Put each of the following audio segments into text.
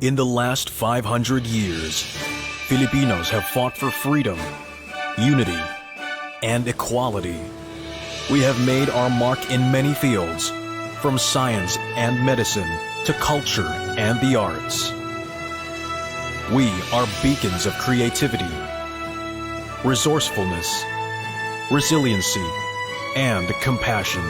In the last 500 years, Filipinos have fought for freedom, unity, and equality. We have made our mark in many fields, from science and medicine to culture and the arts. We are beacons of creativity, resourcefulness, resiliency, and compassion.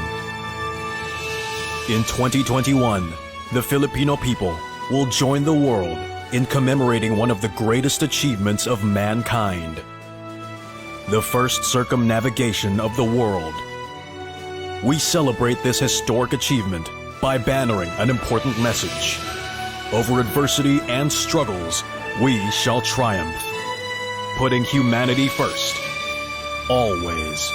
In 2021, the Filipino people will join the world in commemorating one of the greatest achievements of mankind, the first circumnavigation of the world. We celebrate this historic achievement by bannering an important message. Over adversity and struggles, we shall triumph, putting humanity first, always.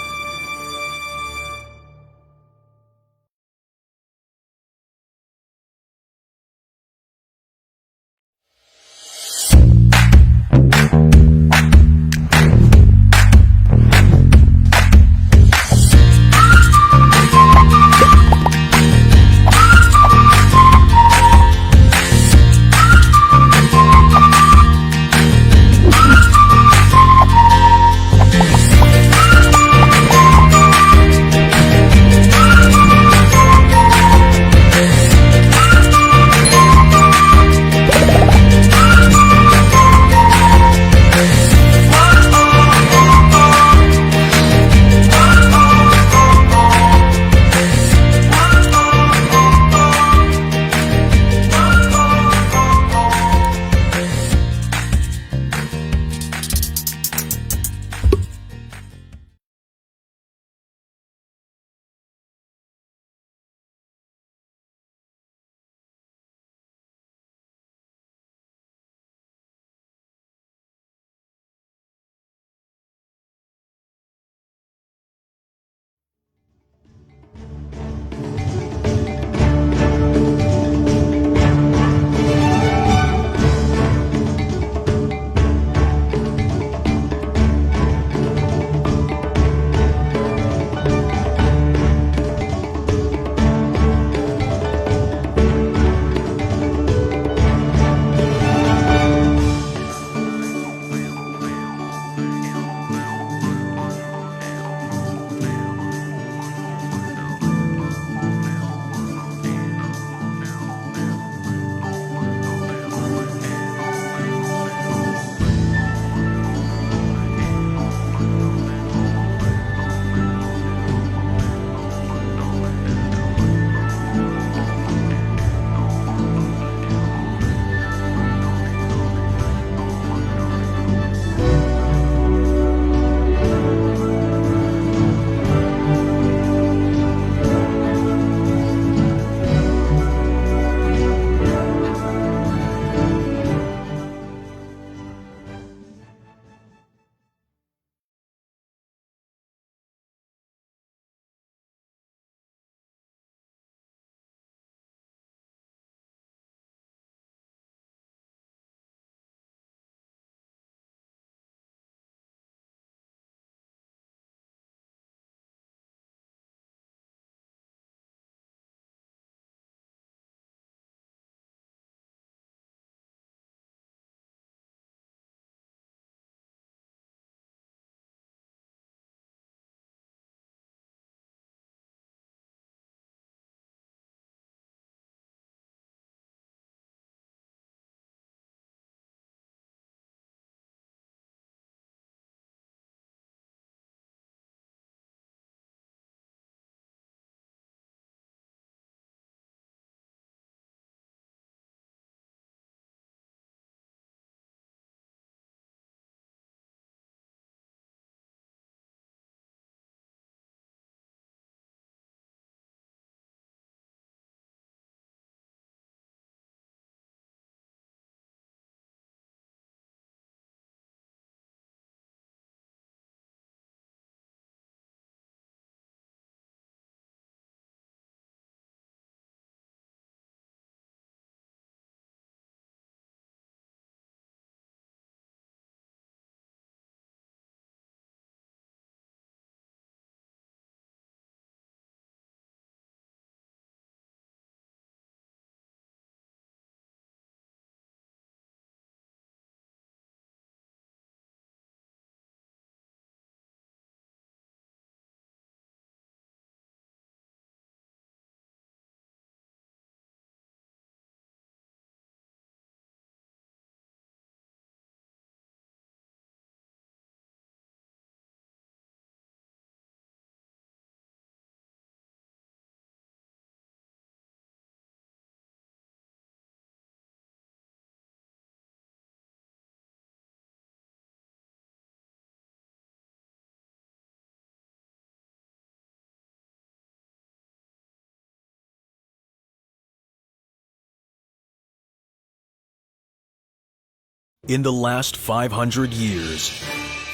In the last 500 years,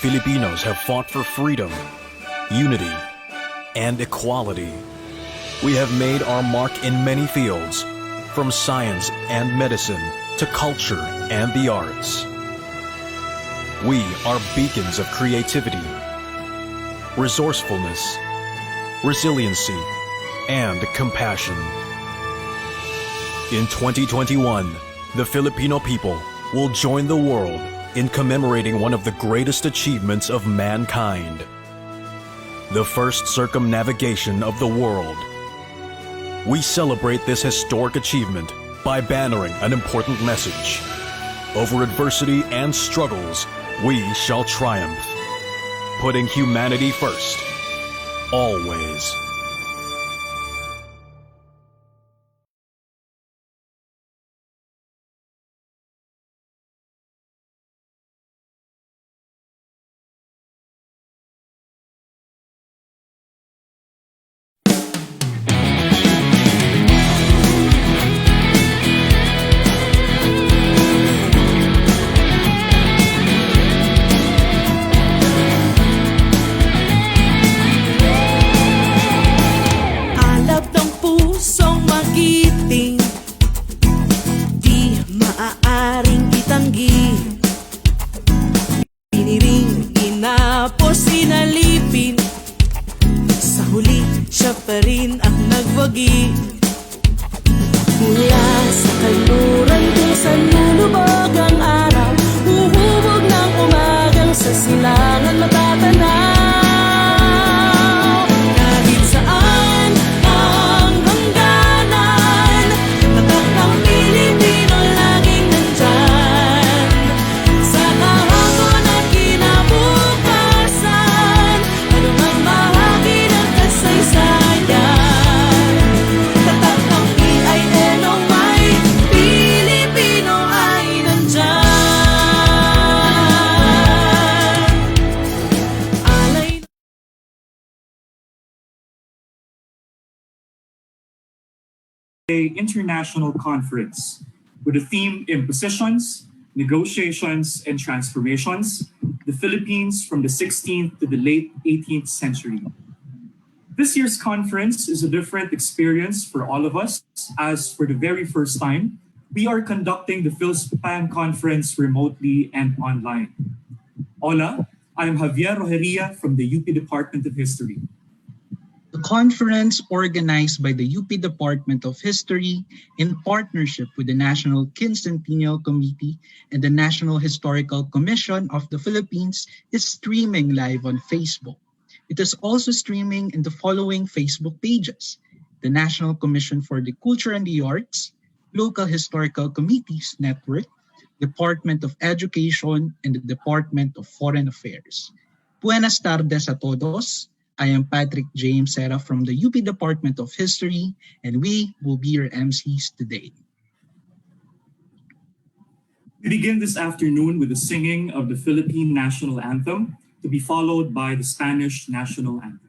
Filipinos have fought for freedom, unity, and equality. We have made our mark in many fields, from science and medicine to culture and the arts. We are beacons of creativity, resourcefulness, resiliency, and compassion. In 2021, the Filipino people will join the world in commemorating one of the greatest achievements of mankind, the first circumnavigation of the world. We celebrate this historic achievement by bannering an important message. Over adversity and struggles, we shall triumph. Putting humanity first, always. International conference with the theme Impositions, Negotiations, and Transformations, the Philippines from the 16th to the late 18th century. This year's conference is a different experience for all of us, as for the very first time, we are conducting the Fil-Span conference remotely and online. Hola, I am Javier Rojeria from the UP Department of History. The conference, organized by the UP Department of History in partnership with the National Quincentennial Committee and the National Historical Commission of the Philippines, is streaming live on Facebook. It is also streaming in the following Facebook pages: the National Commission for the Culture and the Arts, Local Historical Committees Network, Department of Education, and the Department of Foreign Affairs. Buenas tardes a todos. I am Patrick James Serra from the UP Department of History, and we will be your MCs today. We begin this afternoon with the singing of the Philippine National Anthem, to be followed by the Spanish National Anthem.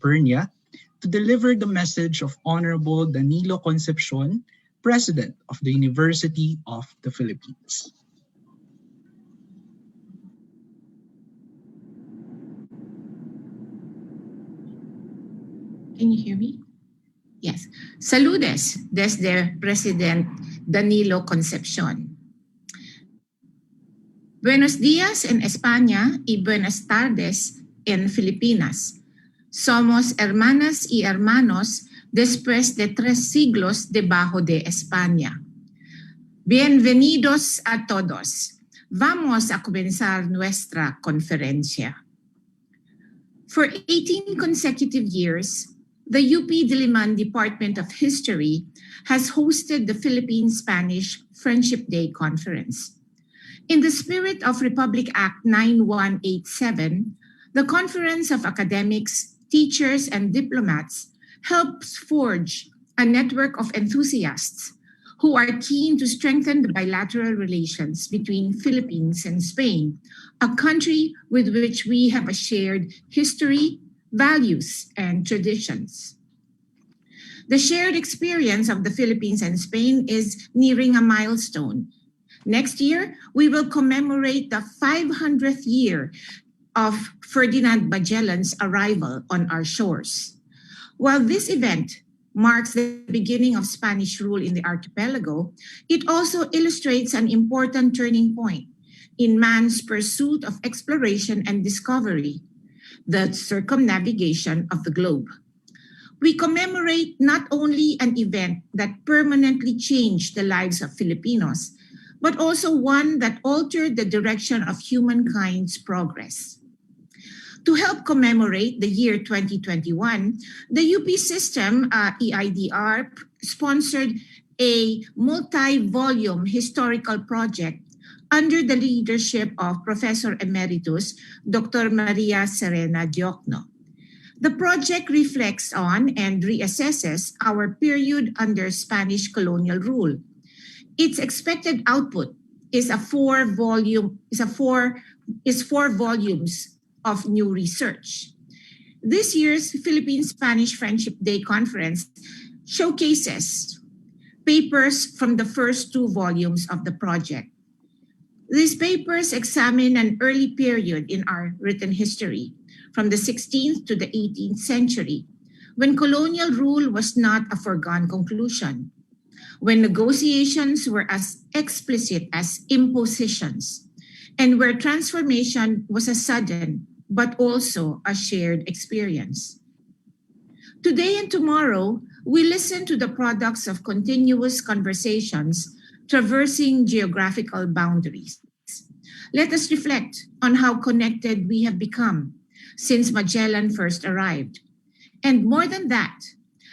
Pernia to deliver the message of Honorable Danilo Concepcion, President of the University of the Philippines. Can you hear me? Yes. Saludes desde President Danilo Concepcion. Buenos días en España y buenas tardes en Filipinas. Somos hermanas y hermanos después de 3 siglos debajo de España. Bienvenidos a todos. Vamos a comenzar nuestra conferencia. For 18 consecutive years, the UP Diliman Department of History has hosted the Philippine-Spanish Friendship Day Conference. In the spirit of Republic Act 9187, the Conference of Academics, Teachers, and Diplomats helps forge a network of enthusiasts who are keen to strengthen the bilateral relations between Philippines and Spain, a country with which we have a shared history, values, and traditions. The shared experience of the Philippines and Spain is nearing a milestone. Next year, we will commemorate the 500th year of Ferdinand Magellan's arrival on our shores. While this event marks the beginning of Spanish rule in the archipelago, it also illustrates an important turning point in man's pursuit of exploration and discovery, the circumnavigation of the globe. We commemorate not only an event that permanently changed the lives of Filipinos, but also one that altered the direction of humankind's progress. To help commemorate the year 2021, the UP system, EIDR, sponsored a multi-volume historical project under the leadership of Professor Emeritus Dr. Maria Serena Diokno. The project reflects on and reassesses our period under Spanish colonial rule. Its expected output is four volumes of new research. This year's Philippine-Spanish Friendship Day Conference showcases papers from the first 2 volumes of the project. These papers examine an early period in our written history, from the 16th to the 18th century, when colonial rule was not a foregone conclusion, when negotiations were as explicit as impositions, and where transformation was a sudden but also a shared experience. Today and tomorrow, we listen to the products of continuous conversations traversing geographical boundaries. Let us reflect on how connected we have become since Magellan first arrived. And more than that,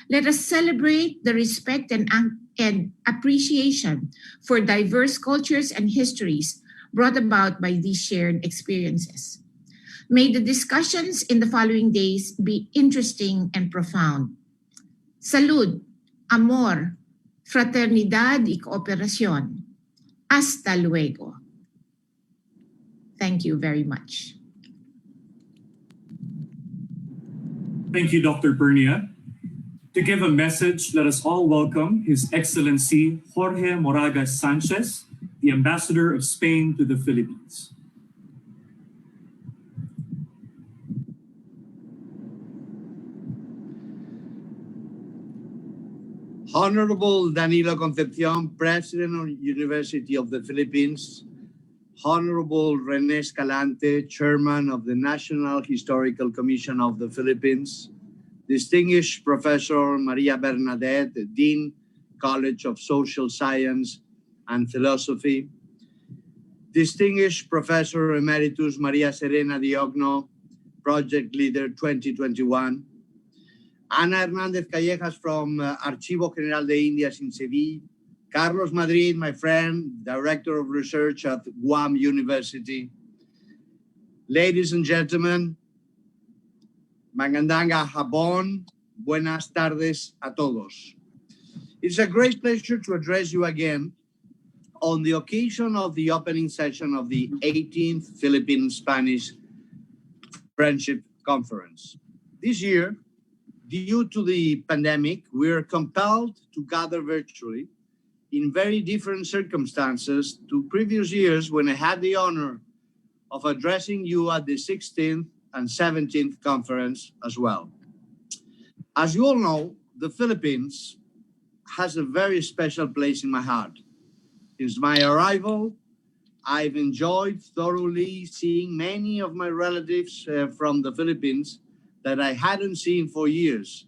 let us celebrate the respect and appreciation for diverse cultures and histories brought about by these shared experiences. May the discussions in the following days be interesting and profound. Salud, amor, fraternidad y cooperación. Hasta luego. Thank you very much. Thank you, Dr. Pernia. To give a message, let us all welcome His Excellency Jorge Moragas Sanchez, the Ambassador of Spain to the Philippines. Honorable Danilo Concepcion, President of the University of the Philippines, Honorable Rene Escalante, Chairman of the National Historical Commission of the Philippines, Distinguished Professor Maria Bernadette, Dean, College of Social Science and Philosophy, Distinguished Professor Emeritus Maria Serena Diokno, Project Leader 2021, Ana Hernández Callejas from Archivo General de Indias in Seville, Carlos Madrid, my friend, Director of Research at Guam University. Ladies and gentlemen, magandang hapon, buenas tardes a todos. It's a great pleasure to address you again on the occasion of the opening session of the 18th Philippine-Spanish Friendship Conference. This year, Due to the pandemic, we are compelled to gather virtually in very different circumstances to previous years when I had the honor of addressing you at the 16th and 17th conference as well. As you all know, the Philippines has a very special place in my heart. Since my arrival, I've enjoyed thoroughly seeing many of my relatives from the Philippines that I hadn't seen for years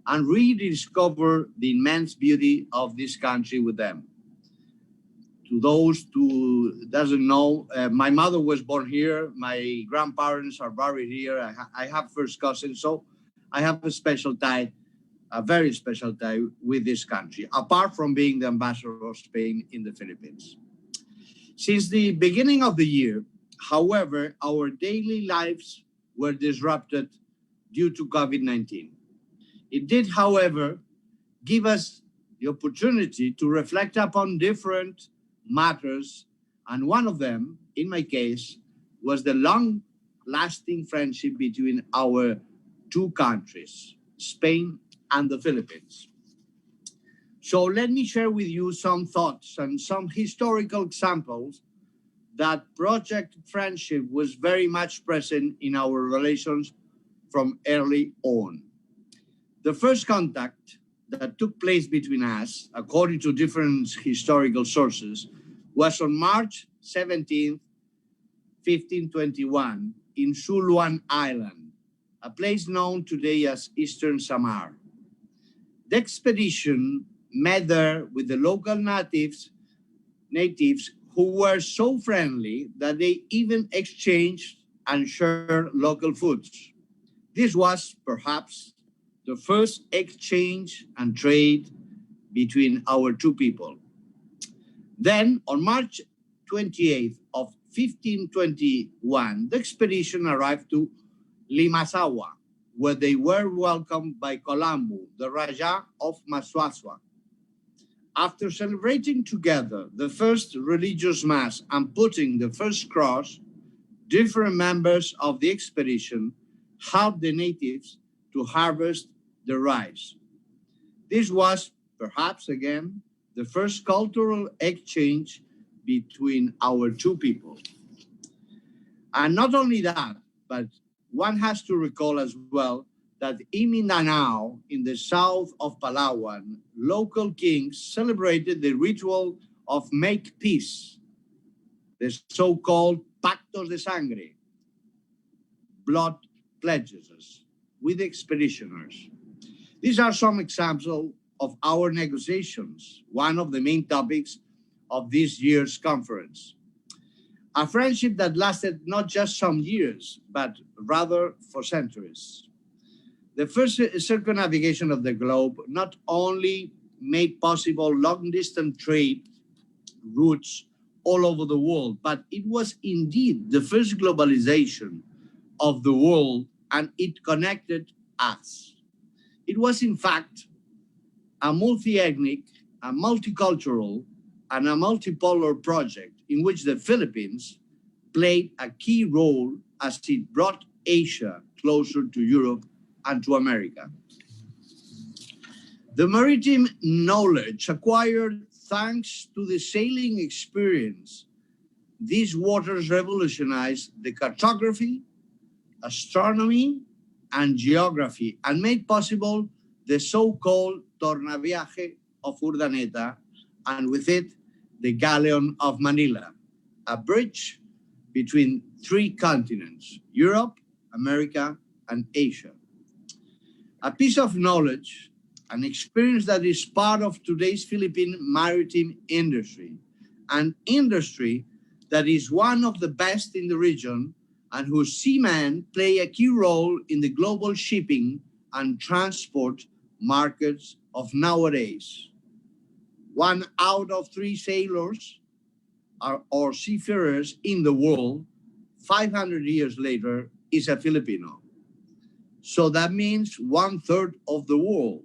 and rediscover the immense beauty of this country with them. To those who doesn't know, my mother was born here. My grandparents are buried here. I have first cousins, so I have a special tie, a very special tie with this country, apart from being the ambassador of Spain in the Philippines. Since the beginning of the year, however, our daily lives were disrupted due to COVID-19. It did, however, give us the opportunity to reflect upon different matters, and one of them, in my case, was the long-lasting friendship between our two countries, Spain and the Philippines. So let me share with you some thoughts and some historical examples that project friendship was very much present in our relations from early on. The first contact that took place between us, according to different historical sources, was on March 17th, 1521, in Suluan Island, a place known today as Eastern Samar. The expedition met there with the local natives who were so friendly that they even exchanged and shared local foods. This was perhaps the first exchange and trade between our two people. Then, on March 28th of 1521, the expedition arrived to Limasawa, where they were welcomed by Colombo, the Raja of Maswaswa. After celebrating together the first religious mass and putting the first cross, different members of the expedition helped the natives to harvest the rice. This was perhaps again the first cultural exchange between our two people. And not only that, but one has to recall as well that in Mindanao, in the south of Palawan, local kings celebrated the ritual of make peace, the so-called pactos de sangre, blood pledges, with expeditioners. These are some examples of our negotiations, one of the main topics of this year's conference. A friendship that lasted not just some years, but rather for centuries. The first circumnavigation of the globe not only made possible long-distance trade routes all over the world, but it was indeed the first globalization of the world, and it connected us. It was, in fact, a multi-ethnic, a multicultural, and a multipolar project in which the Philippines played a key role as it brought Asia closer to Europe and to America. The maritime knowledge acquired thanks to the sailing experience, these waters revolutionized the cartography, astronomy, and geography, and made possible the so-called tornaviaje of Urdaneta, and with it, the galleon of Manila, a bridge between three continents, Europe, America, and Asia. A piece of knowledge, an experience that is part of today's Philippine maritime industry, an industry that is one of the best in the region and whose seamen play a key role in the global shipping and transport markets of nowadays. 1 out of 3 sailors or seafarers in the world, 500 years later, is a Filipino. So that means 1/3 of the world.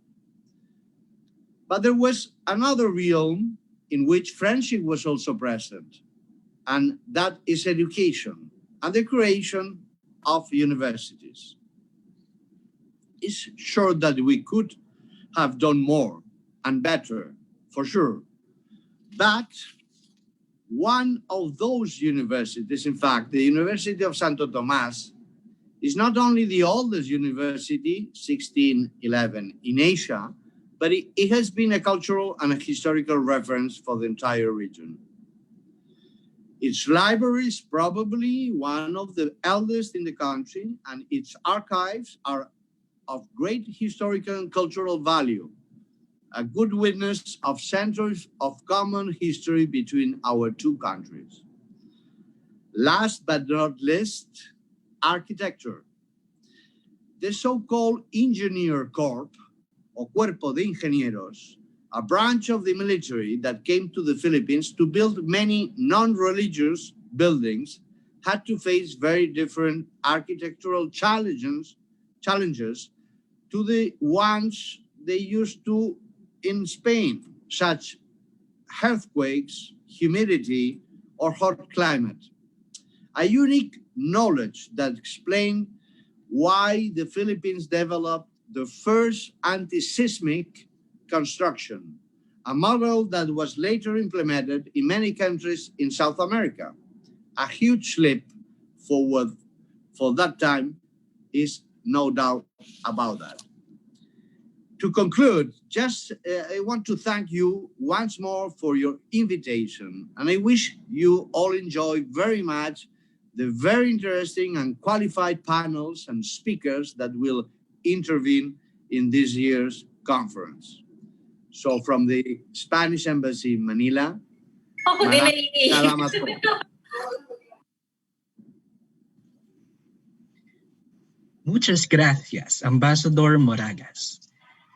But there was another realm in which friendship was also present, and that is education and the creation of universities. is sure that we could have done more and better, for sure. But one of those universities, in fact, the University of Santo Tomas, is not only the oldest university, 1611, in Asia, but it has been a cultural and a historical reference for the entire region. Its library is probably one of the eldest in the country, and its archives are of great historical and cultural value, a good witness of centuries of common history between our two countries. Last but not least, architecture. The so-called Engineer Corps, o Cuerpo de Ingenieros, a branch of the military that came to the Philippines to build many non-religious buildings, had to face very different architectural challenges to the ones they used to in Spain, such earthquakes, humidity, or hot climate. A unique knowledge that explained why the Philippines developed the first anti-seismic construction, a model that was later implemented in many countries in South America. A huge leap forward for that time is no doubt about that. To conclude, I want to thank you once more for your invitation, and I wish you all enjoy very much the very interesting and qualified panels and speakers that will intervene in this year's conference. So from the Spanish Embassy in Manila, Ako din maraming salamat po. Muchas gracias, Ambassador Moragas.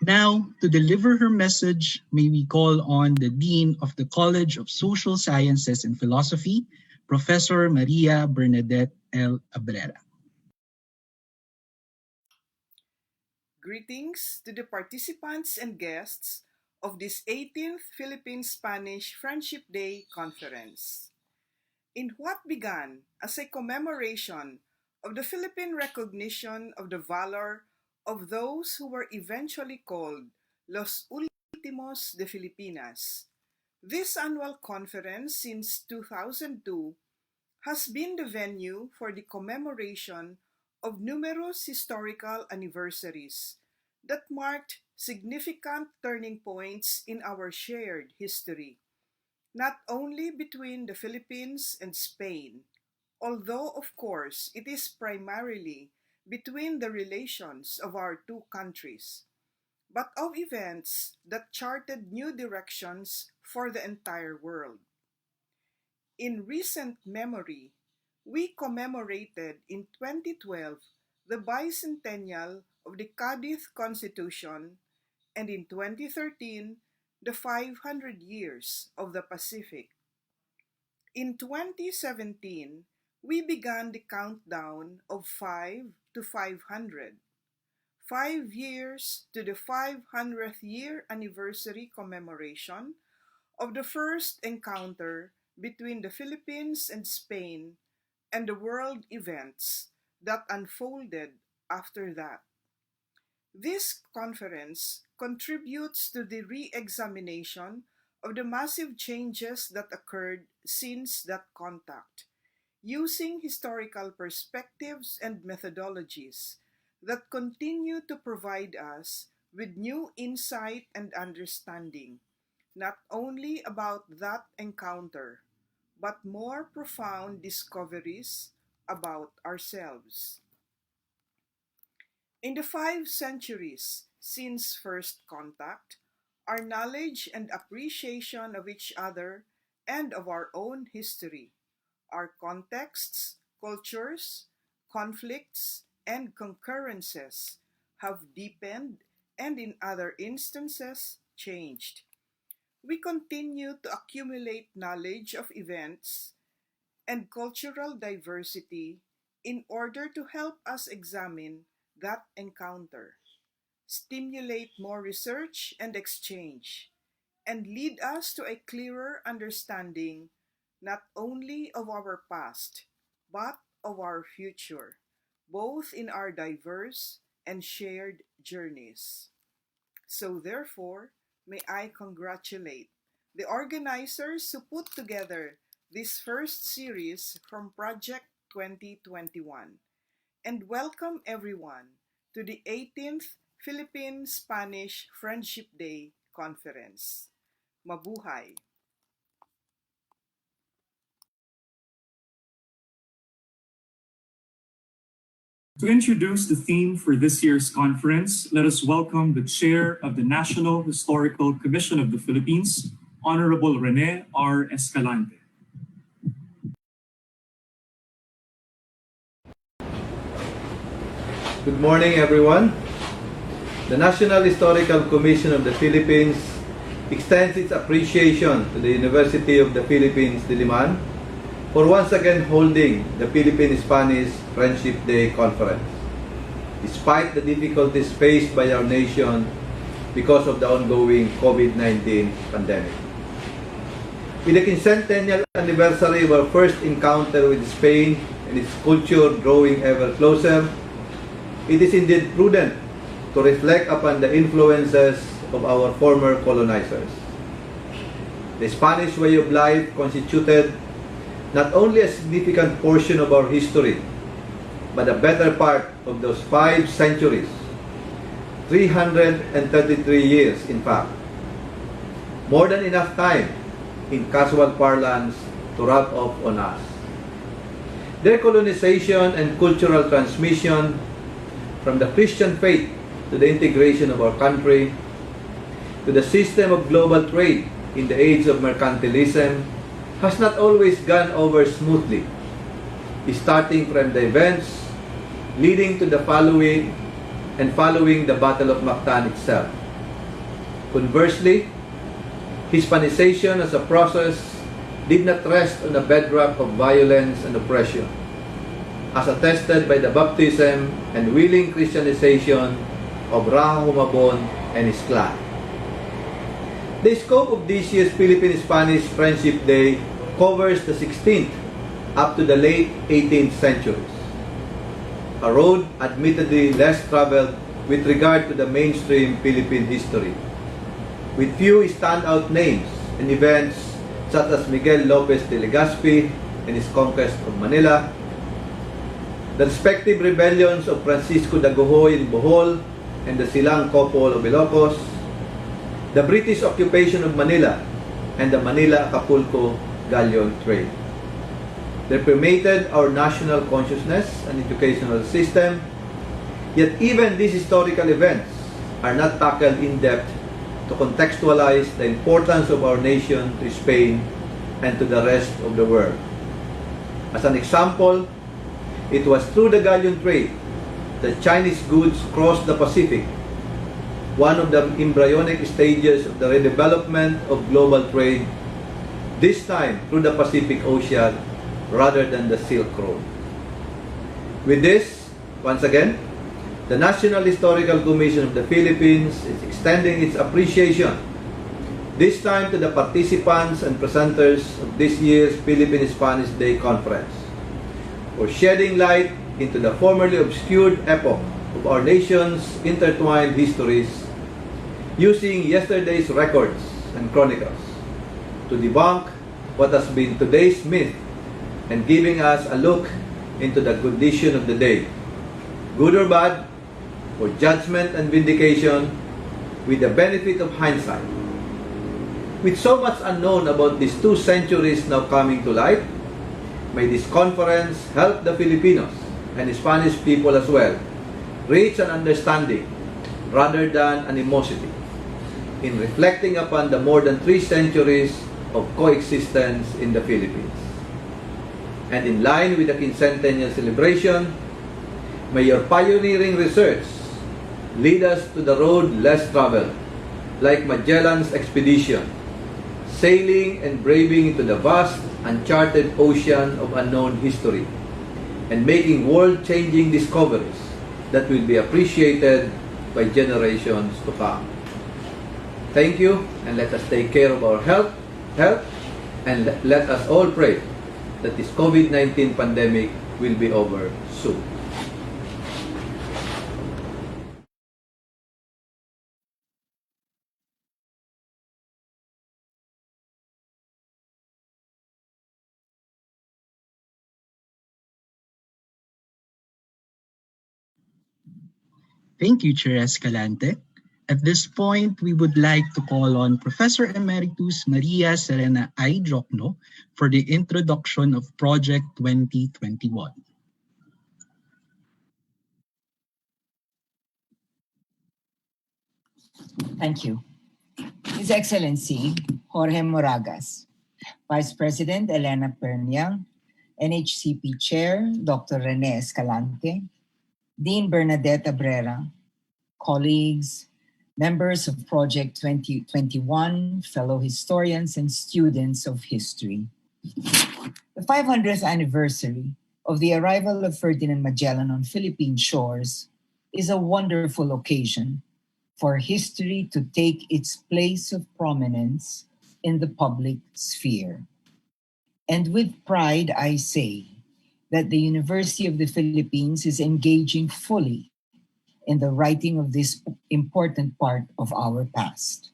Now, to deliver her message, may we call on the Dean of the College of Social Sciences and Philosophy, Professor Maria Bernadette L. Abrera. Greetings to the participants and guests of this 18th Philippine-Spanish Friendship Day Conference. In what began as a commemoration of the Philippine recognition of the valor of those who were eventually called Los Últimos de Filipinas, this annual conference since 2002 has been the venue for the commemoration of numerous historical anniversaries that marked significant turning points in our shared history, not only between the Philippines and Spain, although of course it is primarily between the relations of our two countries, but of events that charted new directions for the entire world. In recent memory, we commemorated in 2012 the bicentennial of the Cadiz Constitution, and in 2013 the 500 years of the Pacific. In 2017, we began the countdown of 5 to 500, 5 years to the 500th year anniversary commemoration of the first encounter between the Philippines and Spain and the world events that unfolded after that. This conference contributes to the re-examination of the massive changes that occurred since that contact, using historical perspectives and methodologies that continue to provide us with new insight and understanding, not only about that encounter, but more profound discoveries about ourselves. In the 5 centuries since first contact, our knowledge and appreciation of each other and of our own history, our contexts, cultures, conflicts, and concurrences have deepened and in other instances changed. We continue to accumulate knowledge of events and cultural diversity in order to help us examine that encounter, stimulate more research and exchange, and lead us to a clearer understanding not only of our past, but of our future, both in our diverse and shared journeys. So therefore, may I congratulate the organizers who put together this first series from Project 2021 and welcome everyone to the 18th Philippine-Spanish Friendship Day Conference. Mabuhay! To introduce the theme for this year's conference, let us welcome the Chair of the National Historical Commission of the Philippines, Honorable Rene R. Escalante. Good morning, everyone. The National Historical Commission of the Philippines extends its appreciation to the University of the Philippines, Diliman, for once again holding the Philippine-Spanish Friendship Day Conference, despite the difficulties faced by our nation because of the ongoing COVID-19 pandemic. With the quincentennial anniversary of our first encounter with Spain and its culture drawing ever closer, it is indeed prudent to reflect upon the influences of our former colonizers. The Spanish way of life constituted not only a significant portion of our history, but a better part of those 5 centuries, 333 years in fact. More than enough time, in casual parlance, to rub off on us. Their colonization and cultural transmission, from the Christian faith to the integration of our country, to the system of global trade in the age of mercantilism, has not always gone over smoothly, starting from the events leading to the following the Battle of Mactan itself. Conversely, Hispanization as a process did not rest on a bedrock of violence and oppression, as attested by the baptism and willing Christianization of Raha Humabon and his clan. The scope of this year's Philippine-Spanish Friendship Day covers the 16th up to the late 18th centuries, a road admittedly less traveled with regard to the mainstream Philippine history, with few standout names and events such as Miguel Lopez de Legazpi and his conquest of Manila, the respective rebellions of Francisco Dagohoy in Bohol and the Silang Couple of Ilocos, the British occupation of Manila, and the Manila-Acapulco galleon trade. They permeated our national consciousness and educational system, yet even these historical events are not tackled in depth to contextualize the importance of our nation to Spain and to the rest of the world. As an example, it was through the galleon trade that Chinese goods crossed the Pacific, one of the embryonic stages of the redevelopment of global trade, this time through the Pacific Ocean rather than the Silk Road. With this, once again, the National Historical Commission of the Philippines is extending its appreciation, this time to the participants and presenters of this year's Philippine-Spanish Day Conference, for shedding light into the formerly obscured epoch of our nation's intertwined histories, using yesterday's records and chronicles to debunk what has been today's myth and giving us a look into the condition of the day, good or bad, for judgment and vindication with the benefit of hindsight. With so much unknown about these 2 centuries now coming to light, may this conference help the Filipinos and the Spanish people as well reach an understanding rather than animosity in reflecting upon the more than 3 centuries of coexistence in the Philippines. And in line with the quincentennial celebration, may your pioneering research lead us to the road less traveled, like Magellan's expedition, sailing and braving into the vast, uncharted ocean of unknown history, and making world-changing discoveries that will be appreciated by generations to come. Thank you, and let us take care of our health, and let us all pray that this COVID-19 pandemic will be over soon. Thank you, Chair Escalante. At this point, we would like to call on Professor Emeritus Maria Serena Aidrocno for the introduction of Project 2021. Thank you. His Excellency Jorge Moragas, Vice President Elena Pernia, NHCP Chair Dr. Rene Escalante, Dean Bernadette Abrera, colleagues, members of Project 2021, fellow historians and students of history. The 500th anniversary of the arrival of Ferdinand Magellan on Philippine shores is a wonderful occasion for history to take its place of prominence in the public sphere. And with pride, I say that the University of the Philippines is engaging fully in the writing of this important part of our past.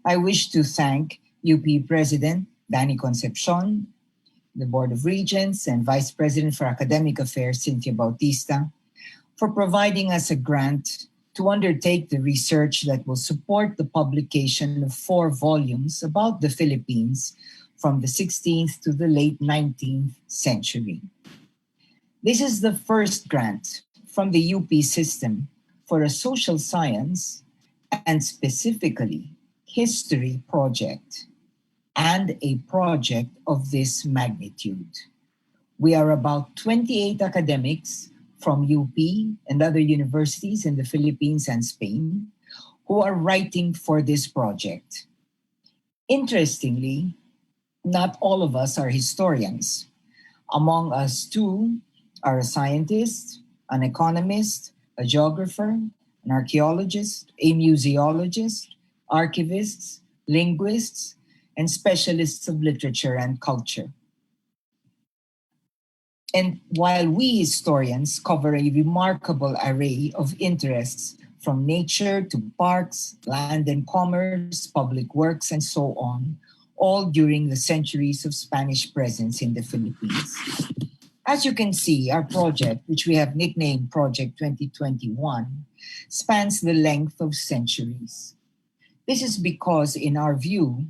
I wish to thank UP President Danny Concepcion, the Board of Regents, and Vice President for Academic Affairs Cynthia Bautista for providing us a grant to undertake the research that will support the publication of 4 volumes about the Philippines from the 16th to the late 19th century. This is the first grant from the UP system for a social science and specifically history project, and a project of this magnitude. We are about 28 academics from UP and other universities in the Philippines and Spain who are writing for this project. Interestingly, not all of us are historians. Among us two are a scientist, an economist, a geographer, an archaeologist, a museologist, archivists, linguists, and specialists of literature and culture. And while we historians cover a remarkable array of interests from nature to parks, land and commerce, public works, and so on, all during the centuries of Spanish presence in the Philippines. As you can see, our project, which we have nicknamed Project 2021, spans the length of centuries. This is because, in our view,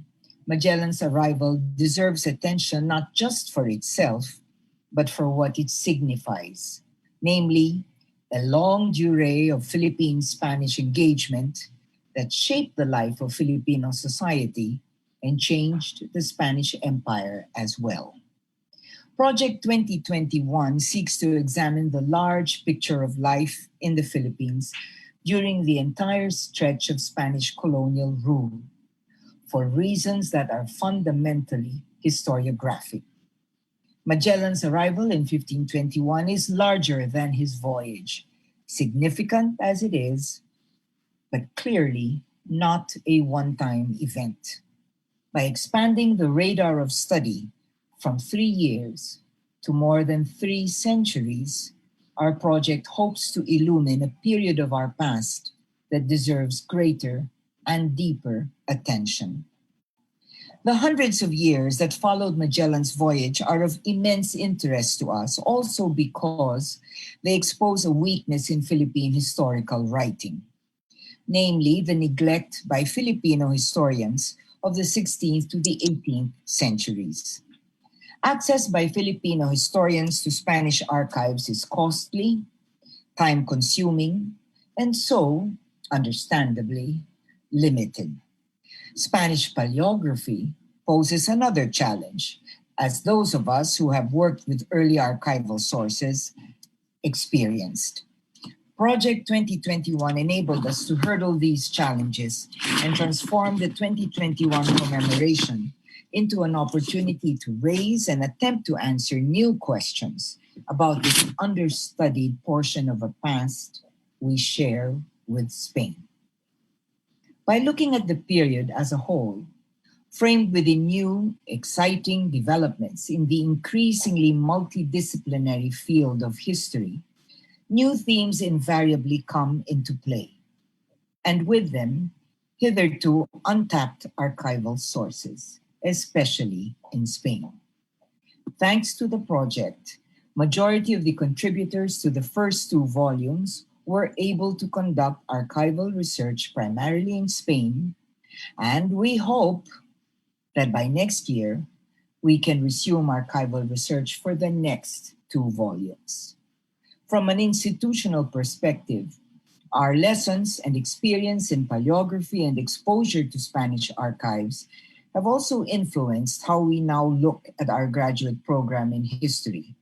Magellan's arrival deserves attention not just for itself, but for what it signifies, namely, a long durée of Philippine-Spanish engagement that shaped the life of Filipino society and changed the Spanish Empire as well. Project 2021 seeks to examine the large picture of life in the Philippines during the entire stretch of Spanish colonial rule, for reasons that are fundamentally historiographic. Magellan's arrival in 1521 is larger than his voyage, significant as it is, but clearly not a one-time event. By expanding the radar of study from 3 years to more than 3 centuries, our project hopes to illumine a period of our past that deserves greater and deeper attention. The hundreds of years that followed Magellan's voyage are of immense interest to us, also because they expose a weakness in Philippine historical writing, namely the neglect by Filipino historians of the 16th to the 18th centuries. Access by Filipino historians to Spanish archives is costly, time-consuming, and so, understandably, limited. Spanish paleography poses another challenge, as those of us who have worked with early archival sources experienced. Project 2021 enabled us to hurdle these challenges and transform the 2021 commemoration into an opportunity to raise and attempt to answer new questions about this understudied portion of a past we share with Spain. By looking at the period as a whole, framed within new, exciting developments in the increasingly multidisciplinary field of history, new themes invariably come into play, and with them, hitherto untapped archival sources, especially in Spain. Thanks to the project, majority of the contributors to the first 2 volumes were able to conduct archival research primarily in Spain, and we hope that by next year, we can resume archival research for the next 2 volumes. From an institutional perspective, our lessons and experience in paleography and exposure to Spanish archives have also influenced how we now look at our graduate program in history,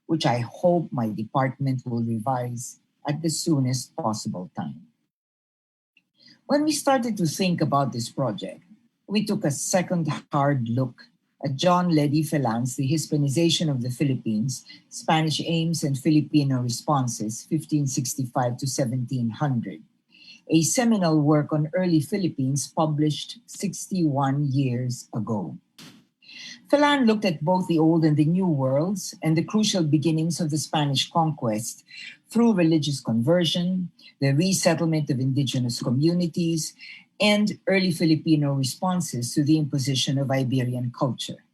which I hope my department will revise at the soonest possible time. When we started to think about this project, we took a second hard look at John Ledy Felan's The Hispanization of the Philippines, Spanish Aims and Filipino Responses, 1565 to 1700, a seminal work on early Philippines published 61 years ago. Felan looked at both the old and the new worlds and the crucial beginnings of the Spanish conquest through religious conversion, the resettlement of indigenous communities, and early Filipino responses to the imposition of Iberian culture.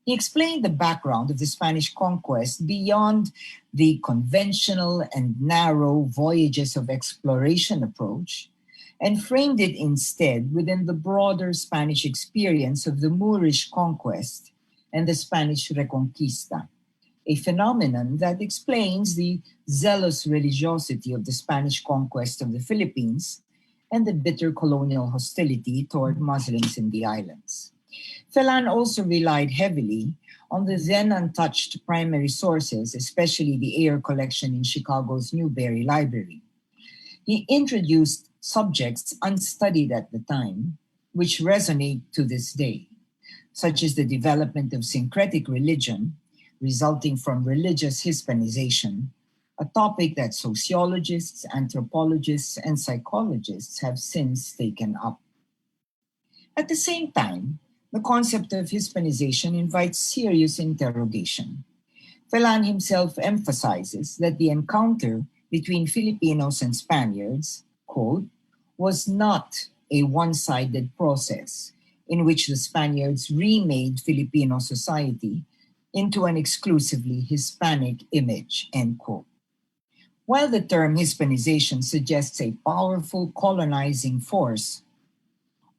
He explained the background of the Spanish conquest beyond the conventional and narrow voyages of exploration approach, and framed it instead within the broader Spanish experience of the Moorish conquest and the Spanish Reconquista, a phenomenon that explains the zealous religiosity of the Spanish conquest of the Philippines and the bitter colonial hostility toward Muslims in the islands. Felan also relied heavily on the then untouched primary sources, especially the Ayer collection in Chicago's Newberry Library. He introduced subjects unstudied at the time, which resonate to this day, such as the development of syncretic religion resulting from religious Hispanization, a topic that sociologists, anthropologists, and psychologists have since taken up. At the same time, the concept of Hispanization invites serious interrogation. Felan himself emphasizes that the encounter between Filipinos and Spaniards, quote, was not a one-sided process in which the Spaniards remade Filipino society into an exclusively Hispanic image, end quote. While the term Hispanization suggests a powerful colonizing force,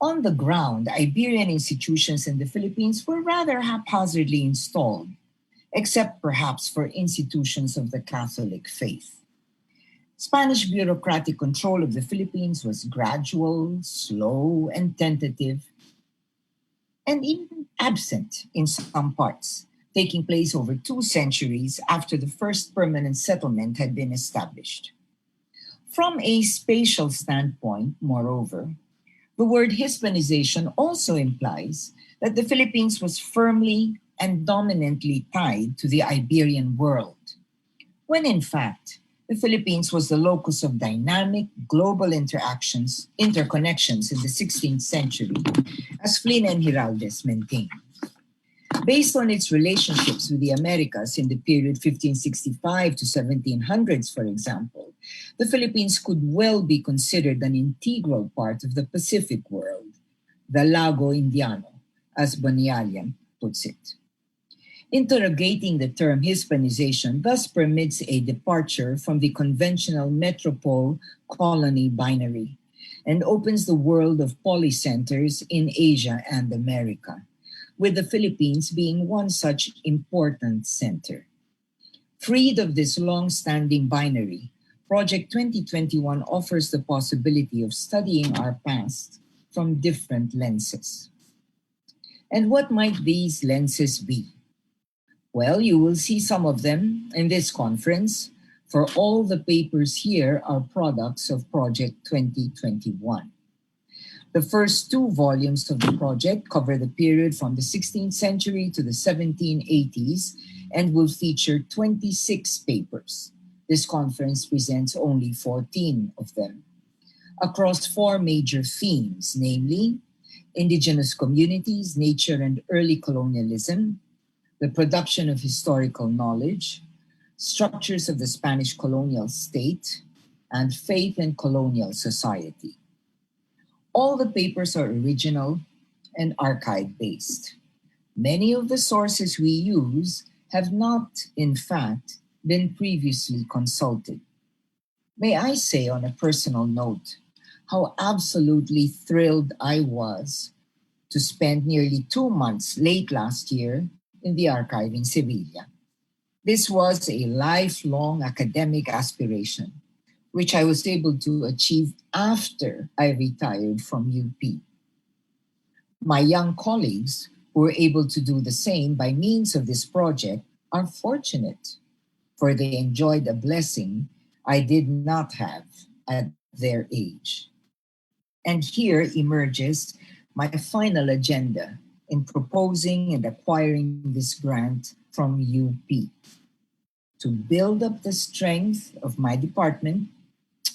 on the ground, Iberian institutions in the Philippines were rather haphazardly installed, except perhaps for institutions of the Catholic faith. Spanish bureaucratic control of the Philippines was gradual, slow, and tentative, and even absent in some parts, taking place over 2 centuries after the first permanent settlement had been established. From a spatial standpoint, moreover, the word Hispanization also implies that the Philippines was firmly and dominantly tied to the Iberian world, when in fact, the Philippines was the locus of dynamic global interconnections in the 16th century, as Flynn and Giraldes maintained. Based on its relationships with the Americas in the period 1565 to 1700s, for example, the Philippines could well be considered an integral part of the Pacific world, the Lago Indiano, as Bonialian puts it. Interrogating the term Hispanization thus permits a departure from the conventional metropole-colony binary and opens the world of polycenters in Asia and America, with the Philippines being one such important center. Freed of this long-standing binary, Project 2021 offers the possibility of studying our past from different lenses. And what might these lenses be? Well, you will see some of them in this conference, for all the papers here are products of Project 2021. The first 2 volumes of the project cover the period from the 16th century to the 1780s and will feature 26 papers. This conference presents only 14 of them, across 4 major themes, namely indigenous communities, nature and early colonialism, the production of historical knowledge, structures of the Spanish colonial state, and faith and colonial society. All the papers are original and archive-based. Many of the sources we use have not, in fact, been previously consulted. May I say on a personal note how absolutely thrilled I was to spend nearly 2 months late last year in the archive in Sevilla. This was a lifelong academic aspiration, which I was able to achieve after I retired from UP. My young colleagues who were able to do the same by means of this project are fortunate, for they enjoyed a blessing I did not have at their age. And here emerges my final agenda in proposing and acquiring this grant from UP to build up the strength of my department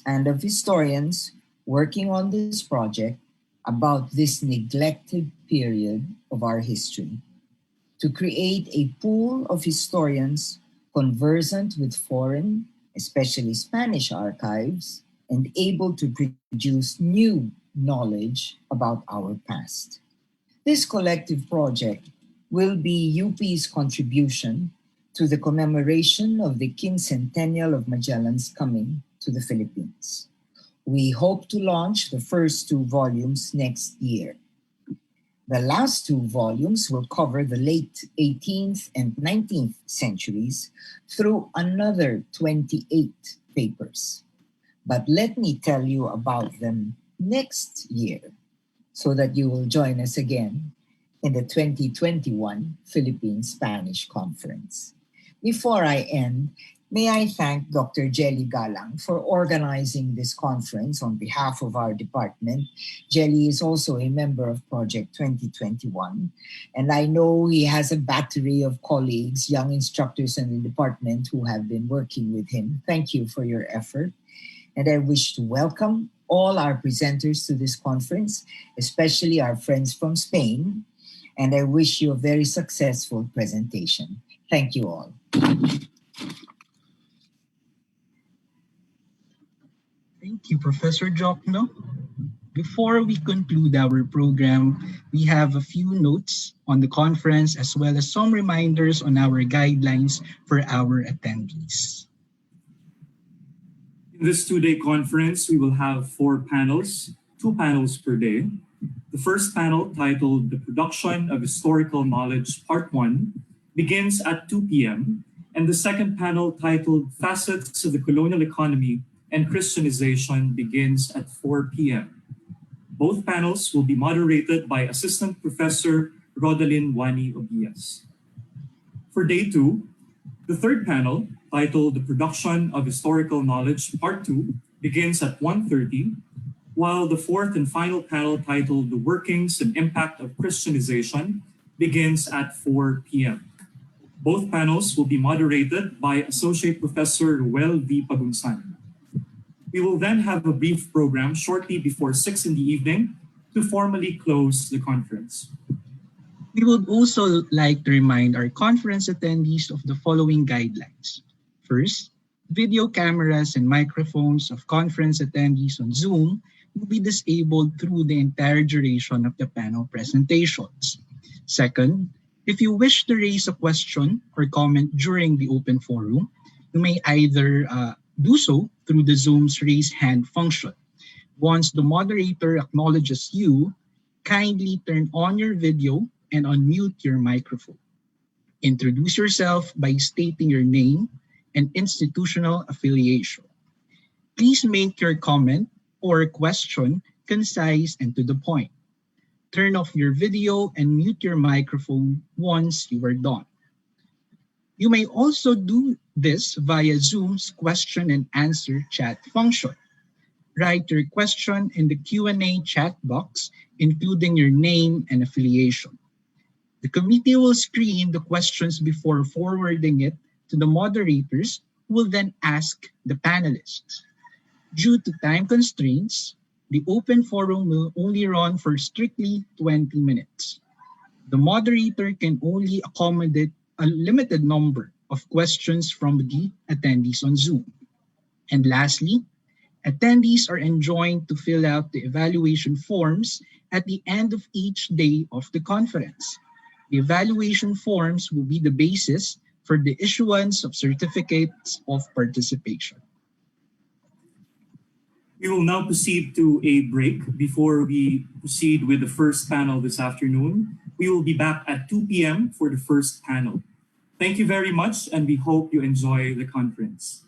and of historians working on this project about this neglected period of our history, to create a pool of historians conversant with foreign, especially Spanish archives, and able to produce new knowledge about our past. This collective project will be UP's contribution to the commemoration of the Quincentennial of Magellan's coming to the Philippines. We hope to launch the first 2 volumes next year. The last 2 volumes will cover the late 18th and 19th centuries through another 28 papers. But let me tell you about them next year so that you will join us again in the 2021 Philippine-Spanish Conference. Before I end, may I thank Dr. Jelly Galang for organizing this conference on behalf of our department. Jelly is also a member of Project 2021, and I know he has a battery of colleagues, young instructors in the department who have been working with him. Thank you for your effort. And I wish to welcome all our presenters to this conference, especially our friends from Spain, and I wish you a very successful presentation. Thank you all. Thank you, Professor Jokno. Before we conclude our program, we have a few notes on the conference as well as some reminders on our guidelines for our attendees. In this two-day conference, we will have 4 panels, 2 panels per day. The first panel, titled The Production of Historical Knowledge, Part 1, begins at 2 p.m., and the second panel, titled Facets of the Colonial Economy and Christianization, begins at 4 p.m. Both panels will be moderated by Assistant Professor Rodalyn Wani Obias. For day 2, the third panel, titled The Production of Historical Knowledge, Part 2, begins at 1:30, while the fourth and final panel, titled The Workings and Impact of Christianization, begins at 4 p.m. Both panels will be moderated by Associate Professor Ruel V. Pagunsan. We will then have a brief program shortly before 6 in the evening to formally close the conference. We would also like to remind our conference attendees of the following guidelines. First, video cameras and microphones of conference attendees on Zoom will be disabled through the entire duration of the panel presentations. Second, if you wish to raise a question or comment during the open forum, you may either do so through the Zoom's raise hand function. Once the moderator acknowledges you, kindly turn on your video and unmute your microphone. Introduce yourself by stating your name and institutional affiliation. Please make your comment or question concise and to the point. Turn off your video and mute your microphone once you are done. You may also do this via Zoom's question and answer chat function. Write your question in the Q&A chat box, including your name and affiliation. The committee will screen the questions before forwarding it to the moderators, who will then ask the panelists. Due to time constraints, the open forum will only run for strictly 20 minutes. The moderator can only accommodate a limited number of questions from the attendees on Zoom. And lastly, attendees are enjoined to fill out the evaluation forms at the end of each day of the conference. The evaluation forms will be the basis for the issuance of certificates of participation. We will now proceed to a break before we proceed with the first panel this afternoon. We will be back at 2 p.m. for the first panel. Thank you very much, and we hope you enjoy the conference.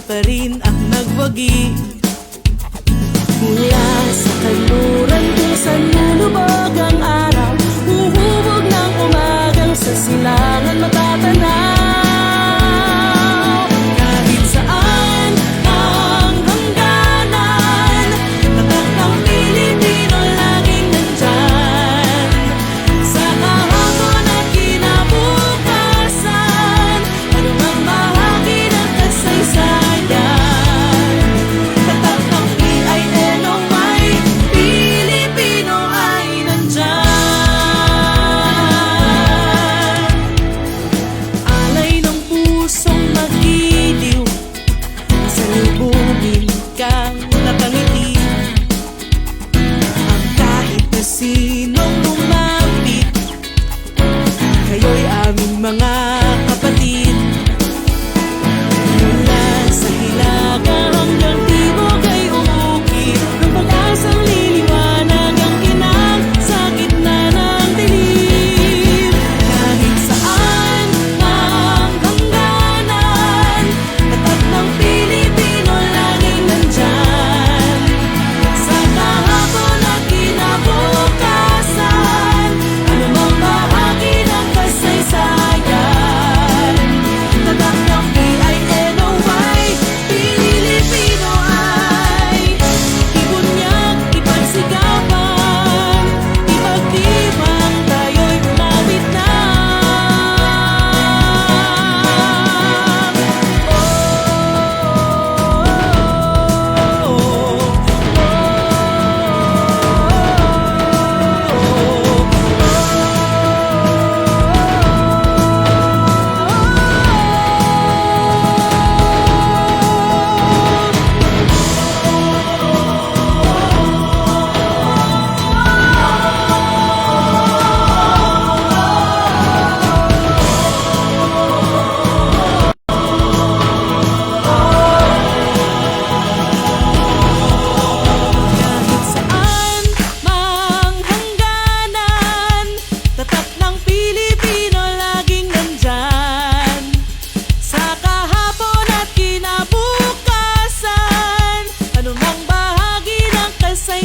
pa rin ang nagwagi mula sa kanluran kung saan lulubog ang araw, huhubog ng umagang sa silangan matatanaw. Kahit saan ang hangganan, tatak ng Pilipino laging nandyan. Sa kahapon at kinabukasan, anumang bahagi ng kasaysayan, tatak ng PIN o may Pilipino ay nandyan.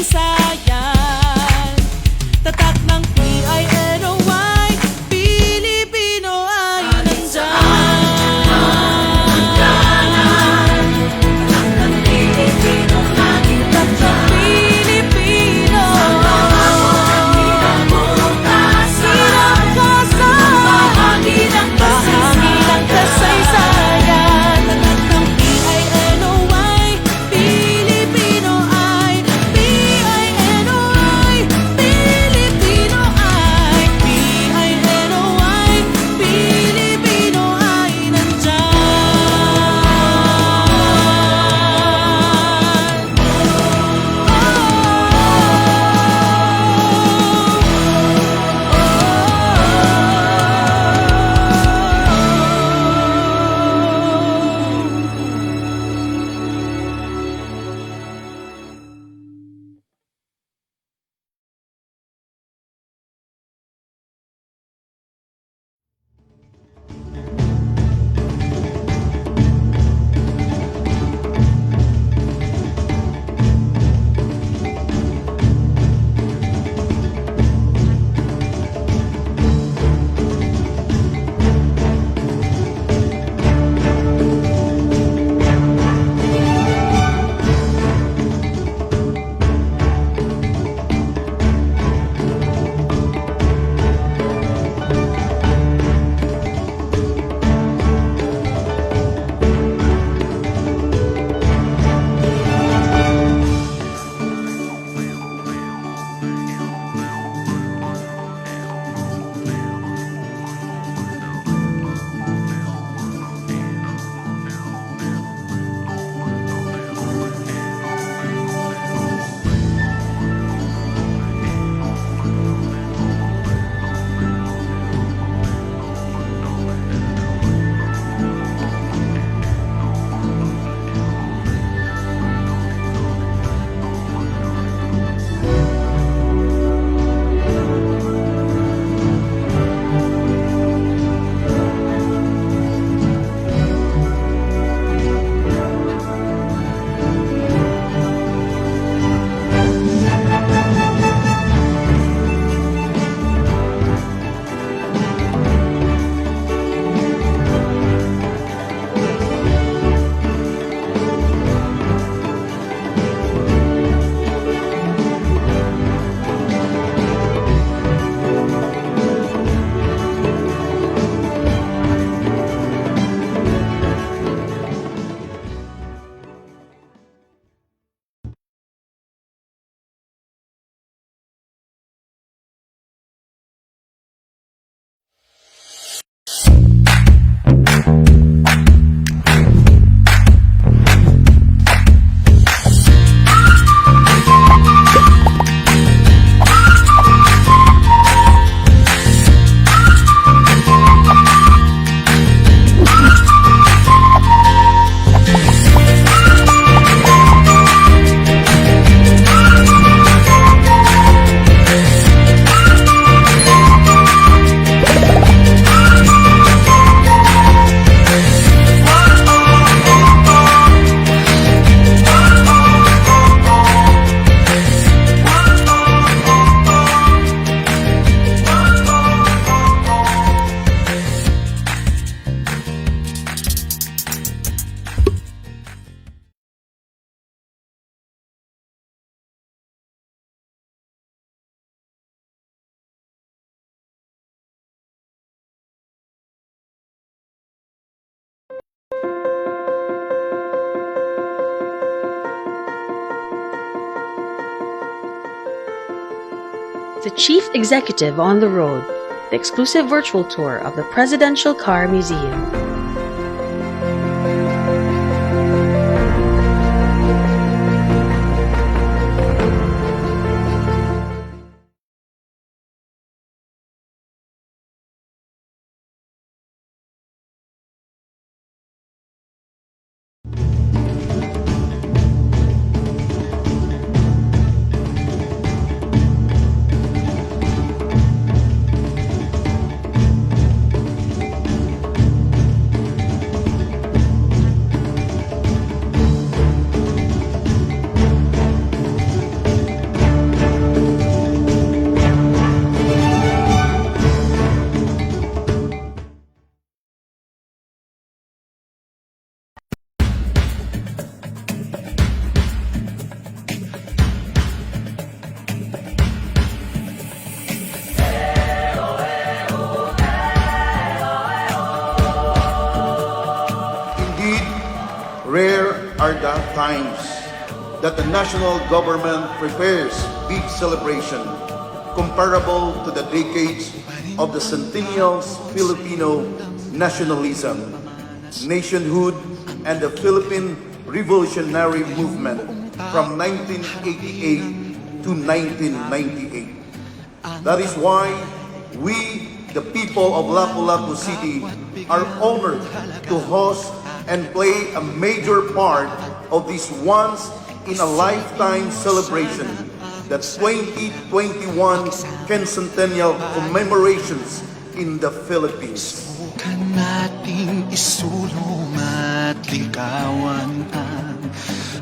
kasaysayan. Tatak ng PINOY, Pilipino ay nandyan. The Chief Executive on the Road, the exclusive virtual tour of the Presidential Car Museum. Rare are the times that the national government prepares big celebration comparable to the decades of the Centennial's Filipino nationalism, nationhood, and the Philippine Revolutionary Movement from 1988 to 1998. That is why we, the people of Lapu-Lapu City, are honored to host and play a major part of this once-in-a-lifetime celebration, the 2021 Quincentennial Commemorations in the Philippines. Subukan nating isulong at ligawan ang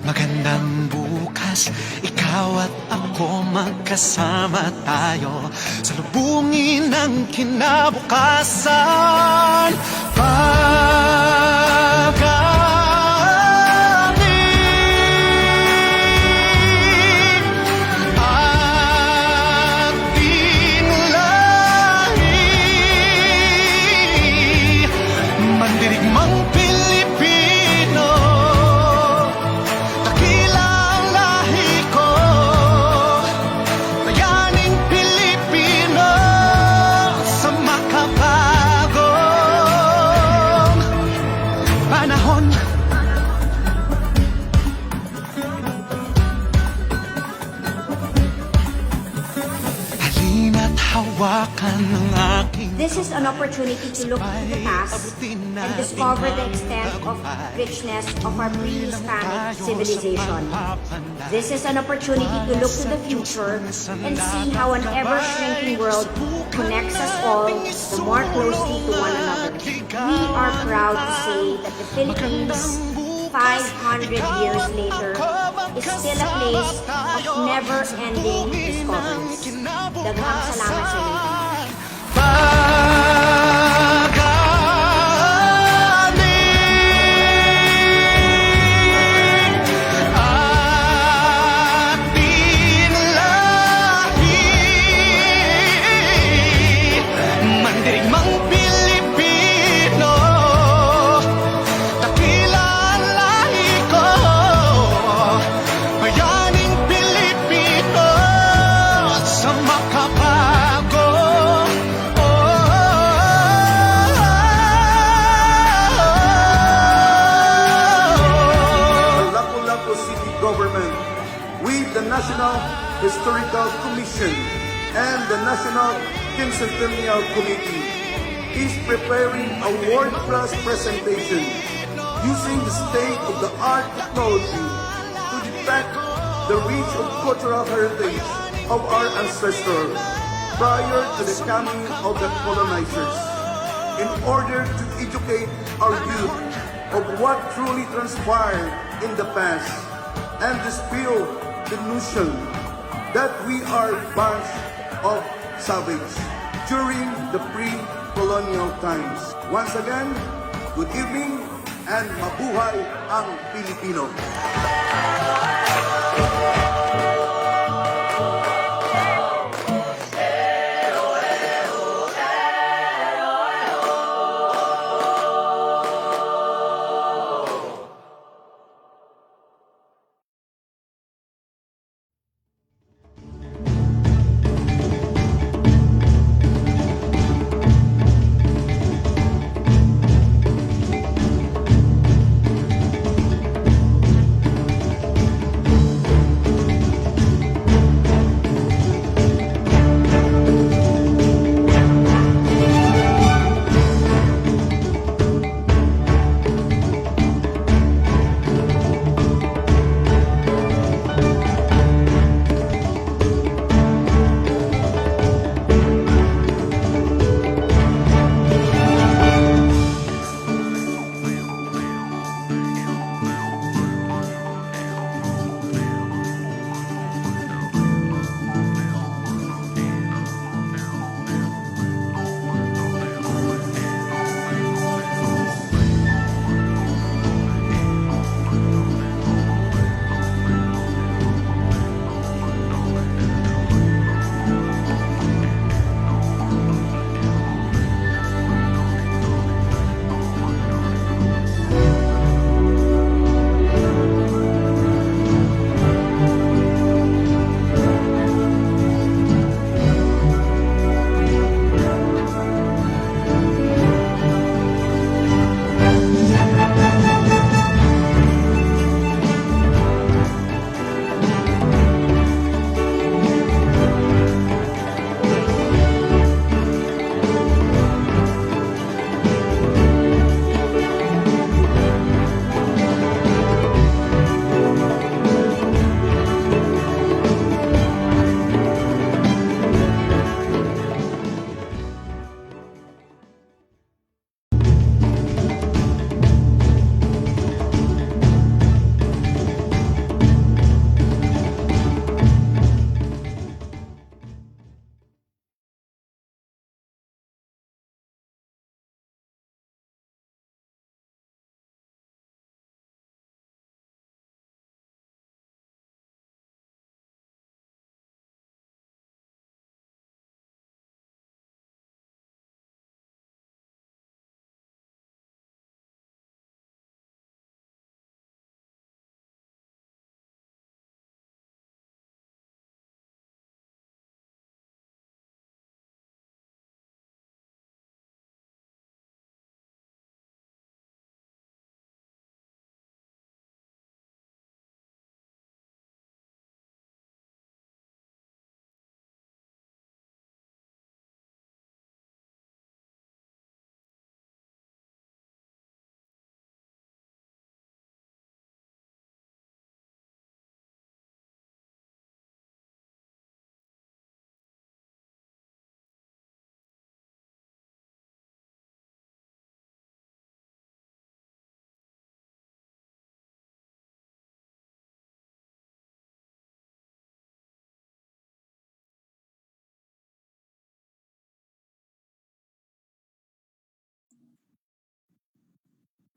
magandang bukas. Ikaw at ako magkasama tayo sa lubungin ng kinabukasan. This is an opportunity to look into the past and discover the extent of richness of our pre-Hispanic civilization. This is an opportunity to look to the future and see how an ever-shrinking world connects us all the more closely to one another. We are proud to say that the Philippines, 500 years later, is still a place of never-ending discoveries. Daghang salamat sa inyo. National Historical Commission and the National Quincentennial Committee is preparing a world-class presentation using the state-of-the-art technology to depict the reach of cultural heritage of our ancestors prior to the coming of the colonizers, in order to educate our youth of what truly transpired in the past and dispel the notion that we are a bunch of savages during the pre-colonial times. Once again, good evening and mabuhay ang Pilipino!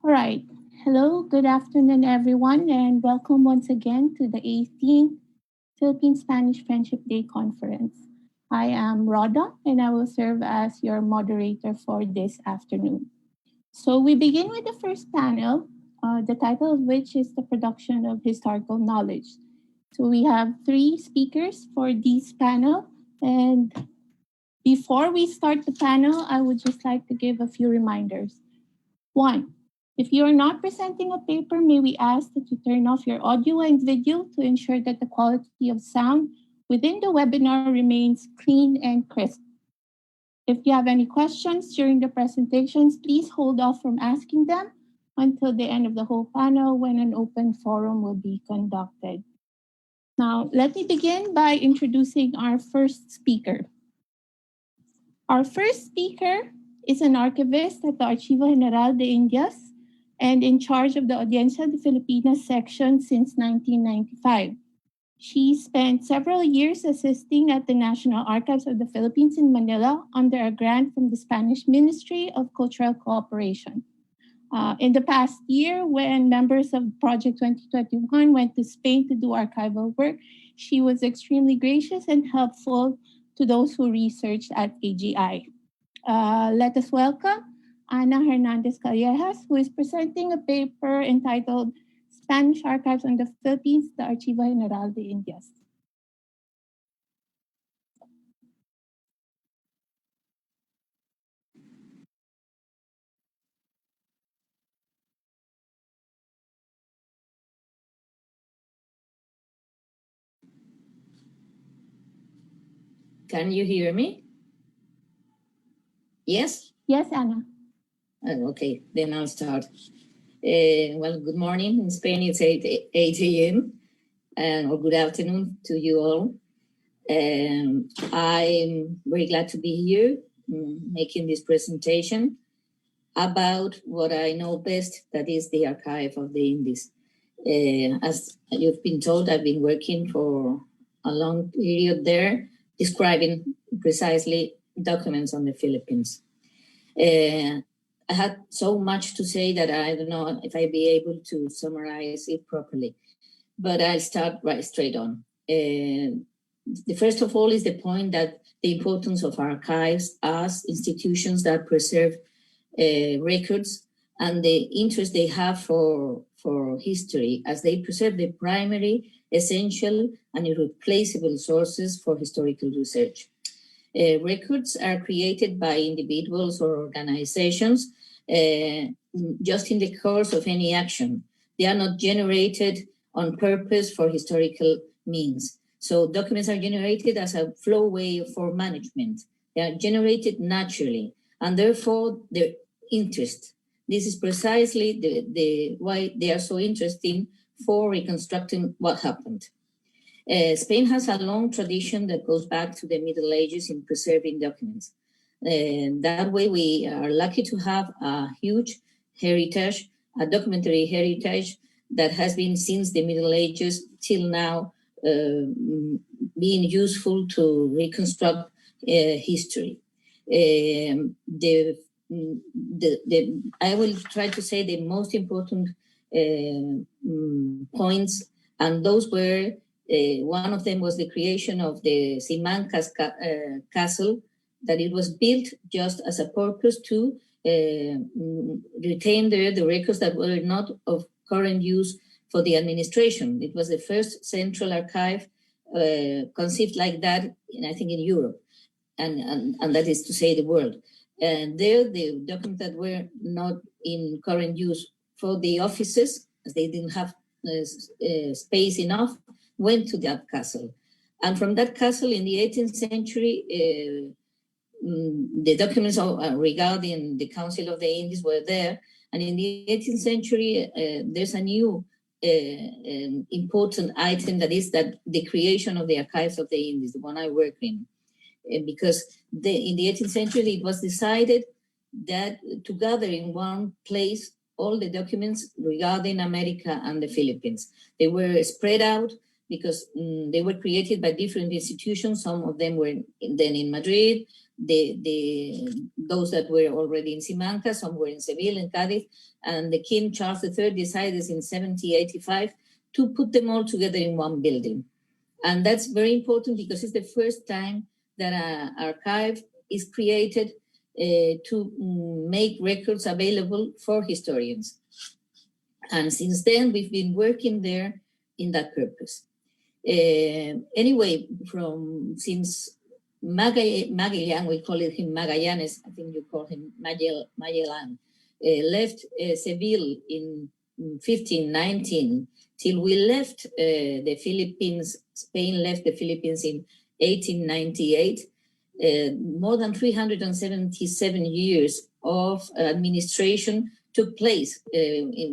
All right. Hello, good afternoon, everyone, and welcome once again to the 18th Philippine-Spanish Friendship Day Conference. I am Rhoda, and I will serve as your moderator for this afternoon. So we begin with the first panel, the title of which is The Production of Historical Knowledge. So we have three speakers for this panel, and before we start the panel, I would just like to give a few reminders. One, if you are not presenting a paper, may we ask that you turn off your audio and video to ensure that the quality of sound within the webinar remains clean and crisp. If you have any questions during the presentations, please hold off from asking them until the end of the whole panel when an open forum will be conducted. Now, let me begin by introducing our first speaker. Our first speaker is an archivist at the Archivo General de Indias and in charge of the Audiencia de Filipinas section since 1995. She spent several years assisting at the National Archives of the Philippines in Manila under a grant from the Spanish Ministry of Cultural Cooperation. In the past year, when members of Project 2021 went to Spain to do archival work, she was extremely gracious and helpful to those who researched at AGI. Let us welcome Ana Hernandez Callejas, who is presenting a paper entitled Spanish Archives on the Philippines, the Archivo General de Indias. Can you hear me? Yes? Yes, Ana. Okay, then I'll start. Well, good morning. In Spain, it's 8 a.m. Or good afternoon to you all. I'm very glad to be here making this presentation about what I know best, that is the Archive of the Indies. As you've been told, I've been working for a long period there, describing precisely documents on the Philippines. I had so much to say that I don't know if I'll be able to summarize it properly, but I'll start right straight on. The first of all is the point that the importance of archives as institutions that preserve records and the interest they have for history, as they preserve the primary, essential, and irreplaceable sources for historical research. Records are created by individuals or organizations just in the course of any action. They are not generated on purpose for historical means. So documents are generated as a flow way for management. They are generated naturally, and therefore their interest. This is precisely the why they are so interesting for reconstructing what happened. Spain has a long tradition that goes back to the Middle Ages in preserving documents. That way we are lucky to have a huge heritage, a documentary heritage that has been since the Middle Ages till now being useful to reconstruct history. I will try to say the most important points, and those were one of them was the creation of the Simancas Castle, that it was built just as a purpose to retain there the records that were not of current use for the administration. It was the first central archive conceived like that, I think, in Europe, and that is to say the world. And there, the documents that were not in current use for the offices, as they didn't have space enough, went to that castle. And from that castle in the 18th century, the documents regarding the Council of the Indies were there. And in the 18th century, there's a new important item, that is that the creation of the Archives of the Indies, the one I work in. Because in the 18th century, it was decided that to gather in one place all the documents regarding America and the Philippines. They were spread out because they were created by different institutions. Some of them were then in Madrid, those that were already in Simancas, some were in Seville and Cádiz, and the King Charles III decided in 1785 to put them all together in one building. And that's very important because it's the first time that an archive is created to make records available for historians. And since then, we've been working there in that purpose. Anyway, since Magellan, we call him Magallanes, I think you call him Magellan, left Seville in 1519 till we left the Philippines. Spain left the Philippines in 1898. More than 377 years of administration took place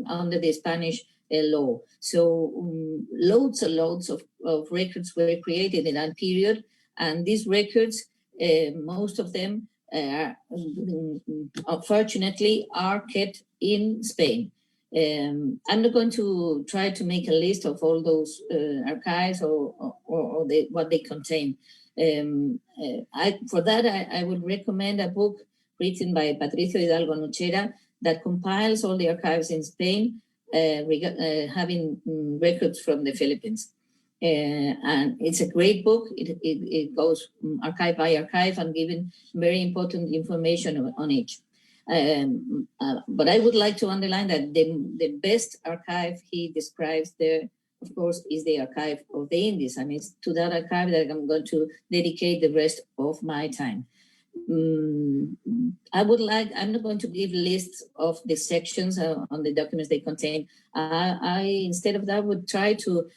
under the Spanish law. So loads and loads of records were created in that period, and these records, most of them, unfortunately, are kept in Spain. I'm not going to try to make a list of all those archives or what they contain. For that, I would recommend a book written by Patricio Hidalgo Nochera that compiles all the archives in Spain, having records from the Philippines. And it's a great book. It goes archive by archive and giving very important information on each. But I would like to underline that the best archive he describes there, of course, is the archive of the Indies. And it's to that archive that I'm going to dedicate the rest of my time. I'm not going to give lists of the sections on the documents they contain. Instead of that, would try to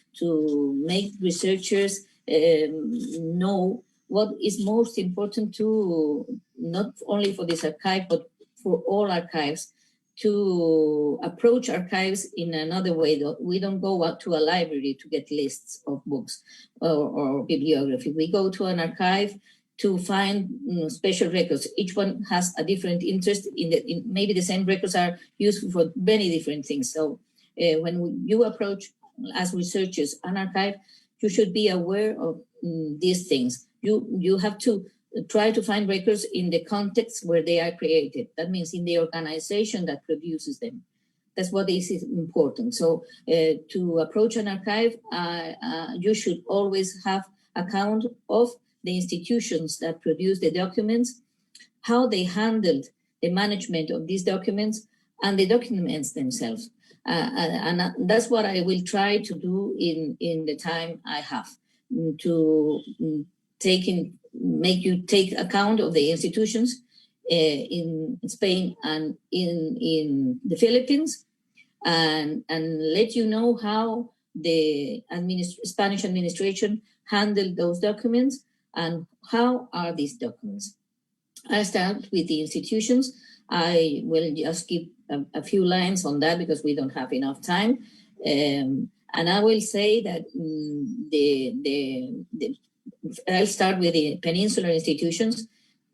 make researchers know what is most important to, not only for this archive, but for all archives, to approach archives in another way. We don't go out to a library to get lists of books or bibliography. We go to an archive to find special records. Each one has a different interest in maybe the same records are useful for many different things. So when you approach as researchers an archive, you should be aware of these things. You have to try to find records in the context where they are created. That means in the organization that produces them. That's what is important. So to approach an archive, you should always have account of the institutions that produce the documents, how they handled the management of these documents, and the documents themselves. And that's what I will try to do in the time I have, to make you take account of the institutions in Spain and in the Philippines, and let you know how the Spanish administration handled those documents and how are these documents. I'll start with the institutions. I will just give a few lines on that because we don't have enough time. And I will say that I'll start with the peninsular institutions.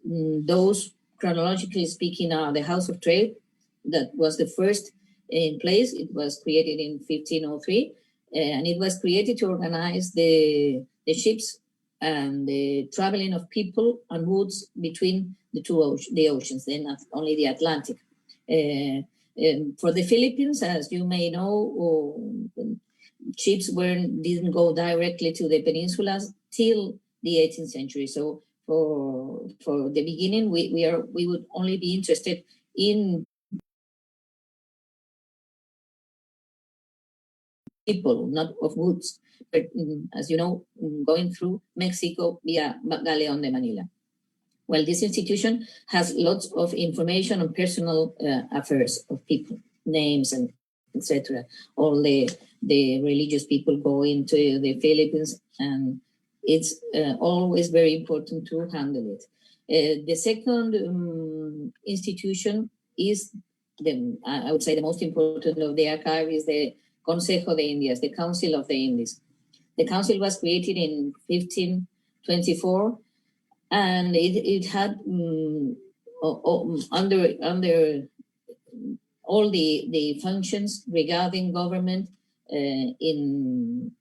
Those, chronologically speaking, are the House of Trade. That was the first in place. It was created in 1503, and it was created to organize the ships and the traveling of people and goods between the oceans, then not only the Atlantic. For the Philippines, as you may know, ships didn't go directly to the peninsulas till the 18th century. So for the beginning, we would only be interested in people, not of goods. But as you know, going through Mexico via Galeon de Manila. Well, this institution has lots of information on personal affairs of people, names and etc. All the religious people go into the Philippines, and it's always very important to handle it. The second institution is, I would say the most important of the archive, is the Consejo de Indias, the Council of the Indies. The council was created in 1524, and it had under all the functions regarding government in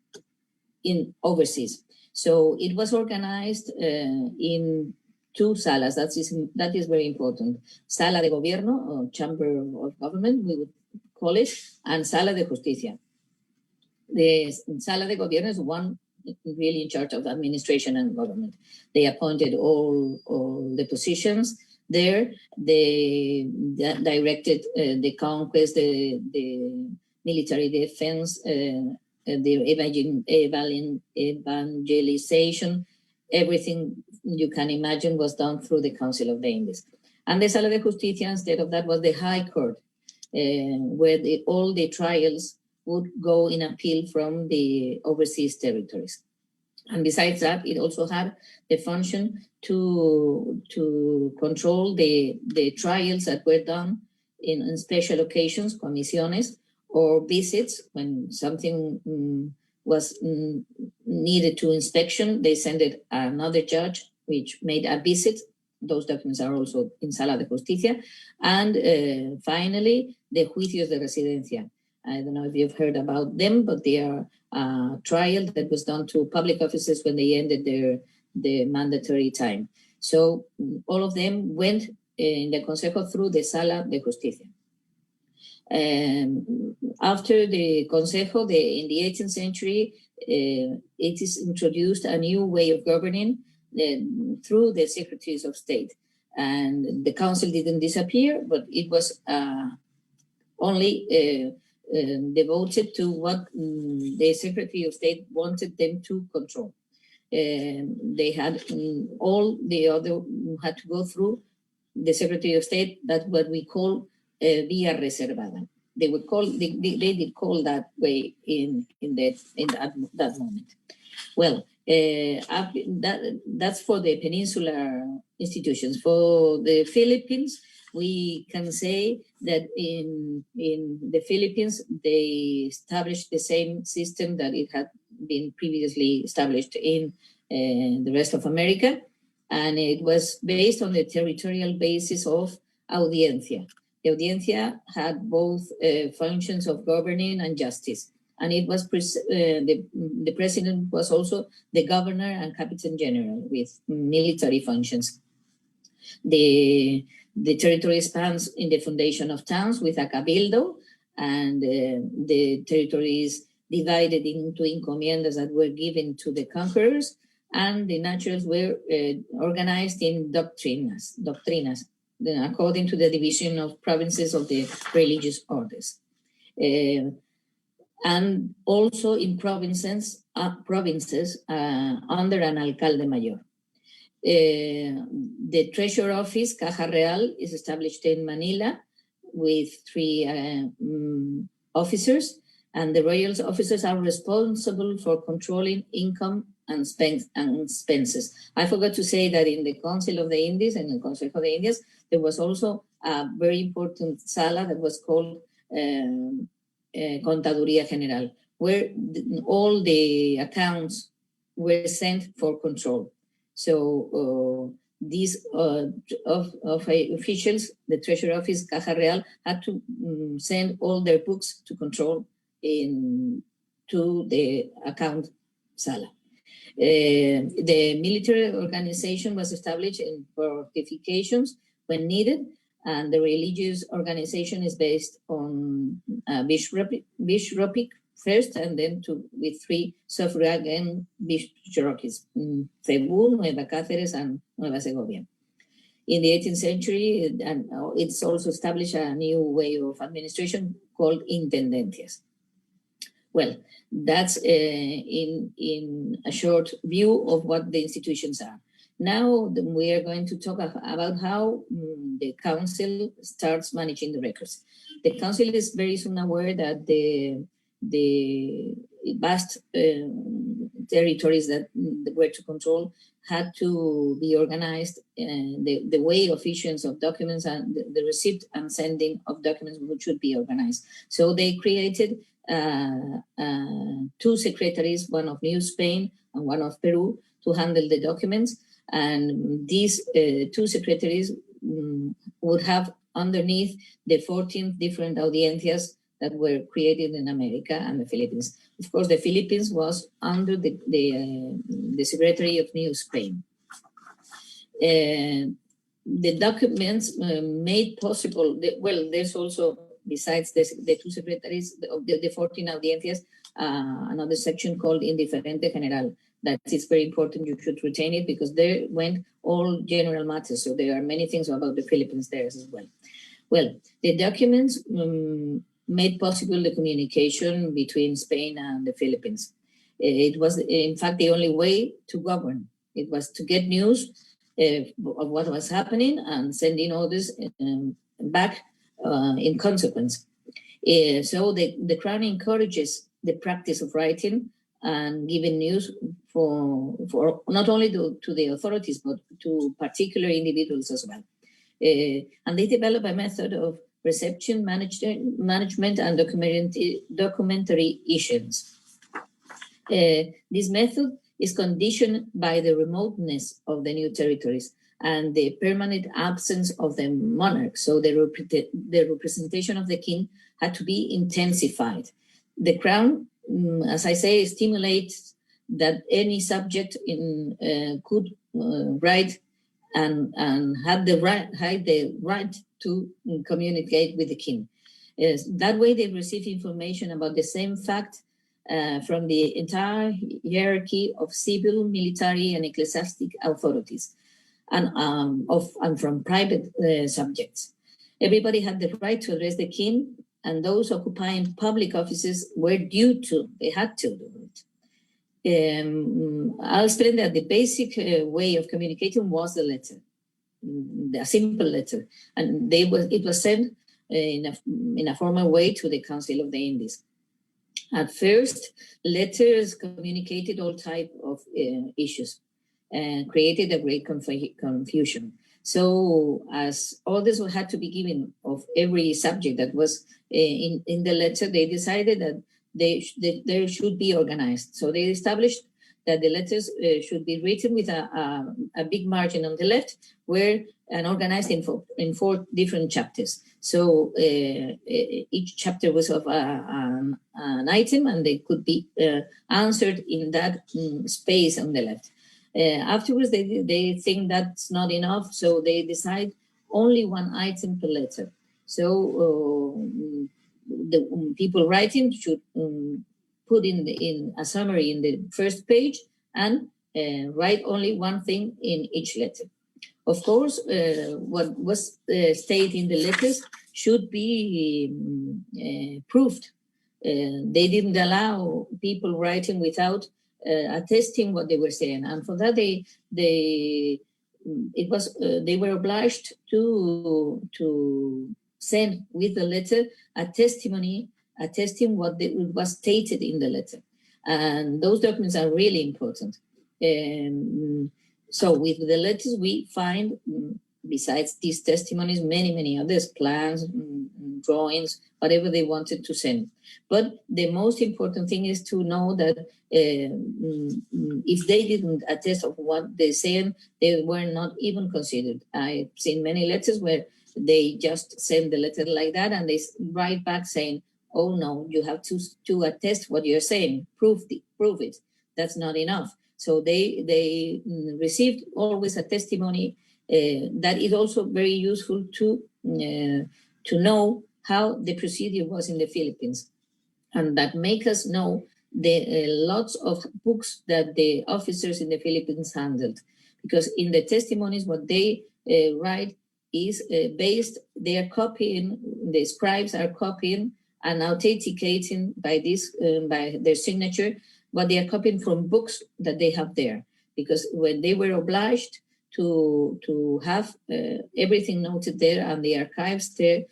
overseas. So it was organized in two salas. That is very important. Sala de Gobierno, or Chamber of Government, we would call it, and Sala de Justicia. The Sala de Gobierno is one really in charge of administration and government. They appointed all the positions there. They directed the conquest, the military defense, the evangelization. Everything you can imagine was done through the Council of the Indies. And the Sala de Justicia, instead of that, was the High Court, where all the trials would go in appeal from the overseas territories. And besides that, it also had the function to control the trials that were done in special occasions, comisiones, or visits. When something was needed to inspection, they sent it another judge, which made a visit. Those documents are also in Sala de Justicia. And finally, the Juicios de Residencia. I don't know if you've heard about them, but they are a trial that was done to public officers when they ended their mandatory time. So all of them went in the Consejo through the Sala de Justicia. After the Consejo, in the 18th century, it is introduced a new way of governing through the Secretaries of State. And the council didn't disappear, but it was only devoted to what the Secretary of State wanted them to control. They had all the other had to go through the Secretary of State. That's what we call via reservada. They would call they did call that way in that moment. Well, that's for the peninsular institutions. For the Philippines, we can say that in the Philippines, they established the same system that it had been previously established in the rest of America. And it was based on the territorial basis of audiencia. The audiencia had both functions of governing and justice. And it was the president was also the governor and captain general with military functions. The territory spans in the foundation of towns with a cabildo, and the territory is divided into encomiendas that were given to the conquerors, and the naturals were organized in doctrinas, according to the division of provinces of the religious orders. And also in provinces under an alcalde mayor. The treasure office, Caja Real, is established in Manila with 3 officers, and the royal officers are responsible for controlling income and expenses. I forgot to say that in the Council of the Indies and the Consejo de Indias, there was also a very important sala that was called Contaduría General, where all the accounts were sent for control. So these officials, the Treasury Office, Caja Real, had to send all their books to control to the account sala. The military organization was established in fortifications when needed, and the religious organization is based on bishopric first, and then with 3 suffragan bishoprics, Cebu, Nueva Cáceres, and Nueva Segovia. In the 18th century, and it's also established a new way of administration called intendencias. Well, that's in a short view of what the institutions are. Now we are going to talk about how the council starts managing the records. The council is very soon aware that the vast territories that were to control had to be organized, the way of issuance of documents and the receipt and sending of documents should be organized. So they created 2 secretaries, one of New Spain and one of Peru, to handle the documents. And these 2 secretaries would have underneath the 14 different audiencias that were created in America and the Philippines. Of course, the Philippines was under the Secretary of New Spain. The documents made possible, there's also, besides the two secretaries of the 14 audiencias, another section called Indiferente General. That is very important. You should retain it because there went all general matters. So there are many things about the Philippines there as well. Well, the documents made possible the communication between Spain and the Philippines. It was, in fact, the only way to govern. It was to get news of what was happening and sending orders back in consequence. So the Crown encourages the practice of writing and giving news for not only to the authorities, but to particular individuals as well. And they develop a method of reception, management, and documentary issues. This method is conditioned by the remoteness of the new territories and the permanent absence of the monarch. So the representation of the king had to be intensified. The Crown, as I say, stimulates that any subject could write and had the right to communicate with the king. That way they receive information about the same fact from the entire hierarchy of civil, military, and ecclesiastic authorities, and from private subjects. Everybody had the right to address the king, and those occupying public offices were they had to do it. I'll explain that the basic way of communicating was the letter, a simple letter, and it was sent in a formal way to the Council of the Indies. At first, letters communicated all type of issues and created a great confusion. So as orders had to be given of every subject that was in the letter, they decided that they should be organized. So they established that the letters should be written with a big margin on the left, and organized in 4 different chapters. So each chapter was of an item, and they could be answered in that space on the left. Afterwards, they think that's not enough, so they decide only 1 item per letter. So the people writing should put in a summary in the first page and write only 1 thing in each letter. Of course, what was stated in the letters should be proved. They didn't allow people writing without attesting what they were saying, and for that they were obliged to send with the letter a testimony attesting what was stated in the letter, and those documents are really important. So with the letters we find, besides these testimonies, many others, plans, drawings, whatever they wanted to send. But the most important thing is to know that if they didn't attest of what they said, they were not even considered. I've seen many letters where they just send the letter like that, and they write back saying, "Oh no, you have to attest what you're saying. Prove it. That's not enough." So they received always a testimony that is also very useful to know how the procedure was in the Philippines, and that make us know the lots of books that the officers in the Philippines handled, because in the testimonies what they write is based. They are copying. The scribes are copying and authenticating by their signature what they are copying from books that they have there, because when they were obliged to have everything noted there, and the archives there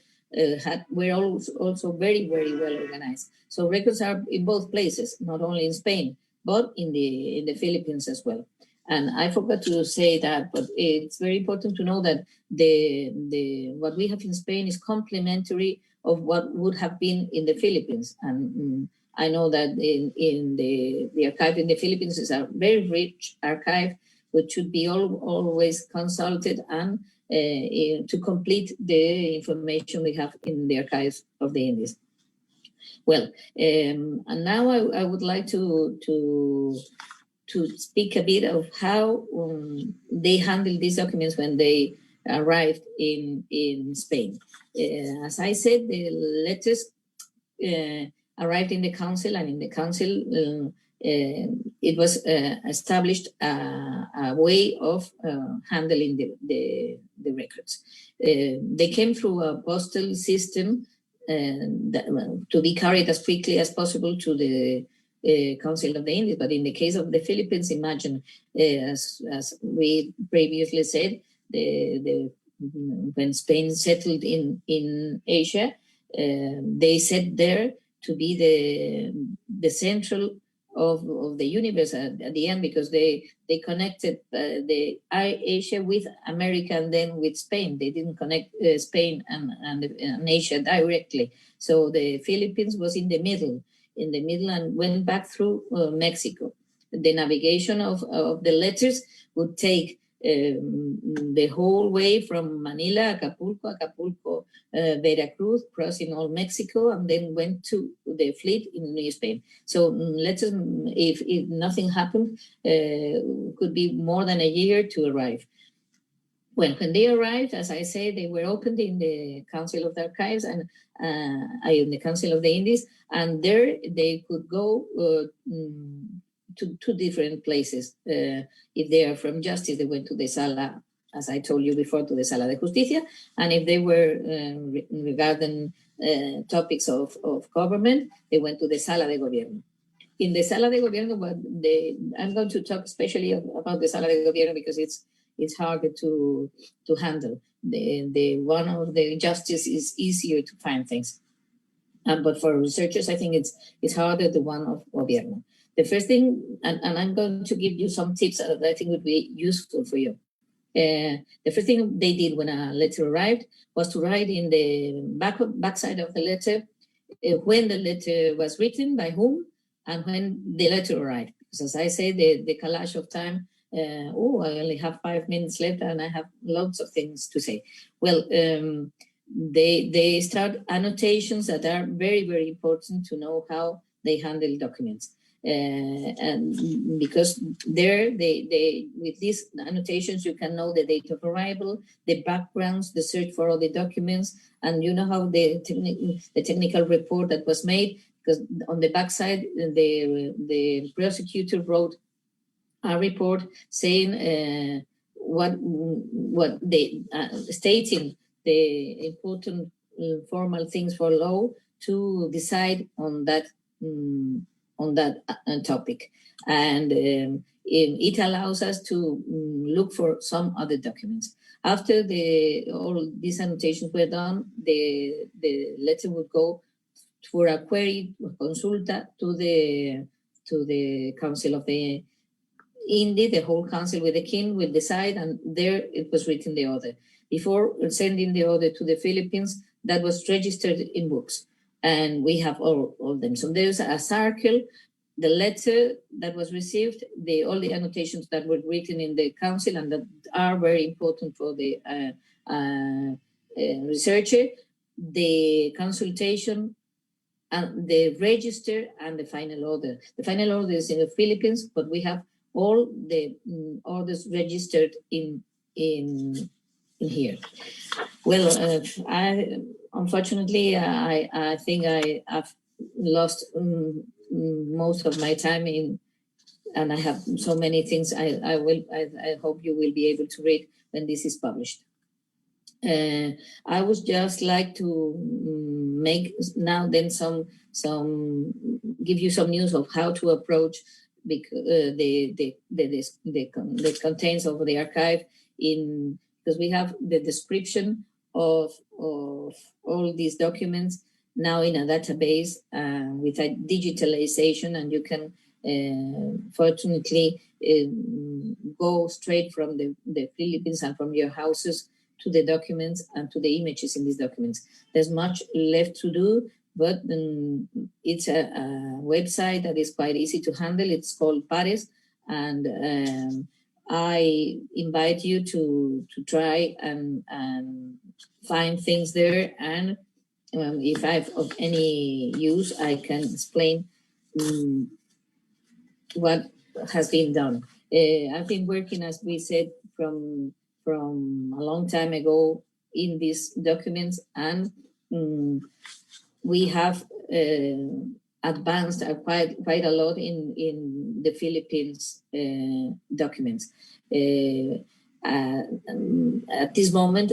were also very well organized. So records are in both places, not only in Spain, but in the Philippines as well. And I forgot to say that, but it's very important to know that what we have in Spain is complementary of what would have been in the Philippines. And I know that in the archive in the Philippines is a very rich archive, which should be always consulted and to complete the information we have in the archives of the Indies. Well, and now I would like to to speak a bit of how they handled these documents when they arrived in Spain. As I said, the letters arrived in the council, and in the council it was established a way of handling the records. They came through a postal system to be carried as quickly as possible to the Council of the Indies. But in the case of the Philippines, imagine, as we previously said, when Spain settled in Asia, they set there to be the central of the universe at the end, because they connected the Asia with America and then with Spain. They didn't connect Spain and Asia directly. So the Philippines was in the middle and went back through Mexico. The navigation of the letters would take the whole way from Manila, Acapulco, Veracruz, crossing all Mexico, and then went to the fleet in New Spain. So letters, if nothing happened, could be more than a year to arrive. Well, when they arrived, as I said, they were opened in the Council of the Archives and in the Council of the Indies, and there they could go to two different places. If they are from justice, they went to the Sala, as I told you before, to the Sala de Justicia, and if they were regarding topics of government, they went to the Sala de Gobierno. In the Sala de Gobierno, I'm going to talk especially about the Sala de Gobierno because it's harder to handle. The one of the justice is easier to find things, but for researchers, I think it's harder, the one of Gobierno. The first thing, and I'm going to give you some tips that I think would be useful for you. The first thing they did when a letter arrived was to write in the backside of the letter when the letter was written, by whom, and when the letter arrived. Because as I say, the collage of time, I only have 5 minutes left and I have lots of things to say. Well, they start annotations that are very, very important to know how they handle documents. And because there, they with these annotations, you can know the date of arrival, the backgrounds, the search for all the documents, and you know how the technical report that was made, because on the backside, the prosecutor wrote a report saying what they stating the important formal things for law to decide on that topic, and it allows us to look for some other documents. After all these annotations were done, the letter would go for a query, consulta, to the Council of the Indies. The whole council with the king will decide, and there it was written the order. Before sending the order to the Philippines, that was registered in books, and we have all of them. So there's a circle, the letter that was received, all the annotations that were written in the council and that are very important for the researcher, the consultation, and the register, and the final order. The final order is in the Philippines, but we have all the orders registered in here. Well, unfortunately, I think I've lost most of my time and I have so many things. I hope you will be able to read when this is published. I would just like to make now then give you some news of how to approach the contents of the archive, because we have the description of all these documents now in a database with a digitalization, and you can fortunately go straight from the Philippines and from your houses to the documents and to the images in these documents. There's much left to do, but it's a website that is quite easy to handle. It's called Pares, and I invite you to try and find things there, and if I'm of any use, I can explain what has been done. I've been working, as we said, from a long time ago in these documents, and we have advanced quite a lot in the Philippines documents. At this moment,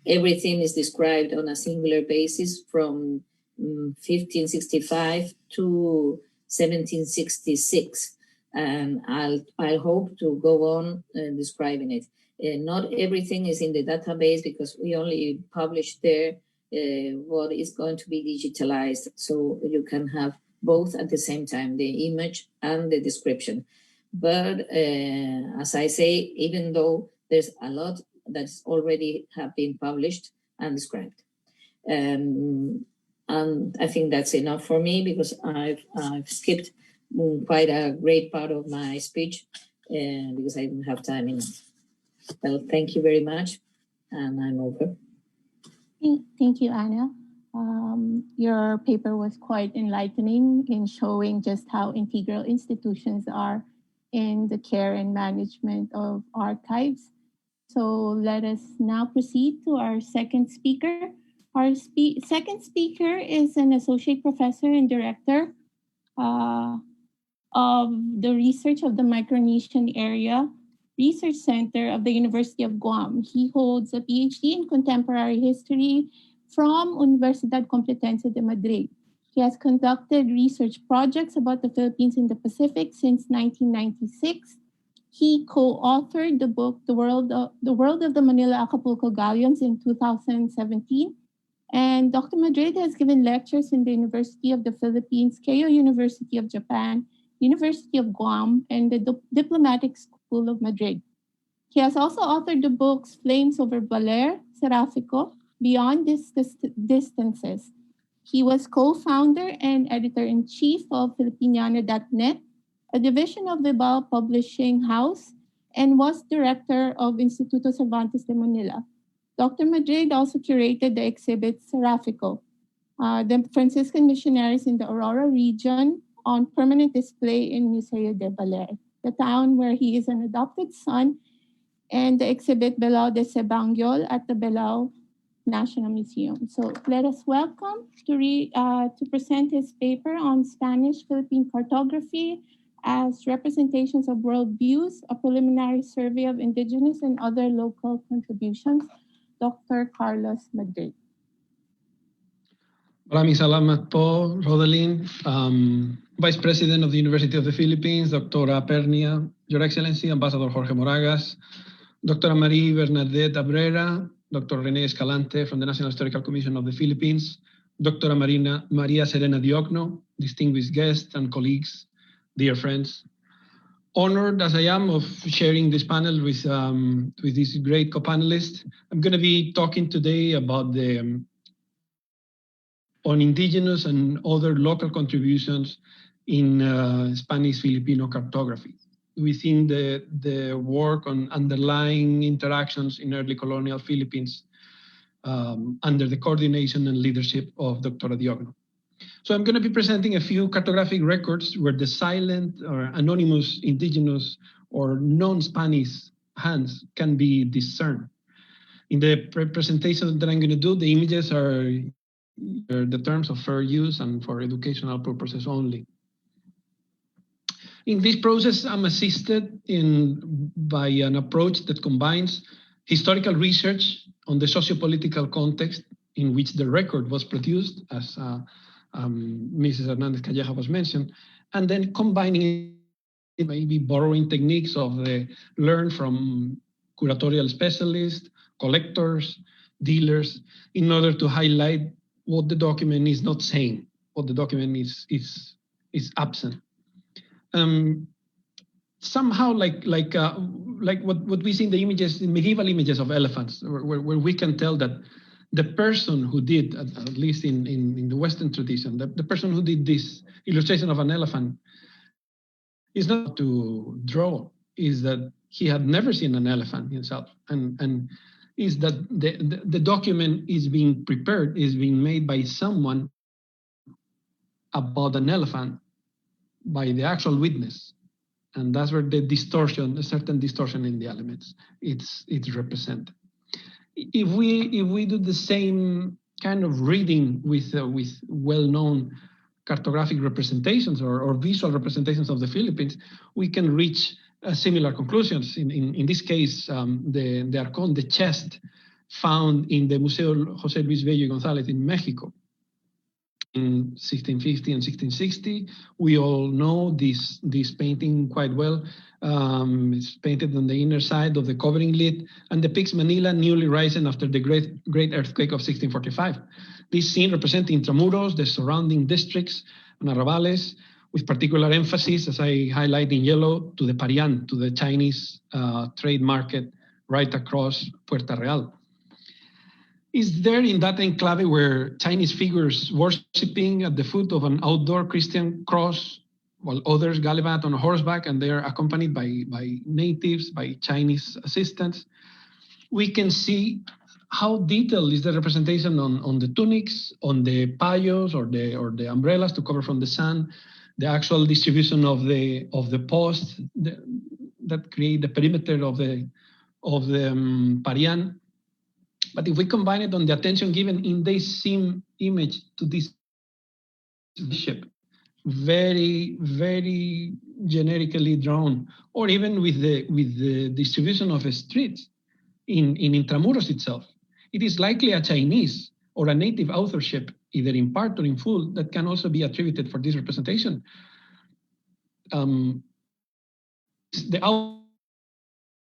everything is described on a singular basis from 1565 to 1766, and I'll hope to go on describing it. Not everything is in the database because we only publish there what is going to be digitalized, so you can have both at the same time, the image and the description. But as I say, even though there's a lot that's already have been published and described. And I think that's enough for me because I've skipped quite a great part of my speech because I didn't have time enough. Well, thank you very much, and I'm over. Thank you, Anna. Your paper was quite enlightening in showing just how integral institutions are in the care and management of archives. So let us now proceed to our second speaker. Our second speaker is an associate professor and director of the research of the Micronesian Area Research Center of the University of Guam. He holds a PhD in contemporary history from Universidad Complutense de Madrid. He has conducted research projects about the Philippines in the Pacific since 1996. He co-authored the book The World of the Manila Acapulco Galleons in 2017. And Dr. Madrid has given lectures in the University of the Philippines, Keio University of Japan, University of Guam, and the Diplomatic School of Madrid. He has also authored the books Flames Over Baler, Serafico, Beyond Distances. He was co-founder and editor-in-chief of Filipiniana.net, a division of Vibal Publishing House, and was director of Instituto Cervantes de Manila. Dr. Madrid also curated the exhibit Serafico, the Franciscan missionaries in the Aurora region, on permanent display in Museo de Baler, the town where he is an adopted son, and the exhibit Belao de Sebangyol at the Belao National Museum. So let us welcome to present his paper on Spanish-Philippine cartography as representations of world views, a preliminary survey of indigenous and other local contributions, Dr. Carlos Madrid. Maraming salamat po, Rodeline. Vice President of the University of the Philippines, Dr. Pernia, Your Excellency, Ambassador Jorge Moragas, Dr. Marie Bernadette Abrera, Dr. René Escalante from the National Historical Commission of the Philippines, Dr. Maria Serena Diokno, distinguished guests and colleagues, dear friends. Honored as I am of sharing this panel with these great co-panelists, I'm going to be talking today about on indigenous and other local contributions in Spanish-Filipino cartography within the work on underlying interactions in early colonial Philippines under the coordination and leadership of Dr. Diokno. So I'm going to be presenting a few cartographic records where the silent or anonymous indigenous or non-Spanish hands can be discerned. In the presentation that I'm going to do, the images are the terms of fair use and for educational purposes only. In this process, I'm assisted by an approach that combines historical research on the socio-political context in which the record was produced, as Mrs. Hernandez Calleja was mentioned, and then combining it, maybe borrowing techniques of the learned from curatorial specialists, collectors, dealers, in order to highlight what the document is not saying, what the document is absent. Somehow, like what we see in the images, in medieval images of elephants, where we can tell that the person who did, at least in the Western tradition, the person who did this illustration of an elephant is not to draw, is that he had never seen an elephant himself, and is that the document is being prepared, is being made by someone about an elephant, by the actual witness, And that's where the distortion, a certain distortion in the elements, it's represented. If we do the same kind of reading with well-known cartographic representations or visual representations of the Philippines, we can reach similar conclusions. In this case, the arcon, the chest found in the Museo José Luis Bello y González in Mexico in 1650 and 1660. We all know this painting quite well. It's painted on the inner side of the covering lid and depicts Manila newly risen after the great earthquake of 1645. This scene represents Intramuros, the surrounding districts, and arrabales, with particular emphasis, as I highlight in yellow, to the Parian, to the Chinese trade market right across Puerta Real. Is there in that enclave where Chinese figures worshipping at the foot of an outdoor Christian cross, while others gallivant on horseback and they're accompanied by natives, by Chinese assistants? We can see how detailed is the representation on the tunics, on the payos or the umbrellas to cover from the sun, the actual distribution of the post that create the perimeter of the Parian. But if we combine it on the attention given in this same image to this ship, very, very generically drawn, or even with the distribution of the streets in Intramuros itself, it is likely a Chinese or a native authorship, either in part or in full, that can also be attributed for this representation. The author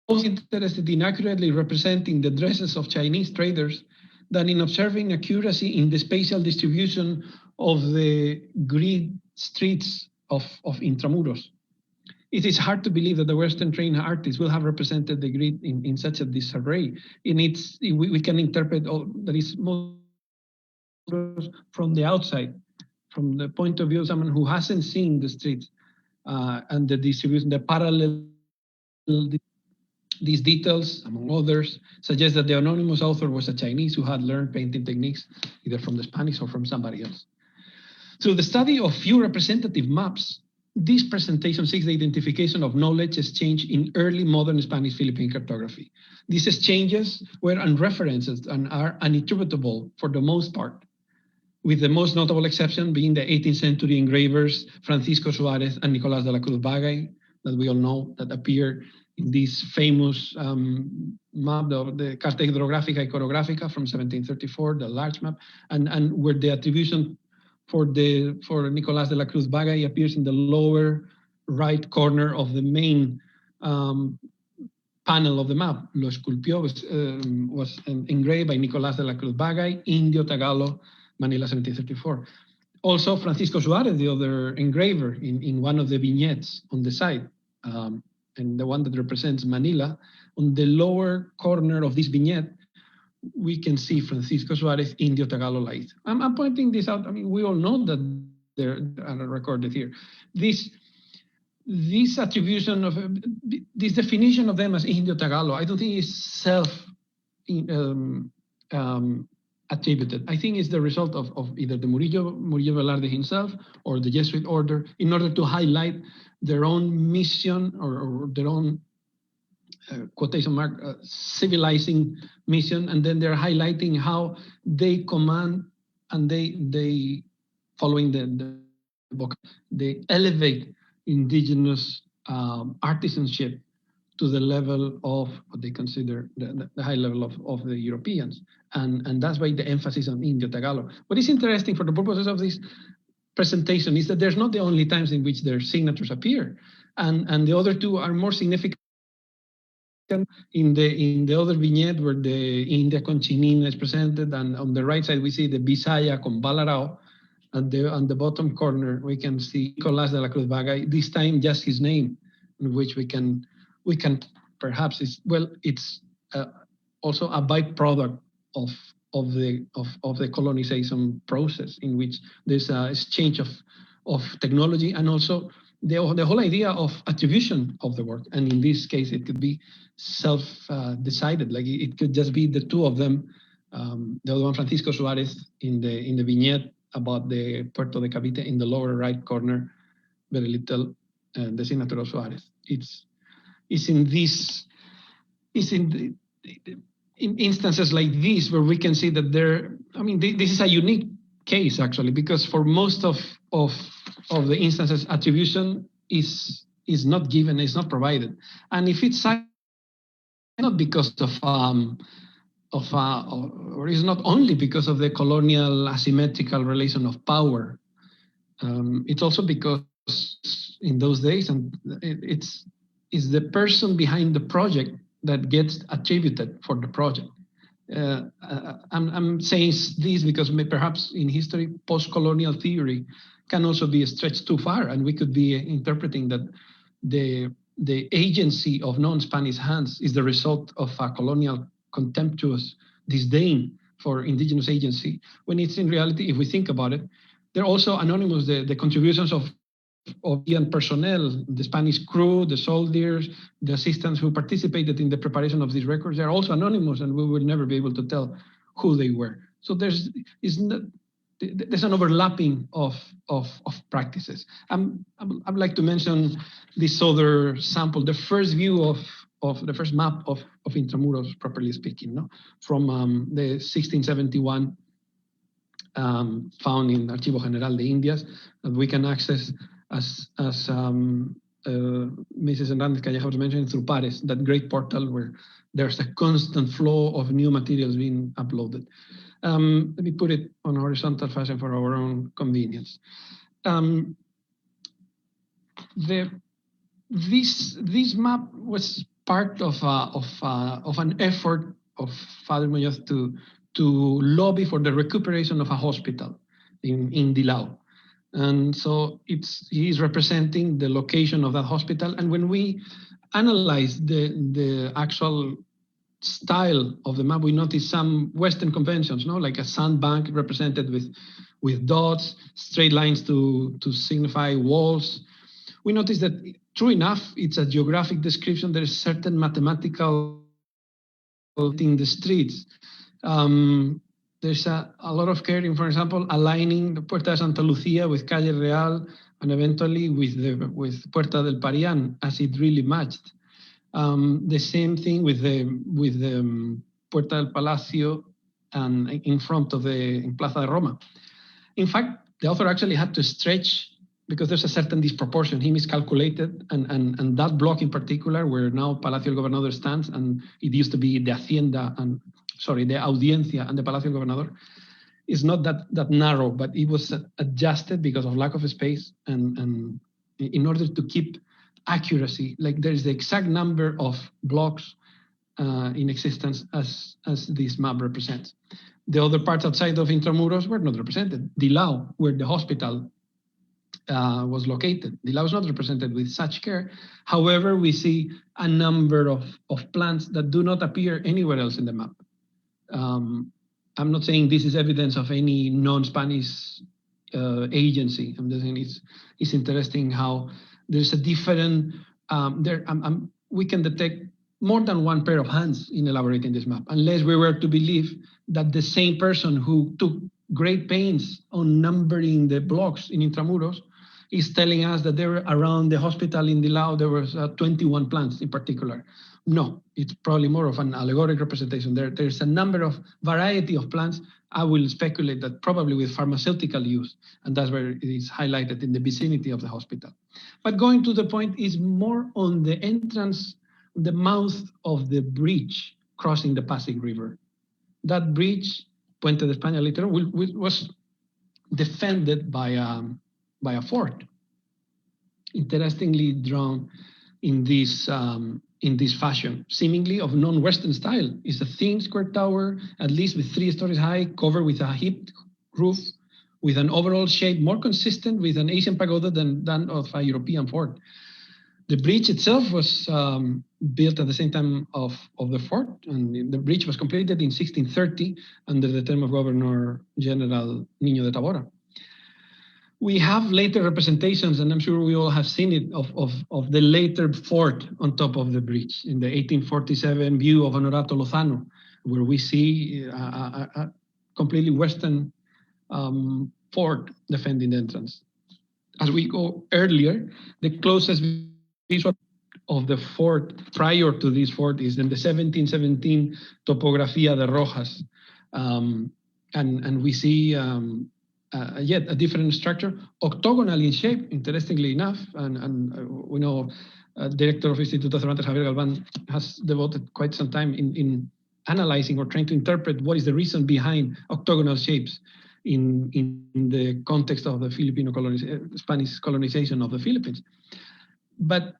was interested in accurately representing the dresses of Chinese traders than in observing accuracy in the spatial distribution of the grid streets of Intramuros. It is hard to believe that the Western trained artists will have represented the grid in such a disarray. We can interpret that is most from the outside, from the point of view of someone who hasn't seen the streets and the distribution, the parallel. These details, among others, suggest that the anonymous author was a Chinese who had learned painting techniques either from the Spanish or from somebody else. Through the study of few representative maps, this presentation seeks the identification of knowledge exchange in early modern Spanish-Philippine cartography. These exchanges were unreferenced and are unattributable for the most part, with the most notable exception being the 18th century engravers Francisco Suarez and Nicolás de la Cruz Bagay, that we all know, that appear in this famous map, the Carta Hidrográfica y Coreográfica from 1734, the large map, and where the attribution for Nicolás de la Cruz Bagay appears in the lower right corner of the main panel of the map. Lo esculpió was engraved by Nicolás de la Cruz Bagay, Indio Tagalo, Manila, 1734. Also, Francisco Suarez, the other engraver, in one of the vignettes on the side, and the one that represents Manila, on the lower corner of this vignette, we can see Francisco Suarez, Indio Tagalo light. I'm pointing this out. I mean, we all know that they're recorded here. This attribution of this definition of them as Indio Tagalo, I don't think is attributed. I think it's the result of either the Murillo Velarde himself or the Jesuit order in order to highlight their own mission or their own quotation mark civilizing mission, and then they're highlighting how they command and they following the book, they elevate indigenous artisanship to the level of what they consider the high level of the Europeans. And that's why the emphasis on Indio Tagalog. What is interesting for the purposes of this presentation is that there's not the only times in which their signatures appear. And the other two are more significant in the other vignette where the India con Chinin is presented, and on the right side we see the Bisaya con Balarao. On the bottom corner we can see Nicolás de la Cruz Bagay, this time just his name, in which we can perhaps it's also a byproduct of the colonization process, in which there's a exchange of technology and also the whole idea of attribution of the work. And in this case, it could be self-decided. Like it could just be the two of them. The other one, Francisco Suarez, in the vignette about the Puerto de Cavite in the lower right corner, very little the signature of Suarez. It's in instances like these where we can see that this is a unique case actually, because for most of the instances, attribution is not given, is not provided, and if it's not because or is not only because of the colonial asymmetrical relation of power. It's also because in those days, and it's the person behind the project that gets attributed for the project. I'm saying this because perhaps in history, post-colonial theory can also be stretched too far, and we could be interpreting that the agency of non-Spanish hands is the result of a colonial contemptuous disdain for indigenous agency, when it's in reality, if we think about it, they're also anonymous. The contributions of Indian personnel, the Spanish crew, the soldiers, the assistants who participated in the preparation of these records, they're also anonymous, and we will never be able to tell who they were. So there's an overlapping of practices. I'd like to mention this other sample, the first view of the first map of Intramuros, properly speaking, from the 1671, found in Archivo General de Indias, that we can access as Mrs. Hernandez Calleja was mentioning, through Pares, that great portal where there's a constant flow of new materials being uploaded. Let me put it on horizontal fashion for our own convenience. This map was part of an effort of Father Muñoz to lobby for the recuperation of a hospital in Dilao. And so he's representing the location of that hospital. And when we analyze the actual style of the map, we notice some Western conventions, like a sandbank represented with dots, straight lines to signify walls. We notice that, true enough, it's a geographic description. There is certain mathematical in the streets. There's a lot of care in, for example, aligning the Puerta de Santa Lucia with Calle Real and eventually with Puerta del Parián, as it really matched. The same thing with the Puerta del Palacio and in front of in Plaza de Roma. In fact, the author actually had to stretch because there's a certain disproportion. He miscalculated, and that block in particular, where now Palacio del Gobernador stands, and it used to be the Hacienda the Audiencia and the Palacio del Gobernador, is not that narrow, but it was adjusted because of lack of space and in order to keep accuracy. Like there's the exact number of blocks in existence as this map represents. The other parts outside of Intramuros were not represented. Dilao, where the hospital was located, Dilao is not represented with such care. However, we see a number of plants that do not appear anywhere else in the map. I'm not saying this is evidence of any non-Spanish agency. I'm just saying it's interesting how there's a different, we can detect more than one pair of hands in elaborating this map, unless we were to believe that the same person who took great pains on numbering the blocks in Intramuros is telling us that there were around the hospital in Dilao, there was 21 plants in particular. No, it's probably more of an allegoric representation. There's a number of variety of plants. I will speculate that probably with pharmaceutical use, and that's where it is highlighted in the vicinity of the hospital. But going to the point is more on the entrance, the mouth of the bridge crossing the Pasig River. That bridge, Puente de España later, was defended by a fort. Interestingly drawn in this fashion, seemingly of non-Western style. It's a thin square tower, at least with 3 stories high, covered with a hipped roof, with an overall shape more consistent with an Asian pagoda than of a European fort. The bridge itself was built at the same time of the fort, and the bridge was completed in 1630 under the term of Governor General Niño de Tabora. We have later representations, and I'm sure we all have seen it, of the later fort on top of the bridge in the 1847 view of Honorato Lozano, where we see a completely Western fort defending the entrance. as we go earlier, the closest visual of the fort prior to this fort is in the 1717 Topografía de Rojas. And we see yet a different structure, octagonal in shape, interestingly enough. And we know Director of Instituto Cervantes, Javier Galvan, has devoted quite some time in analyzing or trying to interpret what is the reason behind octagonal shapes in the context of the Spanish colonization of the Philippines. But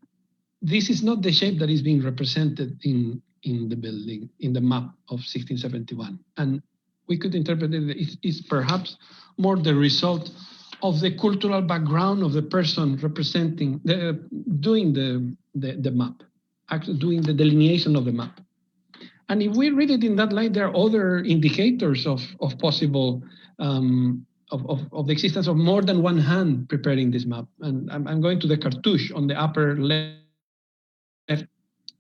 this is not the shape that is being represented in the building, in the map of 1671. And we could interpret it is perhaps more the result of the cultural background of the person representing, doing the map, actually doing the delineation of the map. And if we read it in that light, there are other indicators of possible, of the existence of more than one hand preparing this map. And I'm going to the cartouche on the upper left.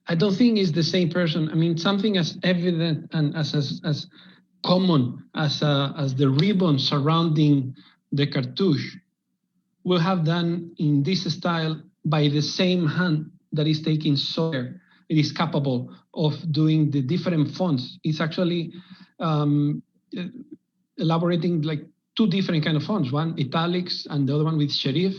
I don't think it's the same person. I mean, something as evident and as common as the ribbon surrounding the cartouche will have done in this style by the same hand that is taking Sawyer. It is capable of doing the different fonts. It's actually elaborating like two different kind of fonts, one italics and the other one with serif,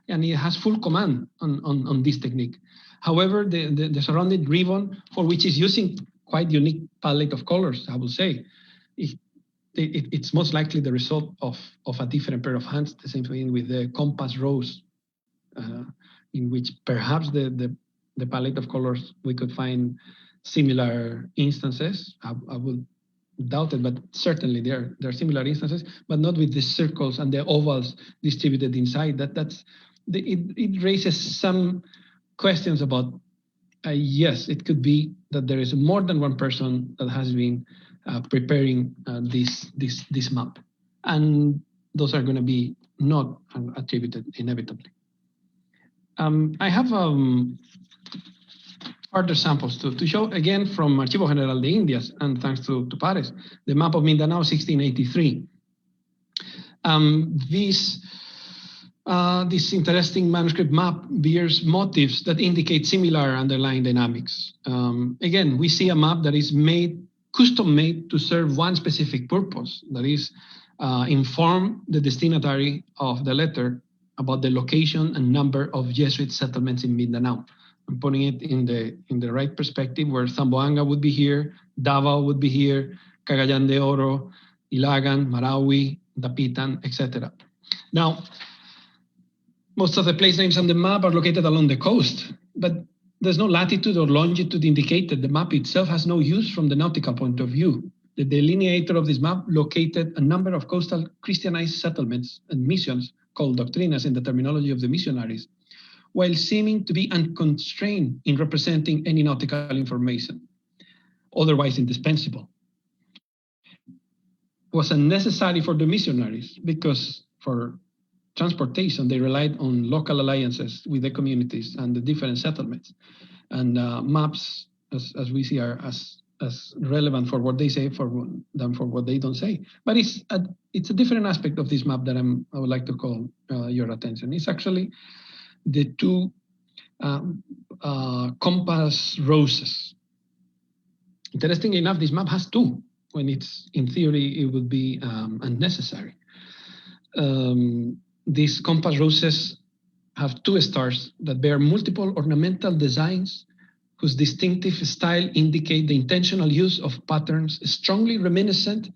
and it has full command on this technique. However, the surrounding ribbon, for which is using quite unique palette of colors, I will say, it's most likely the result of a different pair of hands, the same thing with the compass rose, in which perhaps the palette of colors, we could find similar instances. I would doubt it, but certainly there are similar instances, but not with the circles and the ovals distributed inside. It raises some questions about, yes, it could be that there is more than one person that has been preparing this map, and those are going to be not attributed inevitably. I have further samples to show, again, from Archivo General de Indias, and thanks to Pares, the map of Mindanao, 1683. This interesting manuscript map bears motifs that indicate similar underlying dynamics. Again, we see a map that is custom-made to serve one specific purpose, that is, inform the destinatary of the letter about the location and number of Jesuit settlements in Mindanao. I'm putting it in the right perspective, where Zamboanga would be here, Davao would be here, Cagayan de Oro, Ilagan, Marawi, Dapitan, etc. Now, most of the place names on the map are located along the coast, but there's no latitude or longitude indicated. The map itself has no use from the nautical point of view. The delineator of this map located a number of coastal Christianized settlements and missions called doctrinas in the terminology of the missionaries, while seeming to be unconstrained in representing any nautical information, otherwise indispensable. It was unnecessary for the missionaries because for transportation, they relied on local alliances with the communities and the different settlements. And maps, as we see, are as relevant for what they say than for what they don't say. But it's a different aspect of this map that I would like to call your attention. It's actually the two compass roses. Interestingly enough, this map has two, when it's, in theory, it would be unnecessary. These compass roses have two stars that bear multiple ornamental designs whose distinctive style indicate the intentional use of patterns strongly reminiscent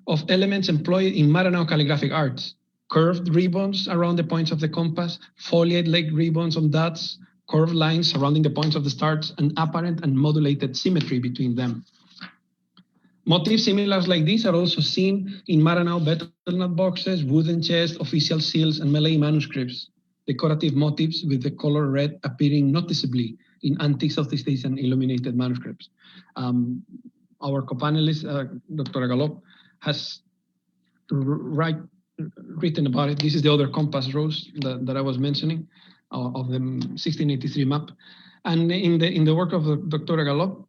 of elements employed in Maranao calligraphic arts. Curved ribbons around the points of the compass, foliate-like ribbons on dots, curved lines surrounding the points of the stars, and apparent and modulated symmetry between them. Motifs similar like these are also seen in Maranao betel-nut boxes, wooden chests, official seals, and Malay manuscripts. Decorative motifs with the color red appearing noticeably in antique Southeast Asian illuminated manuscripts. Our co-panelist, Dr. Galop, has written about it. This is the other compass rose that I was mentioning of the 1683 map. And in the work of Dr. Galop,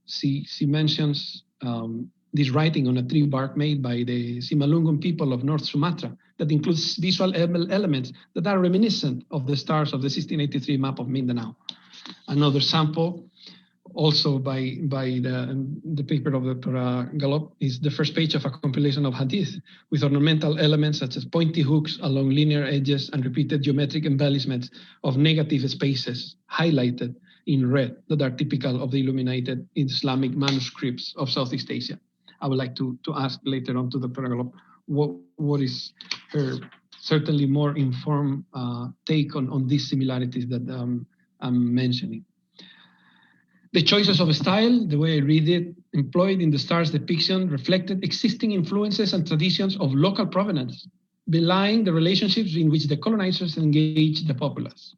she mentions this writing on a tree bark made by the Simalungun people of North Sumatra that includes visual elements that are reminiscent of the stars of the 1683 map of Mindanao. Another sample, also by the paper of Dr. Galop, is the first page of a compilation of hadith with ornamental elements such as pointy hooks along linear edges and repeated geometric embellishments of negative spaces highlighted in red that are typical of the illuminated Islamic manuscripts of Southeast Asia. I would like to ask later on to Dr. Galop what is her certainly more informed take on these similarities that I'm mentioning. The choices of style, the way I read it, employed in the star's depiction reflected existing influences and traditions of local provenance, belying the relationships in which the colonizers engaged the populace.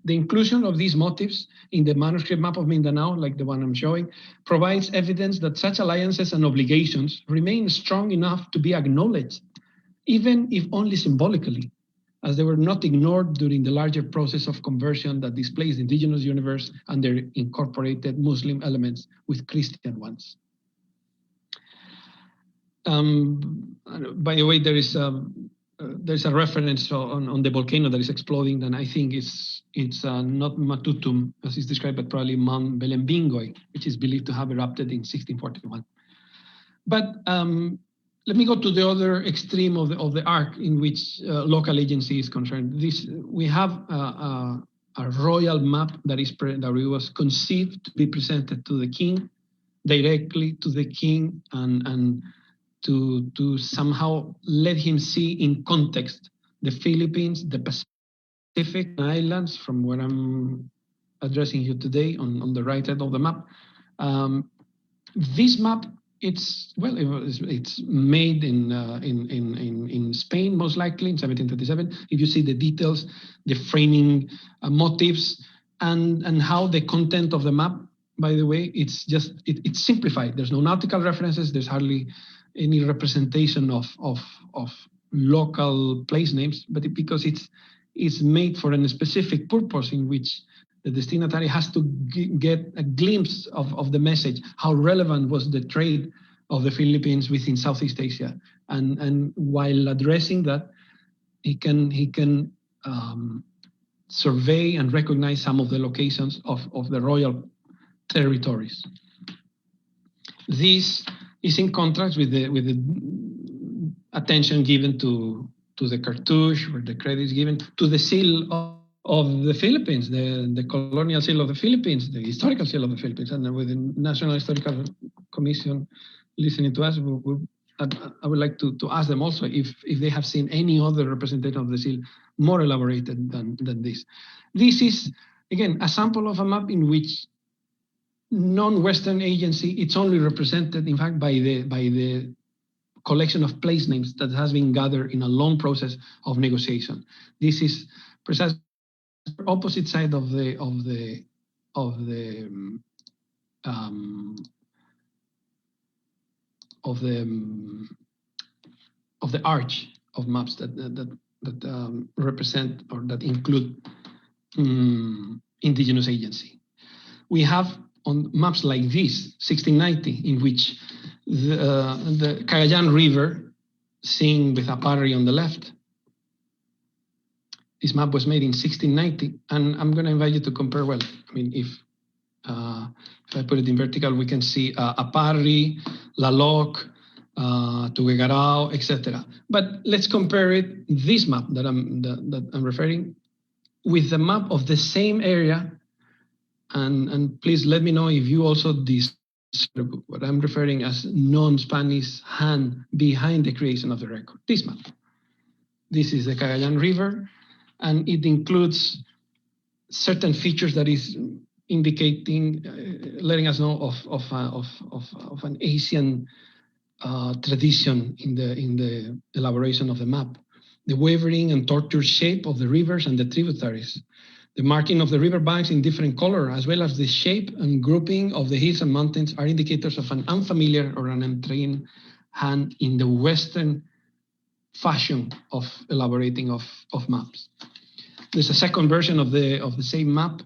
The inclusion of these motifs in the manuscript map of Mindanao, like the one I'm showing, provides evidence that such alliances and obligations remain strong enough to be acknowledged, even if only symbolically, as they were not ignored during the larger process of conversion that displaced the indigenous universe and their incorporated Muslim elements with Christian ones. By the way, there's a reference on the volcano that is exploding, and I think it's not Matutum, as is described, but probably Mount Belembingoy, which is believed to have erupted in 1641. But let me go to the other extreme of the arc in which local agency is concerned. We have a royal map that was conceived to be presented to the king, directly to the king, and to somehow let him see in context the Philippines, the Pacific Islands, from where I'm addressing you today on the right side of the map. This map, it's made in Spain, most likely in 1737. If you see the details, the framing motifs, and how the content of the map, by the way, it's simplified. There's no nautical references. There's hardly any representation of local place names, but because it's made for a specific purpose in which the destinatary has to get a glimpse of the message, how relevant was the trade of the Philippines within Southeast Asia, and while addressing that, he can survey and recognize some of the locations of the royal territories. This is in contrast with the attention given to the cartouche, where the credit is given to the seal of the Philippines, the colonial seal of the Philippines, the historical seal of the Philippines, and with the National Historical Commission listening to us, I would like to ask them also if they have seen any other representation of the seal more elaborated than this. This is, again, a sample of a map in which non-Western agency, it's only represented, in fact, by the collection of place names that has been gathered in a long process of negotiation. This is precisely the opposite side of the arch of maps that represent or that include indigenous agency. We have on maps like this, 1690, in which the Cagayan River, seen with Aparri on the left. This map was made in 1690, and I'm going to invite you to compare. Well, I mean, if I put it in vertical, we can see Aparri, Laloc, Tuguegarao, etc. But let's compare it, this map that I'm referring, with the map of the same area, and please let me know if you also discern what I'm referring as non-Spanish hand behind the creation of the record. This map. This is the Cagayan River, and it includes certain features that is indicating, letting us know of an Asian tradition in the elaboration of the map. The wavering and tortured shape of the rivers and the tributaries, the marking of the river banks in different color, as well as the shape and grouping of the hills and mountains, are indicators of an unfamiliar or an untrained hand in the Western fashion of elaborating of maps. There's a second version of the same map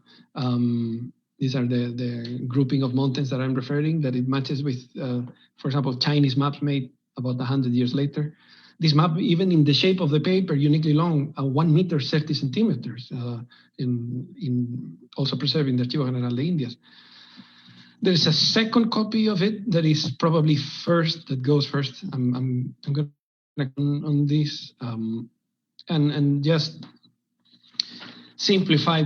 These are the grouping of mountains that I'm referring, that it matches with, for example, Chinese maps made about 100 years later. This map, even in the shape of the paper, uniquely long, 1 meter 30 centimeters, also preserved in the Archivo General de Indias. There is a second copy of it that is probably that goes first. I'm going to on this and just simplify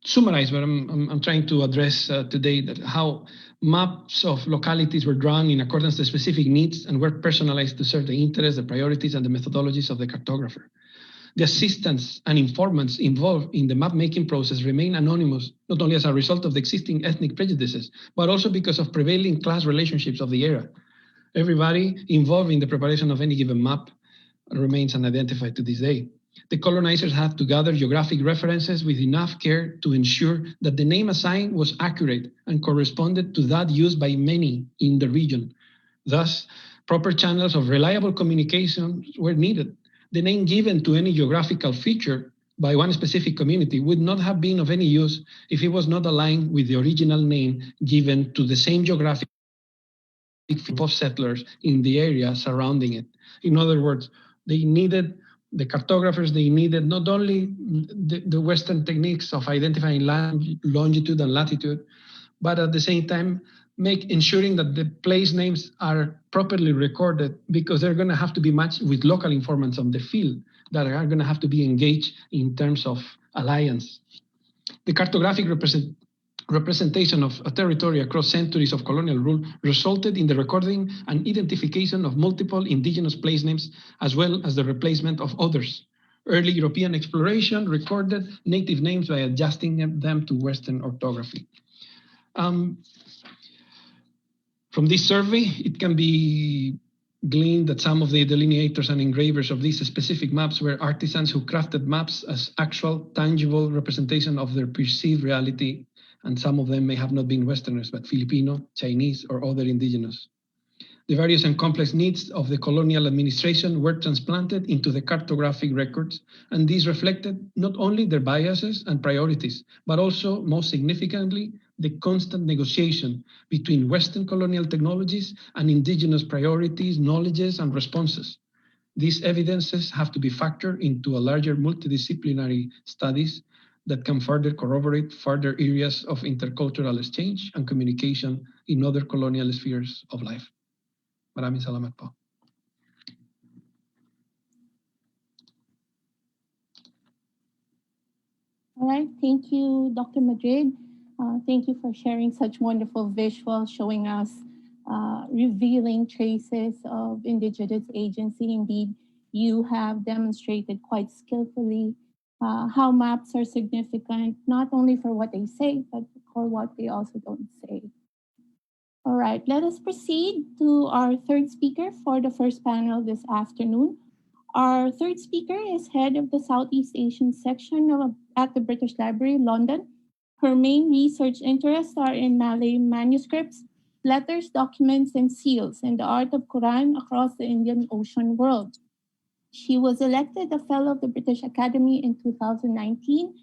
summarize what I'm trying to address today, that how maps of localities were drawn in accordance to specific needs and were personalized to serve the interests, the priorities, and the methodologies of the cartographer. The assistants and informants involved in the map-making process remain anonymous, not only as a result of the existing ethnic prejudices, but also because of prevailing class relationships of the era. Everybody involved in the preparation of any given map remains unidentified to this day. The colonizers had to gather geographic references with enough care to ensure that the name assigned was accurate and corresponded to that used by many in the region. Thus, proper channels of reliable communication were needed. The name given to any geographical feature by one specific community would not have been of any use if it was not aligned with the original name given to the same geographic group of settlers in the area surrounding it. In other words, the cartographers needed not only the Western techniques of identifying longitude and latitude, but at the same time, ensuring that the place names are properly recorded, because they're going to have to be matched with local informants on the field that are going to have to be engaged in terms of alliance. The cartographic representation of a territory across centuries of colonial rule resulted in the recording and identification of multiple indigenous place names, as well as the replacement of others. Early European exploration recorded native names by adjusting them to Western orthography. From this survey, it can be gleaned that some of the delineators and engravers of these specific maps were artisans who crafted maps as actual, tangible representation of their perceived reality, and some of them may have not been Westerners, but Filipino, Chinese, or other indigenous. The various and complex needs of the colonial administration were transplanted into the cartographic records, and these reflected not only their biases and priorities, but also, most significantly, the constant negotiation between Western colonial technologies and indigenous priorities, knowledges, and responses. These evidences have to be factored into a larger multidisciplinary studies that can further corroborate further areas of intercultural exchange and communication in other colonial spheres of life. Maraming salamat po. All right, thank you, Dr. Madrid. Thank you for sharing such wonderful visuals showing us revealing traces of indigenous agency. Indeed, you have demonstrated quite skillfully how maps are significant, not only for what they say, but for what they also don't say. All right, let us proceed to our third speaker for the first panel this afternoon. Our third speaker is head of the Southeast Asian section at the British Library, London. Her main research interests are in Malay manuscripts, letters, documents, and seals, and the art of Quran across the Indian Ocean world. She was elected a Fellow of the British Academy in 2019.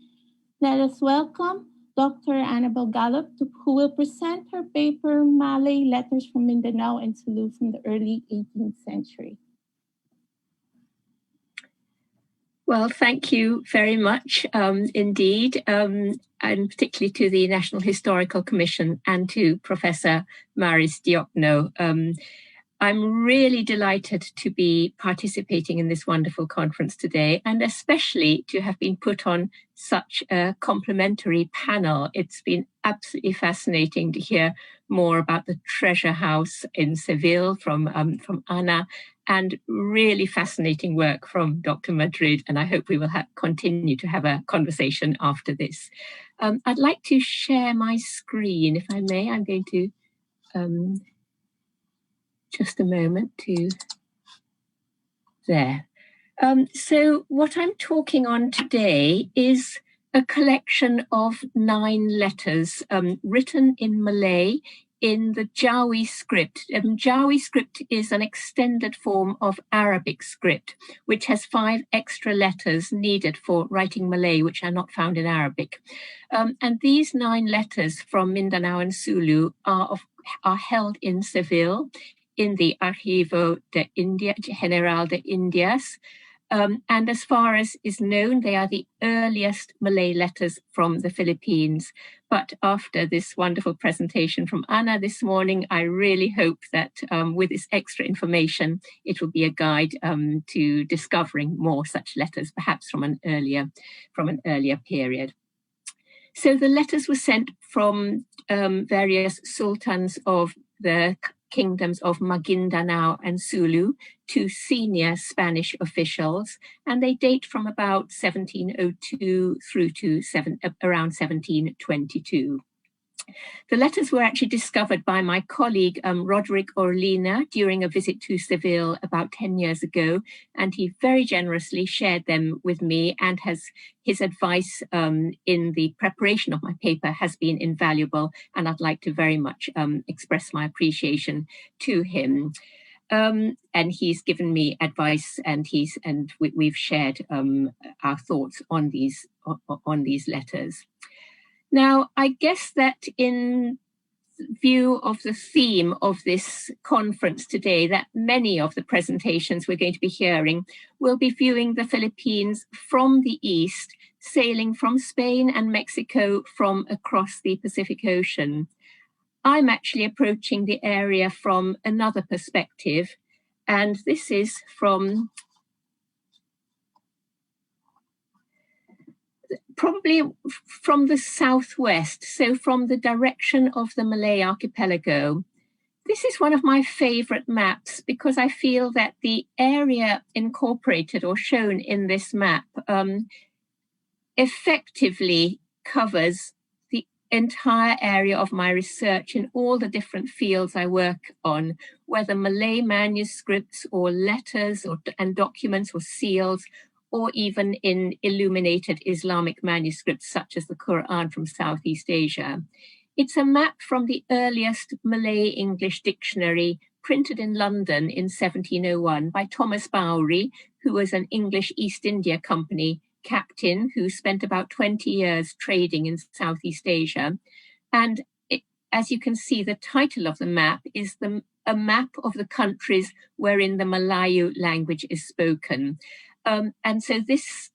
Let us welcome Dr. Annabel Gallup, who will present her paper, Malay Letters from Mindanao and Sulu from the early 18th century. Well, thank you very much indeed, and particularly to the National Historical Commission and to Professor Maris Diokno. I'm really delighted to be participating in this wonderful conference today, and especially to have been put on such a complimentary panel. It's been absolutely fascinating to hear more about the treasure house in Seville from Anna, and really fascinating work from Dr. Madrid, and I hope we will continue to have a conversation after this. I'd like to share my screen, if I may. I'm going to just a moment to there. So what I'm talking on today is a collection of 9 letters written in Malay in the Jawi script. Jawi script is an extended form of Arabic script, which has 5 extra letters needed for writing Malay, which are not found in Arabic. And these 9 letters from Mindanao and Sulu are held in Seville in the Archivo de General de Indias. And as far as is known, they are the earliest Malay letters from the Philippines. But after this wonderful presentation from Anna this morning, I really hope that with this extra information, it will be a guide to discovering more such letters, perhaps from an earlier period. So the letters were sent from various sultans of the kingdoms of Maguindanao and Sulu to senior Spanish officials, and they date from about 1702 through to around 1722. The letters were actually discovered by my colleague Roderick Orlina during a visit to Seville about 10 years ago, and he very generously shared them with me, and his advice in the preparation of my paper has been invaluable, and I'd like to very much express my appreciation to him. And he's given me advice, and we've shared our thoughts on these letters. Now, I guess that in view of the theme of this conference today, that many of the presentations we're going to be hearing will be viewing the Philippines from the east, sailing from Spain and Mexico from across the Pacific Ocean. I'm actually approaching the area from another perspective, and this is from probably from the southwest, so from the direction of the Malay archipelago. This is one of my favorite maps because I feel that the area incorporated or shown in this map effectively covers the entire area of my research in all the different fields I work on, whether Malay manuscripts or letters and documents or seals, or even in illuminated Islamic manuscripts such as the Quran from Southeast Asia. It's a map from the earliest Malay English dictionary printed in London in 1701 by Thomas Bowry, who was an English East India Company captain who spent about 20 years trading in Southeast Asia. And as you can see, the title of the map is a map of the countries wherein the Malayu language is spoken. And so this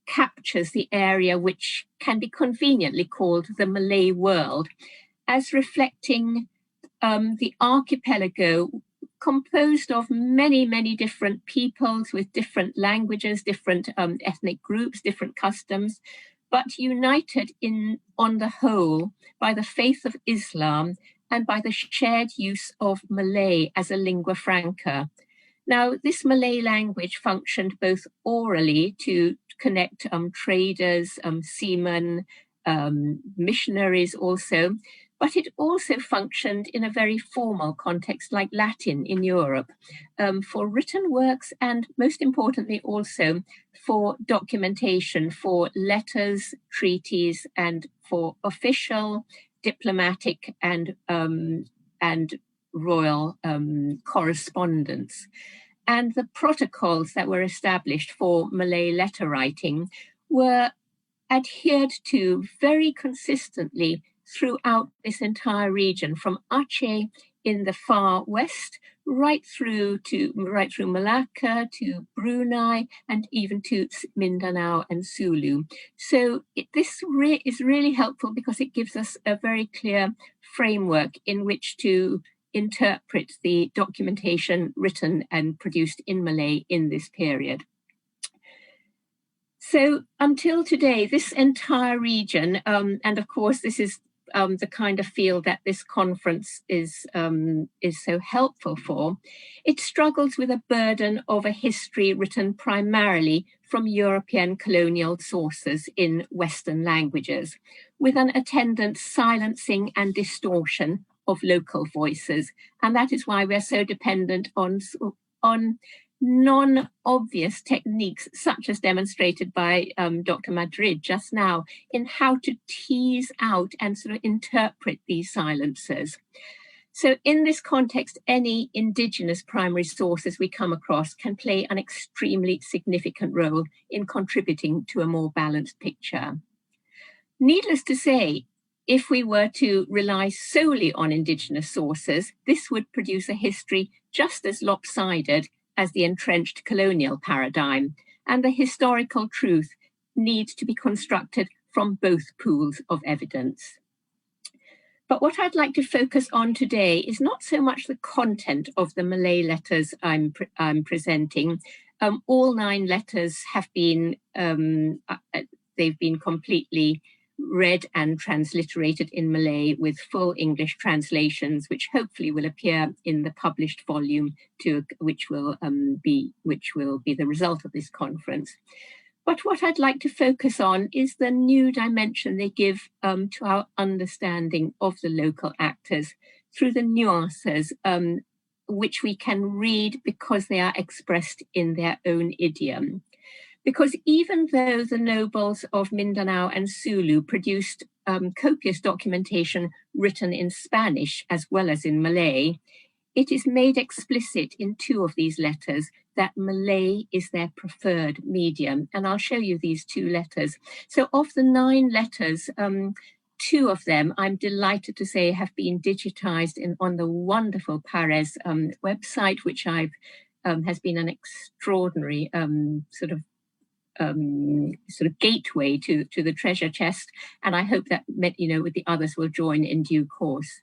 captures the area which can be conveniently called the Malay world as reflecting the archipelago composed of many, many different peoples with different languages, different ethnic groups, different customs, but united on the whole by the faith of Islam and by the shared use of Malay as a lingua franca. Now, this Malay language functioned both orally to connect traders, seamen, missionaries also, but it also functioned in a very formal context like Latin in Europe for written works and most importantly also for documentation, for letters, treaties, and for official, diplomatic, and royal correspondence. And the protocols that were established for Malay letter writing were adhered to very consistently throughout this entire region, from Aceh in the far west, right through Malacca, to Brunei, and even to Mindanao and Sulu. So this is really helpful because it gives us a very clear framework in which to interpret the documentation written and produced in Malay in this period. So until today, this entire region, and of course this is the kind of field that this conference is so helpful for, it struggles with a burden of a history written primarily from European colonial sources in Western languages, with an attendant silencing and distortion of local voices. And that is why we're so dependent on non-obvious techniques, such as demonstrated by Dr. Madrid just now, in how to tease out and sort of interpret these silences. So in this context, any indigenous primary sources we come across can play an extremely significant role in contributing to a more balanced picture. Needless to say, if we were to rely solely on indigenous sources, this would produce a history just as lopsided as the entrenched colonial paradigm, and the historical truth needs to be constructed from both pools of evidence. But what I'd like to focus on today is not so much the content of the Malay letters I'm presenting. All 9 letters have been, they've been completely read and transliterated in Malay with full English translations, which hopefully will appear in the published volume, which will be the result of this conference. But what I'd like to focus on is the new dimension they give to our understanding of the local actors through the nuances which we can read because they are expressed in their own idiom. Because even though the nobles of Mindanao and Sulu produced copious documentation written in Spanish as well as in Malay, it is made explicit in 2 of these letters that Malay is their preferred medium. And I'll show you these 2 letters. So of the 9 letters, 2 of them, I'm delighted to say, have been digitized on the wonderful Pares website, which has been an extraordinary sort of gateway to the treasure chest. And I hope that, with the others will join in due course.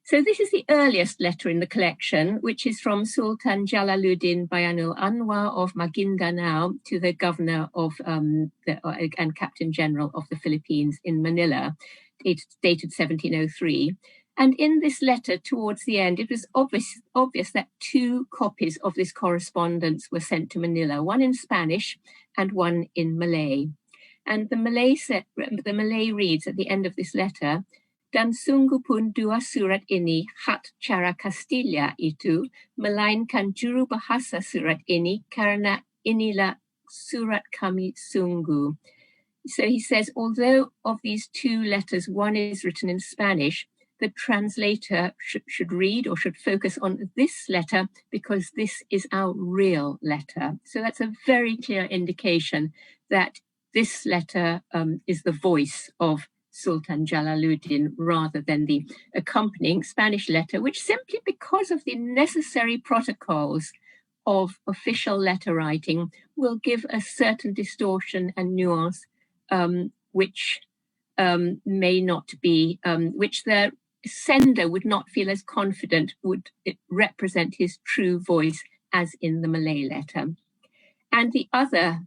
So this is the earliest letter in the collection, which is from Sultan Jalaluddin Bayanul Anwar of Maguindanao to the governor of and Captain General of the Philippines in Manila, dated 1703. And in this letter, towards the end, it was obvious that 2 copies of this correspondence were sent to Manila, one in Spanish and one in Malay. And the Malay reads at the end of this letter, "Dan sungguh pun 2 surat ini khat cara Castilla itu, melainkan juru bahasa surat ini karena inilah surat kami sungguh." So he says, although of these 2 letters, one is written in Spanish, the translator should read or should focus on this letter because this is our real letter. So that's a very clear indication that this letter is the voice of Sultan Jalaluddin rather than the accompanying Spanish letter, which simply because of the necessary protocols of official letter writing will give a certain distortion and nuance which may not be, which the sender would not feel as confident would it represent his true voice as in the Malay letter. And the other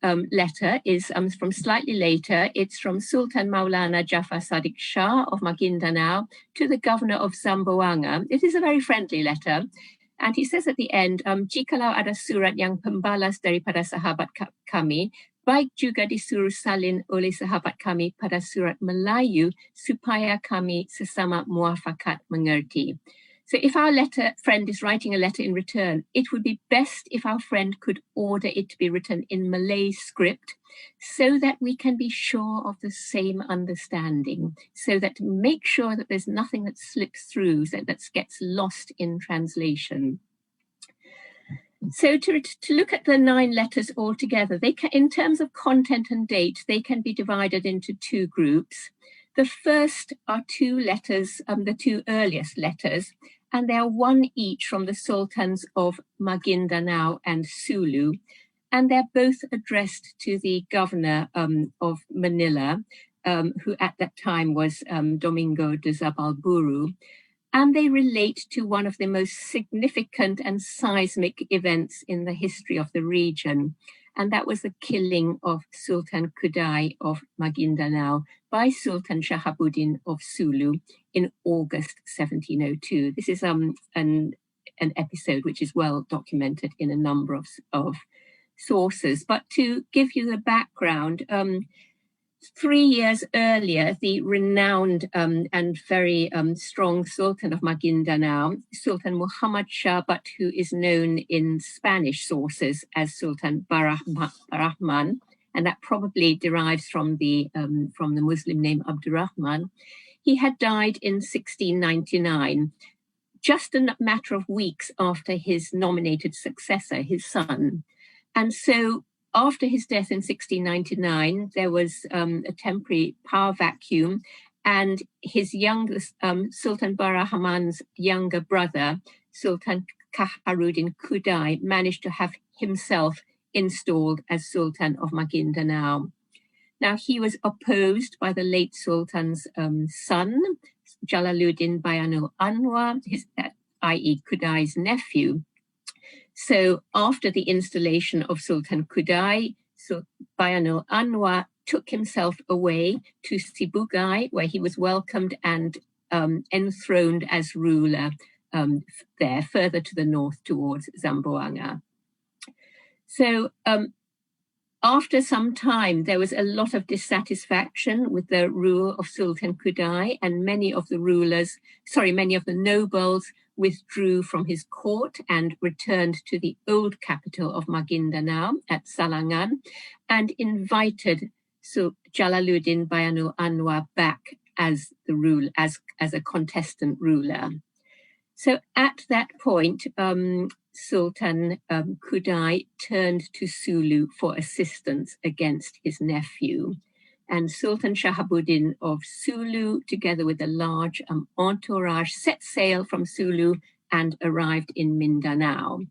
letter is from slightly later. It's from Sultan Maulana Jafar Sadiq Shah of Maguindanao to the governor of Zamboanga. It is a very friendly letter. And he says at the end, jikalau ada surat yang pembalas daripada sahabat kami, baik juga disuruh salin oleh sahabat kami pada surat Melayu supaya kami sesama muafakat mengerti. So if our friend is writing a letter in return, it would be best if our friend could order it to be written in Malay script so that we can be sure of the same understanding, so that to make sure that there's nothing that slips through, that gets lost in translation. So to look at the 9 letters altogether, in terms of content and date, they can be divided into 2 groups. The first are 2 letters, the 2 earliest letters, and they are 1 each from the sultans of Maguindanao and Sulu, and they're both addressed to the governor of Manila, who at that time was Domingo de Zabalburu. And they relate to one of the most significant and seismic events in the history of the region. And that was the killing of Sultan Kudayi of Maguindanao by Sultan Shahabuddin of Sulu in August 1702. This is an episode which is well documented in a number of sources. But to give you the background, 3 years earlier, the renowned and very strong Sultan of Maguindanao, Sultan Muhammad Shah, but who is known in Spanish sources as Sultan Barahman, and that probably derives from the Muslim name Abdurrahman. He had died in 1699, just a matter of weeks after his nominated successor, his son. And so after his death in 1699, there was a temporary power vacuum, and his youngest, Sultan Bahraman's younger brother, Sultan Kaharuddin Kudai, managed to have himself installed as Sultan of Maguindanao. Now, he was opposed by the late Sultan's son, Jalaluddin Bayanul Anwar, i.e. Kudai's nephew. So after the installation of Sultan Kudai, Bayanul Anwar took himself away to Sibugai, where he was welcomed and enthroned as ruler there, further to the north towards Zamboanga. So after some time, there was a lot of dissatisfaction with the rule of Sultan Kudai, and many of the nobles withdrew from his court and returned to the old capital of Maguindanao at Salangan and invited Jalaluddin Bayanul Anwar back as a contestant ruler. So at that point, Sultan Kudai turned to Sulu for assistance against his nephew. And Sultan Shahabuddin of Sulu, together with a large entourage, set sail from Sulu and arrived in Mindanao.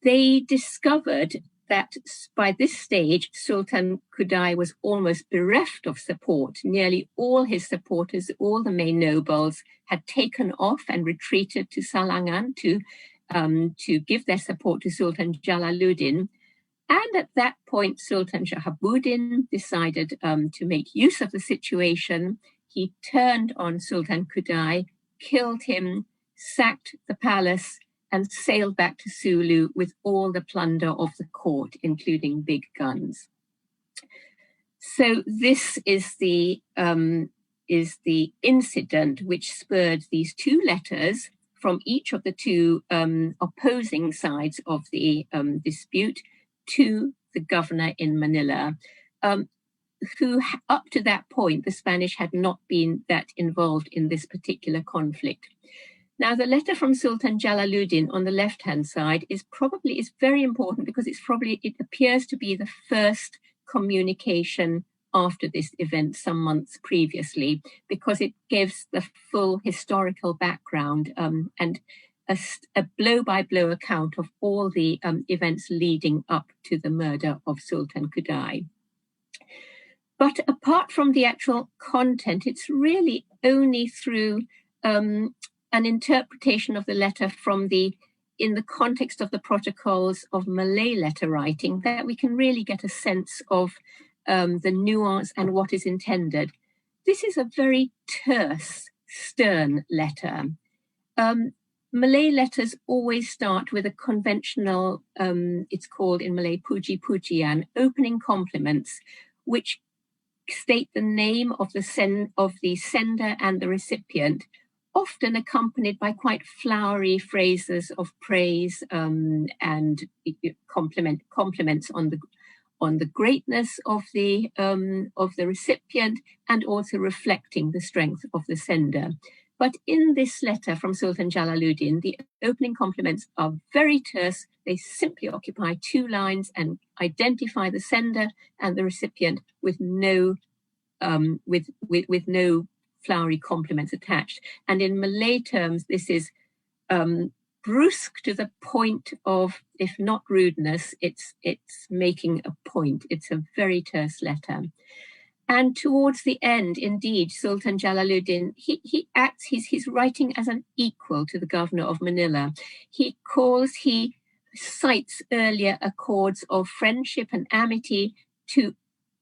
They discovered that by this stage, Sultan Kudai was almost bereft of support. Nearly all his supporters, all the main nobles, had taken off and retreated to Salangan to give their support to Sultan Jalaluddin. And at that point, Sultan Shahabuddin decided to make use of the situation. He turned on Sultan Kudai, killed him, sacked the palace, and sailed back to Sulu with all the plunder of the court, including big guns. So this is the incident which spurred these two letters from each of the two opposing sides of the dispute to the governor in Manila, who up to that point, the Spanish had not been that involved in this particular conflict. Now, the letter from Sultan Jalaluddin on the left-hand side is very important because it appears to be the first communication after this event some months previously, because it gives the full historical background and a blow-by-blow account of all the events leading up to the murder of Sultan Kudai. But apart from the actual content, it's really only through an interpretation of the letter in the context of the protocols of Malay letter writing that we can really get a sense of the nuance and what is intended. This is a very terse, stern letter. Malay letters always start with a conventional, it's called in Malay puji-pujian, opening compliments, which state the name of the sender and the recipient, often accompanied by quite flowery phrases of praise and compliments on the greatness of the recipient, and also reflecting the strength of the sender. But in this letter from Sultan Jalaluddin, the opening compliments are very terse. They simply occupy 2 lines and identify the sender and the recipient with no flowery compliments attached. And in Malay terms, this is brusque to the point of, if not rudeness, it's making a point. It's a very terse letter. And towards the end, indeed, Sultan Jalaluddin, he's writing as an equal to the governor of Manila. He cites earlier accords of friendship and amity to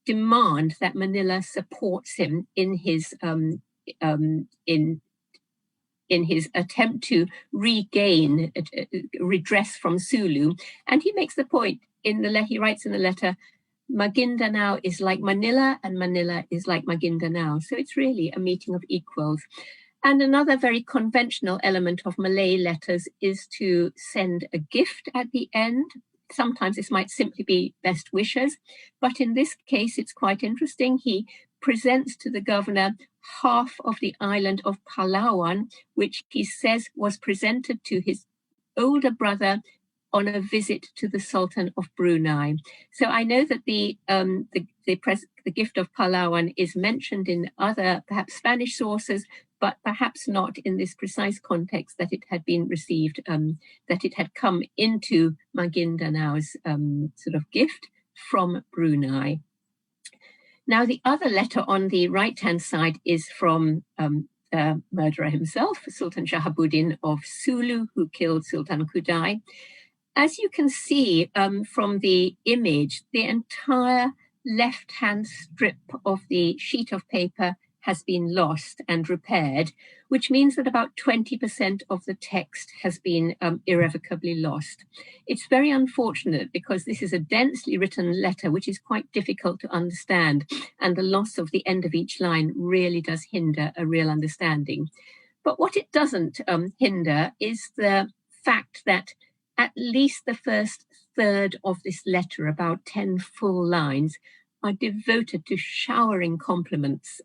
demand that Manila supports him in his attempt to regain redress from Sulu. And he makes the point he writes in the letter, Maguindanao is like Manila and Manila is like Maguindanao. So it's really a meeting of equals. And another very conventional element of Malay letters is to send a gift at the end. Sometimes this might simply be best wishes, but in this case, it's quite interesting. He presents to the governor half of the island of Palawan, which he says was presented to his older brother on a visit to the Sultan of Brunei. So I know that the gift of Palawan is mentioned in other, perhaps Spanish sources, but perhaps not in this precise context that it had been received, that it had come into Maguindanao's sort of gift from Brunei. Now, the other letter on the right-hand side is from the murderer himself, Sultan Shahabuddin of Sulu, who killed Sultan Kudayi. As you can see from the image, the entire left-hand strip of the sheet of paper has been lost and repaired, which means that about 20% of the text has been irrevocably lost. It's very unfortunate because this is a densely written letter, which is quite difficult to understand, and the loss of the end of each line really does hinder a real understanding. But what it doesn't hinder is the fact that at least the first third of this letter, about 10 full lines, are devoted to showering compliments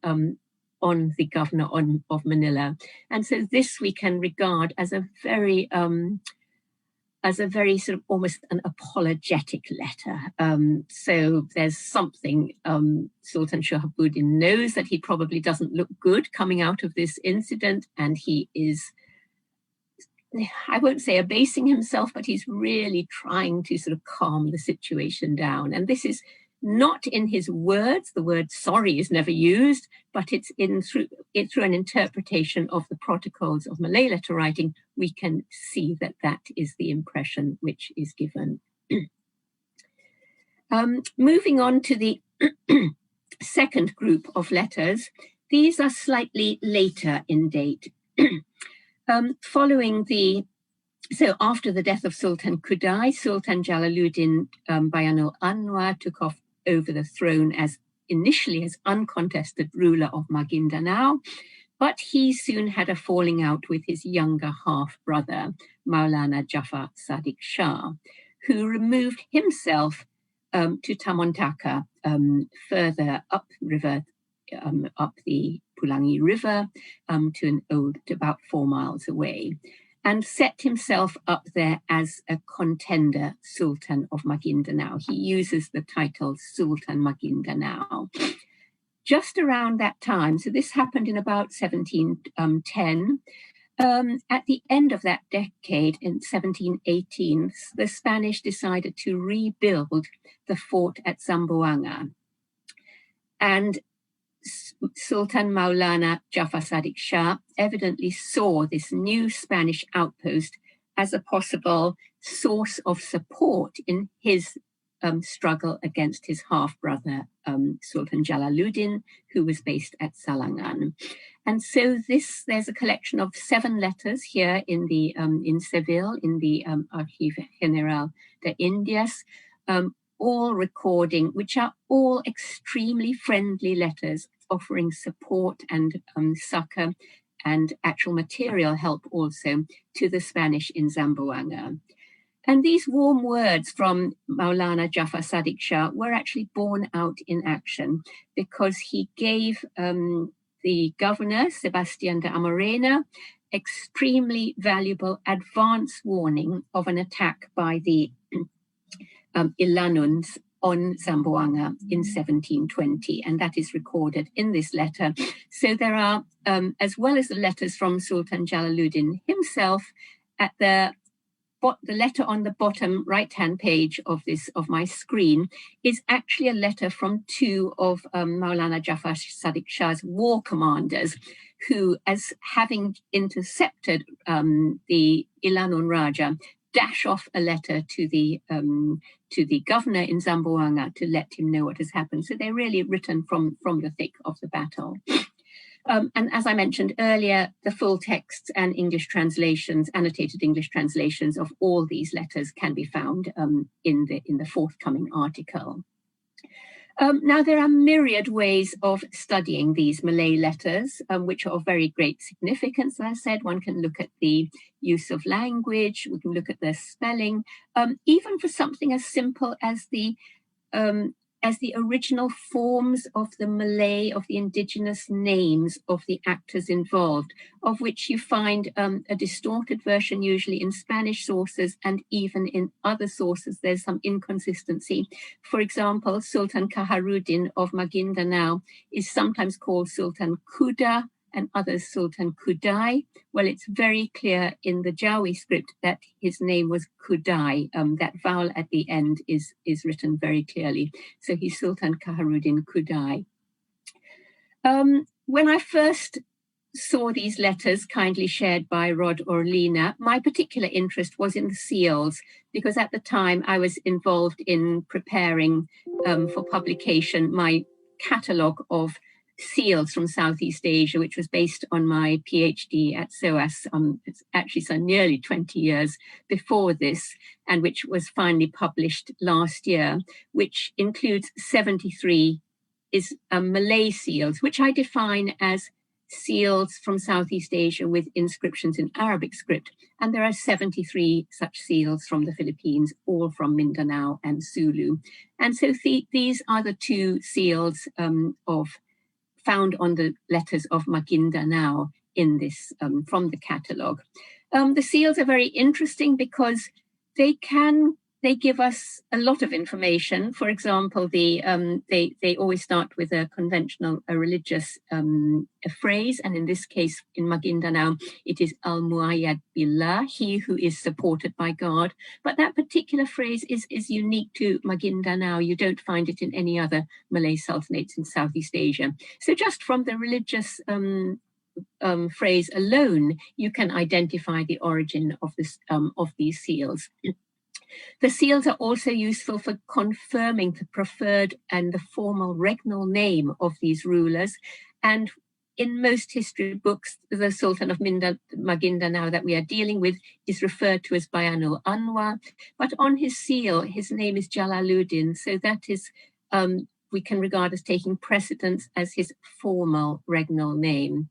on the governor of Manila. And so this we can regard as a very sort of almost an apologetic letter. So there's something Sultan Shahabuddin knows that he probably doesn't look good coming out of this incident, and he is, I won't say abasing himself, but he's really trying to sort of calm the situation down. And this is not in his words. The word sorry is never used, but it's through an interpretation of the protocols of Malay letter writing, we can see that that is the impression which is given. Moving on to the second group of letters, these are slightly later in date. So after the death of Sultan Kudayi, Sultan Jalaluddin Bayanul Anwar took over the throne initially as uncontested ruler of Maguindanao, but he soon had a falling out with his younger half-brother, Maulana Jafar Sadiq Shah, who removed himself to Tamontaka, further upriver, up the Pulangi River to about 4 miles away, and set himself up there as a contender Sultan of Maguindanao. He uses the title Sultan Maguindanao. Just around that time, so this happened in about 1710, at the end of that decade, in 1718, the Spanish decided to rebuild the fort at Zamboanga. And Sultan Maulana Jafar Sadiq Shah evidently saw this new Spanish outpost as a possible source of support in his struggle against his half-brother, Sultan Jalaluddin, who was based at Salangan. And so there's a collection of 7 letters here in Seville, in the Archive General de Indias, all recording, which are all extremely friendly letters offering support and succor and actual material help also to the Spanish in Zamboanga. And these warm words from Maulana Jafar Sadiq Shah were actually borne out in action, because he gave the governor, Sebastian de Amarena, extremely valuable advance warning of an attack by the Ilanuns on Zamboanga in 1720, and that is recorded in this letter. So there are, as well as the letters from Sultan Jalaluddin himself, at the letter on the bottom right-hand page of my screen is actually a letter from 2 of Maulana Jafar Sadiq Shah's war commanders, who, as having intercepted the Ilanun Raja, dash off a letter to the governor in Zamboanga to let him know what has happened. So they're really written from the thick of the battle. And as I mentioned earlier, the full texts and English translations, annotated English translations of all these letters can be found in the forthcoming article. Now, there are myriad ways of studying these Malay letters, which are of very great significance. As I said, one can look at the use of language, we can look at their spelling, even for something as simple as the as the original forms of the Malay, of the indigenous names of the actors involved, of which you find a distorted version usually in Spanish sources, and even in other sources there's some inconsistency. For example, Sultan Kaharudin of Maguindanao is sometimes called Sultan Kuda and others Sultan Kudai. Well, it's very clear in the Jawi script that his name was Kudai. That vowel at the end is written very clearly. So he's Sultan Kaharudin Kudai. When I first saw these letters kindly shared by Rod or Lena, my particular interest was in the seals, because at the time I was involved in preparing for publication my catalogue of seals from Southeast Asia, which was based on my PhD at SOAS. It's actually so nearly 20 years before this, and which was finally published last year, which includes 73 Malay seals, which I define as seals from Southeast Asia with inscriptions in Arabic script. And there are 73 such seals from the Philippines, all from Mindanao and Sulu. And so these are the two seals found on the letters of Maguindanao in this from the catalogue. The seals are very interesting because they give us a lot of information. For example, they always start with a conventional, religious phrase, and in this case, in Maguindanao, it is Al-Muayyad Billah, he who is supported by God. But that particular phrase is unique to Maguindanao. You don't find it in any other Malay sultanates in Southeast Asia. So just from the religious phrase alone, you can identify the origin of these seals. The seals are also useful for confirming the preferred and the formal regnal name of these rulers. And in most history books, the Sultan of Maguindanao that we are dealing with is referred to as Bayanul Anwar, but on his seal, his name is Jalaluddin. So that is, we can regard as taking precedence as his formal regnal name.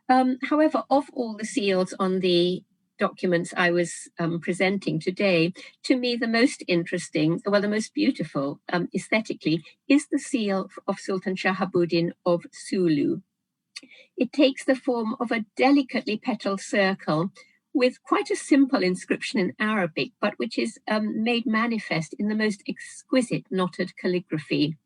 However, of all the seals on the documents I was presenting today, to me the most interesting, well, the most beautiful aesthetically, is the seal of Sultan Shahabuddin of Sulu. It takes the form of a delicately petaled circle with quite a simple inscription in Arabic, but which is made manifest in the most exquisite knotted calligraphy.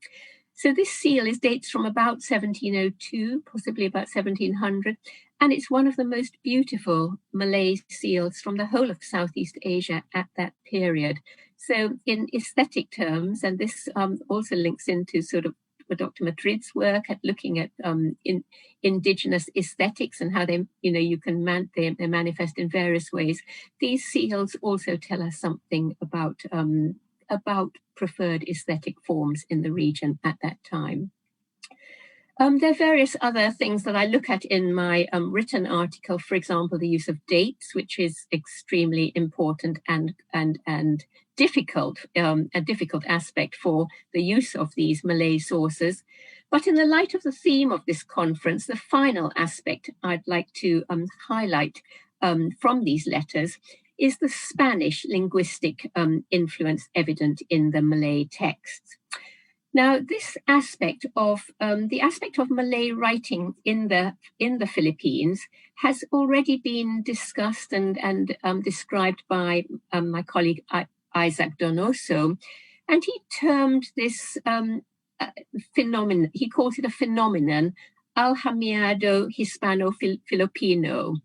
So this seal dates from about 1702, possibly about 1700, and it's one of the most beautiful Malay seals from the whole of Southeast Asia at that period. So in aesthetic terms, and this also links into sort of Dr. Madrid's work at looking at indigenous aesthetics and how they, you can they manifest in various ways. These seals also tell us something about preferred aesthetic forms in the region at that time. There are various other things that I look at in my written article, for example, the use of dates, which is extremely important and difficult, a difficult aspect for the use of these Malay sources. But in the light of the theme of this conference, the final aspect I'd like to highlight from these letters is the Spanish linguistic influence evident in the Malay texts. Now, this aspect of the aspect of Malay writing in the Philippines has already been discussed and described by my colleague Isaac Donoso, and he termed this phenomenon. He calls it a phenomenon, Alhamiado Hispano-Filipino.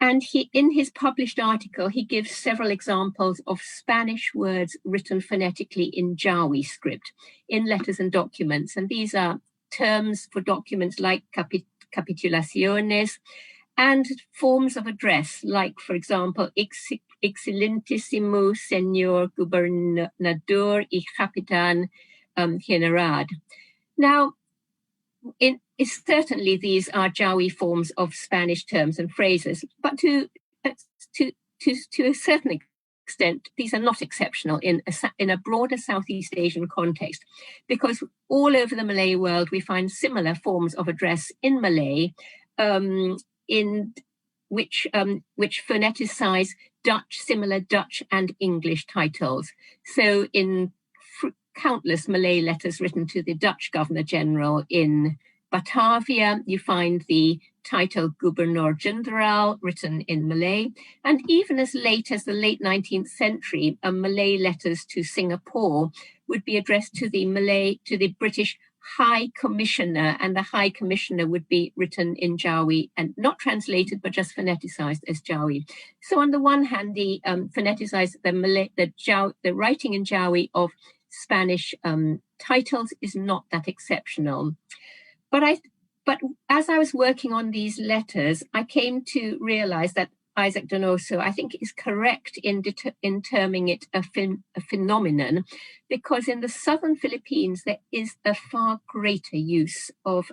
And in his published article, he gives several examples of Spanish words written phonetically in Jawi script, in letters and documents. And these are terms for documents like capitulaciones and forms of address, like, for example, Excelentísimo Señor Gobernador y Capitan General. Now, certainly these are Jawi forms of Spanish terms and phrases, but to a certain extent, these are not exceptional in a broader Southeast Asian context, because all over the Malay world we find similar forms of address in Malay, in which phoneticize similar Dutch and English titles. So in countless Malay letters written to the Dutch Governor-General in Batavia. You find the title Gubernur-Jenderal written in Malay. And even as late as the late 19th century, Malay letters to Singapore would be addressed to the British High Commissioner, and the High Commissioner would be written in Jawi and not translated, but just phoneticized as Jawi. So on the one hand, the phoneticized, the writing in Jawi of Spanish titles is not that exceptional. But as I was working on these letters, I came to realize that Isaac Donoso, I think, is correct in terming it a phenomenon, because in the southern Philippines, there is a far greater use of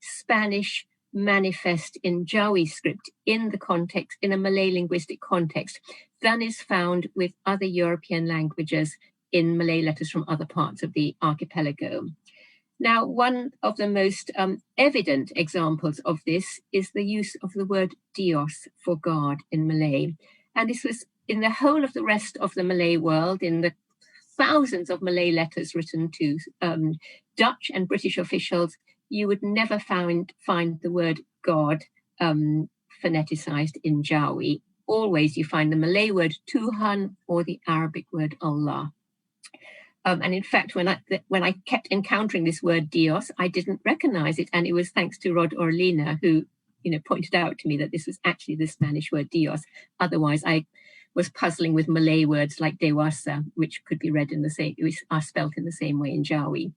Spanish manifest in Jawi script in a Malay linguistic context, than is found with other European languages in Malay letters from other parts of the archipelago. Now, one of the most evident examples of this is the use of the word Dios for God in Malay. And this was in the whole of the rest of the Malay world, in the thousands of Malay letters written to Dutch and British officials, you would never find the word God phoneticized in Jawi. Always you find the Malay word Tuhan or the Arabic word Allah. And in fact, when I kept encountering this word Dios, I didn't recognize it. And it was thanks to Rod Orlina, who pointed out to me that this was actually the Spanish word Dios. Otherwise, I was puzzling with Malay words like Dewasa, which could be read are spelt in the same way in Jawi.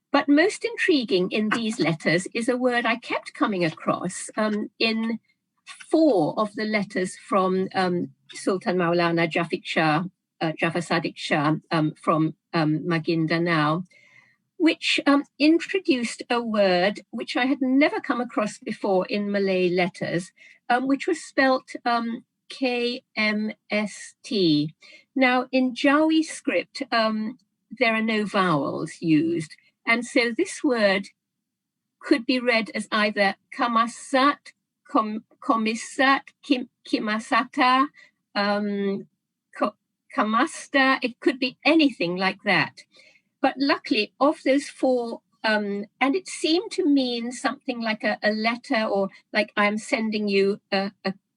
But most intriguing in these letters is a word I kept coming across in 4 of the letters from Sultan Maulana Jafar Sadiq Shah from Maguindanao, which introduced a word which I had never come across before in Malay letters, which was spelt KMST. Now, in Jawi script, there are no vowels used. And so this word could be read as either Kamasat, Komisat, Kimasata, Kamasta. It could be anything like that. But luckily, of those 4, and it seemed to mean something like a letter, or like I'm sending you a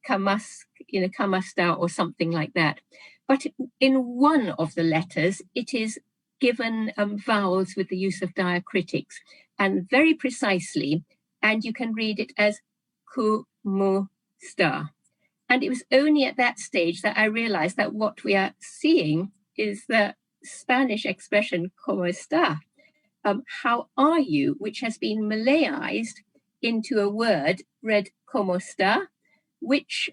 kamasta or something like that. But in one of the letters, it is given vowels with the use of diacritics, and very precisely, and you can read it as kumusta. And it was only at that stage that I realized that what we are seeing is the Spanish expression "cómo está?" How are you, which has been Malayized into a word read "cómo está?", which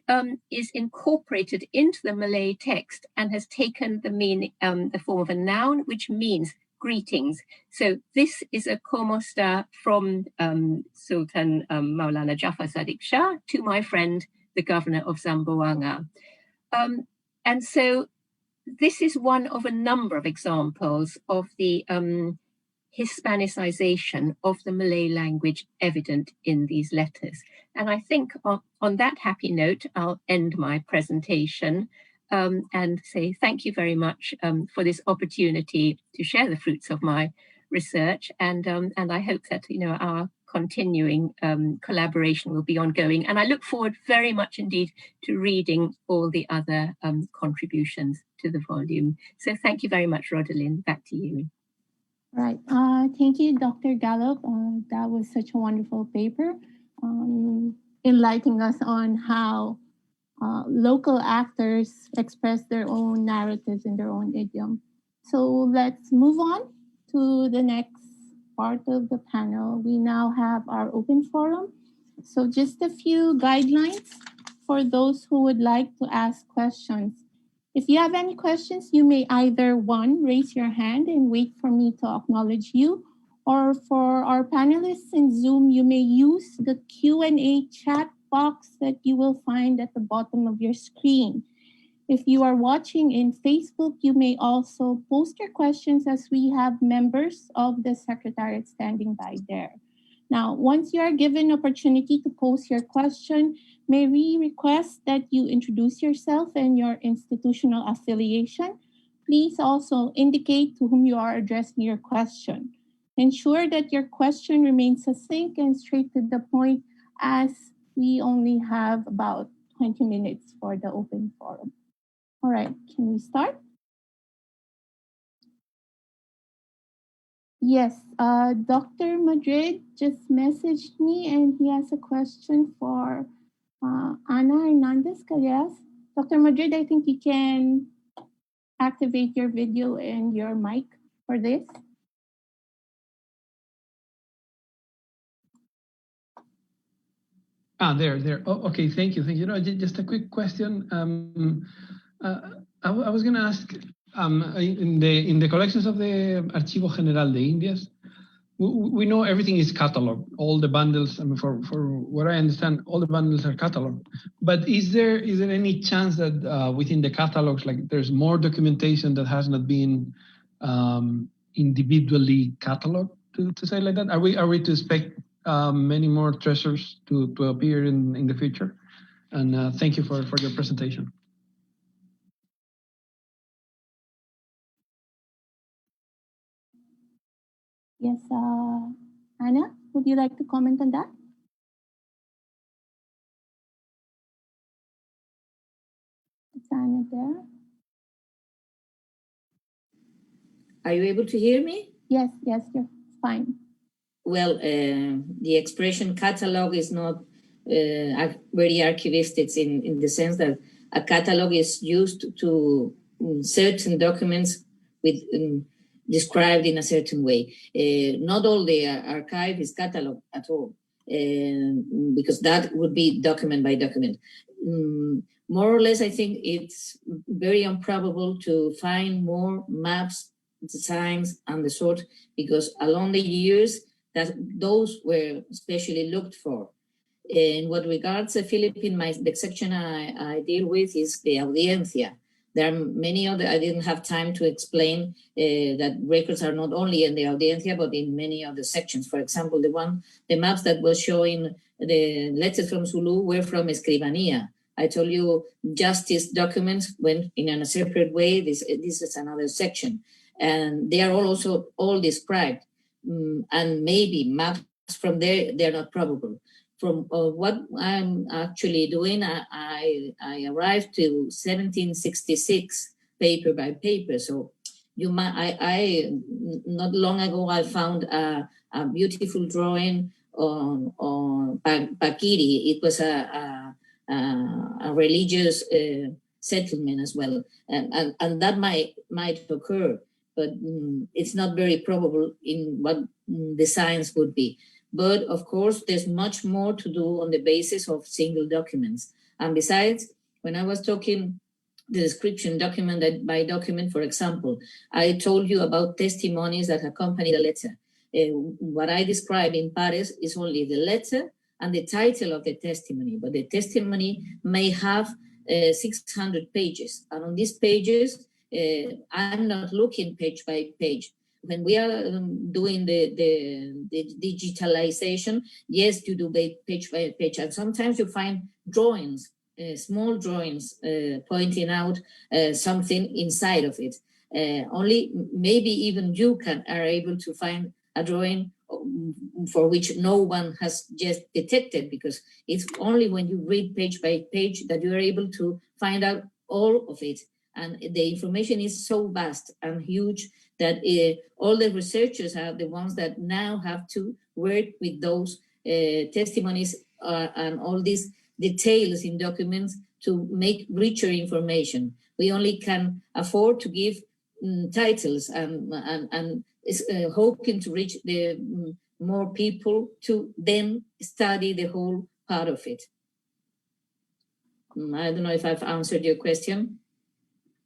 is incorporated into the Malay text and has taken the form of a noun, which means greetings. So this is a "cómo está?" from Sultan Maulana Jafar Sadiq Shah to my friend, the governor of Zamboanga. And so this is one of a number of examples of the Hispanicization of the Malay language evident in these letters. And I think on that happy note, I'll end my presentation and say thank you very much for this opportunity to share the fruits of my research. And I hope that our continuing collaboration will be ongoing. And I look forward very much indeed to reading all the other contributions to the volume. So thank you very much, Rodolin. Back to you. Right. Thank you, Dr. Gallup. That was such a wonderful paper, enlightening us on how local actors express their own narratives in their own idiom. So let's move on to the next part of the panel. We now have our open forum. So just a few guidelines for those who would like to ask questions. If you have any questions, you may either 1, raise your hand and wait for me to acknowledge you, or for our panelists in Zoom, you may use the Q&A chat box that you will find at the bottom of your screen. If you are watching in Facebook, you may also post your questions, as we have members of the Secretariat standing by there. Now, once you are given opportunity to post your question, may we request that you introduce yourself and your institutional affiliation, Please also indicate to whom you are addressing your question. Ensure that your question remains succinct and straight to the point, as we only have about 20 minutes for the open forum. All right, can we start? Yes, Dr. Madrid just messaged me and he has a question for Ana Hernandez Calles. Dr. Madrid, I think you can activate your video and your mic for this. There. Oh, okay, thank you. You know, just a quick question. I was going to ask, in the collections of the Archivo General de Indias, we know everything is cataloged. All the bundles, I mean, for what I understand, all the bundles are cataloged. But is there any chance that within the catalogs, like there's more documentation that has not been individually cataloged, to say like that? Are we to expect many more treasures to appear in the future? And thank you for your presentation. Yes, Anna, would you like to comment on that? Is Anna there? Are you able to hear me? Yes, you're fine. Well, the expression catalog is not very archivistic in the sense that a catalog is used to certain documents with described in a certain way. Not all the archive is catalog at all, because that would be document by document. More or less, I think it's very improbable to find more maps, designs, and the sort, because along the years, that those were especially looked for. In what regards the Philippine, the section I deal with is the audiencia. There are many other, I didn't have time to explain that records are not only in the audiencia, but in many other sections. For example, the maps that was showing the letters from Zulu were from Escribanía. I told you justice documents went in a separate way. This is another section. And they are also all described. And maybe maps from there, they're not probable. From what I'm actually doing, I arrived to 1766 paper by paper. So you might, I not long ago I found a beautiful drawing on Paquiri. It was a religious settlement as well, and that might occur, but it's not very probable in what the science would be. But of course, there's much more to do on the basis of single documents. And besides, when I was talking the description document by document, for example, I told you about testimonies that accompany the letter. What I describe in Paris is only the letter and the title of the testimony, but the testimony may have 600 pages. And on these pages, I'm not looking page by page. When we are doing the digitalization, yes, you do page by page, and sometimes you find drawings, small drawings pointing out something inside of it. Only maybe even you are able to find a drawing for which no one has just detected, because it's only when you read page by page that you are able to find out all of it. And the information is so vast and huge that all the researchers are the ones that now have to work with those testimonies and all these details in documents to make richer information. We only can afford to give titles and hoping to reach the more people to then study the whole part of it. I don't know if I've answered your question,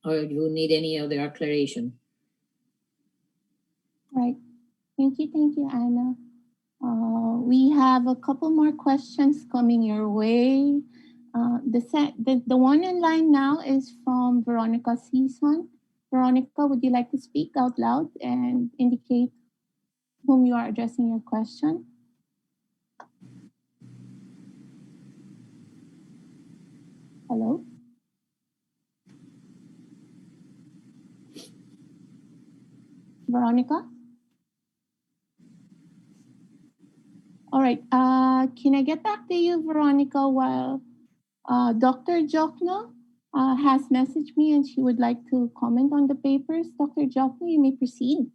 or you need any other acceleration. Right. Thank you, Anna. We have a couple more questions coming your way. The one in line now is from Veronica Season. Veronica, would you like to speak out loud and indicate whom you are addressing your question? Hello? Veronica? All right. Can I get back to you, Veronica, while Dr. Jokno has messaged me and she would like to comment on the papers? Dr. Jokno, you may proceed.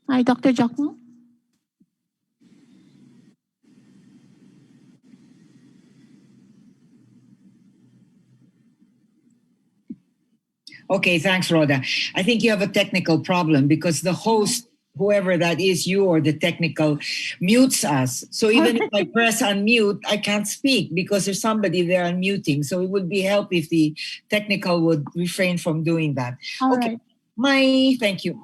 Hi, Dr. Jokno. Okay, thanks, Rhoda. I think you have a technical problem because the host, whoever that is, you or the technical, mutes us. So even if I press unmute, I can't speak because there's somebody there unmuting. So it would be help if the technical would refrain from doing that. All okay, right. thank you.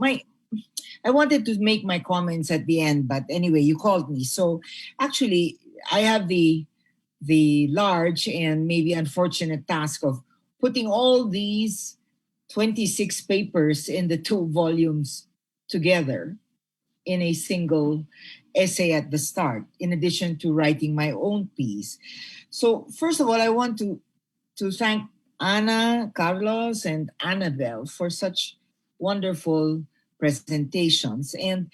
I wanted to make my comments at the end, but anyway, you called me. So actually, I have the large and maybe unfortunate task of putting all these 26 papers in the 2 volumes together in a single essay at the start, in addition to writing my own piece. So first of all, I want to thank Ana, Carlos, and Annabelle for such wonderful presentations. And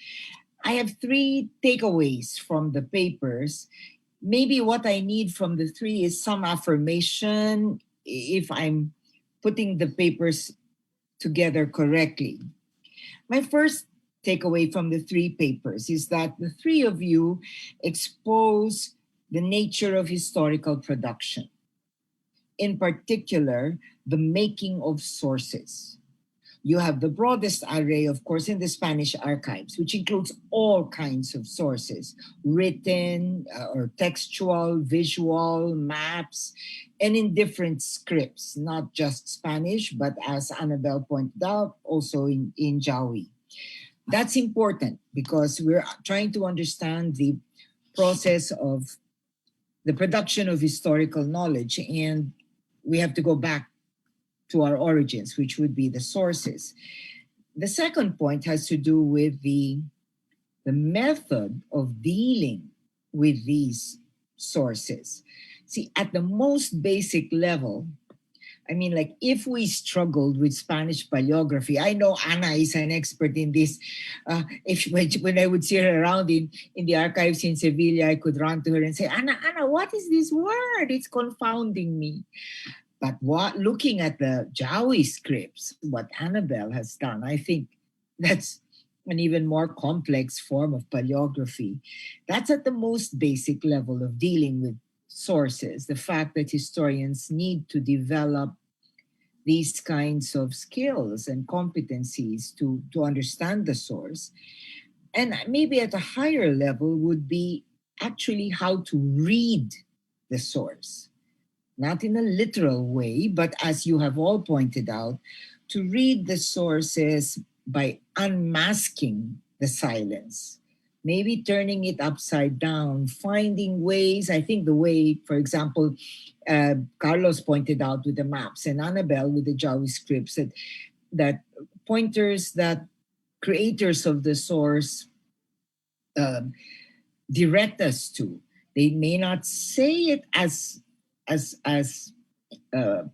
I have 3 takeaways from the papers. Maybe what I need from the 3 is some affirmation if I'm putting the papers together correctly. My first takeaway from the 3 papers is that the 3 of you expose the nature of historical production, in particular, the making of sources. You have the broadest array, of course, in the Spanish archives, which includes all kinds of sources, written or textual, visual, maps, and in different scripts, not just Spanish, but as Annabelle pointed out, also in Jawi. That's important because we're trying to understand the process of the production of historical knowledge, and we have to go back to our origins, which would be the sources. The second point has to do with the method of dealing with these sources. See, at the most basic level, I mean, like if we struggled with Spanish paleography, I know Ana is an expert in this. When I would see her around in the archives in Sevilla, I could run to her and say, Ana, what is this word? It's confounding me. But looking at the Jawi scripts, what Annabelle has done, I think that's an even more complex form of paleography. That's at the most basic level of dealing with sources, the fact that historians need to develop these kinds of skills and competencies to understand the source. And maybe at a higher level would be actually how to read the source. Not in a literal way, but as you have all pointed out, to read the sources by unmasking the silence, maybe turning it upside down, finding ways. I think the way, for example, Carlos pointed out with the maps and Annabelle with the Jawi scripts, that pointers that creators of the source direct us to. They may not say it as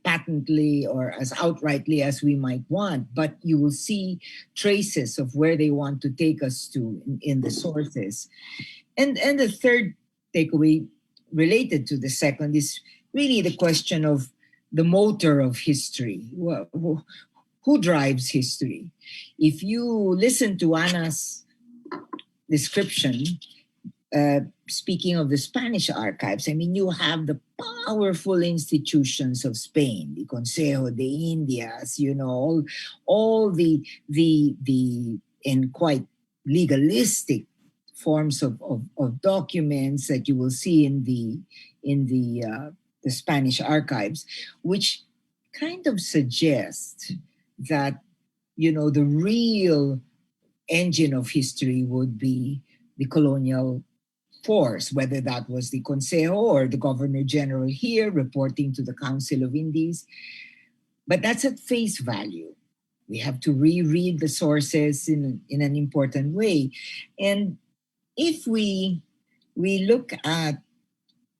patently or as outrightly as we might want, but you will see traces of where they want to take us to in the sources. And the third takeaway related to the second is really the question of the motor of history. Who drives history? If you listen to Ana's description, speaking of the Spanish archives, I mean, you have the powerful institutions of Spain, the Consejo de Indias, all the and quite legalistic forms of documents that you will see in the Spanish archives, which kind of suggest that, the real engine of history would be the colonial force, whether that was the Consejo or the Governor General here reporting to the Council of Indies. But that's at face value. We have to reread the sources in an important way. And if we look at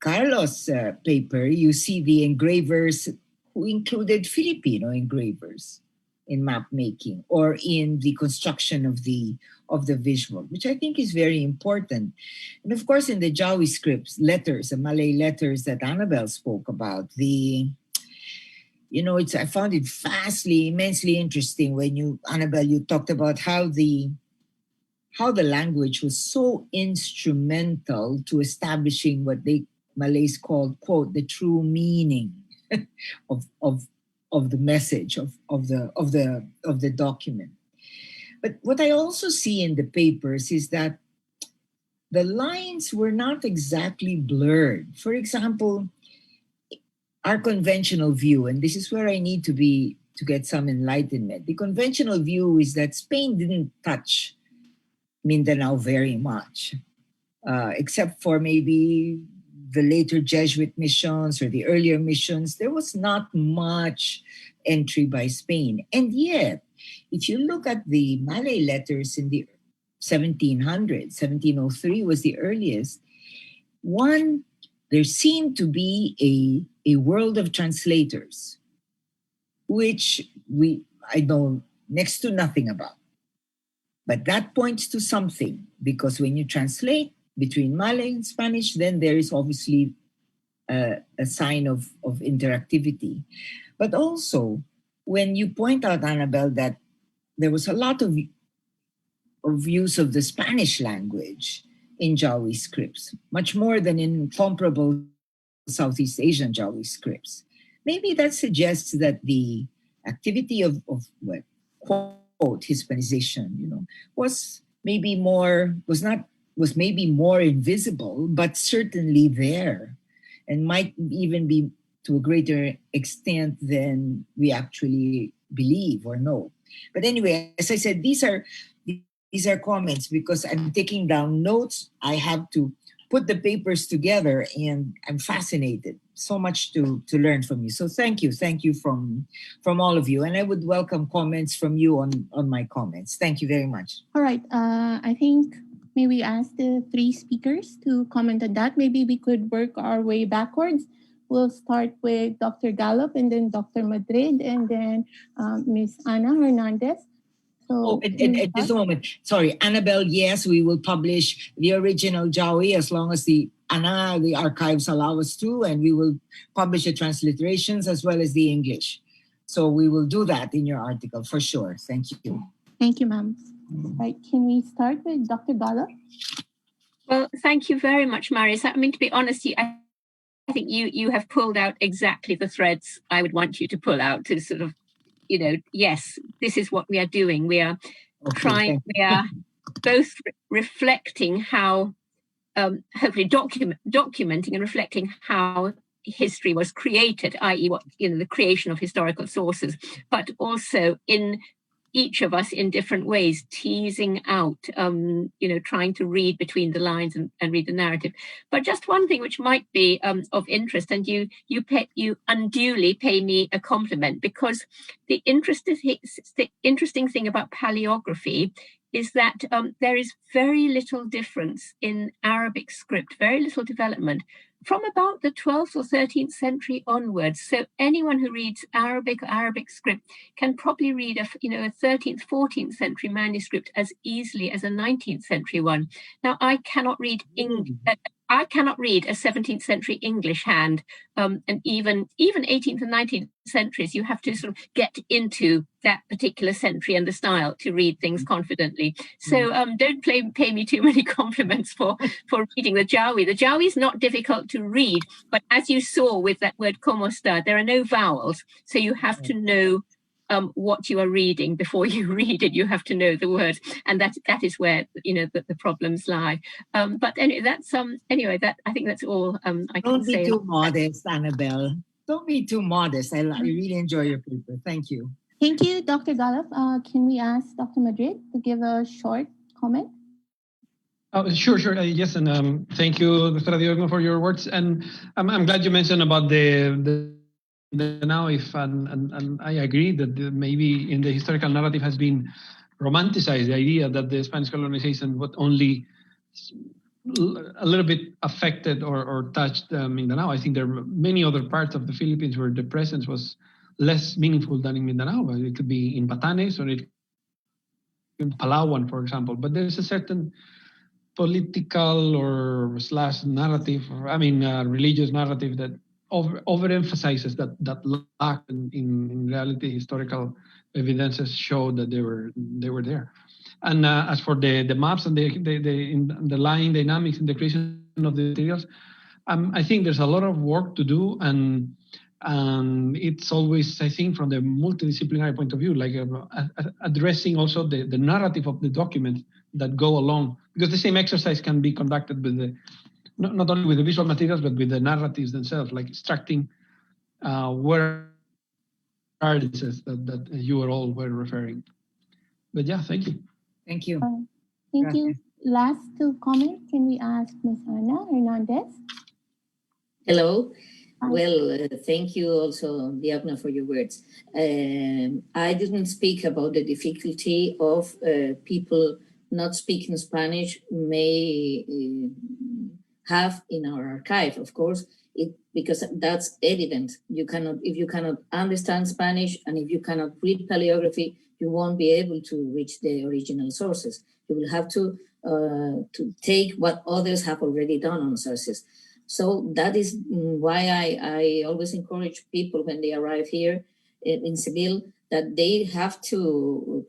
Carlos' paper, you see the engravers who included Filipino engravers in map making or in the construction of the visual, which I think is very important. And of course, in the Jawi scripts, letters, the Malay letters that Annabelle spoke about, I found it immensely interesting when Annabelle, you talked about how the language was so instrumental to establishing what Malays called, quote, the true meaning of the message of the document. But what I also see in the papers is that the lines were not exactly blurred. For example, our conventional view, and this is where I need to get some enlightenment. The conventional view is that Spain didn't touch Mindanao very much, except for maybe the later Jesuit missions or the earlier missions. There was not much entry by Spain. And yet, if you look at the Malay letters in the 1700s, 1703 was the earliest, there seemed to be a world of translators, which I know next to nothing about. But that points to something, because when you translate between Malay and Spanish, then there is obviously a sign of interactivity. But also, when you point out, Annabelle, that there was a lot of use of the Spanish language in Jawi scripts, much more than in comparable Southeast Asian Jawi scripts. Maybe that suggests that the activity of quote Hispanization, was maybe more invisible, but certainly there, and might even be to a greater extent than we actually believe or know. But anyway, as I said, these are comments because I'm taking down notes. I have to put the papers together, and I'm fascinated. So much to learn from you. So thank you from all of you, and I would welcome comments from you on my comments. Thank you very much. All right, I think maybe ask the three speakers to comment on that. Maybe we could work our way backwards. We'll start with Dr. Gallup, and then Dr. Madrid, and then Ms. Ana Hernandez. So, just a moment. Sorry, Annabelle, yes, we will publish the original Jawi as long as the archives allow us to, and we will publish the transliterations as well as the English. So we will do that in your article for sure. Thank you. Thank you, ma'am. Right, can we start with Dr. Gallup? Well, thank you very much, Maris. I mean, to be honest, I think you have pulled out exactly the threads I would want you to pull out to sort of, yes, this is what we are doing. We are we are both reflecting how, hopefully documenting and reflecting how history was created, i.e. the creation of historical sources, but also in each of us in different ways, teasing out, trying to read between the lines and read the narrative. But just one thing which might be of interest, and you unduly pay me a compliment, because the interesting thing about paleography is that there is very little difference in Arabic script, very little development from about the 12th or 13th century onwards. So anyone who reads Arabic or Arabic script can probably read a 13th, 14th century manuscript as easily as a 19th century one. Now, I cannot read a 17th century English hand, and even 18th and 19th centuries, you have to sort of get into that particular century and the style to read things confidently. So don't pay me too many compliments for reading the Jawi. The Jawi is not difficult to read, but as you saw with that word como está, there are no vowels, so you have to know what you are reading before you read it. You have to know the word, and that is where the problems lie. But anyway, that's that I think that's all I can say. Don't be too modest, Annabelle. Don't be too modest. I really enjoy your paper. Thank you. Thank you, Dr. Gallup. Can we ask Dr. Madrid to give a short comment? Oh, sure. Yes, and thank you, Dr. Diogno, for your words. And I'm glad you mentioned about the now, if and I agree that maybe in the historical narrative has been romanticized the idea that the Spanish colonization would only a little bit affected or touched Mindanao. I think there are many other parts of the Philippines where the presence was less meaningful than in Mindanao. It could be in Batanes or in Palawan, for example. But there's a certain political or slash narrative, religious narrative that overemphasizes that lack in reality. Historical evidences show that they were there. And as for the maps and the line dynamics and the creation of the materials, I think there's a lot of work to do, and it's always, I think, from the multidisciplinary point of view, like addressing also the narrative of the documents that go along, because the same exercise can be conducted with the not only with the visual materials but with the narratives themselves, like extracting where are that you are all were referring. But yeah, thank you. Thank you. Thank you. Last to comment, can we ask Ms. Ana Hernandez? Hello. Well, thank you also, Diogno, for your words. I didn't speak about the difficulty of people not speaking Spanish may have in our archive, of course, because that's evident. If you cannot understand Spanish and if you cannot read paleography, you won't be able to reach the original sources. You will have to take what others have already done on sources. So that is why I always encourage people when they arrive here in Seville that they have to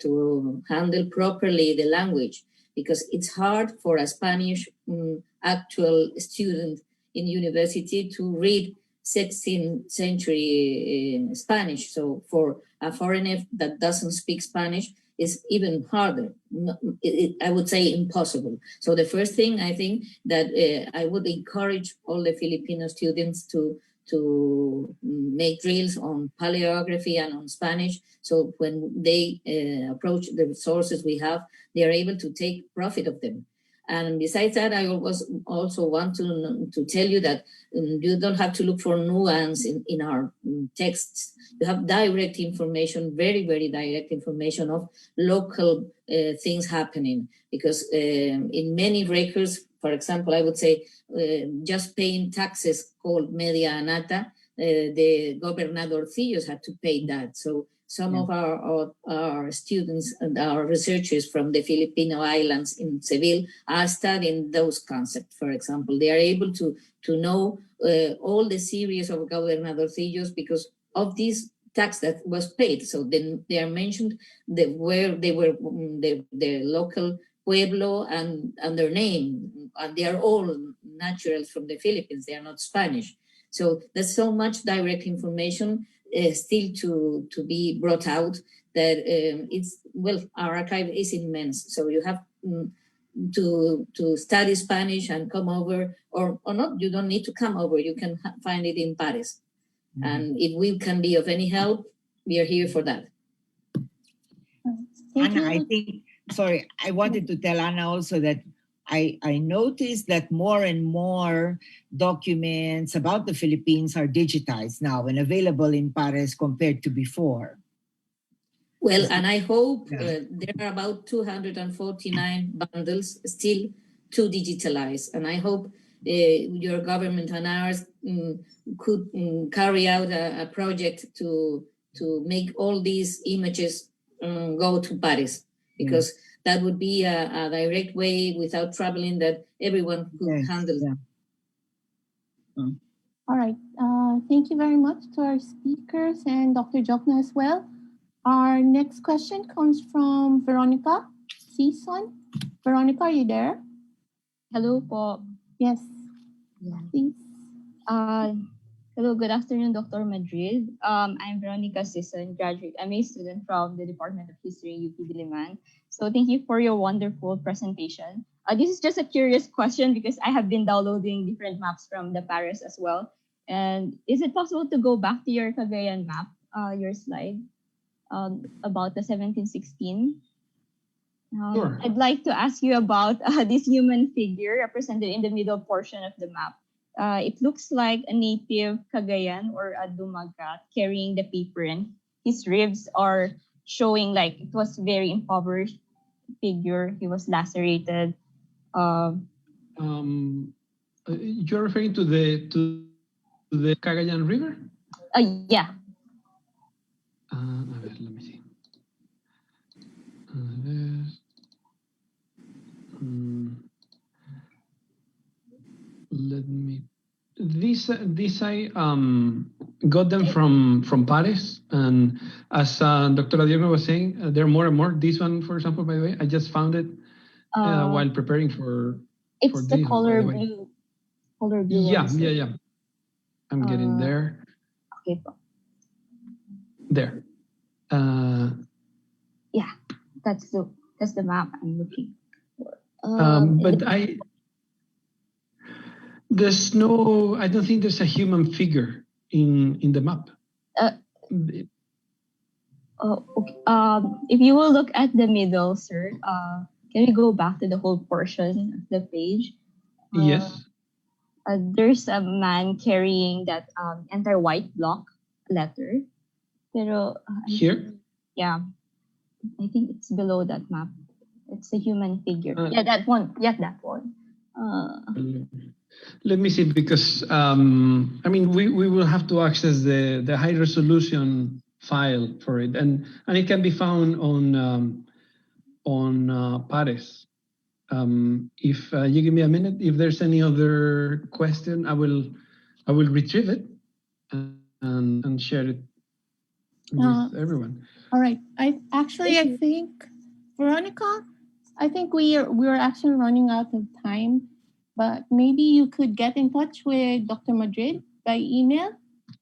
handle properly the language, because it's hard for a Spanish actual student in university to read 16th century Spanish. So for a foreigner that doesn't speak Spanish, is even harder. I would say impossible. So the first thing I think that I would encourage all the Filipino students to make drills on paleography and on Spanish. So when they approach the sources we have, they are able to take profit of them. And besides that, I also want to tell you that you don't have to look for nuance in our texts. You have direct information, very, very direct information of local things happening. Because in many records, for example, I would say just paying taxes called media anata, the gobernadorcillos had to pay that. So some of our students and our researchers from the Filipino islands in Seville are studying those concepts. For example, they are able to know all the series of gobernadorcillos because of this tax that was paid. So then they are mentioned where they were, the local pueblo and their name, and they are all naturals from the Philippines. They are not Spanish. So there's so much direct information still to be brought out that our archive is immense. So you have to study Spanish and come over, or not, you don't need to come over, you can find it in Paris. Mm-hmm. And if we can be of any help, we are here for that. Anna, I wanted to tell Anna also that I noticed that more and more documents about the Philippines are digitized now and available in Paris compared to before. Well, and I hope there are about 249 bundles still to digitalize. And I hope your government and ours could carry out a project to make all these images go to Paris, because that would be a direct way without traveling that everyone could handle. Yeah. All right. Thank you very much to our speakers and Dr. Diogno as well. Our next question comes from Veronica Season. Veronica, are you there? Hello po. Yes. Please. Hello, good afternoon, Dr. Madrid. I'm Veronica Season, graduate MA student from the Department of History, UP Diliman. So thank you for your wonderful presentation. This is just a curious question because I have been downloading different maps from the Paris as well. And is it possible to go back to your Cagayan map, your slide, about the 1716? Sure. I'd like to ask you about this human figure represented in the middle portion of the map. It looks like a native Cagayan or a Dumagat carrying the paper, and his ribs are showing like it was very impoverished figure. He was lacerated. You're referring to the Cagayan River? Yeah. A ver, let me see. Let me. These I got them from Paris, and as Dr. Adierno was saying, there are more and more. This one, for example, by the way, I just found it while preparing for. It's for the this color one, blue. Color blue. Yeah. I'm getting there. Okay. There. Yeah, that's the map I'm looking for. But there's no. I don't think there's a human figure in the map. Okay. If you will look at the middle, sir, can we go back to the whole portion of the page? Yes. There's a man carrying that entire white block letter. Pero, here? Yeah. I think it's below that map. It's a human figure. Yeah, that one. Yeah, that one. Let me see, because I mean we will have to access the high resolution file for it, and it can be found on Pares. If you give me a minute, if there's any other question, I will retrieve it and share it with everyone. All right. I think, Veronica, I think we're actually running out of time, but maybe you could get in touch with Dr. Madrid by email,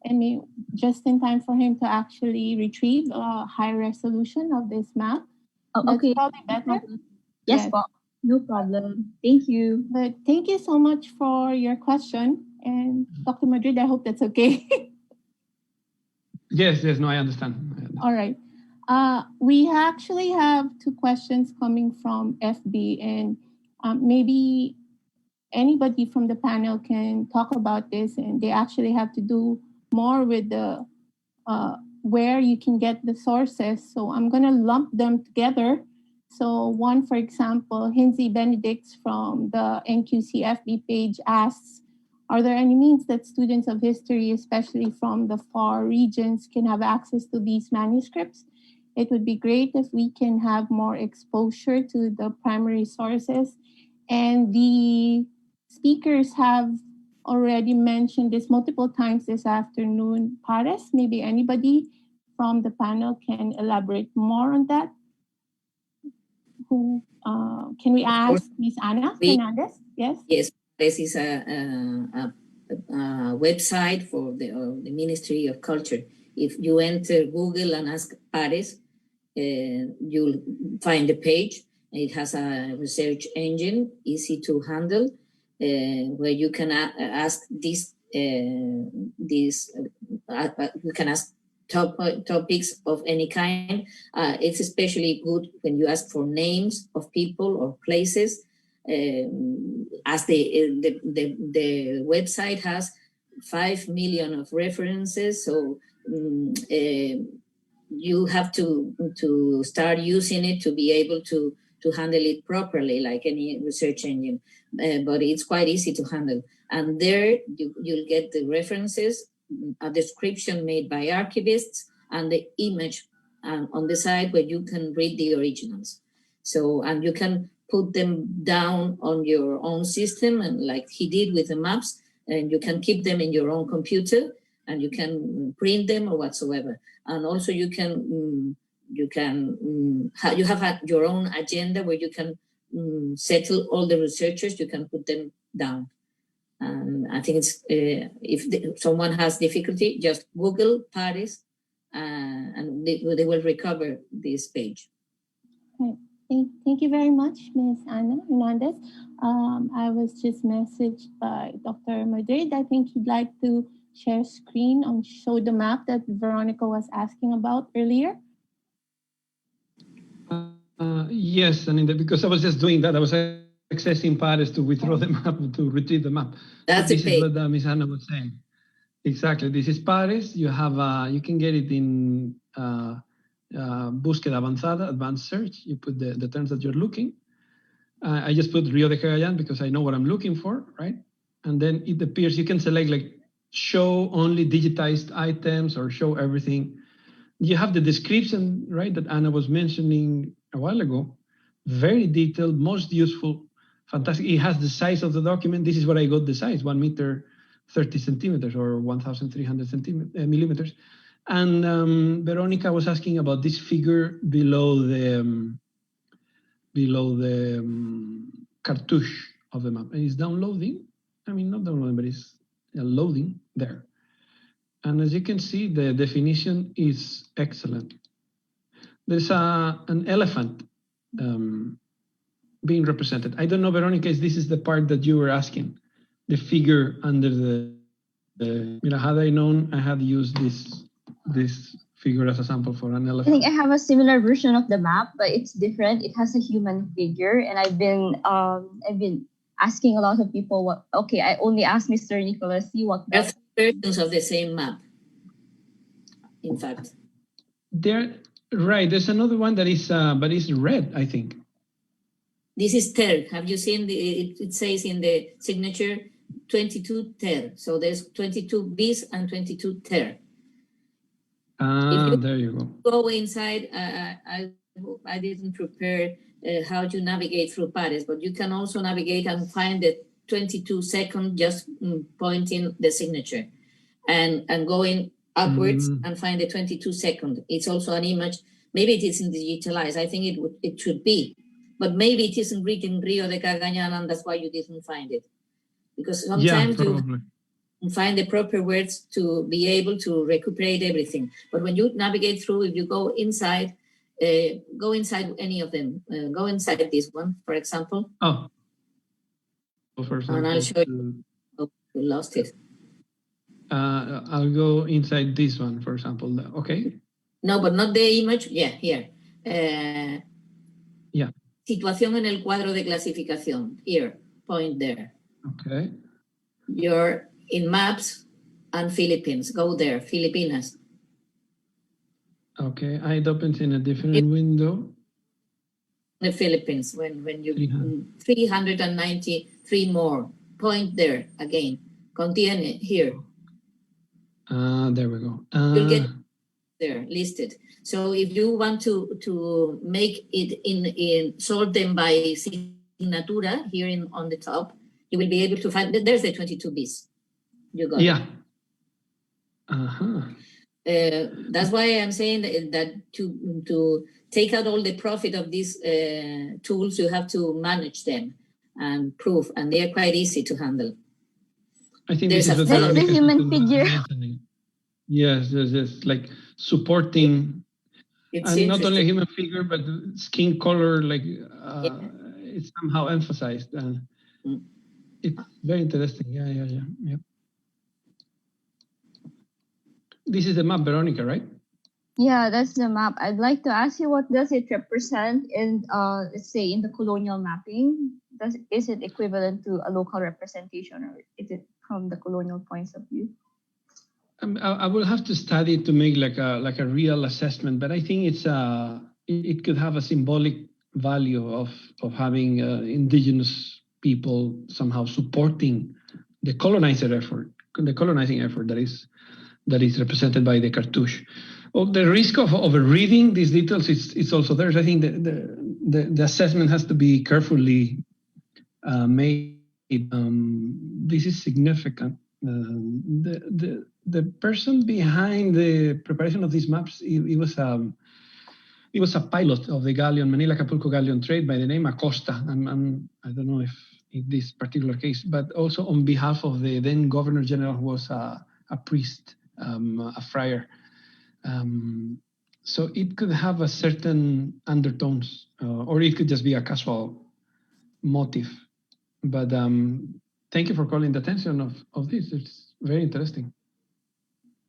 and just in time for him to actually retrieve a high resolution of this map. Okay. That's probably better. Yes, no problem. Thank you. But thank you so much for your question, and Dr. Madrid, I hope that's okay. Yes, no, I understand. All right. We actually have two questions coming from FB, and maybe anybody from the panel can talk about this, and they actually have to do more with the where you can get the sources. So I'm going to lump them together. So one, for example, Hinsey Benedicts from the NQC FB page asks, are there any means that students of history, especially from the far regions, can have access to these manuscripts? It would be great if we can have more exposure to the primary sources. And the speakers have already mentioned this multiple times this afternoon. Pares, maybe anybody from the panel can elaborate more on that? Who can we ask Ms. Ana Fernandez? Yes. Yes, this is a website for the Ministry of Culture. If you enter Google and ask Pares, you'll find the page. It has a research engine, easy to handle, where you can ask you can ask topics of any kind. It's especially good when you ask for names of people or places. As the website has 5 million of references, so you have to start using it to be able to handle it properly, like any research engine. But it's quite easy to handle. And there you'll get the references, a description made by archivists, and the image on the side where you can read the originals. So, and you can put them down on your own system, and like he did with the maps, and you can keep them in your own computer, and you can print them or whatsoever. And also you have your own agenda where you can settle all the researchers. You can put them down. And I think it's if someone has difficulty, just Google Pares, and they will recover this page. Right. Thank you very much, Ms. Ana Hernandez. I was just messaged by Dr. Madrid. I think he'd like to share screen and show the map that Veronica was asking about earlier. Yes, and because I was just doing that, I was accessing Paris to withdraw the map, to retrieve the map. That's this the is what Miss Anna was saying. Exactly. This is Paris. You have you can get it in búsqueda avanzada, advanced search. You put the terms that you're looking. I just put Rio de Cagayan because I know what I'm looking for, right? And then it appears, you can select like show only digitized items or show everything. You have the description, right, that Anna was mentioning a while ago. Very detailed, most useful, fantastic. It has the size of the document. This is what I got the size, 1 meter, 30 centimeters or 1,300 millimeters. And Veronica was asking about this figure below the cartouche of the map. And it's downloading. I mean, not downloading, but it's loading there. And as you can see, the definition is excellent. There's an elephant being represented. I don't know, Veronica, if this is the part that you were asking, the figure under the had I known, I had used this figure as a sample for an elephant. I think I have a similar version of the map, but it's different. It has a human figure, and I've been asking a lot of people what. Okay, I only asked Mr. Nicholas what. That's versions of the same map. In fact, right. There's another one that is, but it's red, I think. This is ter. Have you seen it says in the signature 22 ter. So there's 22 bis and 22 ter. There you go inside. I didn't prepare how to navigate through Paris, but you can also navigate and find the 22 second just pointing the signature and going upwards and find the 22 second. It's also an image. Maybe it isn't digitalized. I think it should be, but maybe it isn't written Rio de Cagayan, and that's why you didn't find it. Because sometimes you find the proper words to be able to recuperate everything. But when you navigate through, if you go inside any of them, go inside this one, for example. Oh. For example, and I'll show you. Oh, you lost it. I'll go inside this one, for example. Okay. No, but not the image. Yeah, here. Yeah. Situación en el cuadro de clasificación. Here, point there. Okay. You're in maps and Philippines. Go there, Filipinas. Okay, it opens in a different window. The Philippines, when you 393 more. Point there again. Contiene here. There we go. You'll get there listed. So if you want to make it in sort them by signatura here on the top, you will be able to find. There's the 22 bis. You got it. That's why I'm saying that to take out all the profit of these tools, you have to manage them and prove, and they are quite easy to handle. I think that's the human figure. Yes, there's like supporting, and not only a human figure, but skin color, like it's somehow emphasized. It's very interesting. Yeah. This is the map, Veronica, right? Yeah, that's the map. I'd like to ask you, what does it represent in, let's say, in the colonial mapping? Is it equivalent to a local representation, or is it from the colonial points of view? I will have to study to make like a real assessment, but I think it could have a symbolic value of having indigenous people somehow supporting the colonizing effort that is represented by the cartouche. The risk of reading these details is also there. I think the assessment has to be carefully made. This is significant. The person behind the preparation of these maps, it was a pilot of the Manila Acapulco galleon trade by the name Acosta. I don't know if in this particular case, but also on behalf of the then Governor General, who was a priest, a friar. So it could have a certain undertones, or it could just be a casual motive. But thank you for calling the attention of this. It's very interesting.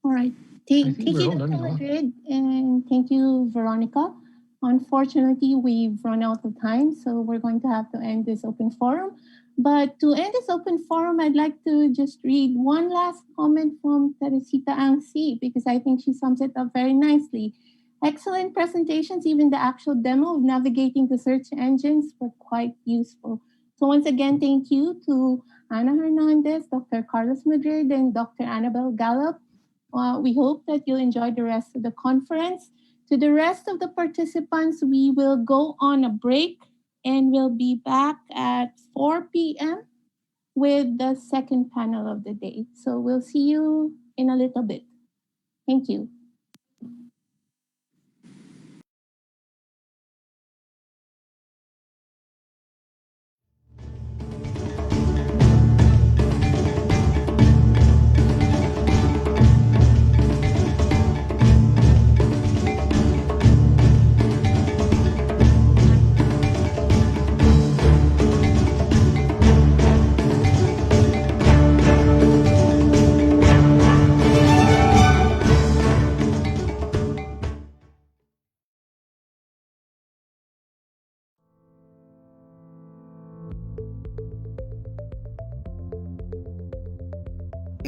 All right. Thank you, Dr. Madrid, and thank you, Veronica. Unfortunately, we've run out of time, so we're going to have to end this open forum. But to end this open forum, I'd like to just read one last comment from Teresita Angsi, because I think she sums it up very nicely. Excellent presentations, even the actual demo of navigating the search engines were quite useful. So once again, thank you to Ana Hernandez, Dr. Carlos Madrid, and Dr. Annabel Gallup. We hope that you'll enjoy the rest of the conference. To the rest of the participants, we will go on a break and we'll be back at 4 p.m. with the second panel of the day. So we'll see you in a little bit. Thank you.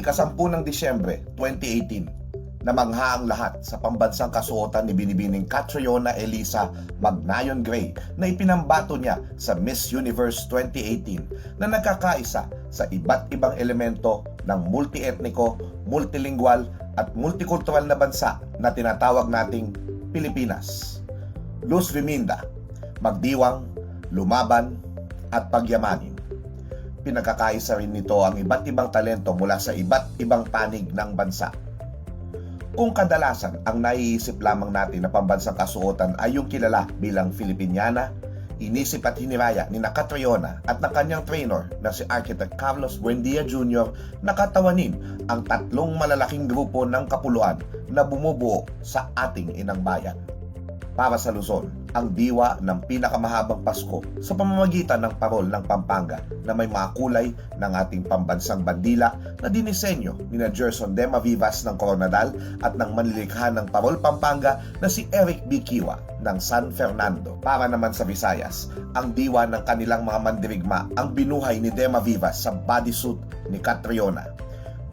Ika-10 ng Disyembre 2018, namangha ang lahat sa pambansang kasuotan ni Binibining Catriona Elisa Magnayon Gray na ipinambato niya sa Miss Universe 2018 na nagkakaisa sa iba't ibang elemento ng multi-etniko, multilingual at multikultural na bansa na tinatawag nating Pilipinas. Luz Viminda, magdiwang, lumaban at pagyamanin. Pinagkakaisa rin nito ang iba't ibang talento mula sa iba't ibang panig ng bansa. Kung kadalasan ang naiisip lamang natin na pambansang kasuotan ay yung kilala bilang Filipiniana, inisip at hiniraya ni Catriona at ng kanyang trainer na si Architect Carlos Buendia Jr. na katawanin ang tatlong malalaking grupo ng kapuluan na bumubuo sa ating inang bayan. Para sa Luzon, ang diwa ng pinakamahabang Pasko sa pamamagitan ng parol ng Pampanga na may mga kulay ng ating pambansang bandila na dinisenyo ni na Gerson Dema Vivas ng Coronadal at ng manlilikha ng parol Pampanga na si Eric B. Kiwa ng San Fernando. Para naman sa Visayas, ang diwa ng kanilang mga mandirigma ang binuhay ni Dema Vivas sa bodysuit ni Catriona.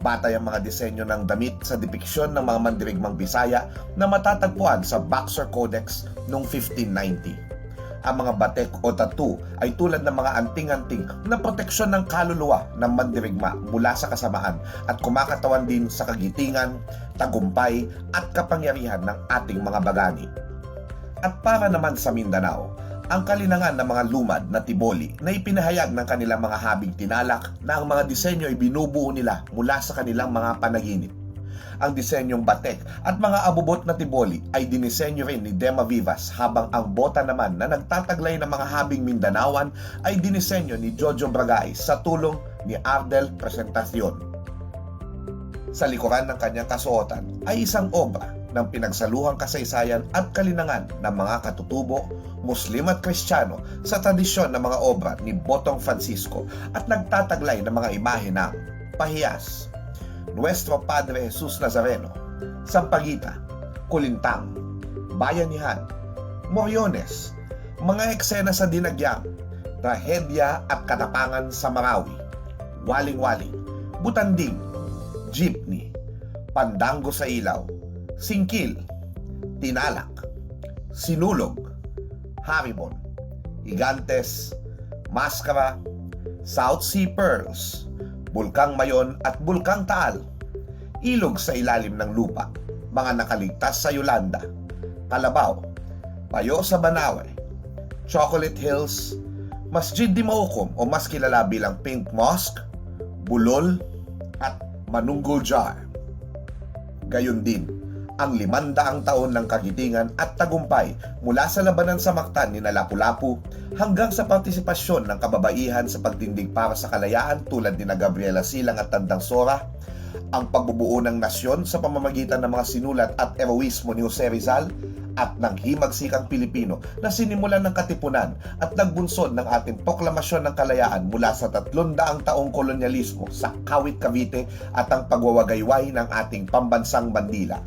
Batay ang mga disenyo ng damit sa depiksyon ng mga mandirigmang Bisaya na matatagpuan sa Boxer Codex noong 1590. Ang mga batek o tattoo ay tulad ng mga anting-anting na proteksyon ng kaluluwa ng mandirigma mula sa kasamaan at kumakatawan din sa kagitingan, tagumpay at kapangyarihan ng ating mga bagani. At para naman sa Mindanao, ang kalinangan ng mga lumad na tiboli na ipinahayag ng kanilang mga habing tinalak na ang mga disenyo ay binubuo nila mula sa kanilang mga panaginip. Ang disenyong batek at mga abubot na tiboli ay dinisenyo rin ni Dema Vivas habang ang bota naman na nagtataglay ng mga habing Mindanawan ay dinisenyo ni Jojo Bragay sa tulong ni Ardel Presentacion. Sa likuran ng kanyang kasuotan ay isang obra ng pinagsaluhang kasaysayan at kalinangan ng mga katutubo, Muslim at Kristiyano sa tradisyon ng mga obra ni Botong Francisco at nagtataglay ng mga imahe ng Pahiyas, Nuestro Padre Jesus Nazareno, Sampaguita, Kulintang, Bayanihan, Moriones, mga eksena sa Dinagyang, Trahedya at Katapangan sa Marawi, Waling-Waling, Butanding, Jeepney, Pandango sa Ilaw, Singkil, Tinalak, Sinulog, Haribon, Higantes, Maskara, South Sea Pearls, Bulkang Mayon at Bulkang Taal, Ilog sa Ilalim ng Lupa, Mga Nakaligtas sa Yolanda, Kalabaw, Payo sa Banawe, Chocolate Hills, Masjid di Maukom o mas kilala bilang Pink Mosque, Bulol at Manunggul Jar. Gayon din, ang 500 taon ng kagitingan at tagumpay mula sa labanan sa Mactan ni Lapu-Lapu hanggang sa partisipasyon ng kababaihan sa pagtindig para sa kalayaan tulad ni Gabriela Silang at Tandang Sora, ang pagbubuo ng nasyon sa pamamagitan ng mga sinulat at eroismo ni Jose Rizal at ng himagsikang Pilipino na sinimulan ng katipunan at nagbunsod ng ating proklamasyon ng kalayaan mula sa 300 taong kolonyalismo sa Kawit Cavite at ang pagwawagayway ng ating pambansang bandila.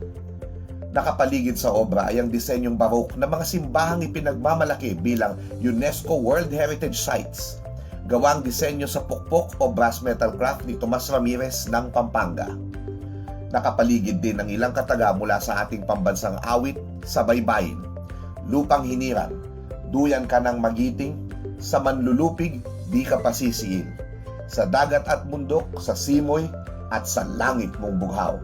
Nakapaligid sa obra ay ang disenyong barok na mga simbahang ipinagmamalaki bilang UNESCO World Heritage Sites. Gawang disenyo sa pukpok o brass metal craft ni Tomas Ramirez ng Pampanga. Nakapaligid din ng ilang kataga mula sa ating pambansang awit sa baybayin, lupang hinirang, duyan ka ng magiting, sa manlulupig di ka pasisiin, sa dagat at bundok, sa simoy at sa langit mong bughaw.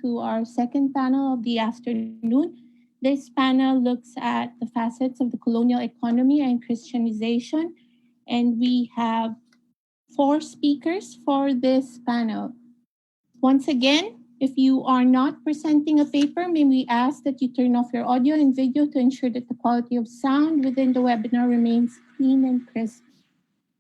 To our second panel of the afternoon. This panel looks at the facets of the colonial economy and Christianization, and we have 4 speakers for this panel. Once again, if you are not presenting a paper, may we ask that you turn off your audio and video to ensure that the quality of sound within the webinar remains clean and crisp.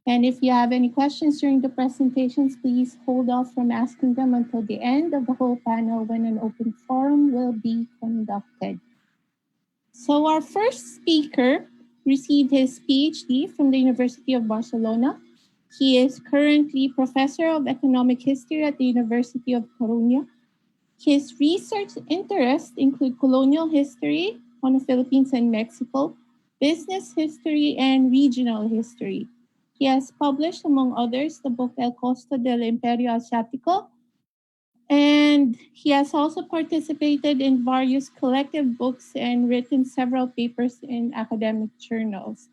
And if you have any questions during the presentations, please hold off from asking them until the end of the whole panel when an open forum will be conducted. So our first speaker received his PhD from the University of Barcelona. He is currently Professor of Economic History at the University of Coruña. His research interests include colonial history on the Philippines and Mexico, business history, and regional history. He has published, among others, the book El Costo del Imperio Asiático, and he has also participated in various collective books and written several papers in academic journals.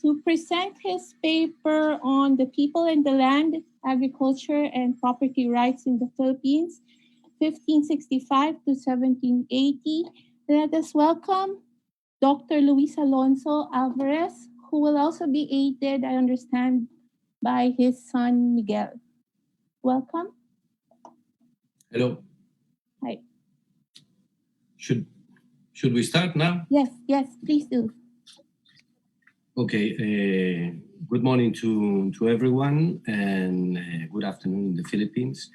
To present his paper on the people and the land, agriculture, and property rights in the Philippines, 1565 to 1780, let us welcome Dr. Luis Alonso Alvarez, who will also be aided, I understand, by his son, Miguel. Welcome. Hello. Hi. Should we start now? Yes, please do. Okay. Good morning to everyone, and good afternoon in the Philippines.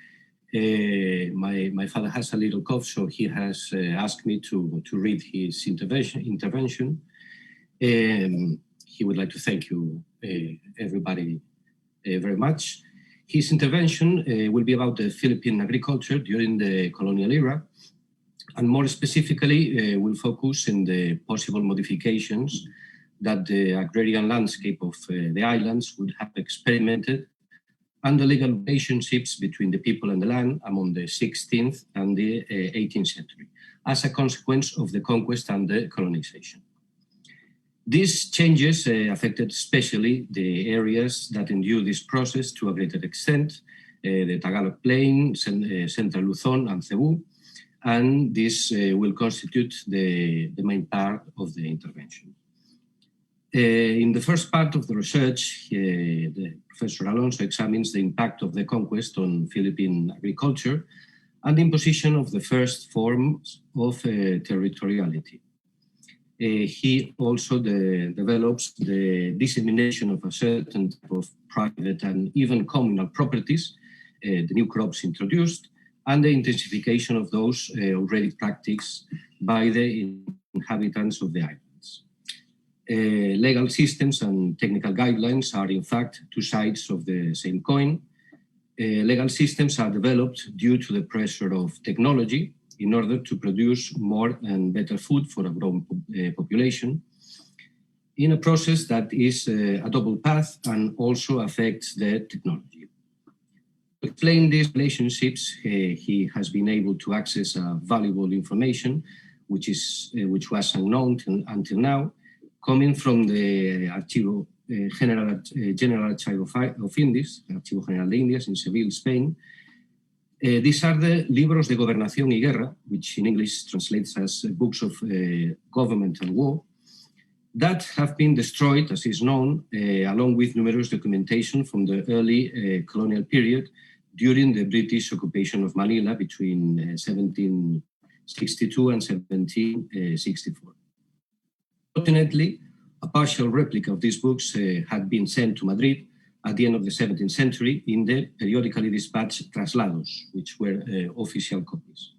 My father has a little cough, so he has asked me to read his intervention. He would like to thank you, everybody, very much. His intervention will be about the Philippine agriculture during the colonial era, and more specifically will focus on the possible modifications that the agrarian landscape of the islands would have experimented, and the legal relationships between the people and the land among the 16th and the 18th century, as a consequence of the conquest and the colonization. These changes affected especially the areas that endure this process to a greater extent, the Tagalog Plain, Central Luzon, and Cebu, and this will constitute the main part of the intervention. In the first part of the research, Professor Alonso examines the impact of the conquest on Philippine agriculture and the imposition of the first forms of territoriality. He also develops the dissemination of a certain type of private and even communal properties, the new crops introduced, and the intensification of those already practiced by the inhabitants of the islands. Legal systems and technical guidelines are in fact two sides of the same coin. Legal systems are developed due to the pressure of technology in order to produce more and better food for a growing population. in a process that is a double path and also affects the technology. To explain these relationships, he has been able to access valuable information, which was unknown until now, coming from the Archivo General Archive of Indies, Archivo General de Indias in Seville, Spain. These are the Libros de Gobernación y Guerra, which in English translates as books of government and war, that have been destroyed, as is known, along with numerous documentation from the early colonial period during the British occupation of Manila between 1762 and 1764. Fortunately, a partial replica of these books had been sent to Madrid at the end of the 17th century in the periodically dispatched traslados, which were official copies,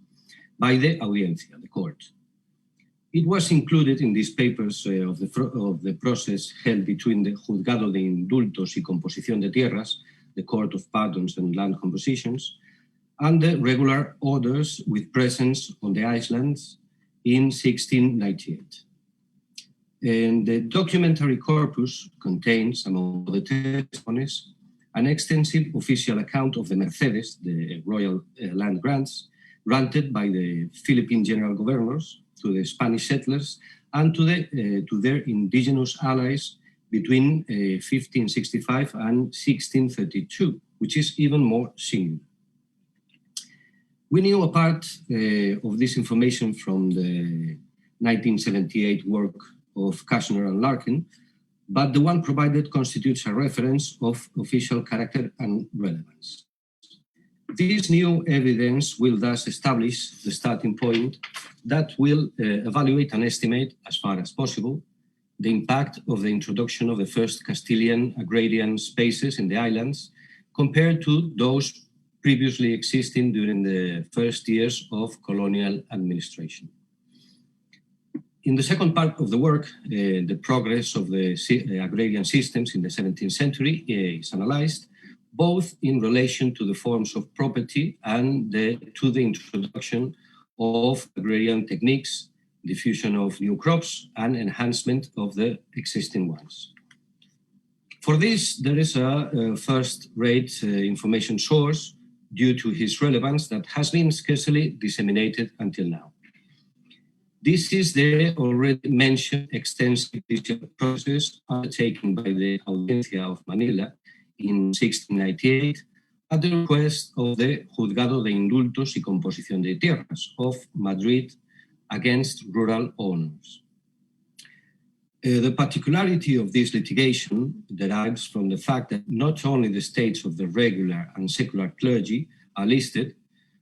by the Audiencia, the court. It was included in these papers of the process held between the Juzgado de Indultos y Composición de Tierras, the Court of Pardons and Land Compositions, and the regular orders with presence on the islands in 1698. And the documentary corpus contains, among other testimonies, an extensive official account of the Mercedes, the royal land grants, granted by the Philippine general governors to the Spanish settlers and to their indigenous allies between 1565 and 1632, which is even more singular. We knew a part of this information from the 1978 work of Kashner and Larkin, but the one provided constitutes a reference of official character and relevance. This new evidence will thus establish the starting point that will evaluate and estimate, as far as possible, the impact of the introduction of the first Castilian agrarian spaces in the islands compared to those previously existing during the first years of colonial administration. In the second part of the work, the progress of the agrarian systems in the 17th century is analyzed, both in relation to the forms of property and to the introduction of agrarian techniques, diffusion of new crops, and enhancement of the existing ones. For this, there is a first-rate information source due to his relevance that has been scarcely disseminated until now. This is the already mentioned extensive judicial process undertaken by the Audiencia of Manila in 1698 at the request of the Juzgado de Indultos y Composición de Tierras of Madrid against rural owners. The particularity of this litigation derives from the fact that not only the states of the regular and secular clergy are listed,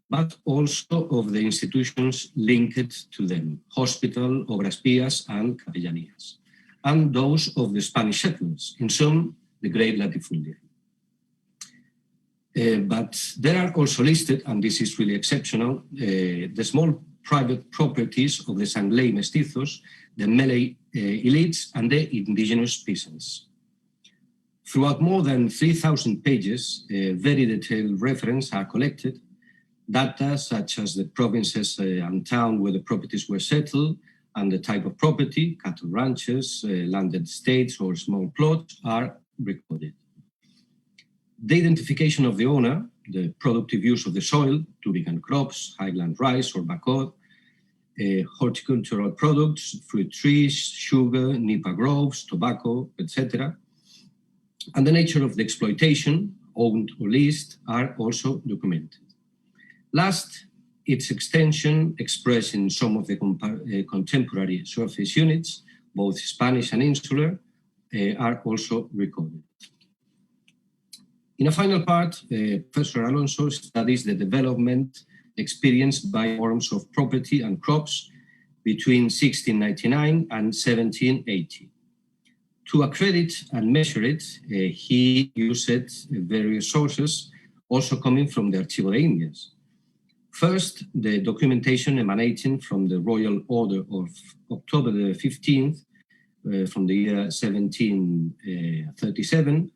but also of the institutions linked to them, hospital, obras pías, and capellanías, and those of the Spanish settlers, in sum, the great latifundia. But there are also listed, and this is really exceptional, the small private properties of the Sangley mestizos, the Malay elites, and the indigenous peasants. Throughout more than 3,000 pages, very detailed references are collected, data such as the provinces and town where the properties were settled and the type of property, cattle ranches, landed estates or small plots are recorded. The identification of the owner, the productive use of the soil, Turigan crops, highland rice or bacot, horticultural products, fruit trees, sugar, nipa groves, tobacco, etc. And the nature of the exploitation, owned or leased, are also documented. Last, its extension, expressed in some of the contemporary surface units, both Spanish and insular, are also recorded. In a final part, Professor Alonso studies the development experienced by forms of property and crops between 1699 and 1780. To accredit and measure it, he used various sources, also coming from the Archivo de Indias. First, the documentation emanating from the Royal Order of October the 15th from the year 1737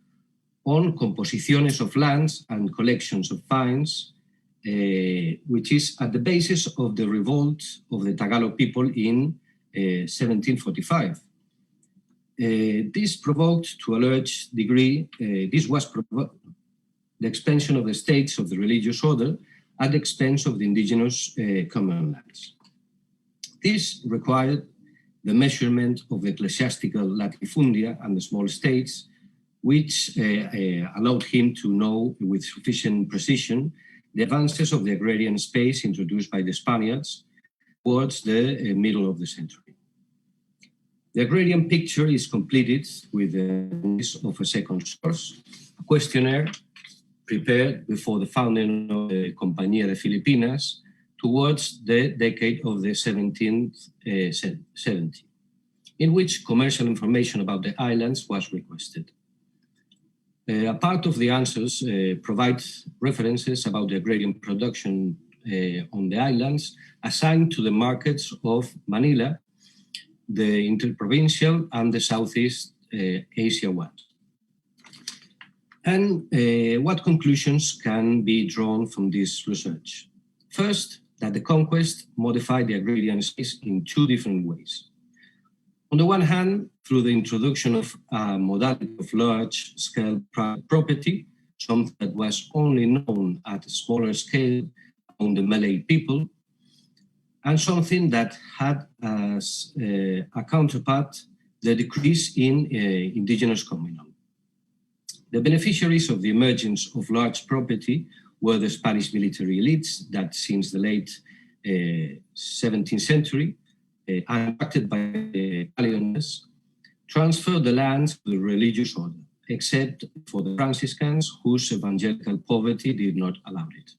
on composiciones of lands and collections of fines, which is at the basis of the revolt of the Tagalog people in 1745. This provoked, to a large degree, the expansion of the states of the religious order at the expense of the indigenous common lands. This required the measurement of ecclesiastical latifundia and the small states, which allowed him to know with sufficient precision the advances of the agrarian space introduced by the Spaniards towards the middle of the century. The agrarian picture is completed with the use of a second source, a questionnaire prepared before the founding of the Compañía de Filipinas towards the decade of the 1770, in which commercial information about the islands was requested. A part of the answers provides references about the agrarian production on the islands assigned to the markets of Manila, the interprovincial, and the Southeast Asia ones. And what conclusions can be drawn from this research? First, that the conquest modified the agrarian space in two different ways. On the one hand, through the introduction of a modality of large-scale property, something that was only known at a smaller scale among the Malay people, and something that had as a counterpart the decrease in indigenous communal. The beneficiaries of the emergence of large property were the Spanish military elites that since the late 17th century, attracted by the Italians, transferred the lands to the religious order, except for the Franciscans, whose evangelical poverty did not allow it.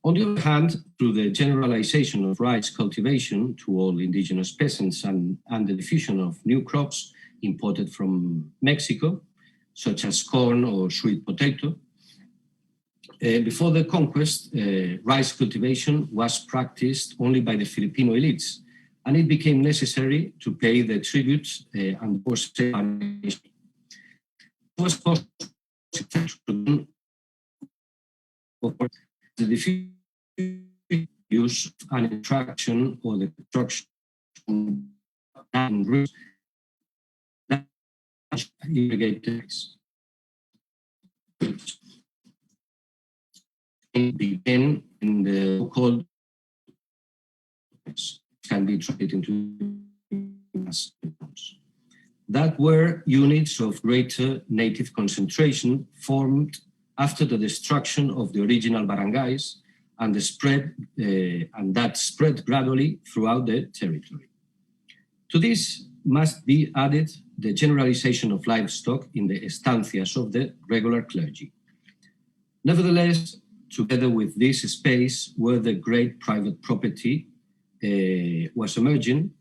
On the other hand, through the generalization of rice cultivation to all indigenous peasants and the diffusion of new crops imported from Mexico, such as corn or sweet potato, before the conquest, rice cultivation was practiced only by the Filipino elites, and it became necessary to pay the tribute and forced the diffusion, use and attraction or the construction and routes that irrigate the place. It began in the so-called can be treated into that were units of greater native concentration formed after the destruction of the original barangays and that spread gradually throughout the territory. To this must be added the generalization of livestock in the estancias of the regular clergy. Nevertheless, together with this space where the great private property was emerging,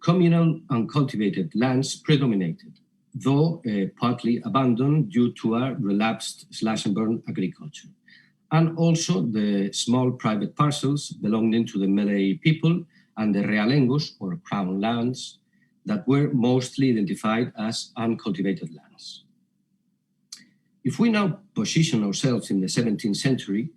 communal uncultivated lands predominated, though partly abandoned due to a relapsed slash-and-burn agriculture, and also the small private parcels belonging to the Malay people and the realengus, or crown lands, that were mostly identified as uncultivated lands. If we now position ourselves in the 17th century,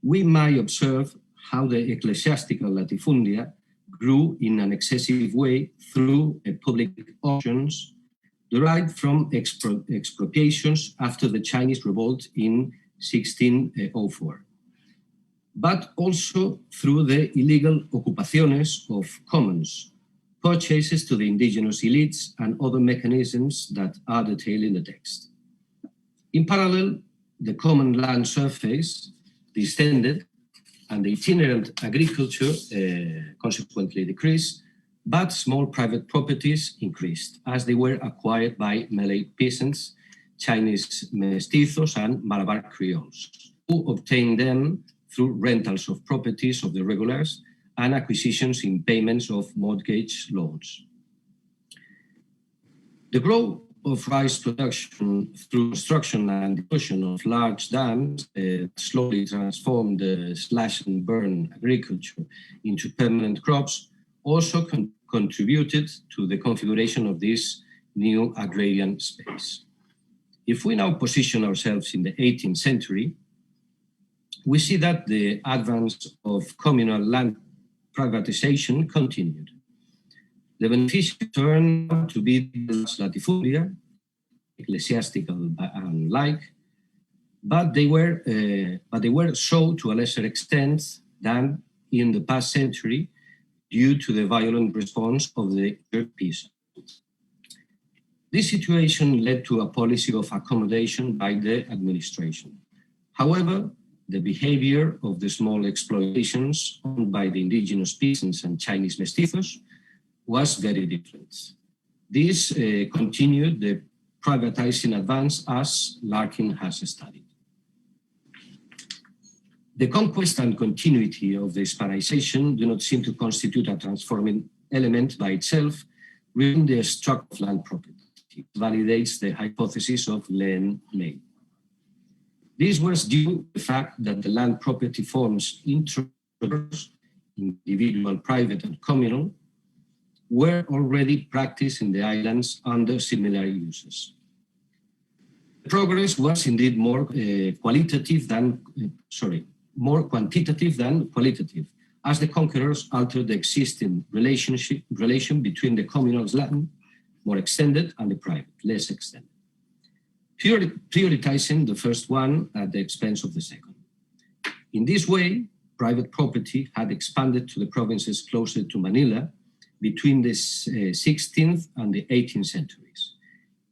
we might observe how the ecclesiastical latifundia grew in an excessive way through public auctions derived from expropriations after the Chinese revolt in 1604, but also through the illegal ocupaciones of commons, purchases to the indigenous elites, and other mechanisms that are detailed in the text. In parallel, the common land surface descended and the itinerant agriculture consequently decreased, but small private properties increased as they were acquired by Malay peasants, Chinese mestizos, and Malabar Creoles, who obtained them through rentals of properties of the regulars and acquisitions in payments of mortgage loans. The growth of rice production through construction and diffusion of large dams slowly transformed the slash-and-burn agriculture into permanent crops also contributed to the configuration of this new agrarian space. If we now position ourselves in the 18th century, we see that the advance of communal land privatization continued. The beneficiaries turned out to be the latifundia, ecclesiastical and like, but they were so to a lesser extent than in the past century due to the violent response of the peasants. This situation led to a policy of accommodation by the administration. However, the behavior of the small exploitations owned by the indigenous peasants and Chinese mestizos was very different. This continued the privatizing advance as Larkin has studied. The conquest and continuity of the Hispanization do not seem to constitute a transforming element by itself, within the structure of land property. It validates the hypothesis of Len May. This was due to the fact that the land property forms individual, private, and communal were already practiced in the islands under similar uses. Progress was indeed more quantitative than qualitative, as the conquerors altered the existing relation between the communal land, more extended, and the private, less extended, prioritizing the first one at the expense of the second. In this way, private property had expanded to the provinces closer to Manila between the 16th and the 18th centuries.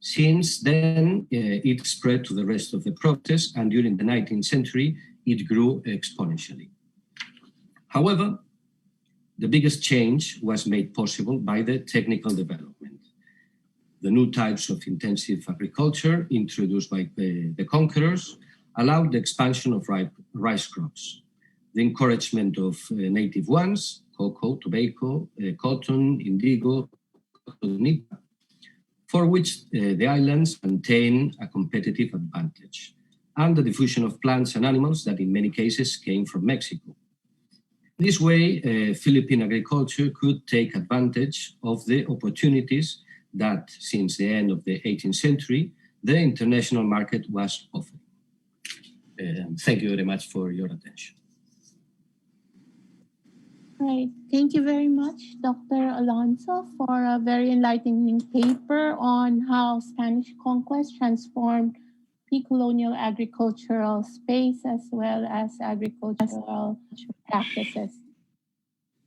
Since then, it spread to the rest of the provinces, and during the 19th century, it grew exponentially. However, the biggest change was made possible by the technical development. The new types of intensive agriculture introduced by the conquerors allowed the expansion of rice crops. The encouragement of native ones, cocoa, tobacco, cotton, indigo, for which the islands maintain a competitive advantage, and the diffusion of plants and animals that in many cases came from Mexico. This way, Philippine agriculture could take advantage of the opportunities that, since the end of the 18th century, the international market was offering. Thank you very much for your attention. Right. Thank you very much, Dr. Alonso, for a very enlightening paper on how Spanish conquest transformed pre-colonial agricultural space as well as agricultural practices.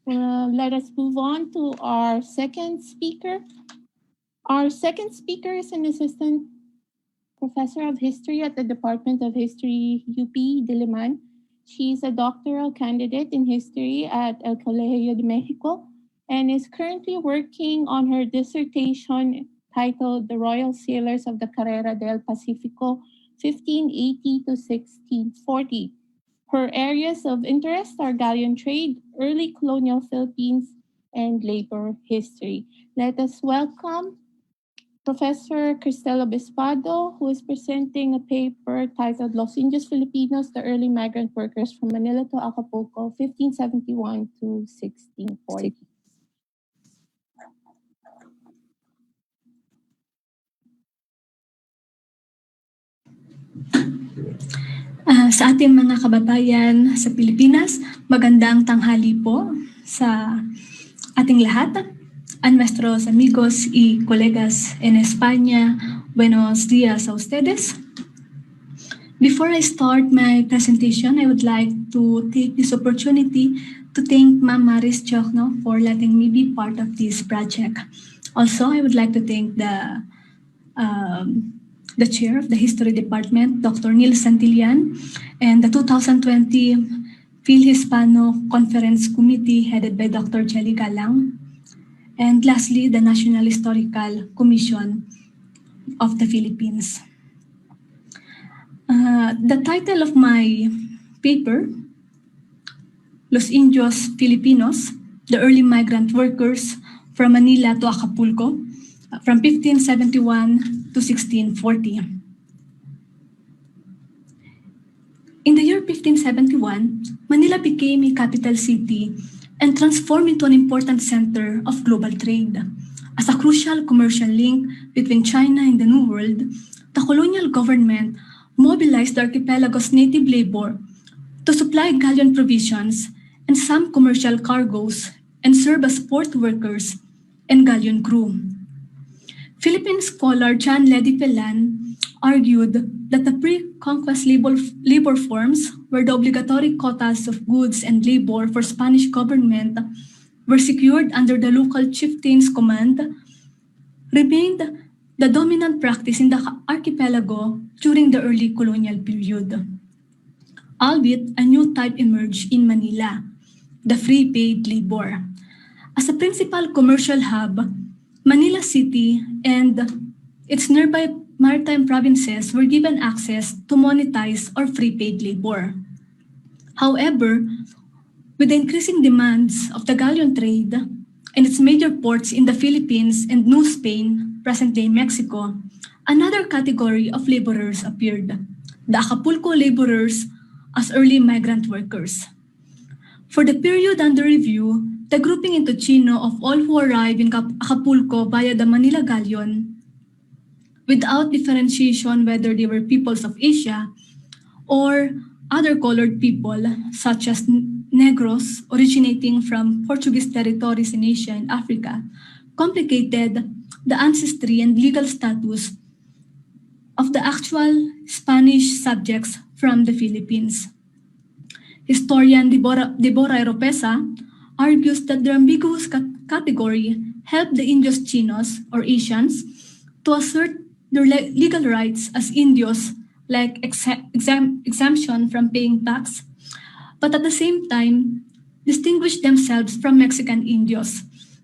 Let us move on to our second speaker. Our second speaker is an assistant professor of history at the Department of History, UP Diliman. She's a doctoral candidate in history at El Colegio de Mexico and is currently working on her dissertation titled The Royal Sailors of the Carrera del Pacifico, 1580 to 1640. Her areas of interest are galleon trade, early colonial Philippines, and labor history. Let us welcome Professor Cristel Obispado, who is presenting a paper titled Los Indios Filipinos, the Early Migrant Workers from Manila to Acapulco, 1571 to 1640. Sa ating mga kababayan sa Pilipinas, magandang tanghali po sa ating lahat. A nuestros amigos y colegas en España, buenos días a ustedes. Before I start my presentation, I would like to take this opportunity to thank Ma'am Maris Diokno for letting me be part of this project. Also, I would like to thank the chair of the History Department, Dr. Neil Santillan, and the 2020 Fil-Hispano Conference Committee headed by Dr. Jelly Galang. And lastly, the National Historical Commission of the Philippines. The title of my paper, Los Indios Filipinos, the Early Migrant Workers from Manila to Acapulco, from 1571 to 1640. In the year 1571, Manila became a capital city and transformed into an important center of global trade. As a crucial commercial link between China and the New World, the colonial government mobilized the archipelago's native labor to supply galleon provisions and some commercial cargoes and serve as port workers and galleon crew. Philippine scholar John Ledy Pelan argued that the pre-conquest labor forms, where the obligatory quotas of goods and labor for Spanish government were secured under the local chieftain's command, remained the dominant practice in the archipelago during the early colonial period. Albeit a new type emerged in Manila, the free paid labor. As a principal commercial hub, Manila City and its nearby maritime provinces were given access to monetized or free paid labor. However, with the increasing demands of the galleon trade and its major ports in the Philippines and New Spain, present-day Mexico, another category of laborers appeared, the Acapulco laborers as early migrant workers. For the period under review, the grouping into Chino of all who arrive in Acapulco via the Manila galleon, without differentiation whether they were peoples of Asia or other colored people such as Negros originating from Portuguese territories in Asia and Africa, complicated the ancestry and legal status of the actual Spanish subjects from the Philippines. Historian Deborah Oropesa argues that the ambiguous category helped the Indios Chinos or Asians to assert their legal rights as Indios, like exemption from paying tax, but at the same time distinguish themselves from Mexican Indios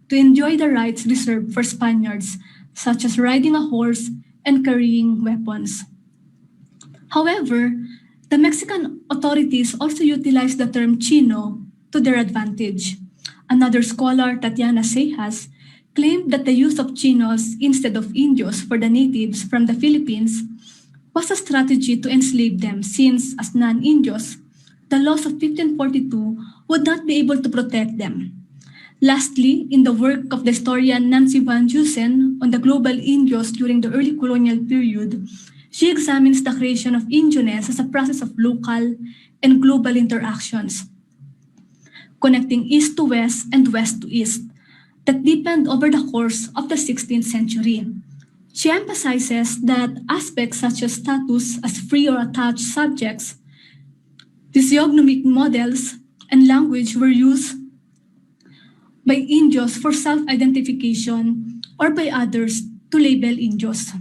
to enjoy the rights reserved for Spaniards, such as riding a horse and carrying weapons. However, the Mexican authorities also utilized the term Chino to their advantage. Another scholar, Tatiana Sejas, claimed that the use of Chinos instead of Indios for the natives from the Philippines was a strategy to enslave them since, as non-Indios, the laws of 1542 would not be able to protect them. Lastly, in the work of the historian Nancy Van Dusen on the global Indios during the early colonial period, she examines the creation of Indioness as a process of local and global interactions, connecting East to West and West to East, that deepened over the course of the 16th century. She emphasizes that aspects such as status as free or attached subjects, physiognomic models, and language were used by Indios for self-identification or by others to label Indios.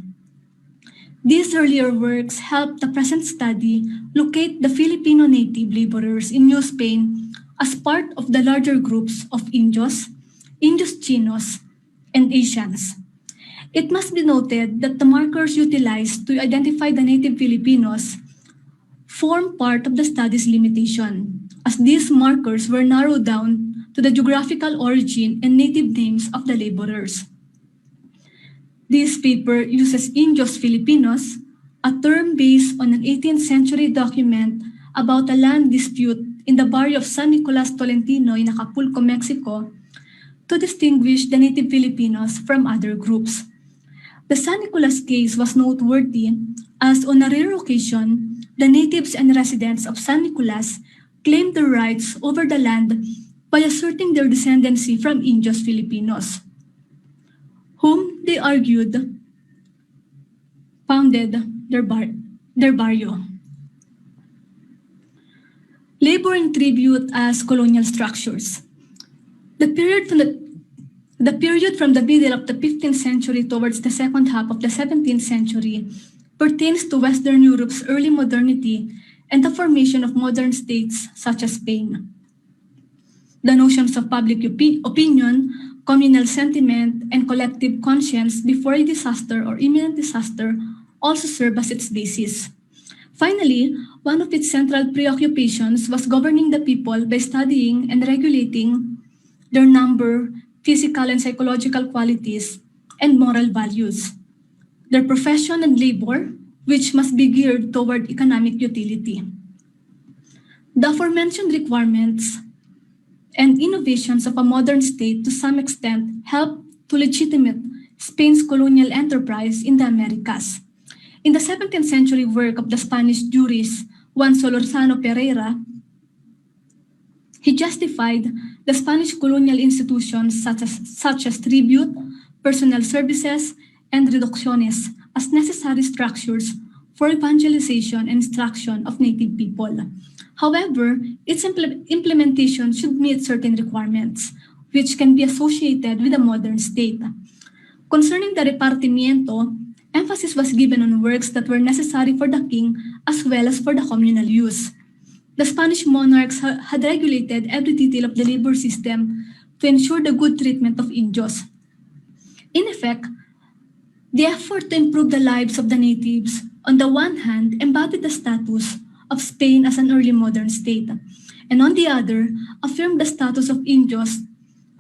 These earlier works helped the present study locate the Filipino native laborers in New Spain as part of the larger groups of Indios, Indios Chinos, and Asians. It must be noted that the markers utilized to identify the native Filipinos form part of the study's limitation, as these markers were narrowed down to the geographical origin and native names of the laborers. This paper uses Indios Filipinos, a term based on an 18th century document about a land dispute in the barrio of San Nicolas Tolentino in Acapulco, Mexico, to distinguish the native Filipinos from other groups. The San Nicolas case was noteworthy as on a rare occasion, the natives and residents of San Nicolas claimed their rights over the land by asserting their descendancy from Indios Filipinos, whom they argued founded their barrio. Labor and tribute as colonial structures. The period from the middle of the 15th century towards the second half of the 17th century pertains to Western Europe's early modernity and the formation of modern states such as Spain. The notions of public opinion, communal sentiment, and collective conscience before a disaster or imminent disaster also serve as its basis. Finally, one of its central preoccupations was governing the people by studying and regulating their number, physical and psychological qualities, and moral values, their profession and labor, which must be geared toward economic utility. The aforementioned requirements and innovations of a modern state to some extent helped to legitimate Spain's colonial enterprise in the Americas. In the 17th century work of the Spanish jurist Juan Solorzano Pereira, he justified the Spanish colonial institutions such as tribute, personnel services, and reducciones as necessary structures for evangelization and instruction of native people. However, its implementation should meet certain requirements, which can be associated with a modern state. Concerning the repartimiento, emphasis was given on works that were necessary for the king as well as for the communal use. The Spanish monarchs had regulated every detail of the labor system to ensure the good treatment of Indios. In effect, the effort to improve the lives of the natives, on the one hand, embodied the status of Spain as an early modern state, and on the other, affirmed the status of Indios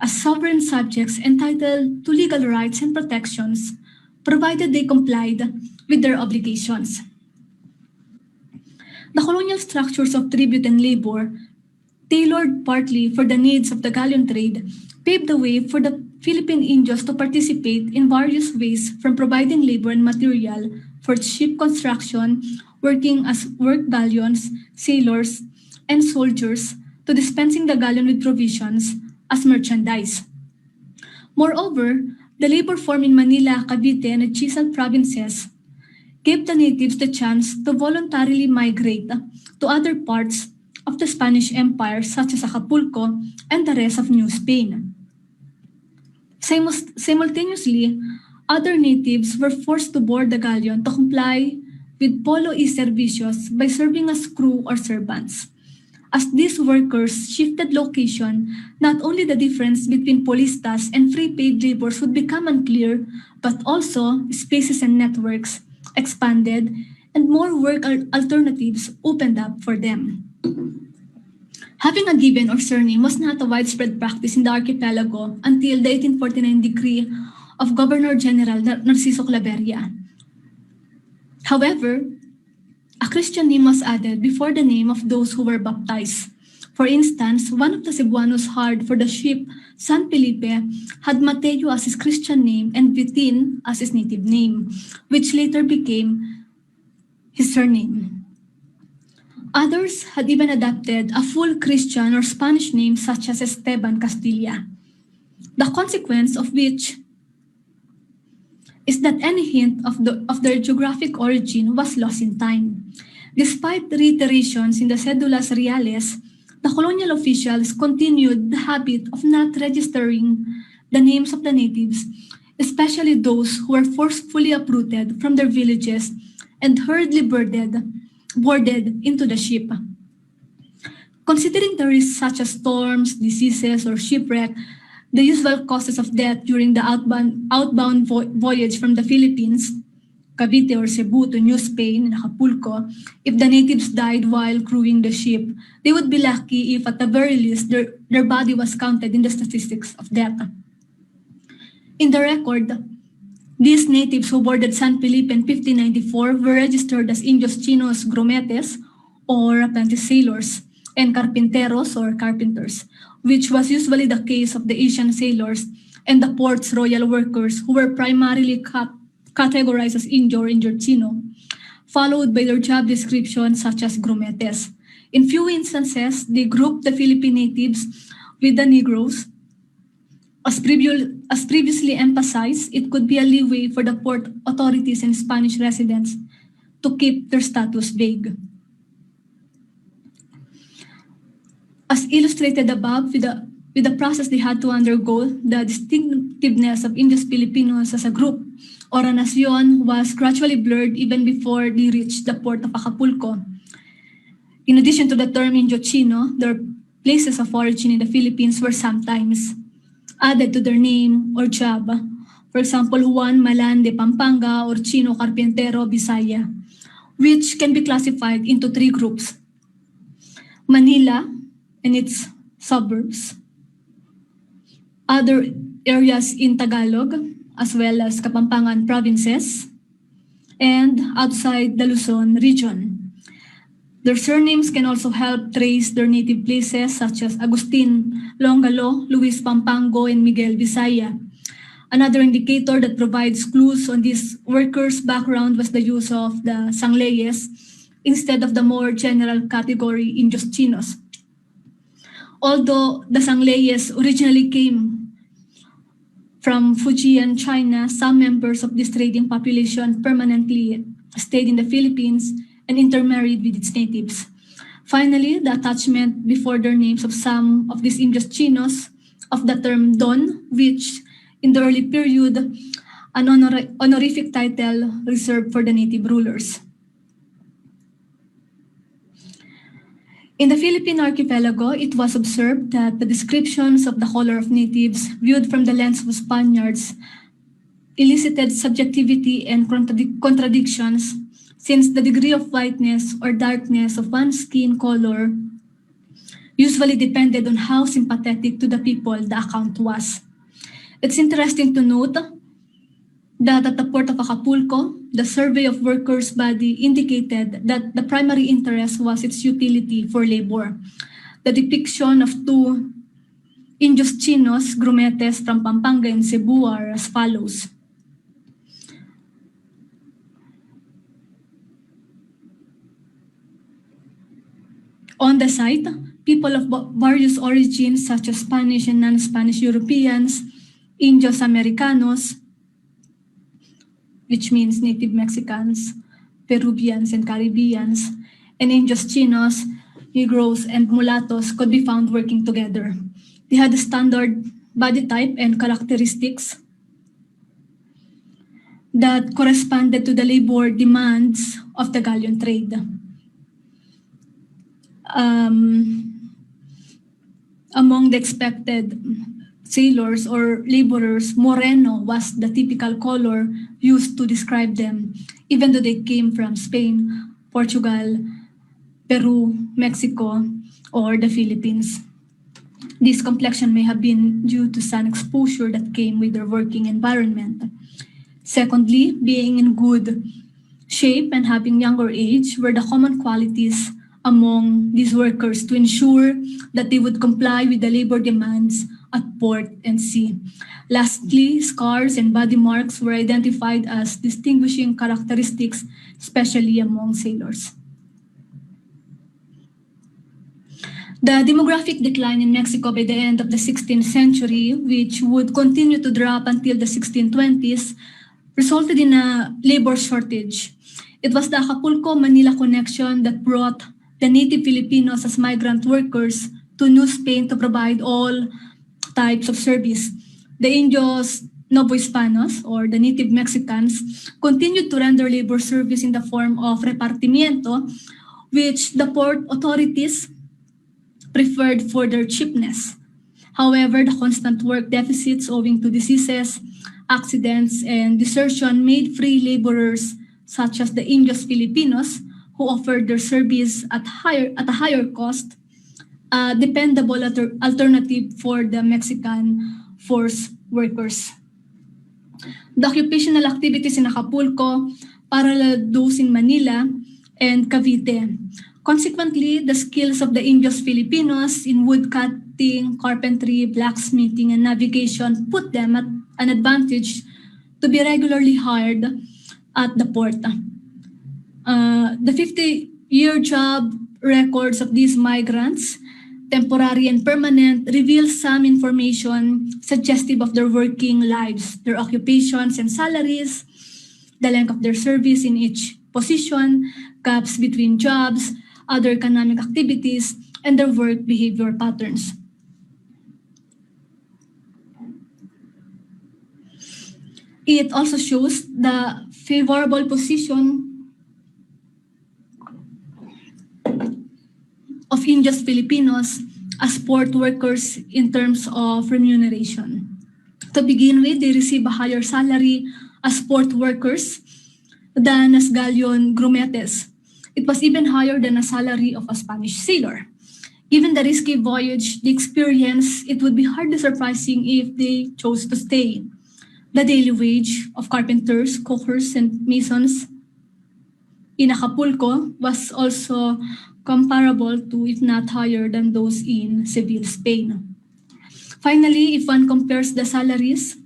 as sovereign subjects entitled to legal rights and protections, provided they complied with their obligations. The colonial structures of tribute and labor, tailored partly for the needs of the galleon trade, paved the way for the Philippine Indios to participate in various ways, from providing labor and material for ship construction, working as work galleons, sailors, and soldiers, to dispensing the galleon with provisions as merchandise. Moreover, the labor form in Manila, Cavite, and the Rizal provinces gave the natives the chance to voluntarily migrate to other parts of the Spanish Empire, such as Acapulco and the rest of New Spain. Simultaneously, other natives were forced to board the galleon to comply with polo y servicios by serving as crew or servants. As these workers shifted location, not only the difference between polistas and free paid laborers would become unclear, but also spaces and networks expanded and more work alternatives opened up for them. Having a given or surname was not a widespread practice in the archipelago until the 1849 decree of Governor-General Narciso Claveria. However, a Christian name was added before the name of those who were baptized. For instance, one of the Cebuanos hired for the ship San Felipe had Mateo as his Christian name and Vitin as his native name, which later became his surname. Others had even adopted a full Christian or Spanish name such as Esteban Castilla, the consequence of which is that any hint of their geographic origin was lost in time. Despite reiterations in the Cedulas Reales, the colonial officials continued the habit of not registering the names of the natives, especially those who were forcefully uprooted from their villages and hurriedly boarded into the ship. Considering the risks such as storms, diseases, or shipwreck, the usual causes of death during the outbound voyage from the Philippines, Cavite or Cebu to New Spain and Acapulco, if the natives died while crewing the ship, they would be lucky if at the very least their body was counted in the statistics of death. In the record, these natives who boarded San Felipe in 1594 were registered as Indios Chinos Grumetes or apprentice sailors and Carpinteros or carpenters, which was usually the case of the Asian sailors and the port's royal workers who were primarily categorized as Indio or Indio-Chino, followed by their job descriptions such as Grumetes. In few instances, they grouped the Philippine natives with the Negroes. As previously emphasized, it could be a leeway for the port authorities and Spanish residents to keep their status vague. As illustrated above, with the process they had to undergo, the distinctiveness of Indios Filipinos as a group or a nación was gradually blurred even before they reached the port of Acapulco. In addition to the term Indio-Chino, their places of origin in the Philippines were sometimes added to their name or job. For example, Juan Malan de Pampanga or Chino Carpintero Bisaya, which can be classified into three groups: Manila and its suburbs, other areas in Tagalog, as well as Kapampangan provinces, and outside the Luzon region. Their surnames can also help trace their native places such as Agustin Longalo, Luis Pampango, and Miguel Bisaya. Another indicator that provides clues on these workers' background was the use of the Sangleyes instead of the more general category Indios Chinos. Although the Sangleyes originally came from Fujian, China, some members of this trading population permanently stayed in the Philippines and intermarried with its natives. Finally, the attachment before their names of some of these Indios Chinos of the term Don, which in the early period, an honorific title reserved for the native rulers. In the Philippine archipelago, it was observed that the descriptions of the color of natives viewed from the lens of Spaniards elicited subjectivity and contradictions, since the degree of whiteness or darkness of one's skin color usually depended on how sympathetic to the people the account was. It's interesting to note that at the port of Acapulco, the survey of workers' body indicated that the primary interest was its utility for labor. The depiction of two Indios Chinos, grumetes from Pampanga and Cebu are as follows. On the site, people of various origins such as Spanish and non-Spanish Europeans, Indios Americanos, which means native Mexicans, Peruvians and Caribbeans, and Indios Chinos, Negroes, and mulattoes could be found working together. They had a standard body type and characteristics that corresponded to the labor demands of the galleon trade. Among the expected sailors or laborers, moreno was the typical color used to describe them, even though they came from Spain, Portugal, Peru, Mexico, or the Philippines. This complexion may have been due to sun exposure that came with their working environment. Secondly, being in good shape and having younger age were the common qualities among these workers to ensure that they would comply with the labor demands at port and sea. Lastly, scars and body marks were identified as distinguishing characteristics, especially among sailors. The demographic decline in Mexico by the end of the 16th century, which would continue to drop until the 1620s, resulted in a labor shortage. It was the Acapulco-Manila connection that brought the native Filipinos as migrant workers to New Spain to provide all types of service. The Indios Novohispanos, or the native Mexicans, continued to render labor service in the form of repartimiento, which the port authorities preferred for their cheapness. However, the constant work deficits owing to diseases, accidents, and desertion made free laborers such as the Indios Filipinos, who offered their service at a higher cost, a dependable alternative for the Mexican force workers. The occupational activities in Acapulco paralleled those in Manila and Cavite. Consequently, the skills of the Indios Filipinos in woodcutting, carpentry, blacksmithing, and navigation put them at an advantage to be regularly hired at the port. The 50-year job records of these migrants, temporary and permanent, reveal some information suggestive of their working lives, their occupations and salaries, the length of their service in each position, gaps between jobs, other economic activities, and their work behavior patterns. It also shows the favorable position of Indios Filipinos as port workers in terms of remuneration. To begin with, they receive a higher salary as port workers than as galleon grumetes. It was even higher than a salary of a Spanish sailor. Given the risky voyage they experienced, it would be hardly surprising if they chose to stay. The daily wage of carpenters, cookers, and masons in Acapulco was also comparable to, if not higher than, those in Seville, Spain. Finally, if one compares the salaries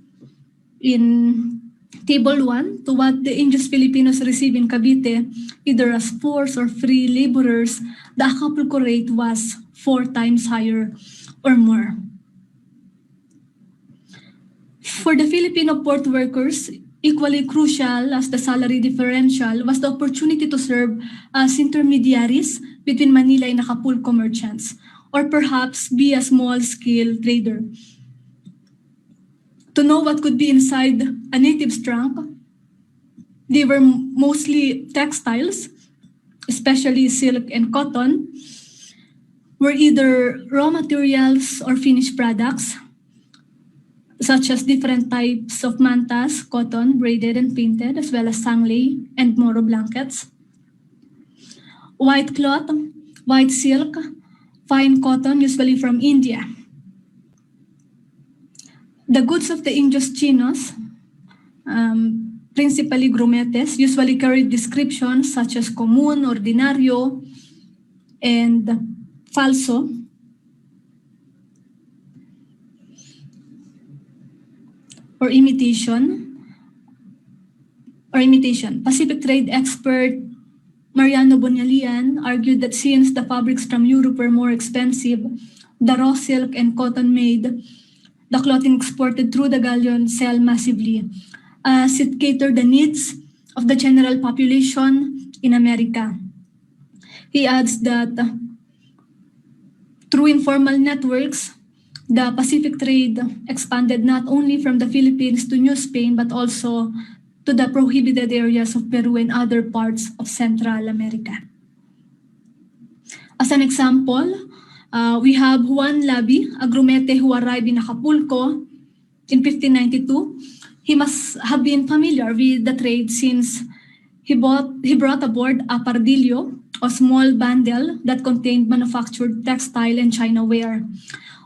in Table 1 to what the Indios Filipinos receive in Cavite, either as forced or free laborers, the Acapulco rate was 4 times higher, or more. For the Filipino port workers, equally crucial as the salary differential was the opportunity to serve as intermediaries between Manila and Acapulco merchants, or perhaps be a small-scale trader. To know what could be inside a native's trunk, they were mostly textiles, especially silk and cotton, were either raw materials or finished products, such as different types of mantas, cotton, braided and painted, as well as sanglay and moro blankets. White cloth, white silk, fine cotton, usually from India. The goods of the Indios Chinos, principally grumetes, usually carried descriptions such as común, ordinario, and falso. Or imitation. Pacific trade expert Mariano Bonyalian argued that since the fabrics from Europe were more expensive, the raw silk and cotton made the clothing exported through the galleon sell massively, as it catered the needs of the general population in America. He adds that through informal networks, the Pacific trade expanded not only from the Philippines to New Spain, but also to the prohibited areas of Peru and other parts of Central America. As an example, we have Juan Labi, a grumete who arrived in Acapulco in 1592. He must have been familiar with the trade since he brought aboard a pardillo, a small bundle that contained manufactured textile and China ware.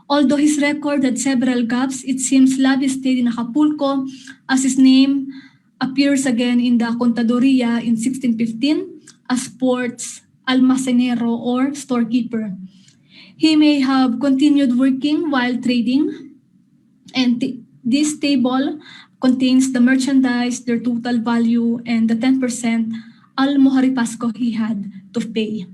Although his record had several gaps, it seems Labi stayed in Acapulco, as his name appears again in the Contaduría in 1615 as port's almacenero or storekeeper. He may have continued working while trading, and this table contains the merchandise, their total value, and the 10% almoharipasco he had to pay.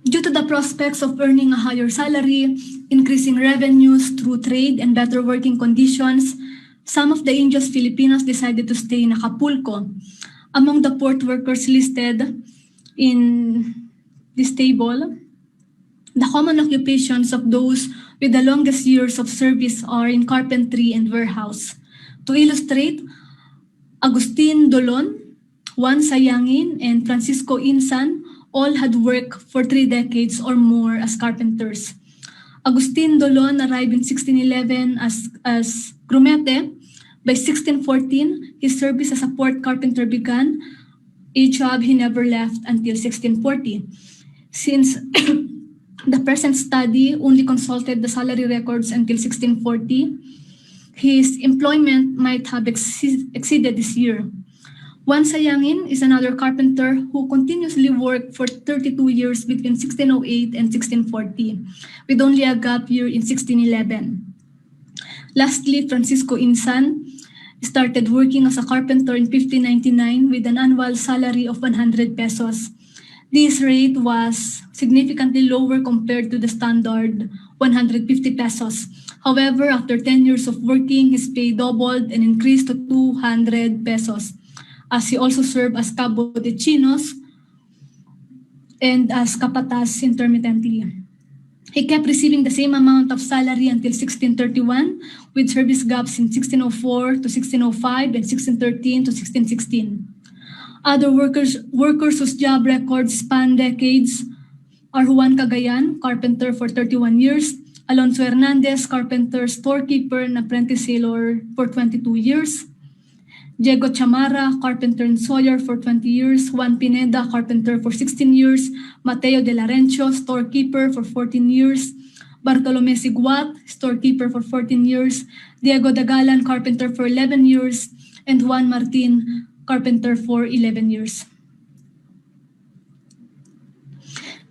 Due to the prospects of earning a higher salary, increasing revenues through trade, and better working conditions, some of the Indios Filipinos decided to stay in Acapulco. Among the port workers listed in this table, the common occupations of those with the longest years of service are in carpentry and warehouse. To illustrate, Agustin Dolon, Juan Sayangin, and Francisco Insan all had worked for 3 decades or more as carpenters. Agustin Dolon arrived in 1611 as grumete. By 1614, his service as a port carpenter began, a job he never left until 1640. Since the present study only consulted the salary records until 1640, his employment might have exceeded this year. Juan Sayangin is another carpenter who continuously worked for 32 years between 1608 and 1640, with only a gap year in 1611. Lastly, Francisco Insan started working as a carpenter in 1599 with an annual salary of 100 pesos. This rate was significantly lower compared to the standard 150 pesos. However, after 10 years of working, his pay doubled and increased to 200 pesos. As he also served as cabo de chinos and as capataz intermittently. He kept receiving the same amount of salary until 1631, with service gaps in 1604 to 1605 and 1613 to 1616. Other workers whose job records span decades are Juan Cagayan, carpenter for 31 years, Alonso Hernandez, carpenter, storekeeper, and apprentice sailor for 22 years, Diego Chamara, carpenter and sawyer for 20 years, Juan Pineda, carpenter for 16 years, Mateo de Larencio, storekeeper for 14 years, Bartolome Siguat, storekeeper for 14 years, Diego Dagalan, carpenter for 11 years, and Juan Martin, carpenter for 11 years.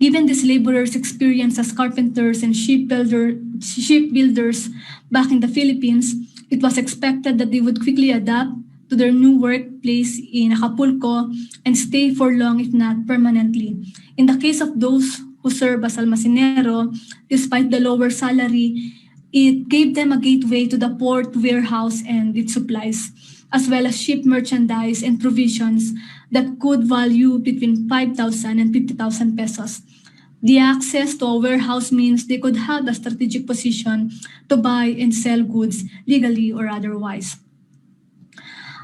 Given these laborers' experience as carpenters and shipbuilders back in the Philippines, it was expected that they would quickly adapt to their new workplace in Acapulco and stay for long, if not permanently. In the case of those who serve as almacenero, despite the lower salary, it gave them a gateway to the port warehouse and its supplies, as well as ship merchandise and provisions that could value between 5,000 and 50,000 pesos. The access to a warehouse means they could have a strategic position to buy and sell goods legally or otherwise.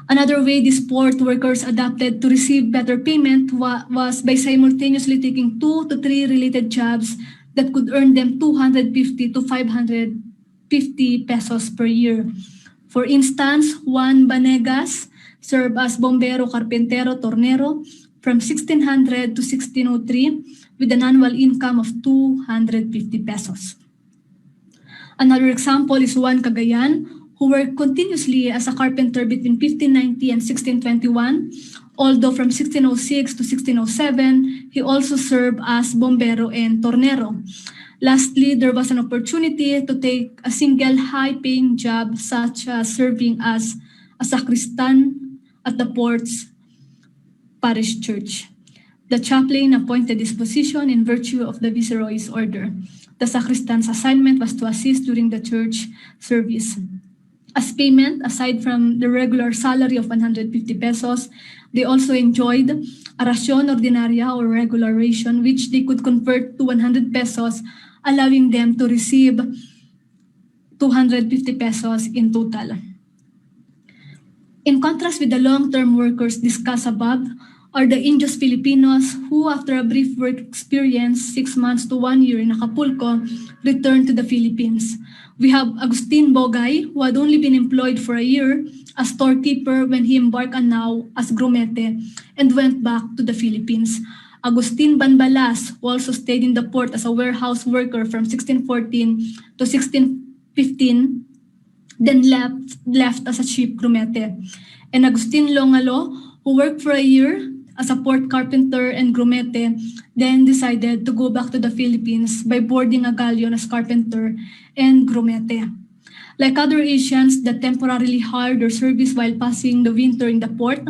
Another way these port workers adapted to receive better payment was by simultaneously taking 2 to 3 related jobs that could earn them 250 to 550 pesos per year. For instance, Juan Banegas served as bombero, carpintero, tornero from 1600 to 1603 with an annual income of 250 pesos. Another example is Juan Cagayan, who worked continuously as a carpenter between 1590 and 1621. Although from 1606 to 1607, he also served as bombero and tornero. Lastly, there was an opportunity to take a single high-paying job such as serving as a sacristan at the port's parish church. The chaplain appointed this position in virtue of the Viceroy's order. The sacristan's assignment was to assist during the church service. As payment, aside from the regular salary of 150 pesos, they also enjoyed a ración ordinaria or regular ration, which they could convert to 100 pesos, allowing them to receive 250 pesos in total. In contrast with the long-term workers discussed above, are the Indios Filipinos who, after a brief work experience, 6 months to 1 year in Acapulco, returned to the Philippines. We have Agustin Bogay, who had only been employed for a year as storekeeper when he embarked on now as grumete and went back to the Philippines. Agustin Banbalas, who also stayed in the port as a warehouse worker from 1614 to 1615, then left as a ship grumete. And Agustin Longalo, who worked for a year as a port carpenter and grumete, then decided to go back to the Philippines by boarding a galleon as carpenter and grumete. Like other Asians that temporarily hired their service while passing the winter in the port,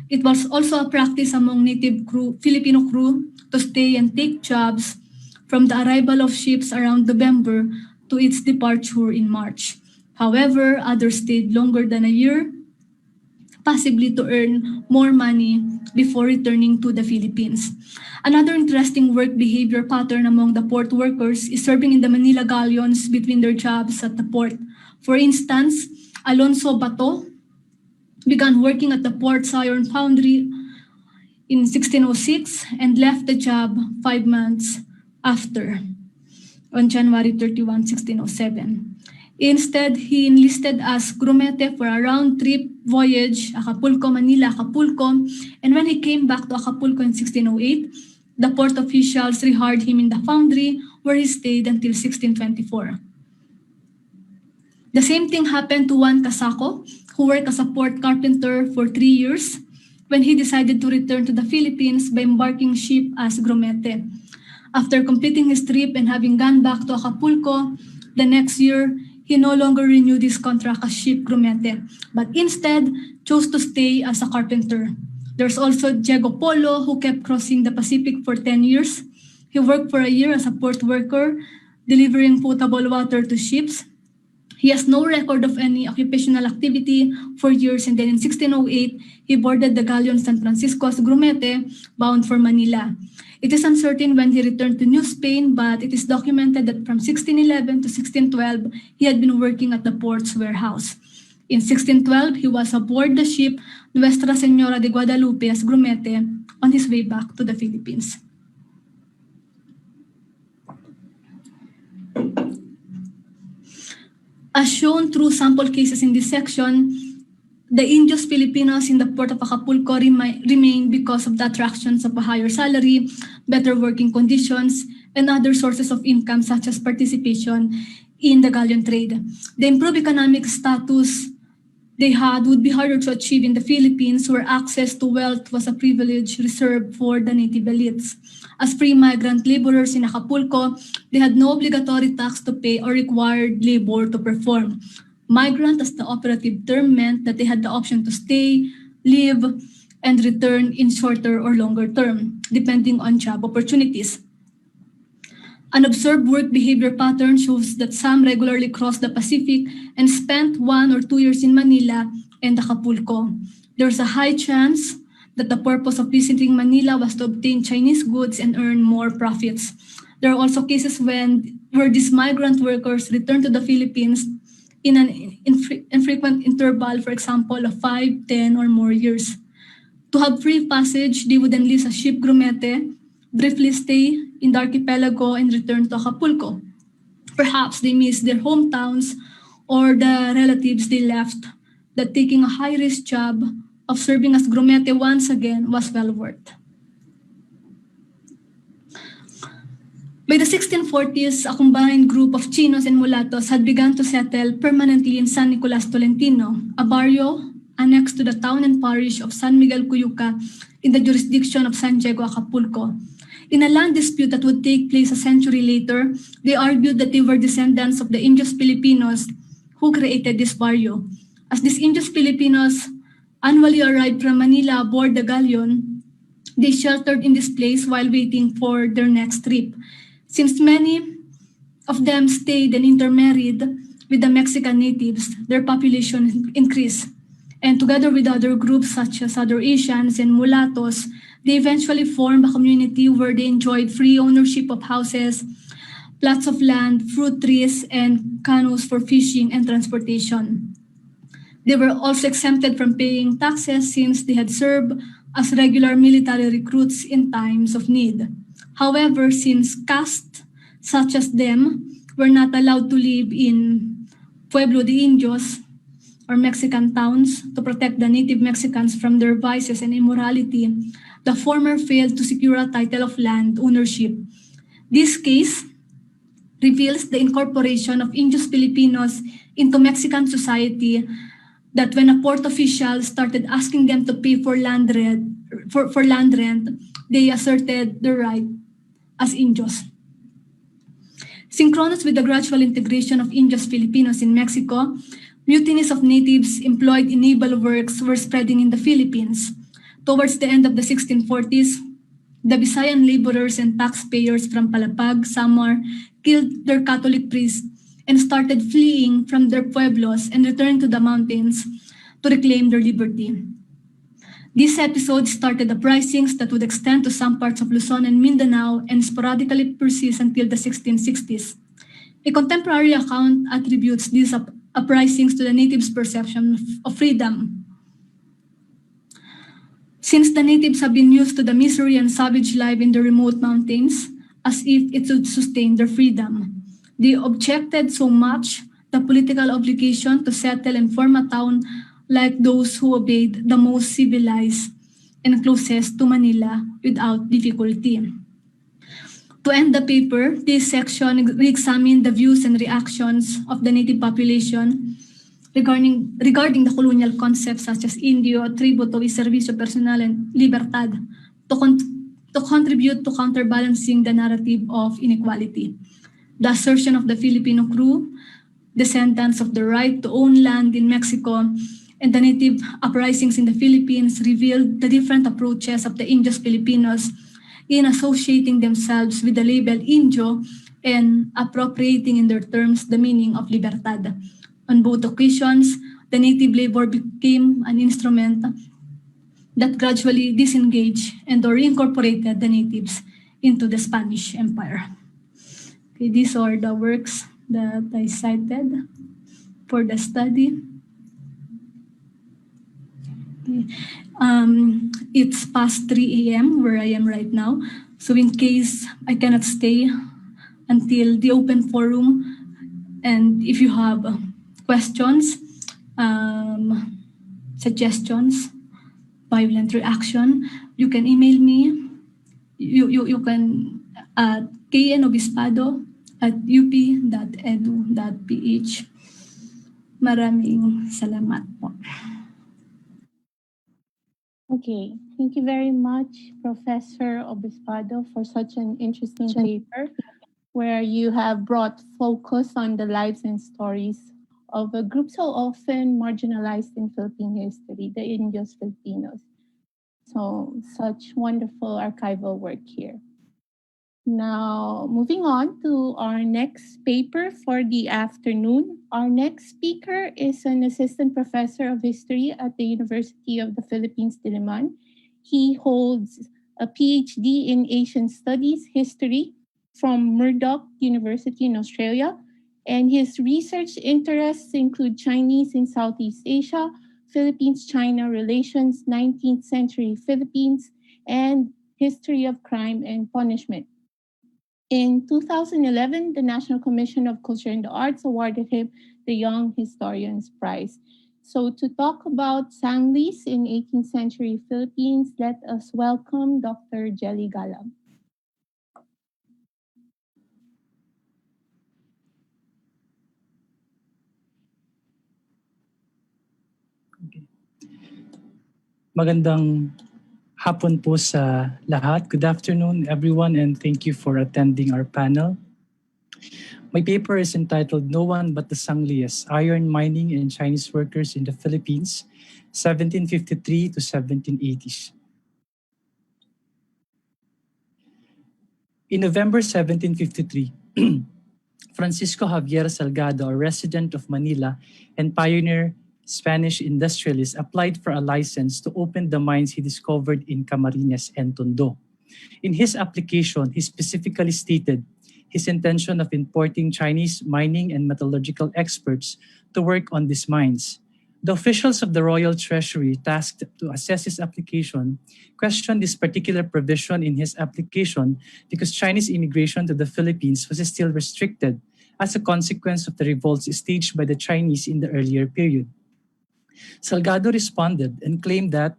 it was also a practice among native Filipino crew to stay and take jobs from the arrival of ships around November to its departure in March. However, others stayed longer than a year, possibly to earn more money before returning to the Philippines. Another interesting work behavior pattern among the port workers is serving in the Manila galleons between their jobs at the port. For instance, Alonso Bato began working at the port's iron foundry in 1606 and left the job 5 months after, on January 31, 1607. Instead, he enlisted as grumete for a round-trip voyage, Acapulco-Manila, Acapulco, and when he came back to Acapulco in 1608, the port officials rehired him in the foundry where he stayed until 1624. The same thing happened to Juan Casaco, who worked as a port carpenter for 3 years when he decided to return to the Philippines by embarking ship as grumete. After completing his trip and having gone back to Acapulco, the next year, he no longer renewed his contract as ship grumete, but instead chose to stay as a carpenter. There's also Diego Polo, who kept crossing the Pacific for 10 years. He worked for a year as a port worker, delivering potable water to ships. He has no record of any occupational activity for years, and then in 1608, he boarded the galleon San Francisco as grumete, bound for Manila. It is uncertain when he returned to New Spain, but it is documented that from 1611 to 1612, he had been working at the port's warehouse. In 1612, he was aboard the ship Nuestra Señora de Guadalupe as grumete on his way back to the Philippines. As shown through sample cases in this section, the Indios Filipinos in the port of Acapulco remain because of the attractions of a higher salary, better working conditions, and other sources of income such as participation in the galleon trade. The improved economic status they had would be harder to achieve in the Philippines, where access to wealth was a privilege reserved for the native elites. As free migrant laborers in Acapulco, they had no obligatory tax to pay or required labor to perform. Migrant as the operative term meant that they had the option to stay, live, and return in shorter or longer term, depending on job opportunities. An observed work behavior pattern shows that some regularly crossed the Pacific and spent 1 or 2 years in Manila and Acapulco. There's a high chance that the purpose of visiting Manila was to obtain Chinese goods and earn more profits. There are also cases where these migrant workers return to the Philippines in an infrequent interval, for example, of 5, 10, or more years. To have free passage, they would enlist a ship grumete, briefly stay in the archipelago, and return to Acapulco. Perhaps they miss their hometowns or the relatives they left, that taking a high-risk job of serving as grumete once again was well worth. By the 1640s, a combined group of Chinos and Mulatos had begun to settle permanently in San Nicolas Tolentino, a barrio annexed to the town and parish of San Miguel Cuyuca in the jurisdiction of San Diego, Acapulco. In a land dispute that would take place a century later, they argued that they were descendants of the Indios Filipinos who created this barrio. As these Indios Filipinos annually arrived from Manila aboard the galleon, they sheltered in this place while waiting for their next trip. Since many of them stayed and intermarried with the Mexican natives, their population increased. And together with other groups such as other Asians and mulattoes, they eventually formed a community where they enjoyed free ownership of houses, plots of land, fruit trees, and canoes for fishing and transportation. They were also exempted from paying taxes since they had served as regular military recruits in times of need. However, since castes such as them were not allowed to live in Pueblo de Indios or Mexican towns to protect the native Mexicans from their vices and immorality, the former failed to secure a title of land ownership. This case reveals the incorporation of Indios Filipinos into Mexican society, that when a port official started asking them to pay for land rent, they asserted their right as Indios. Synchronous with the gradual integration of Indios Filipinos in Mexico, mutinies of natives employed in naval works were spreading in the Philippines. Towards the end of the 1640s, the Visayan laborers and taxpayers from Palapag, Samar, killed their Catholic priests and started fleeing from their pueblos and returning to the mountains to reclaim their liberty. This episode started uprisings that would extend to some parts of Luzon and Mindanao and sporadically persist until the 1660s. A contemporary account attributes these uprisings to the natives' perception of freedom. Since the natives have been used to the misery and savage life in the remote mountains, as if it would sustain their freedom, they objected so much the political obligation to settle and form a town like those who obeyed the most civilized and closest to Manila without difficulty. To end the paper, this section re-examined the views and reactions of the native population regarding the colonial concepts such as indio, tributo, y servicio personal, and libertad to contribute to counterbalancing the narrative of inequality. The assertion of the Filipino crew, descendants of the right to own land in Mexico, and the native uprisings in the Philippines revealed the different approaches of the Indios Filipinos in associating themselves with the label Indio and appropriating in their terms the meaning of libertad. On both occasions, the native labor became an instrument that gradually disengaged and or incorporated the natives into the Spanish Empire. Okay, these are the works that I cited for the study. Okay. It's past 3 a.m. where I am right now. So in case I cannot stay until the open forum, and if you have questions, suggestions, violent reaction, you can email me. You can at knobispado@up.edu.ph. Maraming salamat po. Okay, thank you very much, Professor Obispado, for such an interesting paper where you have brought focus on the lives and stories of a group so often marginalized in Philippine history, the Indios Filipinos. So such wonderful archival work here. Now, moving on to our next paper for the afternoon. Our next speaker is an assistant professor of history at the University of the Philippines, Diliman. He holds a PhD in Asian Studies History from Murdoch University in Australia, and his research interests include Chinese in Southeast Asia, Philippines-China relations, 19th century Philippines, and history of crime and punishment. In 2011, the National Commission of Culture and the Arts awarded him the Young Historians Prize. So to talk about Sanglis in 18th century Philippines, let us welcome Dr. Jelly Galam. Magandang hapon po sa lahat. Good afternoon, everyone, and thank you for attending our panel. My paper is entitled No One But the Sanglias, Iron Mining and Chinese Workers in the Philippines, 1753 to 1780s. In November 1753, Francisco Javier Salgado, a resident of Manila and pioneer Spanish industrialist, applied for a license to open the mines he discovered in Camarines and Tondo. In his application, he specifically stated his intention of importing Chinese mining and metallurgical experts to work on these mines. The officials of the Royal Treasury tasked to assess his application questioned this particular provision in his application because Chinese immigration to the Philippines was still restricted as a consequence of the revolts staged by the Chinese in the earlier period. Salgado responded and claimed that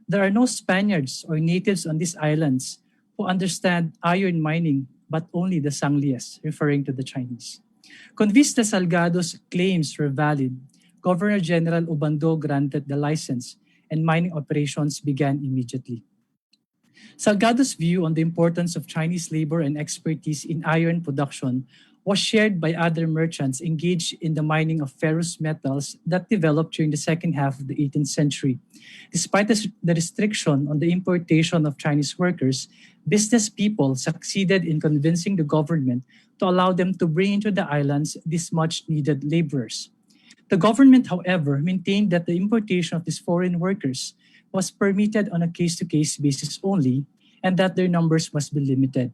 there are no Spaniards or natives on these islands who understand iron mining, but only the Sanglias, referring to the Chinese. Convinced that Salgado's claims were valid, Governor General Ubando granted the license and mining operations began immediately. Salgado's view on the importance of Chinese labor and expertise in iron production was shared by other merchants engaged in the mining of ferrous metals that developed during the second half of the 18th century. Despite the restriction on the importation of Chinese workers, business people succeeded in convincing the government to allow them to bring into the islands these much-needed laborers. The government, however, maintained that the importation of these foreign workers was permitted on a case-to-case basis only and that their numbers must be limited.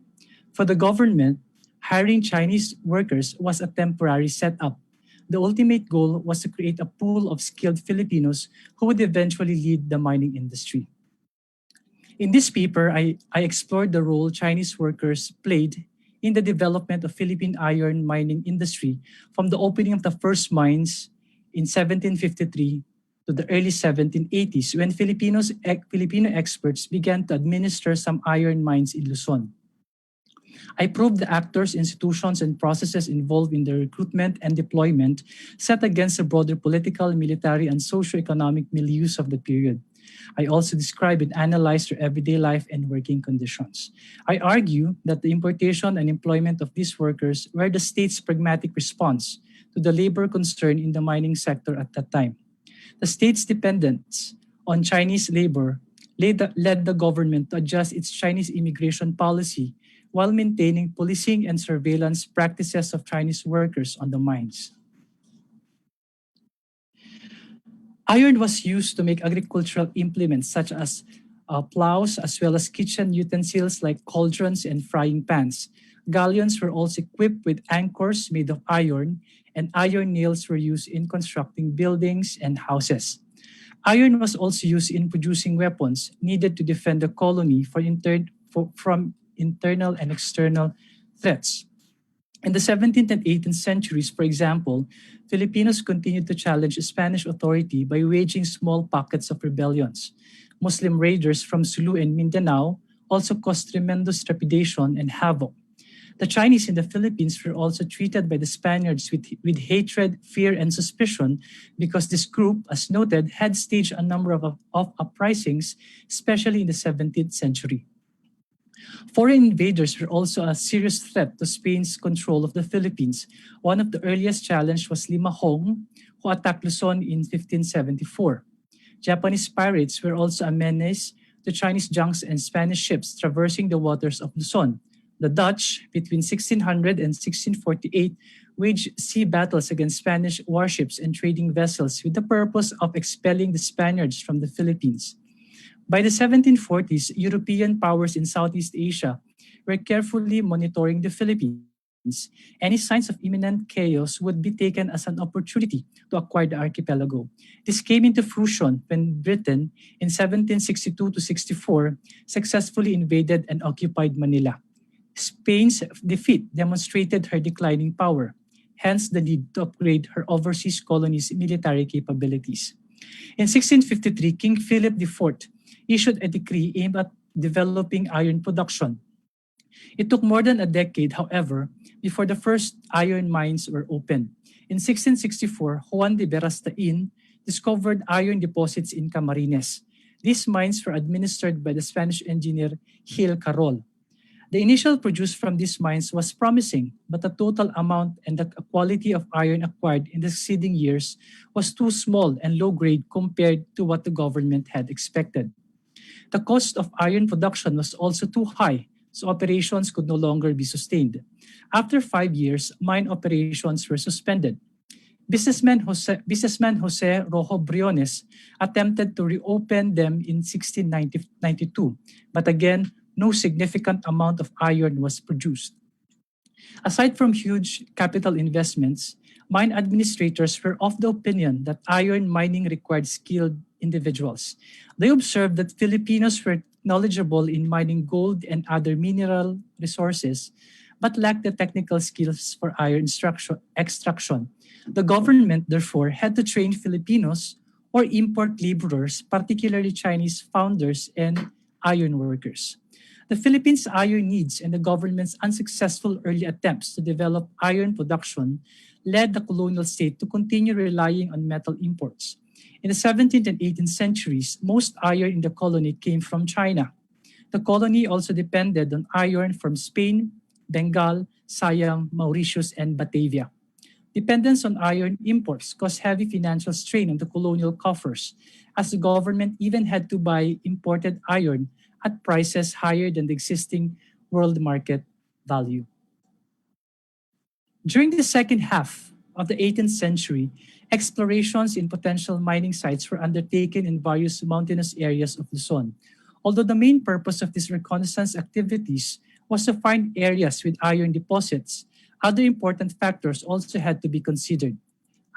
For the government, hiring Chinese workers was a temporary setup. The ultimate goal was to create a pool of skilled Filipinos who would eventually lead the mining industry. In this paper, I explored the role Chinese workers played in the development of Philippine iron mining industry from the opening of the first mines in 1753 to the early 1780s when Filipino experts began to administer some iron mines in Luzon. I probed the actors, institutions, and processes involved in the recruitment and deployment set against the broader political, military, and socio-economic milieus of the period. I also describe and analyze their everyday life and working conditions. I argue that the importation and employment of these workers were the state's pragmatic response to the labor concern in the mining sector at that time. The state's dependence on Chinese labor led the government to adjust its Chinese immigration policy while maintaining policing and surveillance practices of Chinese workers on the mines. Iron was used to make agricultural implements such as plows, as well as kitchen utensils like cauldrons and frying pans. Galleons were also equipped with anchors made of iron, and iron nails were used in constructing buildings and houses. Iron was also used in producing weapons needed to defend the colony from internal and external threats. In the 17th and 18th centuries, for example, Filipinos continued to challenge Spanish authority by waging small pockets of rebellions. Muslim raiders from Sulu and Mindanao also caused tremendous trepidation and havoc. The Chinese in the Philippines were also treated by the Spaniards with hatred, fear, and suspicion because this group, as noted, had staged a number of uprisings, especially in the 17th century. Foreign invaders were also a serious threat to Spain's control of the Philippines. One of the earliest challenges was Limahong, who attacked Luzon in 1574. Japanese pirates were also a menace to Chinese junks and Spanish ships traversing the waters of Luzon. The Dutch, between 1600 and 1648, waged sea battles against Spanish warships and trading vessels with the purpose of expelling the Spaniards from the Philippines. By the 1740s, European powers in Southeast Asia were carefully monitoring the Philippines. Any signs of imminent chaos would be taken as an opportunity to acquire the archipelago. This came into fruition when Britain, in 1762 to 64, successfully invaded and occupied Manila. Spain's defeat demonstrated her declining power, hence the need to upgrade her overseas colonies' military capabilities. In 1653, King Philip IV issued a decree aimed at developing iron production. It took more than a decade, however, before the first iron mines were opened. In 1664, Juan de Berastain discovered iron deposits in Camarines. These mines were administered by the Spanish engineer Gil Carol. The initial produce from these mines was promising, but the total amount and the quality of iron acquired in the succeeding years was too small and low grade compared to what the government had expected. The cost of iron production was also too high, so operations could no longer be sustained. After 5 years, mine operations were suspended. Businessman Jose Rojo Briones attempted to reopen them in 1692, but again, no significant amount of iron was produced. Aside from huge capital investments, mine administrators were of the opinion that iron mining required skilled individuals. They observed that Filipinos were knowledgeable in mining gold and other mineral resources, but lacked the technical skills for iron extraction. The government, therefore, had to train Filipinos or import laborers, particularly Chinese founders and iron workers. The Philippines' iron needs and the government's unsuccessful early attempts to develop iron production led the colonial state to continue relying on metal imports. In the 17th and 18th centuries, most iron in the colony came from China. The colony also depended on iron from Spain, Bengal, Siam, Mauritius, and Batavia. Dependence on iron imports caused heavy financial strain on the colonial coffers, as the government even had to buy imported iron at prices higher than the existing world market value. During the second half of the 18th century, explorations in potential mining sites were undertaken in various mountainous areas of Luzon. Although the main purpose of these reconnaissance activities was to find areas with iron deposits, other important factors also had to be considered.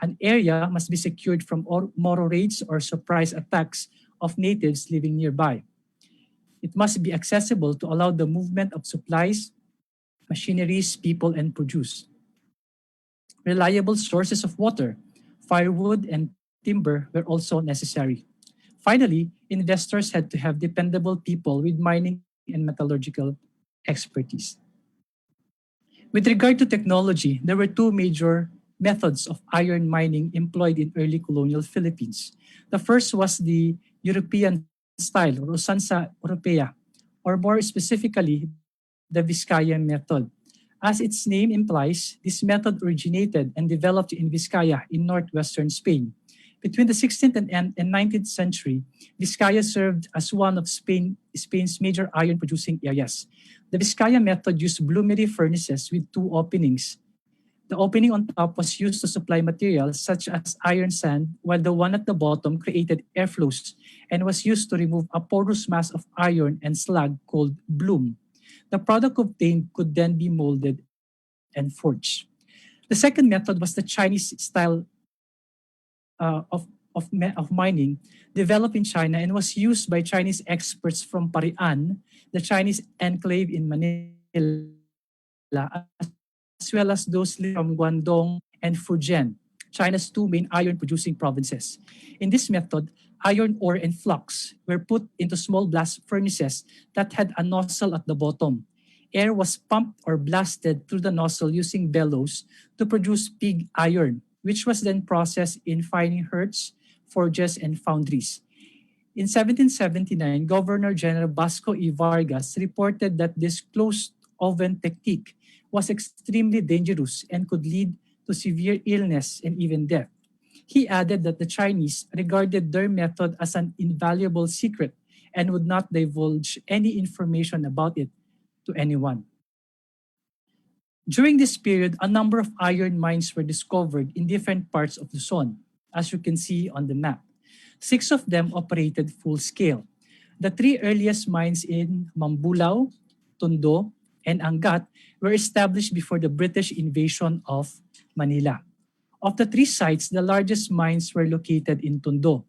An area must be secured from Moro raids or surprise attacks of natives living nearby. It must be accessible to allow the movement of supplies, machineries, people, and produce. Reliable sources of water, firewood, and timber were also necessary. Finally, investors had to have dependable people with mining and metallurgical expertise. With regard to technology, there were two major methods of iron mining employed in early colonial Philippines. The first was the European style, or usanza europea, or more specifically, the Vizcaya method. As its name implies, this method originated and developed in Vizcaya in northwestern Spain. Between the 16th and 19th century, Vizcaya served as one of Spain's major iron-producing areas. The Vizcaya method used bloomery furnaces with two openings. The opening on top was used to supply materials such as iron sand, while the one at the bottom created airflows and was used to remove a porous mass of iron and slag called bloom. The product obtained could then be molded and forged. The second method was the Chinese style of mining, developed in China and was used by Chinese experts from Parian, the Chinese enclave in Manila, as well as those from Guangdong and Fujian, China's two main iron-producing provinces. In this method, iron ore and flux were put into small blast furnaces that had a nozzle at the bottom. Air was pumped or blasted through the nozzle using bellows to produce pig iron, which was then processed in fining hearths, forges, and foundries. In 1779, Governor General Vasco E. Vargas reported that this closed oven technique was extremely dangerous and could lead to severe illness and even death. He added that the Chinese regarded their method as an invaluable secret and would not divulge any information about it to anyone. During this period, a number of iron mines were discovered in different parts of Luzon, as you can see on the map. 6 of them operated full scale. The 3 earliest mines in Mambulao, Tondo, and Angat were established before the British invasion of Manila. Of the 3 sites, the largest mines were located in Tondo.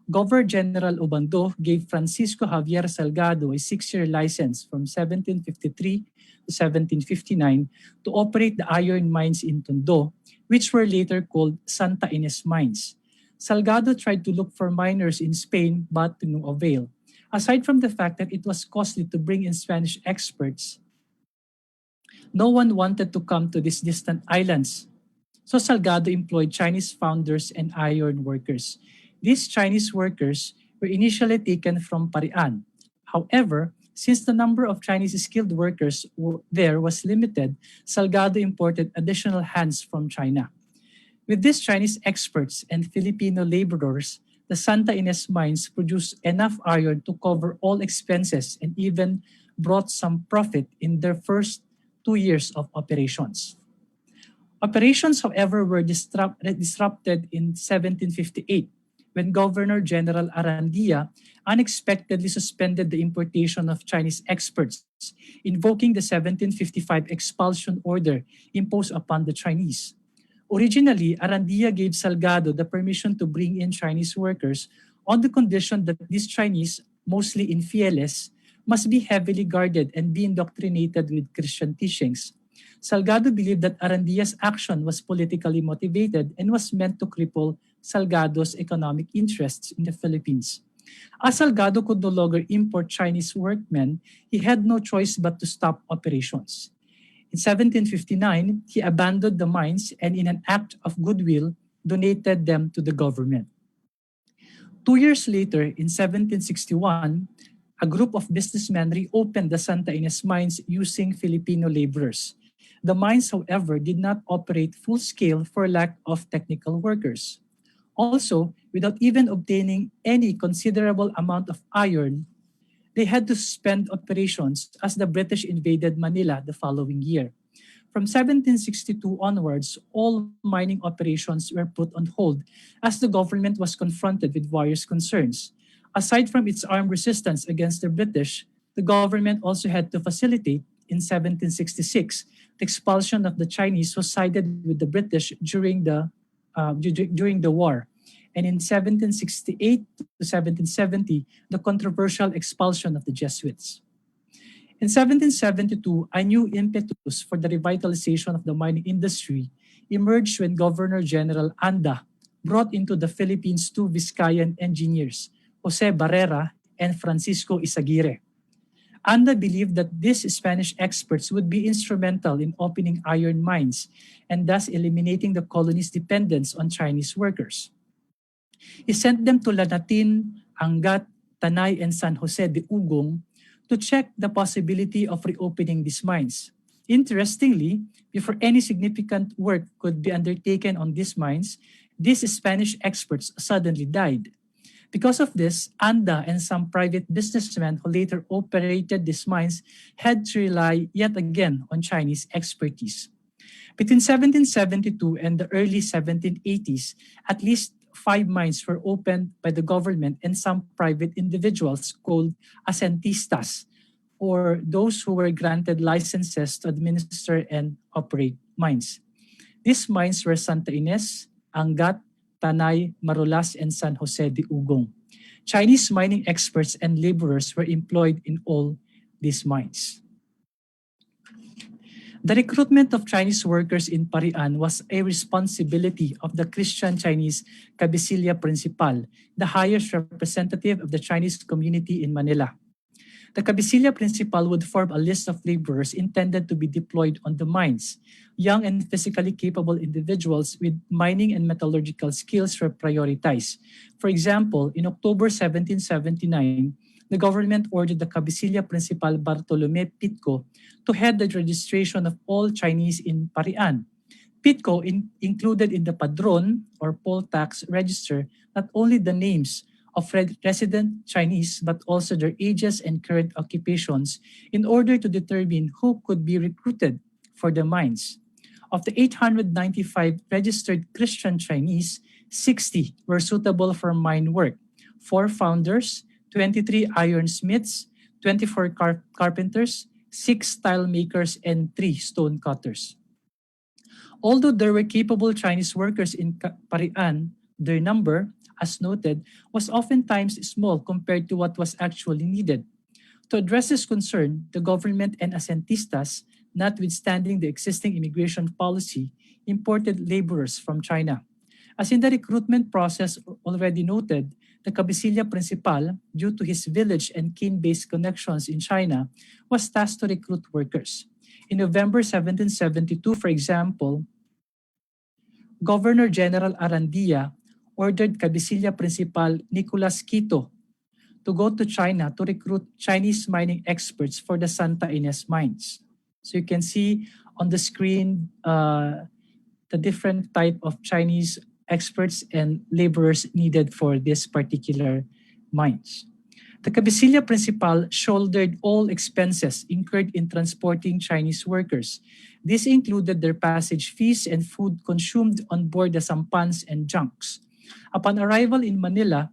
Governor General Obando gave Francisco Javier Salgado a 6-year license from 1753 to 1759 to operate the iron mines in Tondo, which were later called Santa Ines Mines. Salgado tried to look for miners in Spain but to no avail. Aside from the fact that it was costly to bring in Spanish experts, no one wanted to come to these distant islands. So Salgado employed Chinese founders and iron workers. These Chinese workers were initially taken from Parian. However, since the number of Chinese skilled workers there was limited, Salgado imported additional hands from China. With these Chinese experts and Filipino laborers, the Santa Ines mines produced enough iron to cover all expenses and even brought some profit in their first 2 years of operations. Operations, however, were disrupted in 1758 when Governor General Arandia unexpectedly suspended the importation of Chinese experts, invoking the 1755 expulsion order imposed upon the Chinese. Originally, Arandia gave Salgado the permission to bring in Chinese workers on the condition that these Chinese, mostly infieles, must be heavily guarded and be indoctrinated with Christian teachings. Salgado believed that Arandia's action was politically motivated and was meant to cripple Salgado's economic interests in the Philippines. As Salgado could no longer import Chinese workmen, he had no choice but to stop operations. In 1759, he abandoned the mines and in an act of goodwill, donated them to the government. 2 years later, in 1761, a group of businessmen reopened the Santa Ines mines using Filipino laborers. The mines, however, did not operate full scale for lack of technical workers. Also, without even obtaining any considerable amount of iron, they had to suspend operations as the British invaded Manila the following year. From 1762 onwards, all mining operations were put on hold as the government was confronted with various concerns. Aside from its armed resistance against the British, the government also had to facilitate, in 1766, the expulsion of the Chinese who sided with the British during the war. And in 1768 to 1770, the controversial expulsion of the Jesuits. In 1772, a new impetus for the revitalization of the mining industry emerged when Governor General Anda brought into the Philippines 2 Viscayan engineers, Jose Barrera and Francisco Isaguirre. Anda believed that these Spanish experts would be instrumental in opening iron mines and thus eliminating the colony's dependence on Chinese workers. He sent them to Lanatin, Angat, Tanay, and San Jose de Ugong to check the possibility of reopening these mines. Interestingly, before any significant work could be undertaken on these mines, these Spanish experts suddenly died. Because of this, Anda and some private businessmen who later operated these mines had to rely yet again on Chinese expertise. Between 1772 and the early 1780s, at least 5 mines were opened by the government and some private individuals called asentistas, or those who were granted licenses to administer and operate mines. These mines were Santa Ines, Angat, Tanay, Marulas, and San Jose de Ugong. Chinese mining experts and laborers were employed in all these mines. The recruitment of Chinese workers in Parian was a responsibility of the Christian Chinese Cabecilla Principal, the highest representative of the Chinese community in Manila. The cabecilla principal would form a list of laborers intended to be deployed on the mines. Young and physically capable individuals with mining and metallurgical skills were prioritized. For example, in October 1779, the government ordered the cabecilla principal Bartolome Pitco to head the registration of all Chinese in Parian. Pitco included in the padron or poll tax register not only the names of resident Chinese but also their ages and current occupations in order to determine who could be recruited for the mines. Of the 895 registered Christian Chinese, 60 were suitable for mine work, 4 founders, 23 ironsmiths, 24 carpenters, 6 tile makers, and 3 stone cutters. Although there were capable Chinese workers in Parian, their number, as noted, was oftentimes small compared to what was actually needed. To address this concern, the government and asentistas, notwithstanding the existing immigration policy, imported laborers from China. As in the recruitment process already noted, the cabecilla principal, due to his village and kin-based connections in China, was tasked to recruit workers. In November 1772, for example, Governor General Arandia ordered cabecilla principal Nicolas Quito to go to China to recruit Chinese mining experts for the Santa Ines mines. So you can see on the screen the different type of Chinese experts and laborers needed for this particular mines. The cabecilla principal shouldered all expenses incurred in transporting Chinese workers. This included their passage fees and food consumed on board the sampans and junks. Upon arrival in Manila,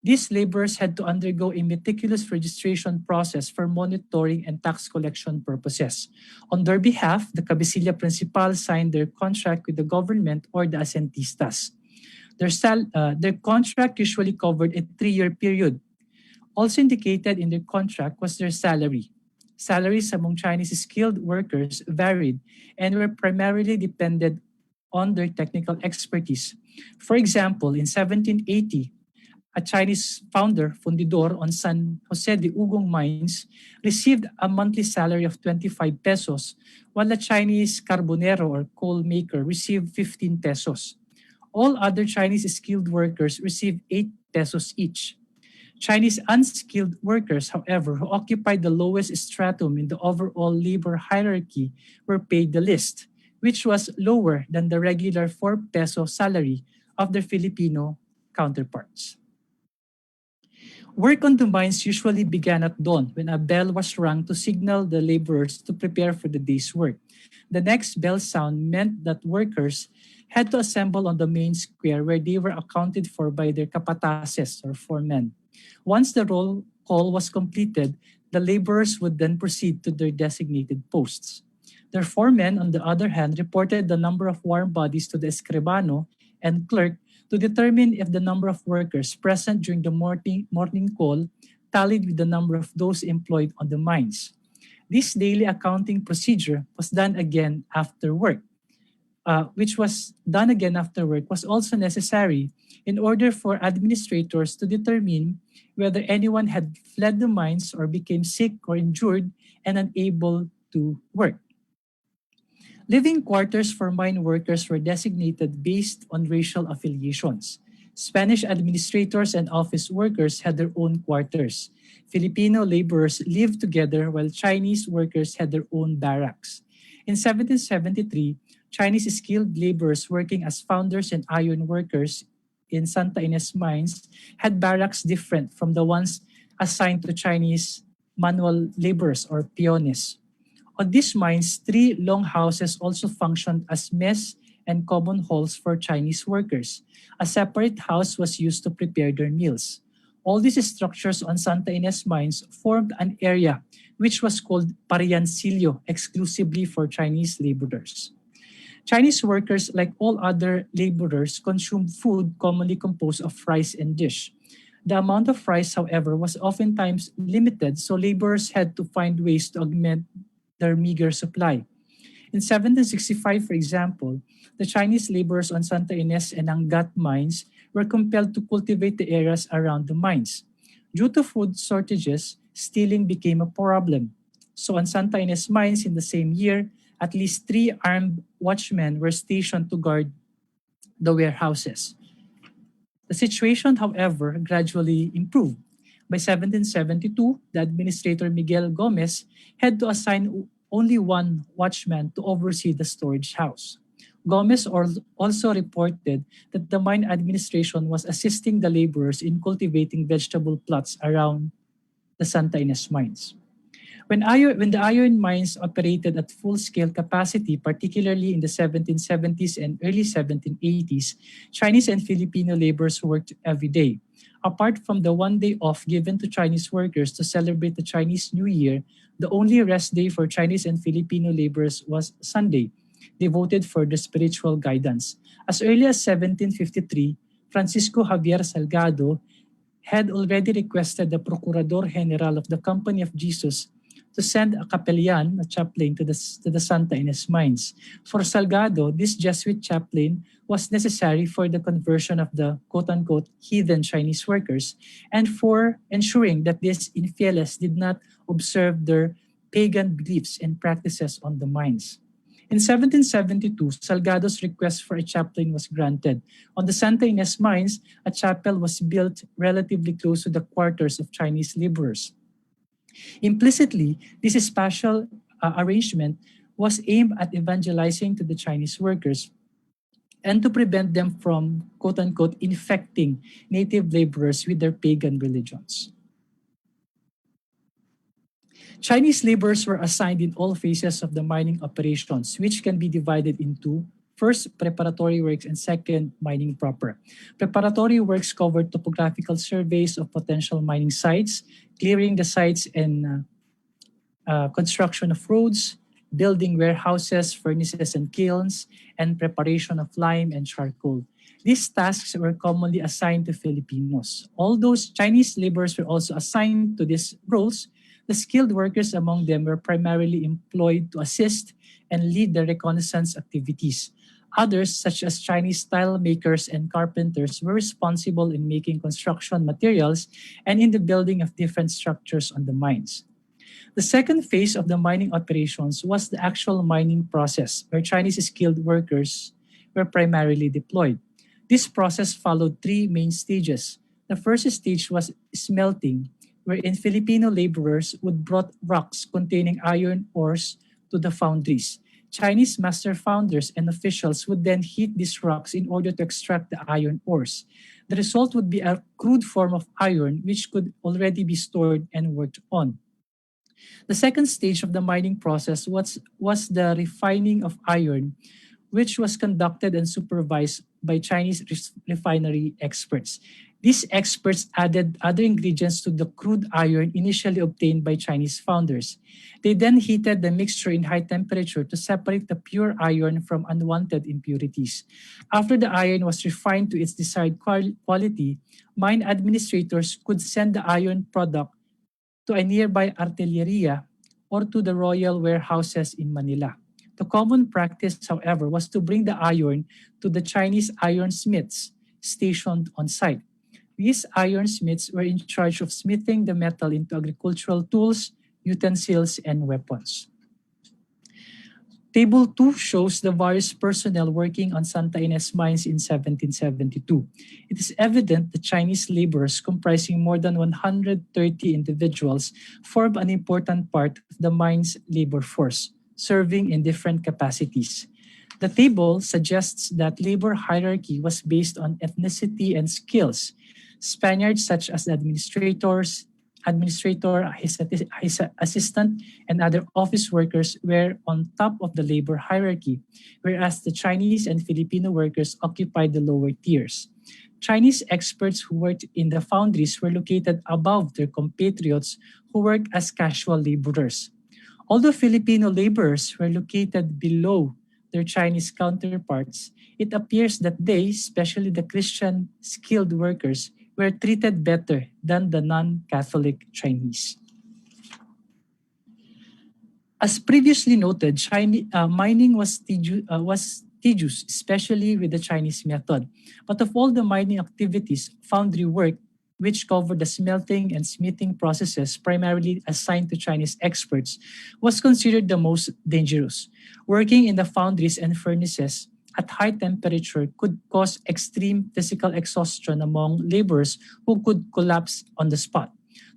these laborers had to undergo a meticulous registration process for monitoring and tax collection purposes. On their behalf, the cabecilla principal signed their contract with the government or the asentistas. Their contract usually covered a 3-year period. Also indicated in their contract was their salary. Salaries among Chinese skilled workers varied and were primarily dependent on their technical expertise. For example, in 1780, a Chinese founder, fundidor on San Jose de Ugong mines, received a monthly salary of 25 pesos, while a Chinese carbonero or coal maker received 15 pesos. All other Chinese skilled workers received 8 pesos each. Chinese unskilled workers, however, who occupied the lowest stratum in the overall labor hierarchy, were paid the least, which was lower than the regular 4 peso salary of their Filipino counterparts. Work on the mines usually began at dawn when a bell was rung to signal the laborers to prepare for the day's work. The next bell sound meant that workers had to assemble on the main square where they were accounted for by their capataces or foremen. Once the roll call was completed, the laborers would then proceed to their designated posts. Their foremen, on the other hand, reported the number of warm bodies to the escribano and clerk to determine if the number of workers present during the morning call tallied with the number of those employed on the mines. This daily accounting procedure was done again after work. Was also necessary in order for administrators to determine whether anyone had fled the mines or became sick or injured and unable to work. Living quarters for mine workers were designated based on racial affiliations. Spanish administrators and office workers had their own quarters. Filipino laborers lived together while Chinese workers had their own barracks. In 1773, Chinese skilled laborers working as founders and iron workers in Santa Ines mines had barracks different from the ones assigned to Chinese manual laborers or peones. On these mines, 3 long houses also functioned as mess and common halls for Chinese workers. A separate house was used to prepare their meals. All these structures on Santa Ines mines formed an area which was called Pariancillo exclusively for Chinese laborers. Chinese workers, like all other laborers, consumed food commonly composed of rice and dish. The amount of rice, however, was oftentimes limited, so laborers had to find ways to augment their meager supply. In 1765, for example, the Chinese laborers on Santa Ines and Angat mines were compelled to cultivate the areas around the mines. Due to food shortages, stealing became a problem. So on Santa Ines Mines in the same year, at least 3 armed watchmen were stationed to guard the warehouses. The situation, however, gradually improved. By 1772, the administrator Miguel Gomez had to assign only one watchman to oversee the storage house. Gomez also reported that the mine administration was assisting the laborers in cultivating vegetable plots around the Santa Ines mines. When the iron mines operated at full-scale capacity, particularly in the 1770s and early 1780s, Chinese and Filipino laborers worked every day. Apart from the one day off given to Chinese workers to celebrate the Chinese New Year, the only rest day for Chinese and Filipino laborers was Sunday, devoted for the spiritual guidance. As early as 1753, Francisco Javier Salgado had already requested the Procurador General of the Company of Jesus to send a capellan, a chaplain, to the Santa Ines mines. For Salgado, this Jesuit chaplain was necessary for the conversion of the quote-unquote heathen Chinese workers and for ensuring that these infieles did not observe their pagan beliefs and practices on the mines. In 1772, Salgado's request for a chaplain was granted. On the Santa Ines mines, a chapel was built relatively close to the quarters of Chinese laborers. Implicitly, this spatial arrangement was aimed at evangelizing to the Chinese workers and to prevent them from, quote-unquote, infecting native laborers with their pagan religions. Chinese laborers were assigned in all phases of the mining operations, which can be divided into first, preparatory works, and second, mining proper. Preparatory works covered topographical surveys of potential mining sites, clearing the sites and construction of roads, building warehouses, furnaces, and kilns, and preparation of lime and charcoal. These tasks were commonly assigned to Filipinos. Although Chinese laborers were also assigned to these roles, the skilled workers among them were primarily employed to assist and lead the reconnaissance activities. Others, such as Chinese tile makers and carpenters, were responsible in making construction materials and in the building of different structures on the mines. The second phase of the mining operations was the actual mining process, where Chinese skilled workers were primarily deployed. This process followed 3 main stages. The first stage was smelting, wherein Filipino laborers would brought rocks containing iron ores to the foundries. Chinese master founders and officials would then heat these rocks in order to extract the iron ores. The result would be a crude form of iron which could already be stored and worked on. The second stage of the mining process was the refining of iron, which was conducted and supervised by Chinese refinery experts. These experts added other ingredients to the crude iron initially obtained by Chinese founders. They then heated the mixture in high temperature to separate the pure iron from unwanted impurities. After the iron was refined to its desired quality, mine administrators could send the iron product to a nearby artilleria or to the royal warehouses in Manila. The common practice, however, was to bring the iron to the Chinese ironsmiths stationed on site. These ironsmiths were in charge of smithing the metal into agricultural tools, utensils, and weapons. Table 2 shows the various personnel working on Santa Ines mines in 1772. It is evident that Chinese laborers comprising more than 130 individuals form an important part of the mine's labor force, serving in different capacities. The table suggests that labor hierarchy was based on ethnicity and skills. Spaniards such as administrator, his assistant, and other office workers were on top of the labor hierarchy, whereas the Chinese and Filipino workers occupied the lower tiers. Chinese experts who worked in the foundries were located above their compatriots who worked as casual laborers. Although Filipino laborers were located below their Chinese counterparts, it appears that they, especially the Christian skilled workers, were treated better than the non-Catholic Chinese. As previously noted, mining was tedious, especially with the Chinese method. But of all the mining activities, foundry work which covered the smelting and smithing processes primarily assigned to Chinese experts, was considered the most dangerous. Working in the foundries and furnaces at high temperature could cause extreme physical exhaustion among laborers who could collapse on the spot.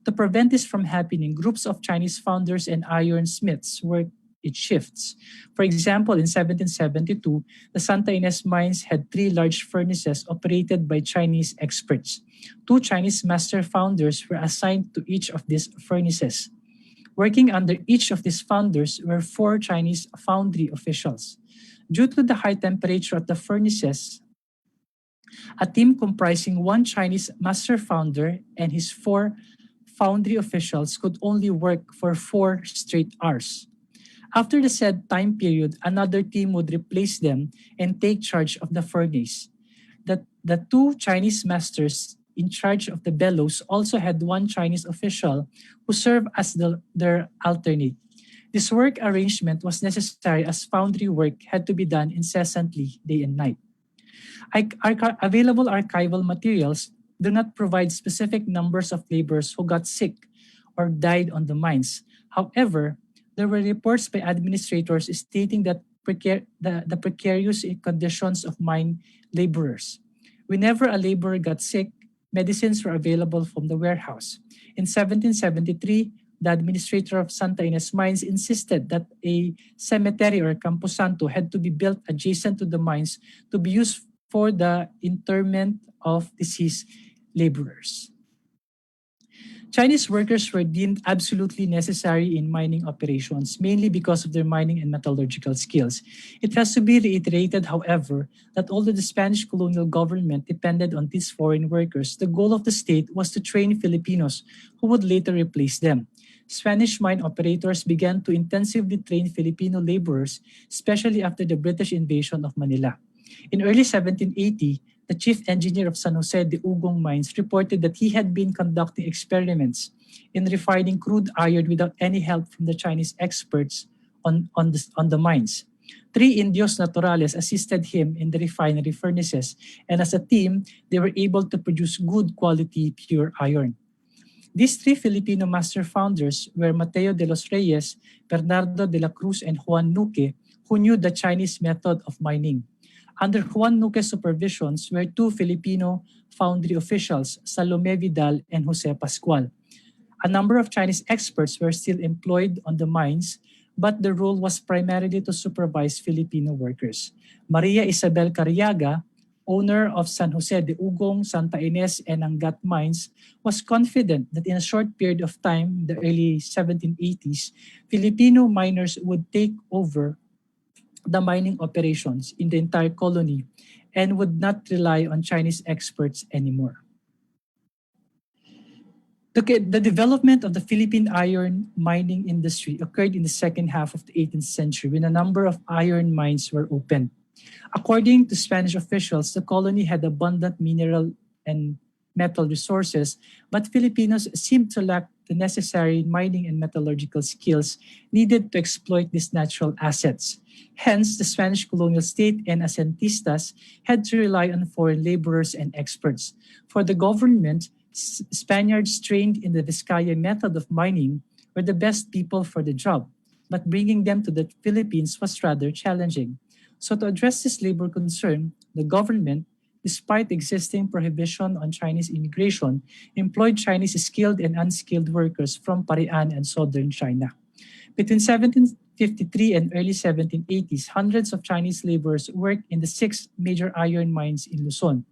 To prevent this from happening, groups of Chinese founders and ironsmiths worked in shifts. For example, in 1772, the Santa Ynez mines had three large furnaces operated by Chinese experts. Two Chinese master founders were assigned to each of these furnaces. Working under each of these founders were four Chinese foundry officials. Due to the high temperature of the furnaces, a team comprising one Chinese master founder and his four foundry officials could only work for 4 straight hours. After the said time period, another team would replace them and take charge of the furnace. The two Chinese masters in charge of the bellows also had one Chinese official who served as their alternate. This work arrangement was necessary as foundry work had to be done incessantly day and night. Available archival materials do not provide specific numbers of laborers who got sick or died on the mines. However, there were reports by administrators stating that the precarious conditions of mine laborers. Whenever a laborer got sick, medicines were available from the warehouse. In 1773, the administrator of Santa Ynez Mines insisted that a cemetery or camposanto had to be built adjacent to the mines to be used for the interment of deceased laborers. Chinese workers were deemed absolutely necessary in mining operations, mainly because of their mining and metallurgical skills. It has to be reiterated, however, that although the Spanish colonial government depended on these foreign workers, the goal of the state was to train Filipinos who would later replace them. Spanish mine operators began to intensively train Filipino laborers, especially after the British invasion of Manila. In early 1780, the chief engineer of San Jose de Ugong mines reported that he had been conducting experiments in refining crude iron without any help from the Chinese experts on the mines. 3 Indios Naturales assisted him in the refinery furnaces, and as a team, they were able to produce good quality pure iron. These 3 Filipino master founders were Mateo de los Reyes, Bernardo de la Cruz, and Juan Nuque, who knew the Chinese method of mining. Under Juan Nuque's supervisions were 2 Filipino foundry officials, Salome Vidal and Jose Pascual. A number of Chinese experts were still employed on the mines, but the role was primarily to supervise Filipino workers. Maria Isabel Cariaga, owner of San Jose de Ugong, Santa Ynez, and Angat mines, was confident that in a short period of time, the early 1780s, Filipino miners would take over the mining operations in the entire colony and would not rely on Chinese experts anymore. The development of the Philippine iron mining industry occurred in the second half of the 18th century when a number of iron mines were opened. According to Spanish officials, the colony had abundant mineral and metal resources, but Filipinos seemed to lack the necessary mining and metallurgical skills needed to exploit these natural assets. Hence, the Spanish colonial state and asentistas had to rely on foreign laborers and experts. For the government, Spaniards trained in the Vizcaya method of mining were the best people for the job, but bringing them to the Philippines was rather challenging. So to address this labor concern, the government, despite existing prohibition on Chinese immigration, employed Chinese skilled and unskilled workers from Parian and southern China. Between 1753 and early 1780s, hundreds of Chinese laborers worked in the 6 major iron mines in Luzon.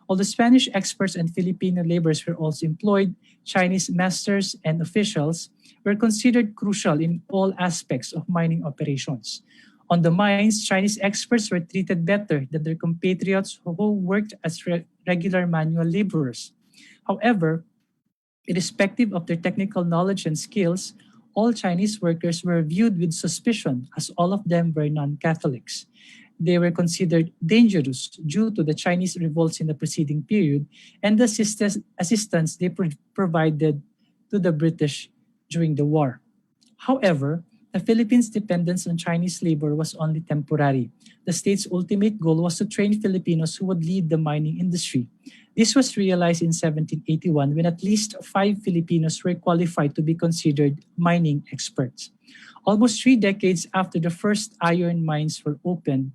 Although Spanish experts and Filipino laborers were also employed, Chinese masters and officials were considered crucial in all aspects of mining operations. On the mines, Chinese experts were treated better than their compatriots who worked as regular manual laborers. However, irrespective of their technical knowledge and skills, all Chinese workers were viewed with suspicion as all of them were non-Catholics. They were considered dangerous due to the Chinese revolts in the preceding period and the assistance they provided to the British during the war. However, The Philippines' dependence on Chinese labor was only temporary. The state's ultimate goal was to train Filipinos who would lead the mining industry. This was realized in 1781 when at least 5 Filipinos were qualified to be considered mining experts. Almost 3 decades after the first iron mines were opened,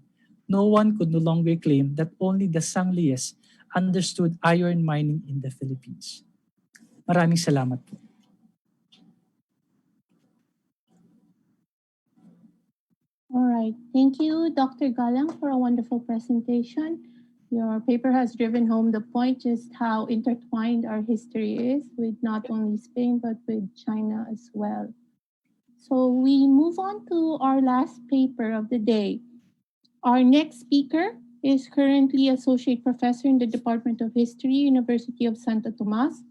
no one could no longer claim that only the Sanglias understood iron mining in the Philippines. Maraming salamat po. All right. Thank you, Dr. Galang, for a wonderful presentation. Your paper has driven home the point just how intertwined our history is with not only Spain, but with China as well. So we move on to our last paper of the day. Our next speaker is currently Associate Professor in the Department of History, University of Santo Tomas.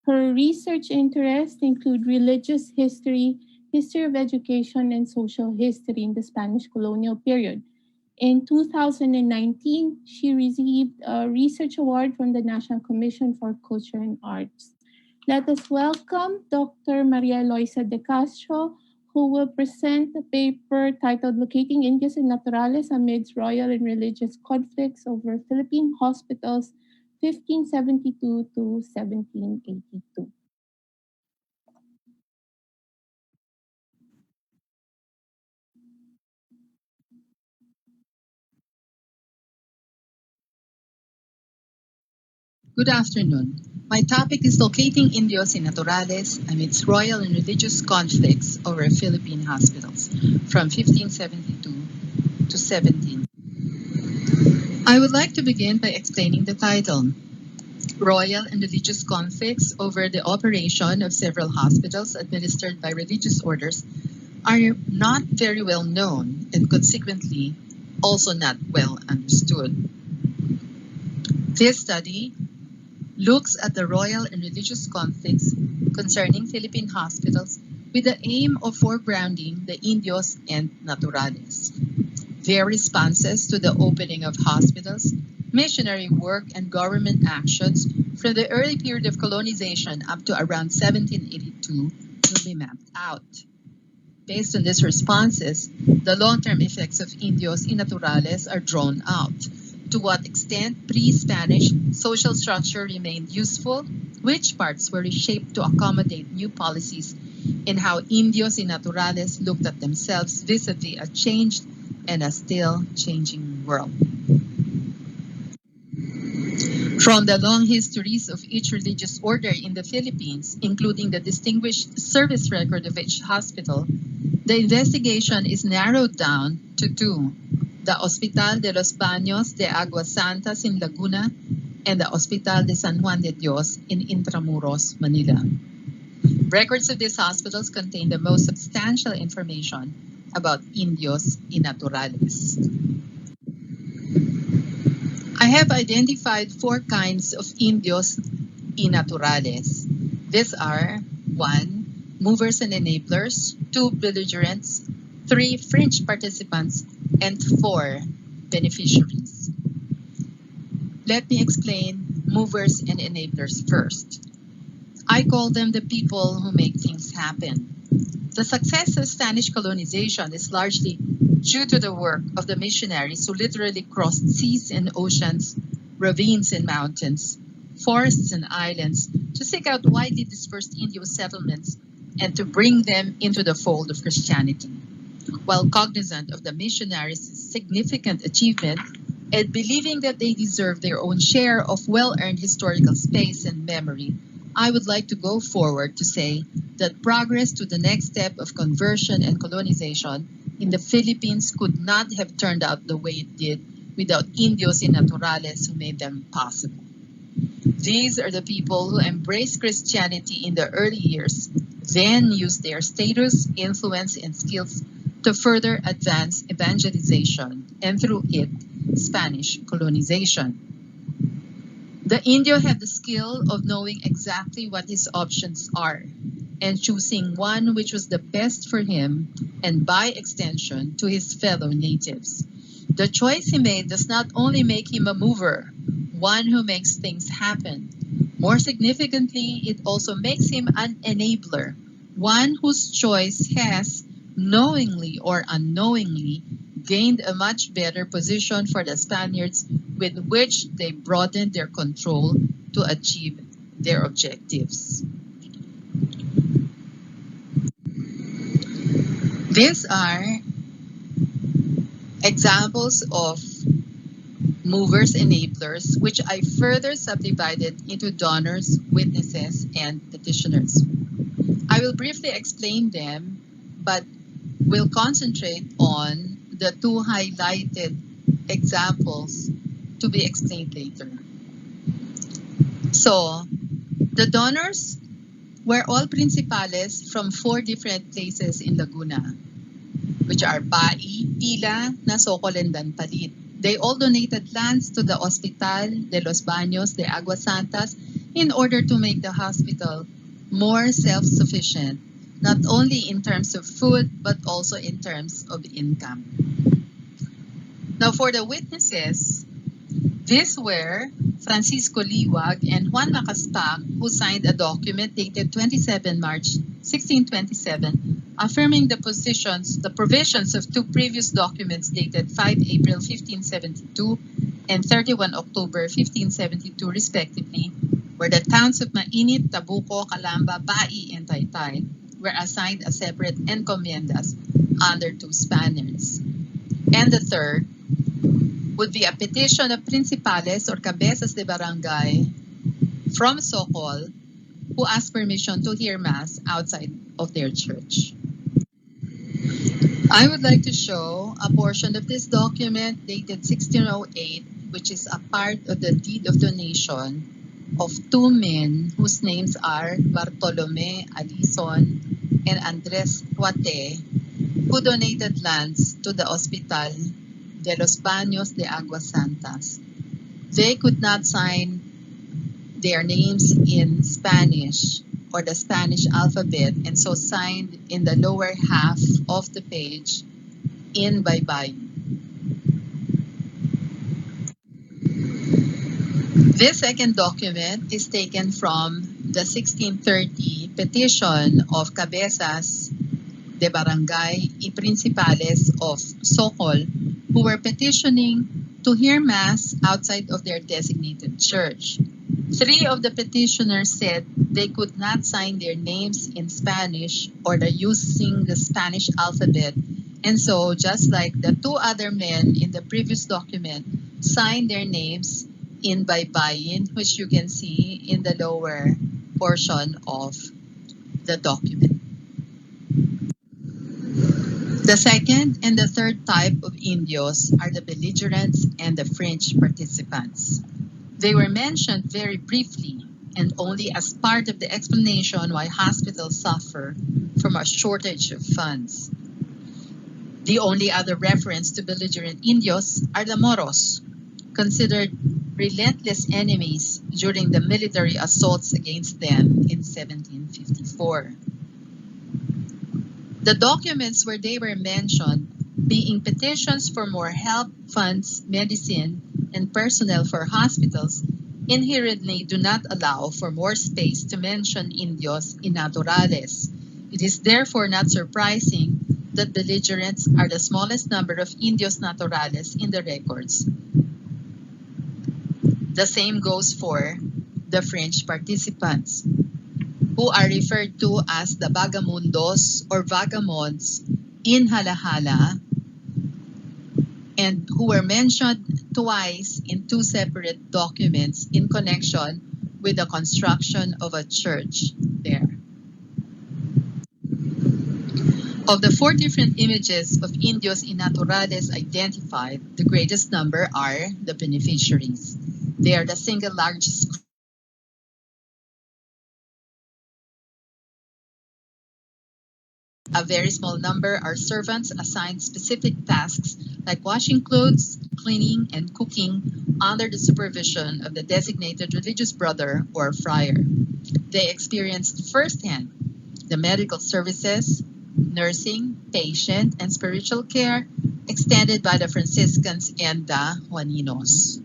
Her research interests include religious history, history of education, and social history in the Spanish colonial period. In 2019, she received a research award from the National Commission for Culture and Arts. Let us welcome Dr. Maria Eloisa de Castro, who will present a paper titled Locating Indios and Naturales Amidst Royal and Religious Conflicts Over Philippine Hospitals, 1572 to 1782. Good afternoon. My topic is locating Indios y Naturales amidst royal and religious conflicts over Philippine hospitals from 1572 to 17. I would like to begin by explaining the title. Royal and religious conflicts over the operation of several hospitals administered by religious orders are not very well known and consequently also not well understood. This study looks at the royal and religious conflicts concerning Philippine hospitals with the aim of foregrounding the Indios and Naturales, their responses to the opening of hospitals, missionary work, and government actions from the early period of colonization up to around 1782 will be mapped out. Based on these responses, the long-term effects of Indios y Naturales are drawn out. To what extent pre-Spanish social structure remained useful, which parts were reshaped to accommodate new policies, and how Indios y Naturales looked at themselves vis-a-vis a changed and a still changing world. From the long histories of each religious order in the Philippines, including the distinguished service record of each hospital, the investigation is narrowed down to two: the Hospital de los Baños de Aguas Santas in Laguna and the Hospital de San Juan de Dios in Intramuros, Manila. Records of these hospitals contain the most substantial information about Indios y Naturales. I have identified 4 kinds of Indios y Naturales. These are 1. Movers and enablers, 2. Belligerents, 3. fringe participants, and 4. beneficiaries. Let me explain movers and enablers first. I call them the people who make things happen. The success of Spanish colonization is largely due to the work of the missionaries who literally crossed seas and oceans, ravines and mountains, forests and islands to seek out widely dispersed Indio settlements and to bring them into the fold of Christianity. While cognizant of the missionaries' significant achievement and believing that they deserve their own share of well-earned historical space and memory, I would like to go forward to say that progress to the next step of conversion and colonization in the Philippines could not have turned out the way it did without Indios y Naturales who made them possible. These are the people who embraced Christianity in the early years, then used their status, influence, and skills to further advance evangelization and through it, Spanish colonization. The Indio had the skill of knowing exactly what his options are and choosing one which was the best for him and by extension to his fellow natives. The choice he made does not only make him a mover, one who makes things happen. More significantly, it also makes him an enabler, one whose choice has, knowingly or unknowingly, gained a much better position for the Spaniards with which they broadened their control to achieve their objectives. These are examples of movers enablers, which I further subdivided into donors, witnesses, and petitioners. I will briefly explain them, but will concentrate on the two highlighted examples to be explained later. So, the donors were all principales from 4 different places in Laguna, which are Bai, Pila, Nasocol, and Danpalit. They all donated lands to the Hospital de los Baños de Aguas Santas in order to make the hospital more self-sufficient, not only in terms of food, but also in terms of income. Now, for the witnesses, these were Francisco Liwag and Juan Macaspac, who signed a document dated 27 March 1627, affirming the provisions of 2 previous documents dated 5 April 1572 and 31 October 1572, respectively, where the towns of Mainit, Tabuco, Calamba, Bai, and Taytay were assigned a separate encomiendas under 2 Spaniards. And the third would be a petition of principales or cabezas de barangay from Socol who asked permission to hear Mass outside of their church. I would like to show a portion of this document dated 1608, which is a part of the deed of donation of 2 men whose names are Bartolome Alison and Andres Huate, who donated lands to the Hospital de los Baños de Aguas Santas. They could not sign their names in Spanish or the Spanish alphabet, and so signed in the lower half of the page in Baybay. This second document is taken from the 1630 petition of cabezas de barangay y principales of Socol, who were petitioning to hear Mass outside of their designated church. 3 of the petitioners said they could not sign their names in Spanish or using the Spanish alphabet, and so, just like the 2 other men in the previous document, signed their names in Baybayin, which you can see in the lower portion of the document. The second and the third type of Indios are the belligerents and the French participants. They were mentioned very briefly and only as part of the explanation why hospitals suffer from a shortage of funds. The only other reference to belligerent Indios are the Moros, considered relentless enemies during the military assaults against them in 1754. The documents where they were mentioned, being petitions for more help, funds, medicine, and personnel for hospitals, inherently do not allow for more space to mention Indios y Naturales. It is therefore not surprising that belligerents are the smallest number of Indios Naturales in the records. The same goes for the French participants, who are referred to as the Vagamundos or Vagabonds in Halahala, and who were mentioned twice in 2 separate documents in connection with the construction of a church there. Of the 4 different images of Indios y Naturales identified, the greatest number are the beneficiaries. They are the single largest. A very small number are servants assigned specific tasks like washing clothes, cleaning, and cooking under the supervision of the designated religious brother or friar. They experienced firsthand the medical services, nursing, patient, and spiritual care extended by the Franciscans and the Juaninos.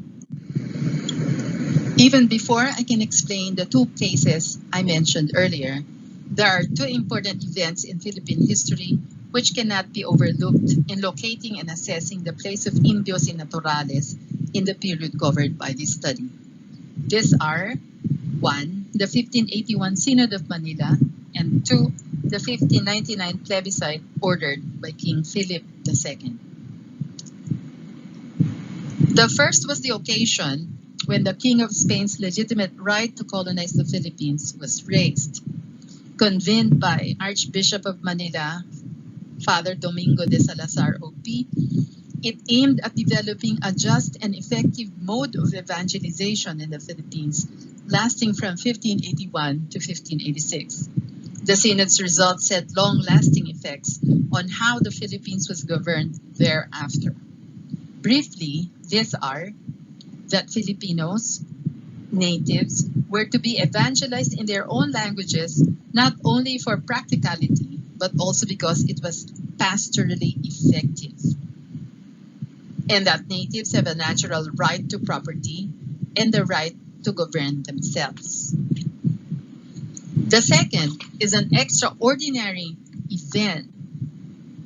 Even before I can explain the 2 cases I mentioned earlier, there are 2 important events in Philippine history which cannot be overlooked in locating and assessing the place of Indios y Naturales in the period covered by this study. These are 1. The 1581 Synod of Manila, and 2. The 1599 plebiscite ordered by King Philip II. The first was the occasion when the King of Spain's legitimate right to colonize the Philippines was raised. Convened by Archbishop of Manila, Father Domingo de Salazar O.P., it aimed at developing a just and effective mode of evangelization in the Philippines, lasting from 1581 to 1586. The Synod's results had long-lasting effects on how the Philippines was governed thereafter. Briefly, these are that Filipinos, natives, were to be evangelized in their own languages, not only for practicality, but also because it was pastorally effective. And that natives have a natural right to property and the right to govern themselves. The second is an extraordinary event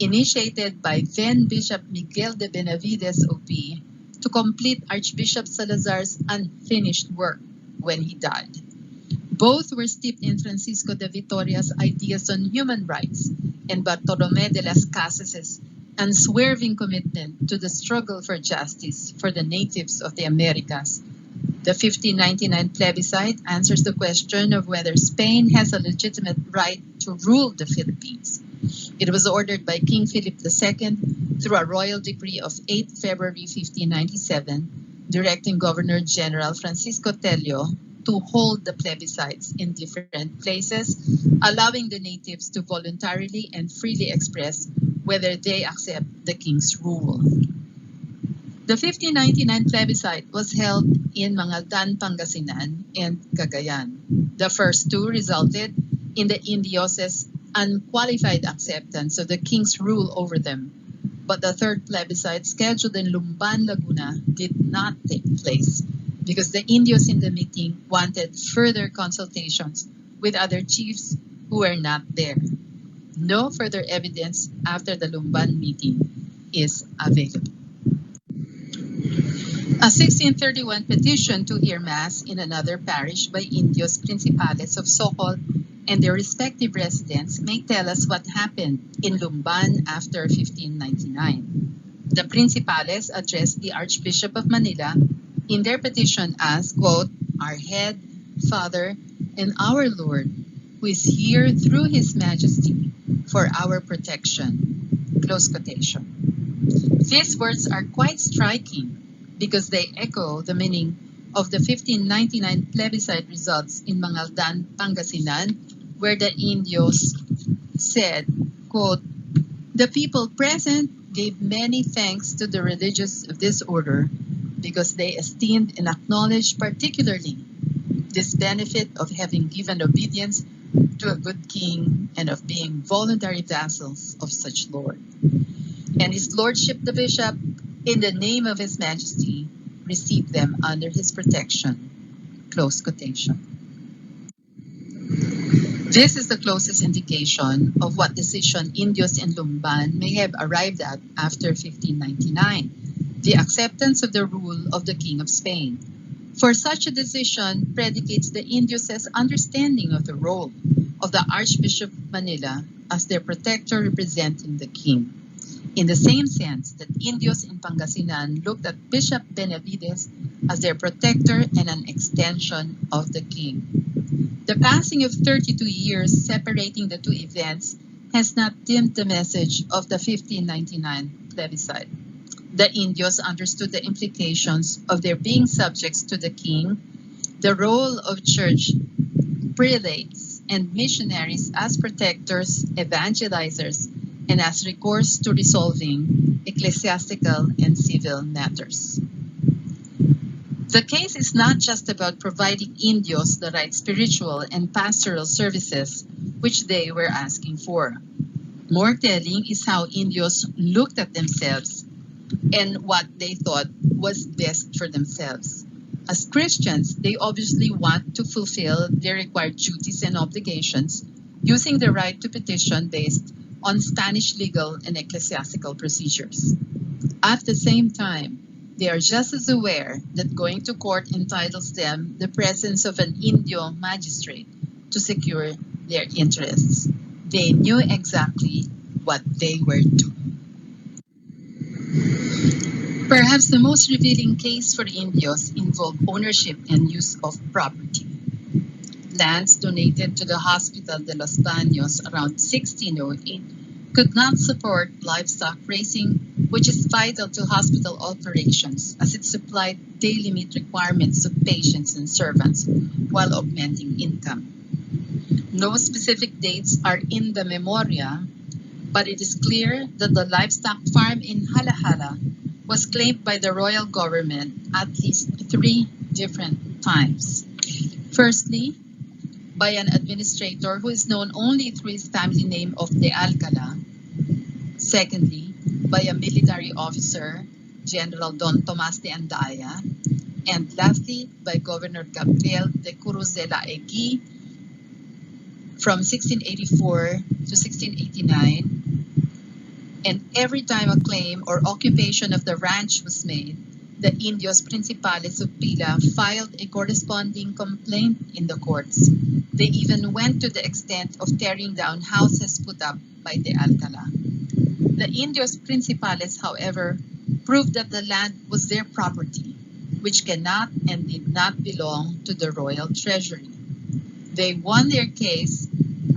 initiated by then Bishop Miguel de Benavides O.P. to complete Archbishop Salazar's unfinished work when he died. Both were steeped in Francisco de Vitoria's ideas on human rights and Bartolomé de las Casas' unswerving commitment to the struggle for justice for the natives of the Americas. The 1599 plebiscite answers the question of whether Spain has a legitimate right to rule the Philippines. It was ordered by King Philip II through a royal decree of 8 February 1597, directing Governor General Francisco Tello to hold the plebiscites in different places, allowing the natives to voluntarily and freely express whether they accept the king's rule. The 1599 plebiscite was held in Mangaldan, Pangasinan, and Cagayan. The first two resulted in the Indios' unqualified acceptance of the king's rule over them, but the third plebiscite, scheduled in Lumban, Laguna, did not take place because the Indios in the meeting wanted further consultations with other chiefs who were not there. No further evidence after the Lumban meeting is available. A 1631 petition to hear Mass in another parish by Indios Principales of Sokol and their respective residents may tell us what happened in Lumban after 1599. The Principales addressed the Archbishop of Manila in their petition as, quote, "Our head, Father, and our Lord, who is here through His Majesty for our protection," close quotation. These words are quite striking because they echo the meaning of the 1599 plebiscite results in Mangaldan, Pangasinan, where the Indios said, quote, "The people present gave many thanks to the religious of this order because they esteemed and acknowledged particularly this benefit of having given obedience to a good king and of being voluntary vassals of such lord. And his lordship the bishop, in the name of His Majesty, received them under his protection," close quotation. This is the closest indication of what decision Indios and Lumban may have arrived at after 1599, the acceptance of the rule of the King of Spain. For such a decision predicates the Indios' understanding of the role of the Archbishop of Manila as their protector representing the king, in the same sense that Indios in Pangasinan looked at Bishop Benavides as their protector and an extension of the king. The passing of 32 years separating the two events has not dimmed the message of the 1599 plebiscite. The Indios understood the implications of their being subjects to the king, the role of church prelates and missionaries as protectors, evangelizers, and as recourse to resolving ecclesiastical and civil matters. The case is not just about providing Indios the right spiritual and pastoral services which they were asking for. More telling is how Indios looked at themselves and what they thought was best for themselves. As Christians, they obviously want to fulfill their required duties and obligations using the right to petition based on Spanish legal and ecclesiastical procedures. At the same time, they are just as aware that going to court entitles them the presence of an Indio magistrate to secure their interests. They knew exactly what they were doing. Perhaps the most revealing case for Indios involved ownership and use of property. Lands donated to the Hospital de los Baños around 1608 could not support livestock raising, which is vital to hospital operations as it supplied daily meat requirements of patients and servants while augmenting income. No specific dates are in the memoria, but it is clear that the livestock farm in Halahala was claimed by the royal government at least 3 different times. Firstly, by an administrator who is known only through his family name of De Alcala. Secondly, by a military officer, General Don Tomas de Andaya. And lastly, by Governor Gabriel de Cruz de la Egui from 1684 to 1689. And every time a claim or occupation of the ranch was made, the Indios Principales of Pila filed a corresponding complaint in the courts. They even went to the extent of tearing down houses put up by De Alcala. The Indios Principales, however, proved that the land was their property, which cannot and did not belong to the royal treasury. They won their case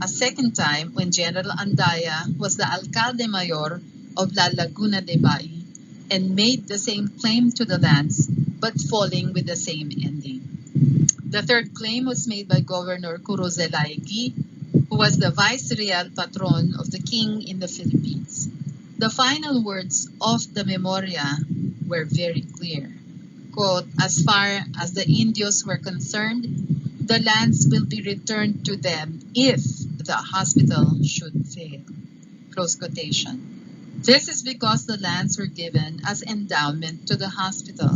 a second time when General Andaya was the Alcalde Mayor of La Laguna de Bay and made the same claim to the lands, but falling with the same ending. The third claim was made by Governor Cruz de la Egui, who was the vice-real patron of the king in the Philippines. The final words of the memoria were very clear. Quote, as far as the Indios were concerned, the lands will be returned to them if the hospital should fail. Close quotation. This is because the lands were given as endowment to the hospital.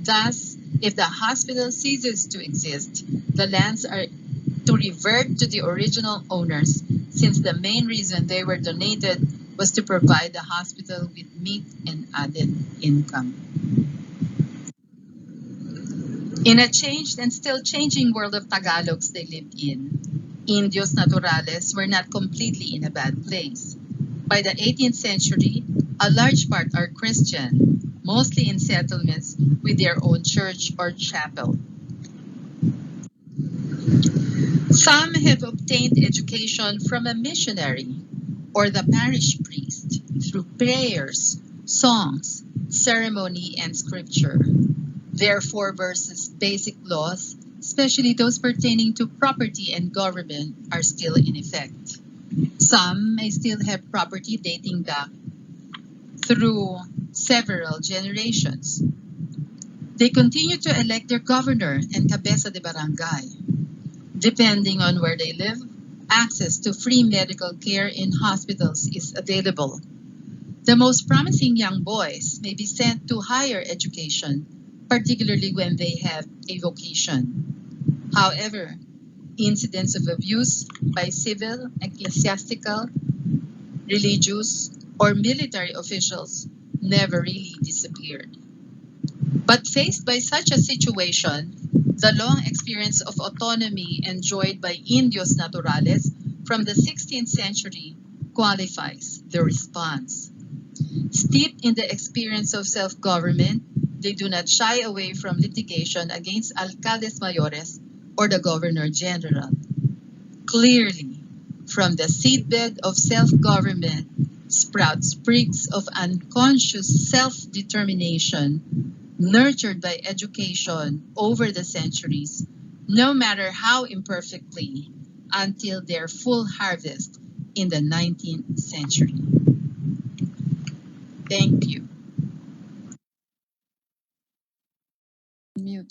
Thus, if the hospital ceases to exist, the lands are to revert to the original owners, since the main reason they were donated was to provide the hospital with meat and added income. In a changed and still changing world of Tagalogs they lived in, Indios Naturales were not completely in a bad place. By the 18th century, a large part are Christian, mostly in settlements with their own church or chapel. Some have obtained education from a missionary or the parish priest through prayers, songs, ceremony, and scripture. Therefore, versus basic laws, especially those pertaining to property and government, are still in effect. Some may still have property dating back through several generations. They continue to elect their governor and cabeza de barangay. Depending on where they live, access to free medical care in hospitals is available. The most promising young boys may be sent to higher education, particularly when they have a vocation. However, incidents of abuse by civil, ecclesiastical, religious, or military officials never really disappeared. But faced by such a situation, the long experience of autonomy enjoyed by Indios Naturales from the 16th century qualifies the response. Steeped in the experience of self-government, they do not shy away from litigation against alcaldes mayores or the governor general. Clearly, from the seedbed of self-government sprout sprigs of unconscious self-determination nurtured by education over the centuries, no matter how imperfectly, until their full harvest in the 19th century. Thank you. Mute.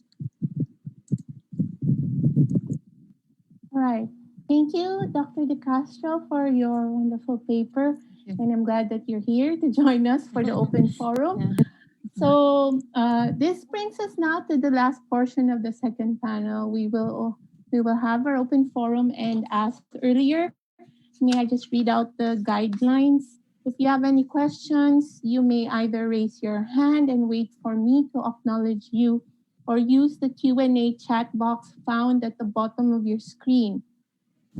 All right. Thank you, Dr. De Castro, for your wonderful paper. And I'm glad that you're here to join us for the open forum. So this brings us now to the last portion of the second panel. We will have our open forum, and as earlier, may I just read out the guidelines? If you have any questions, you may either raise your hand and wait for me to acknowledge you, or use the Q&A chat box found at the bottom of your screen.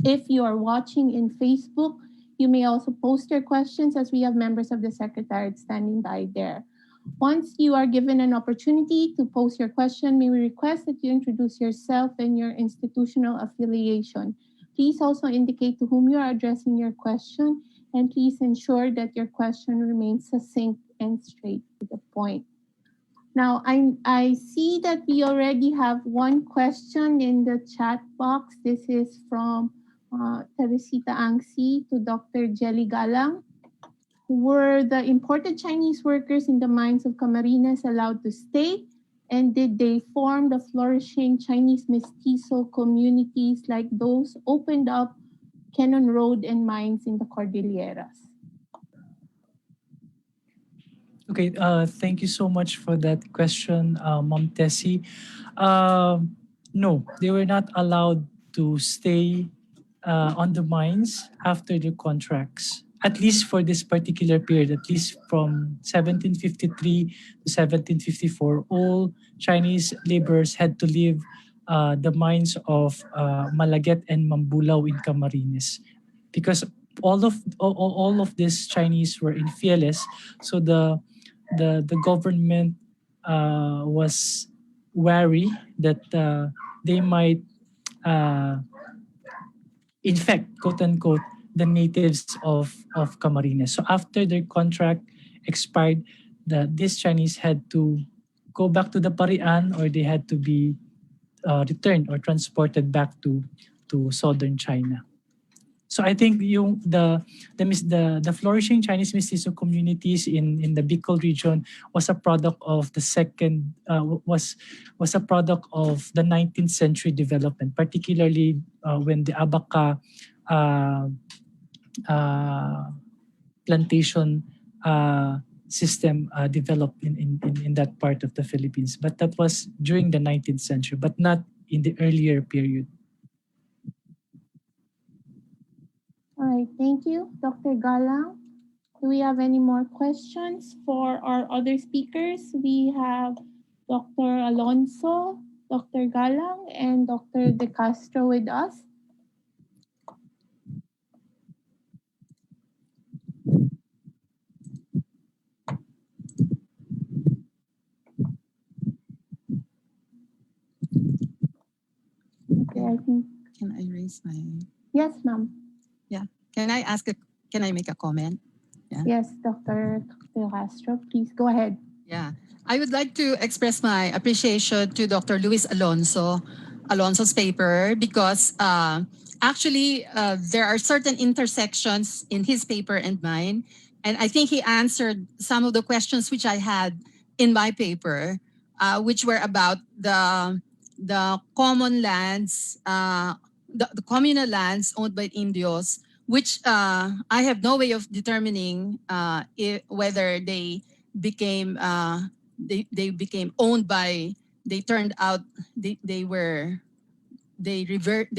If you are watching in Facebook, you may also post your questions, as we have members of the Secretariat standing by there. Once you are given an opportunity to post your question, may we request that you introduce yourself and your institutional affiliation. Please also indicate to whom you are addressing your question, and please ensure that your question remains succinct and straight to the point. Now, I see that we already have one question in the chat box. This is from Teresita Angsi to Dr. Jelly Galang. Were the imported Chinese workers in the mines of Camarines allowed to stay? And did they form the flourishing Chinese mestizo communities like those opened up Cannon Road and mines in the Cordilleras? Okay, thank you so much for that question, Ma'am Tessie. No, they were not allowed to stay on the mines after the contracts, at least for this particular period, at least from 1753 to 1754. All Chinese laborers had to leave the mines of Malaguet and Mambulao in Camarines, because all of these Chinese were in Fieles, so the government was wary that they might infect, quote unquote, the natives of Camarines. So after their contract expired, these Chinese had to go back to the Parian, or they had to be returned or transported back to southern China. So I think the flourishing Chinese mestizo communities in the Bicol region was a product of the was a product of the 19th century development, particularly when the Abaca plantation system developed in that part of the Philippines. But that was during the 19th century, but not in the earlier period. All right, thank you, Dr. Galang. Do we have any more questions for our other speakers? We have Dr. Alonso, Dr. Galang, and Dr. De Castro with us. Okay, I think. Can I raise my? Yes, ma'am. Yeah. Can I make a comment? Yeah. Yes, Dr. De Castro, please go ahead. Yeah. I would like to express my appreciation to Dr. Luis Alonso's paper, because actually there are certain intersections in his paper and mine, and I think he answered some of the questions which I had in my paper, which were about the common lands, the communal lands owned by Indios, which I have no way of determining whether they became owned by, they turned out they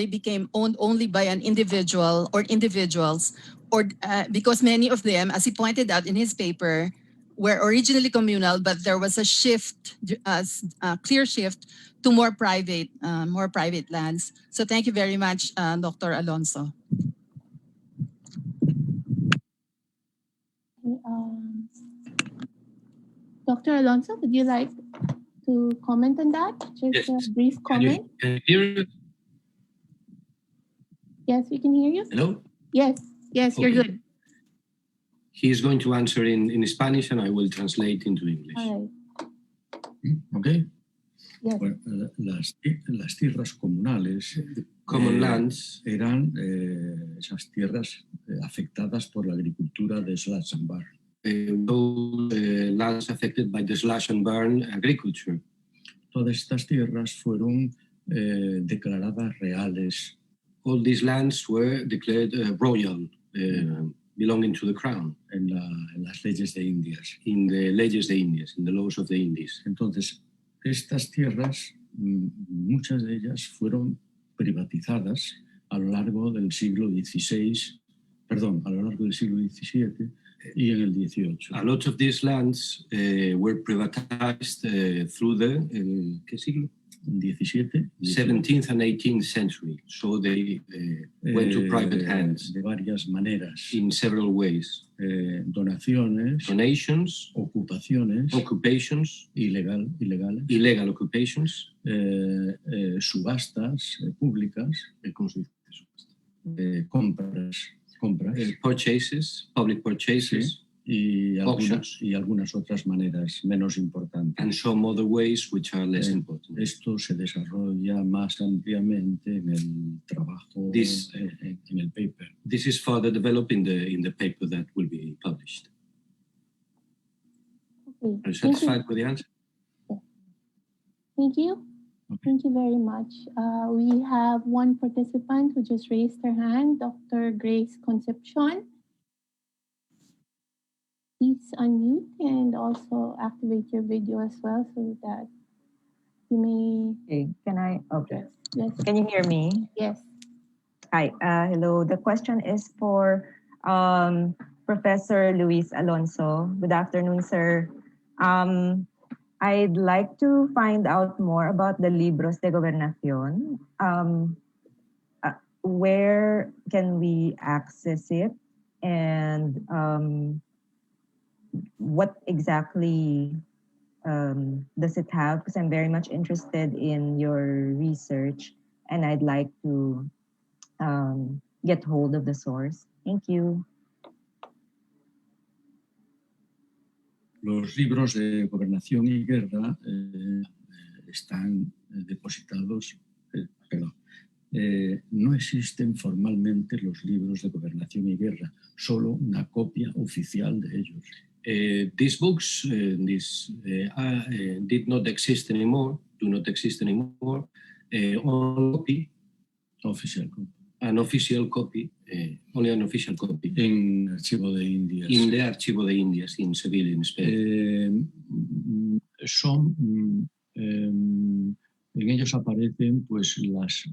became owned only by an individual or individuals, or because many of them, as he pointed out in his paper, were originally communal, but there was a shift, a clear shift to more private lands. So thank you very much, Dr. Alonso. Dr. Alonso, would you like to comment on that? Just a brief comment. Can you hear me? Yes, we can hear you. Hello? Yes, okay. You're good. He is going to answer in Spanish, and I will translate into English. All right. Okay? Yes. Bueno, las tierras comunales common lands eran esas tierras afectadas por la agricultura de slash and burn. Those lands affected by the slash and burn agriculture. Todas estas tierras fueron declaradas reales. All these lands were declared royal, belonging to the crown. En las leyes de Indias. In the leyes de Indias, in the laws of the Indies. Entonces, estas tierras, muchas de ellas fueron privatizadas a lo largo del siglo XVI perdón, a lo largo del siglo XVII y en el XVIII. A lot of these lands were privatized through the, ¿qué siglo? 17, 17th and 18th century. So they went to private hands. De varias maneras. In several ways. Donaciones. Donations. Ocupaciones. Occupations. Ilegales. Illegal occupations. Subastas públicas. ¿Cómo se dice? Compras. Purchases, public purchases. Sí. Y algunas otras maneras menos importantes. And some other ways which are less important. Esto se desarrolla más ampliamente en el trabajo, en el paper. This is further developed in the paper that will be published. Okay. Are you satisfied with the answer? Thank you. Okay. Thank you very much. We have one participant who just raised her hand, Dr. Grace Concepcion. Please unmute and also activate your video as well so that you may... Okay, can I? Okay. Yes. Can you hear me? Yes. Hi, hello. The question is for Professor Luis Alonso. Good afternoon, sir. I'd like to find out more about the Libros de Gobernación. Where can we access it? And what exactly does it have? Because I'm very much interested in your research and I'd like to get hold of the source. Thank you. Los libros de gobernación y guerra están depositados, no existen formalmente los libros de gobernación y guerra, solo una copia oficial de ellos. These books did not exist anymore, do not exist anymore. On copy, official copy. An official copy, only an official copy. En Archivo de Indias. In the Archivo de Indias, in Seville, in Spain. En ellos aparecen pues las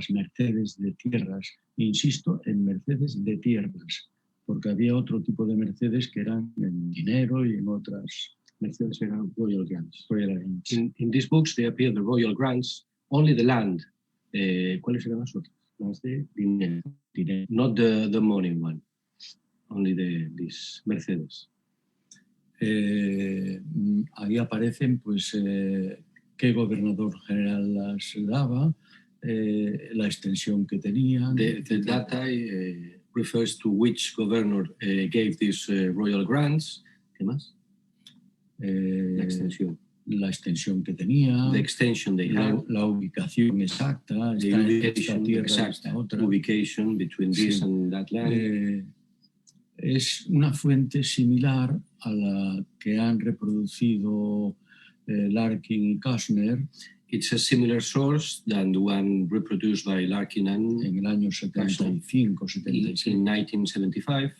mercedes de tierras, insisto, en mercedes de tierras, porque había otro tipo de mercedes que eran en dinero y en otras mercedes eran royal grants. In these books they appear the royal grants, only the land. ¿Cuáles eran las otras? Las de dinero. Not the money one, only these mercedes. Ahí aparecen pues qué gobernador general las daba, la extensión que tenían. The data refers to which governor gave these royal grants. ¿Qué más? La extensión. La extensión que tenía. The extension they had. La ubicación exacta. The ubication, exact ubication between this and that land. Es una fuente similar a la que han reproducido Larkin y Kastner. It's a similar source than the one reproduced by Larkin and en el año 75-76. In 1975.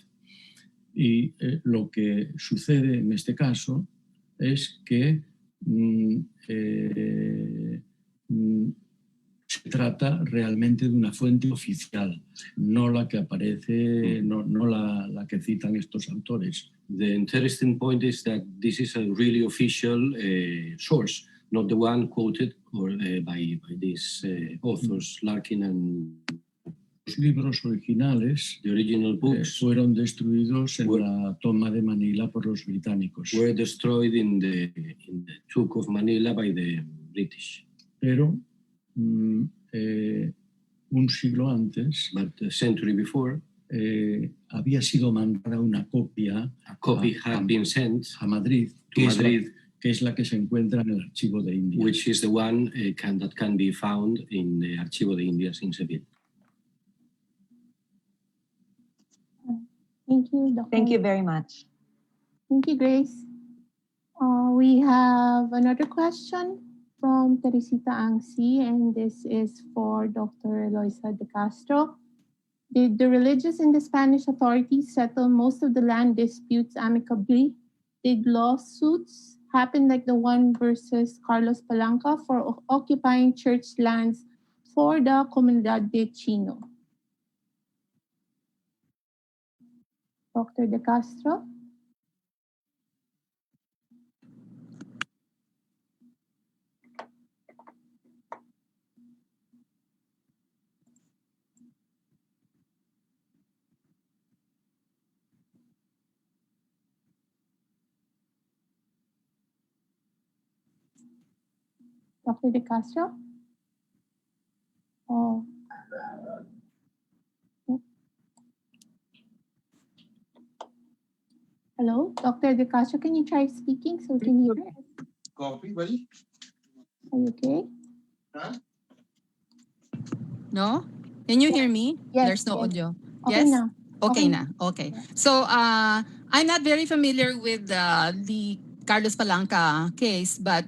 Y lo que sucede en este caso es que se trata realmente de una fuente oficial, no la que aparece, no la que citan estos autores. The interesting point is that this is a really official source, not the one quoted by these authors, Larkin and... Los libros originales the original books fueron destruidos en la toma de Manila por los británicos. Were destroyed in the took of Manila by the British. Pero un siglo antes, but a century before, había sido mandada una copia had been sent a Madrid, to Madrid, que es la que se encuentra en el Archivo de Indias. Which is the one that can be found in the Archivo de Indias in Seville. Thank you, Dr. Thank you very much. Thank you, Grace. We have another question from Teresita Angsi, and this is for Dr. Eloisa de Castro. Did the religious and the Spanish authorities settle most of the land disputes amicably? Did lawsuits happen like the one versus Carlos Palanca for occupying church lands for the Comunidad de Chino? Dr. De Castro? Dr. De Castro? Oh. Hello, Dr. De Castro, can you try speaking so we can hear it? Copy, buddy. Are you okay? Huh? No? Can you hear me? Yes, There's no yes. audio. Okay Yes? na. Okay Okay. na. Okay. So, I'm not very familiar with the Carlos Palanca case, but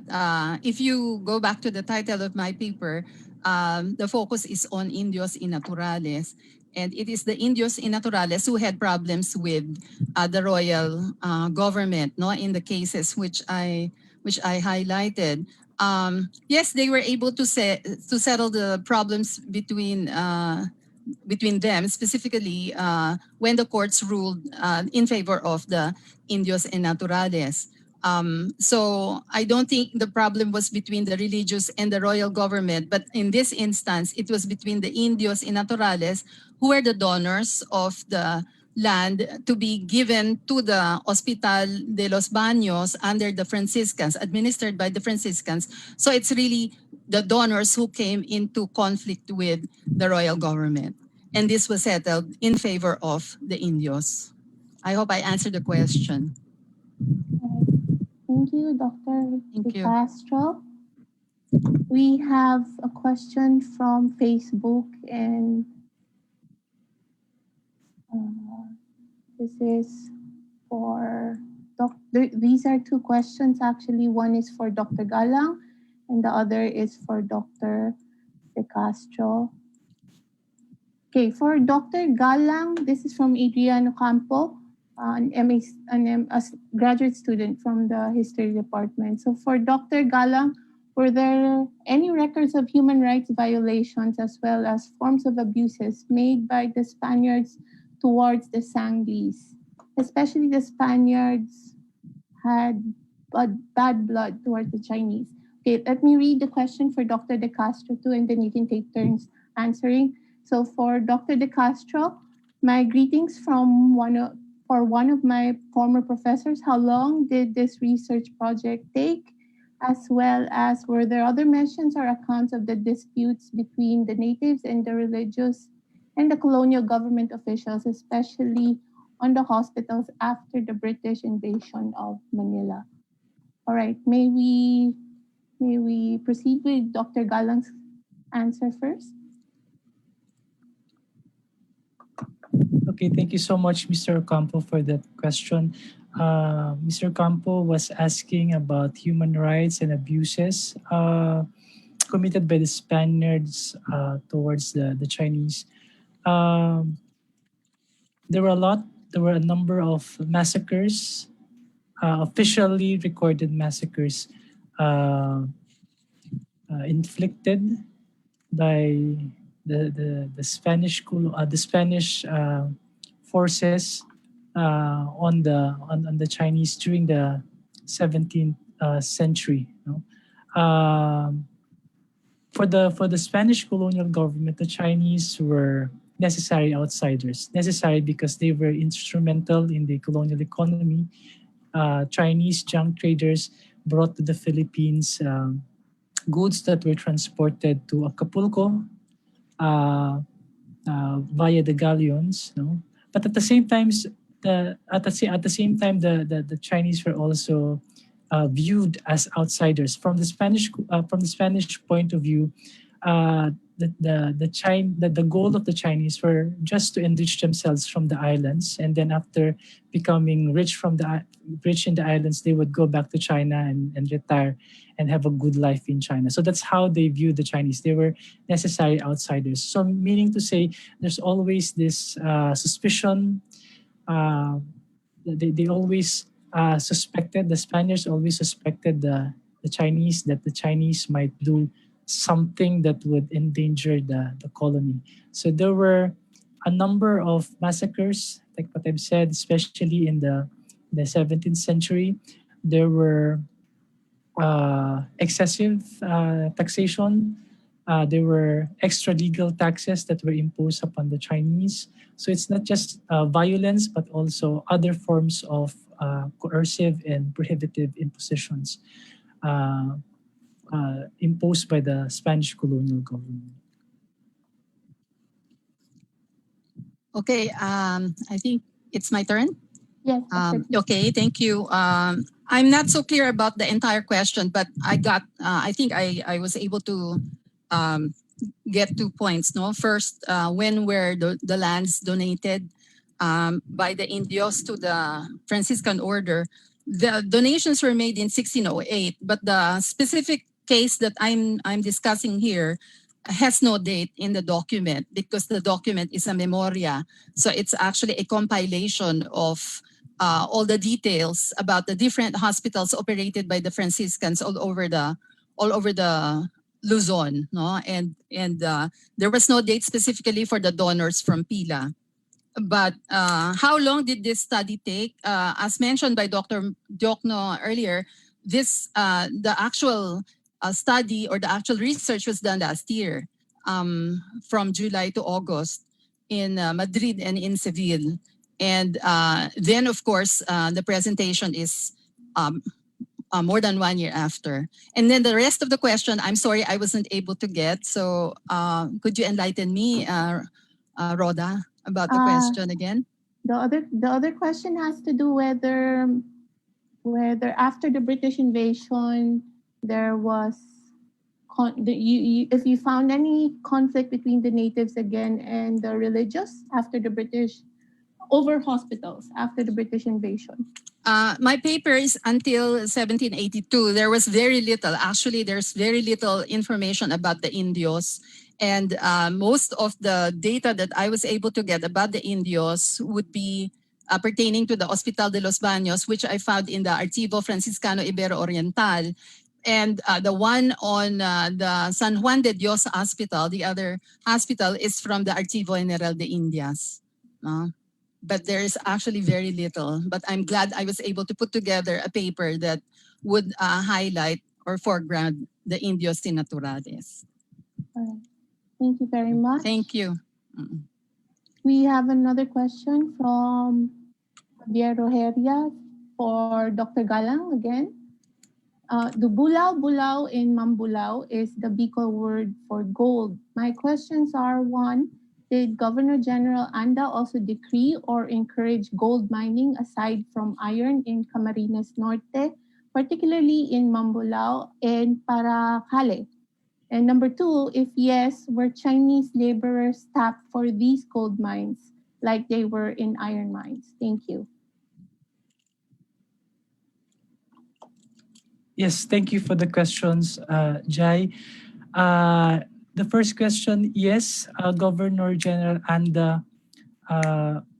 if you go back to the title of my paper, the focus is on Indios Innaturales. And it is the Indios Innaturales who had problems with the royal government, no, in the cases which I highlighted. Yes, they were able to settle the problems between them, specifically when the courts ruled in favor of the Indios and Naturales. So I don't think the problem was between the religious and the royal government, but in this instance, it was between the Indios and Naturales, who were the donors of the land to be given to the Hospital de los Baños under the Franciscans, administered by the Franciscans. So it's really the donors who came into conflict with the royal government. And this was settled in favor of the Indios. I hope I answered the question. Thank you, Dr. Thank De you. Castro. We have a question from Facebook, and this is for these are two questions actually. One is for Dr. Galang, and the other is for Dr. De Castro. Okay, for Dr. Galang, this is from Adriano Campo, a graduate student from the History Department. So for Dr. Galang, were there any records of human rights violations as well as forms of abuses made by the Spaniards towards the Sanglis? Especially the Spaniards had bad blood towards the Chinese. Okay, let me read the question for Dr. De Castro too, and then you can take turns answering. So for Dr. De Castro, my greetings from one of my former professors. How long did this research project take? As well as, were there other mentions or accounts of the disputes between the natives and the religious and the colonial government officials, especially on the hospitals after the British invasion of Manila? All right, may we proceed with Dr. Galang's answer first? Okay, thank you so much, Mr. Campo, for that question. Mr. Campo was asking about human rights and abuses committed by the Spaniards towards the Chinese. There were a number of massacres, officially recorded massacres inflicted by the Spanish forces on the Chinese during the 17th century. For the Spanish colonial government, the Chinese were necessary outsiders. Necessary because they were instrumental in the colonial economy. Chinese junk traders brought to the Philippines goods that were transported to Acapulco via the galleons. No? But at the same time, the Chinese were also viewed as outsiders from the Spanish point of view. The goal of the Chinese were just to enrich themselves from the islands, and then after becoming rich in the islands, they would go back to China and retire and have a good life in China. So that's how they viewed the Chinese. They were necessary outsiders. So meaning to say, there's always this suspicion. They always suspected, the Spaniards always suspected the Chinese, that the Chinese might do something that would endanger the colony. So there were a number of massacres, like what I've said, especially in the 17th century. There were excessive taxation. There were extra legal taxes that were imposed upon the Chinese. So it's not just violence, but also other forms of coercive and prohibitive impositions imposed by the Spanish colonial government. Okay, I think it's my turn. Yes. Okay, thank you. I'm not so clear about the entire question, but I think I was able to get 2 points. No, first, when were the lands donated by the Indios to the Franciscan order? The donations were made in 1608, but the specific case that I'm discussing here has no date in the document because the document is a memoria. So it's actually a compilation of all the details about the different hospitals operated by the Franciscans all over the Luzon, no, and there was no date specifically for the donors from Pila. But how long did this study take? As mentioned by Dr. Diokno earlier, this the actual study or the actual research was done last year, from July to August in Madrid and in Seville. And then, of course, the presentation is more than 1 year after. And then the rest of the question, I'm sorry, I wasn't able to get. So could you enlighten me, Rhoda, about the question again? The other question has to do whether after the British invasion there was if you found any conflict between the natives again and the religious after the British over hospitals after the British invasion. My paper is until 1782. There was very little. Actually, there's very little information about the Indios. And most of the data that I was able to get about the Indios would be pertaining to the Hospital de los Baños, which I found in the Archivo Franciscano Ibero-Oriental. And the one on the San Juan de Dios Hospital, the other hospital, is from the Archivo General de Indias. But there is actually very little. But I'm glad I was able to put together a paper that would highlight or foreground the Indios y Naturales. All right. Thank you very much. Thank you. We have another question from Javier Rogeria for Dr. Galang again. The bulao in Mambulao is the Bicol word for gold. My questions are: one, did Governor General Anda also decree or encourage gold mining aside from iron in Camarines Norte, particularly in Mambulao and Paracale? And number two, if yes, were Chinese laborers tapped for these gold mines like they were in iron mines? Thank you. Yes, thank you for the questions, Jai. The first question, yes, Governor General Anda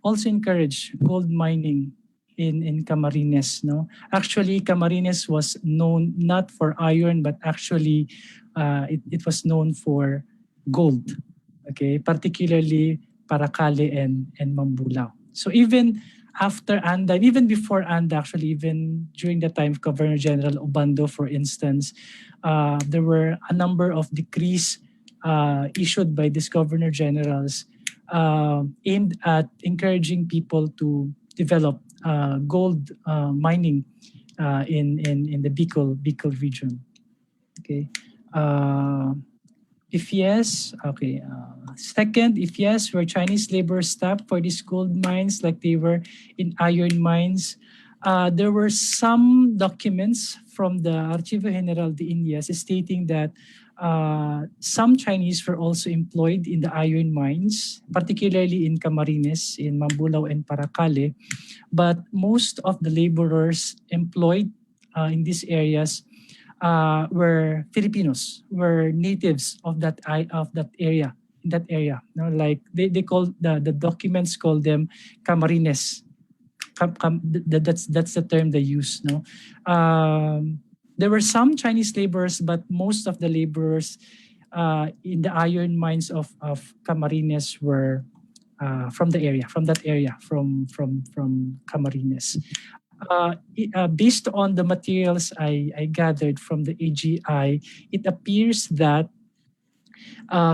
also encouraged gold mining in Camarines. No, actually, Camarines was known not for iron, but actually, it was known for gold. Okay, particularly Paracale and Mambulao. So even after Anda, even before Anda, actually, even during the time of Governor General Obando, for instance, there were a number of decrees issued by these governor generals aimed at encouraging people to develop gold mining in the Bicol region. Okay. If yes, okay. Second, if yes, were Chinese labor staffed for these gold mines like they were in iron mines? There were some documents from the Archivo General de Indias stating that some Chinese were also employed in the iron mines, particularly in Camarines, in Mambulao and Paracale. But most of the laborers employed in these areas were Filipinos, were natives of that area. In that area, you know, like they call the documents call them Camarines. That's the term they use. No, there were some Chinese laborers, but most of the laborers in the iron mines of Camarines were from that area, from Camarines. Based on the materials I gathered from the AGI, it appears that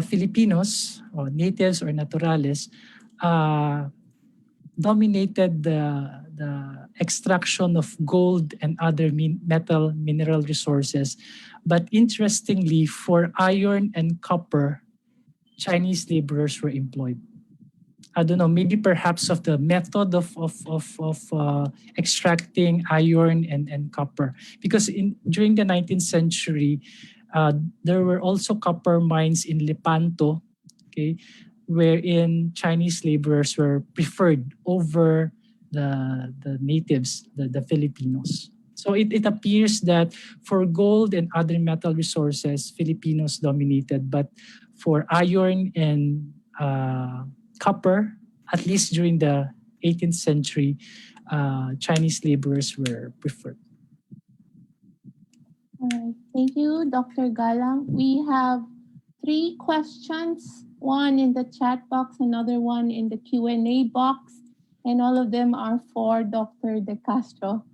Filipinos, or natives or naturales, dominated the extraction of gold and other mineral resources. But interestingly, for iron and copper, Chinese laborers were employed. I don't know, maybe perhaps of the method of extracting iron and copper. Because during the 19th century, there were also copper mines in Lepanto, okay, wherein Chinese laborers were preferred over the natives, the Filipinos. So it appears that for gold and other metal resources, Filipinos dominated, but for iron and copper, at least during the 18th century, Chinese laborers were preferred. All right. Thank you, Dr. Galang. We have 3 questions, one in the chat box, another one in the Q&A box, and all of them are for Dr. De Castro.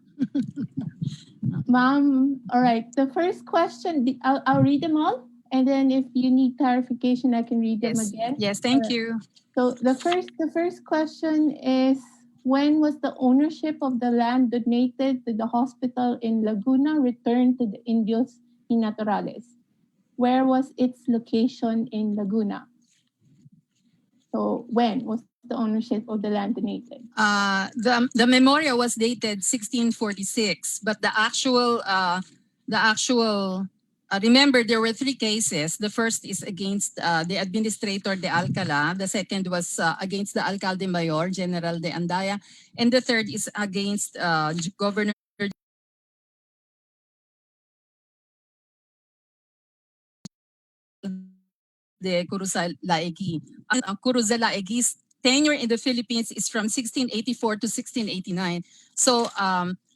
Ma'am, all right. The first question, I'll read them all, and then if you need clarification, I can read them again. Yes, thank you. So the first question is, when was the ownership of the land donated to the hospital in Laguna returned to the Indios y Naturales? Where was its location in Laguna? So when was the ownership of the land donated? The memorial was dated 1646, but the actual remember, there were 3 cases. The first is against the Administrator de Alcala. The second was against the Alcalde Mayor, General de Andaya. And the third is against Governor de Curuzalaegi. Curuzalaegi's tenure in the Philippines is from 1684 to 1689. So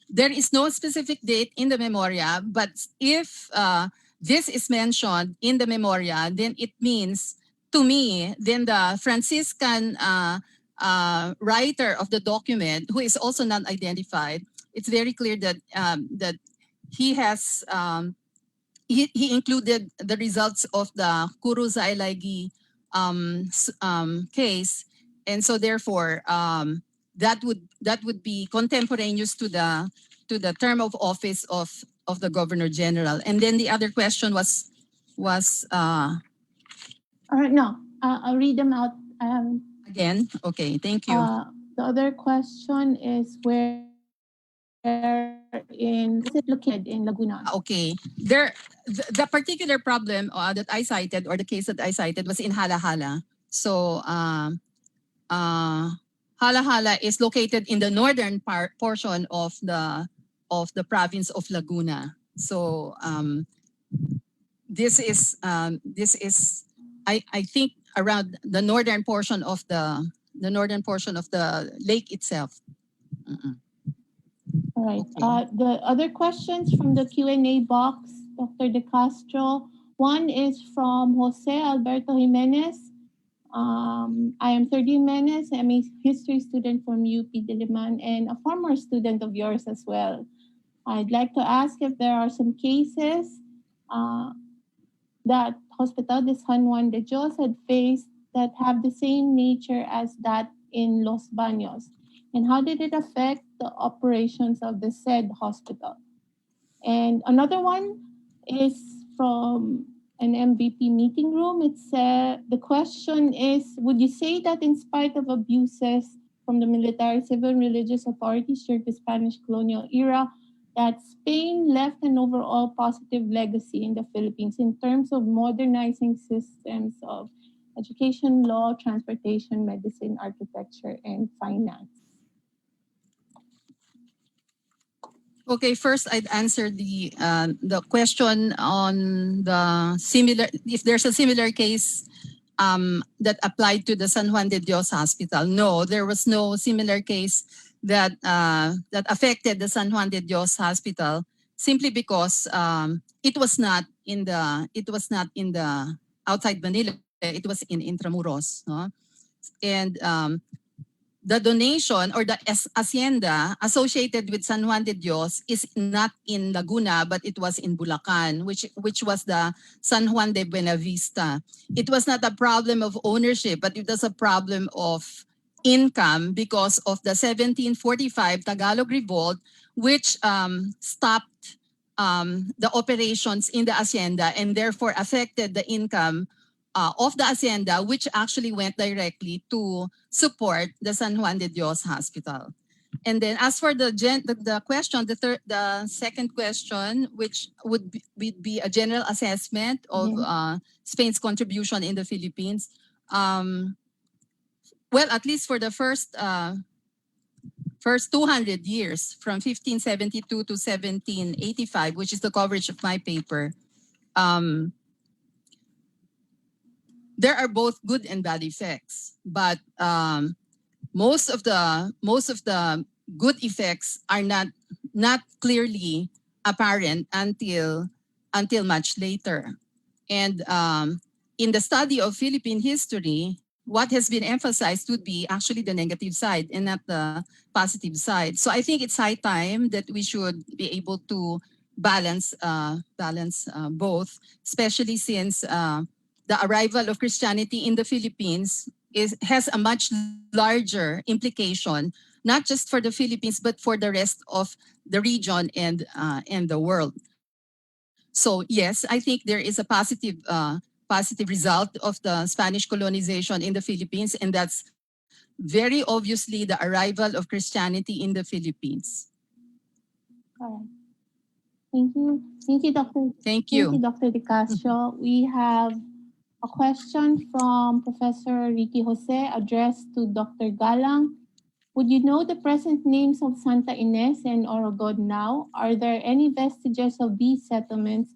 there is no specific date in the memoria, but if this is mentioned in the memoria, then it means, to me, then the Franciscan writer of the document, who is also not identified, it's very clear that that he has he included the results of the Curuzalaegi case, and so therefore that would be contemporaneous to the term of office of the Governor General. And then the other question was all right, no, I'll read them out again. Okay, thank you. The other question is, where is it located in Laguna? Okay, the particular problem that I cited, or the case that I cited, was in Halahala. So Halahala is located in the northern portion of the province of Laguna. So this is I think around the northern portion of the lake itself. All right. The other questions from the Q&A box, Dr. De Castro. One is from Jose Alberto Jimenez. I am 30 Jimenez. I'm a history student from UP Diliman and a former student of yours as well. I'd like to ask if there are some cases that Hospital de San Juan de Dios had faced that have the same nature as that in Los Baños. And how did it affect the operations of the said hospital? And another one is from an MVP meeting room. The question is, would you say that in spite of abuses from the military, civil, and religious authorities during the Spanish colonial era, that Spain left an overall positive legacy in the Philippines in terms of modernizing systems of education, law, transportation, medicine, architecture, and finance? Okay, first I'd answer the question on the similar, if there's a similar case that applied to the San Juan de Dios Hospital. No, there was no similar case that that affected the San Juan de Dios Hospital, simply because it was not in the outside Manila. It was in Intramuros. No? And the donation or the hacienda associated with San Juan de Dios is not in Laguna, but it was in Bulacan, which was the San Juan de Buenavista. It was not a problem of ownership, but it was a problem of income because of the 1745 Tagalog Revolt, which stopped the operations in the hacienda and therefore affected the income of the hacienda, which actually went directly to support the San Juan de Dios Hospital. And then as for the question, the second question, which would be a general assessment of Spain's contribution in the Philippines, well, at least for the first 200 years, from 1572 to 1785, which is the coverage of my paper, there are both good and bad effects, but most of the good effects are not clearly apparent until much later. And in the study of Philippine history, what has been emphasized would be actually the negative side and not the positive side. So I think it's high time that we should be able to balance both, especially since the arrival of Christianity in the Philippines has a much larger implication, not just for the Philippines, but for the rest of the region and the world. So yes, I think there is a positive result of the Spanish colonization in the Philippines, and that's very obviously the arrival of Christianity in the Philippines. All right. Thank you. Thank you, Dr. Thank you. Thank you, Dr. De Castro. We have a question from Professor Ricky Jose addressed to Dr. Galang. Would you know the present names of Santa Ines and Orogod now? Are there any vestiges of these settlements?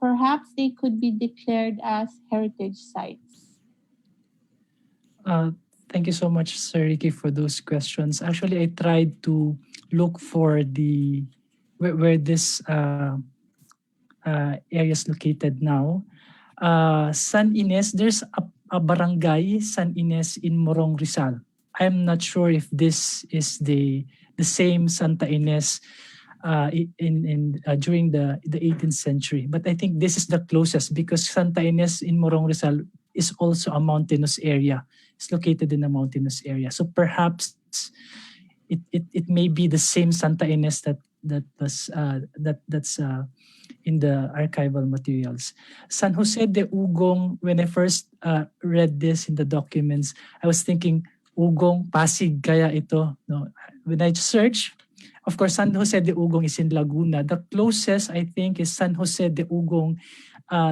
Perhaps they could be declared as heritage sites. Thank you so much, Sir Ricky, for those questions. Actually, I tried to look for where this area is located now. San Ines, there's a barangay, San Ines in Morong Rizal. I'm not sure if this is the same Santa Ines during the 18th century, but I think this is the closest because Santa Ines in Morong Rizal is also a mountainous area. It's located in a mountainous area, so perhaps it may be the same Santa Ines that's in the archival materials. San Jose de Ugong, when I first read this in the documents, I was thinking, Ugong, Pasig kaya ito? No. When I search, of course, San Jose de Ugong is in Laguna. The closest, I think, is San Jose de Ugong.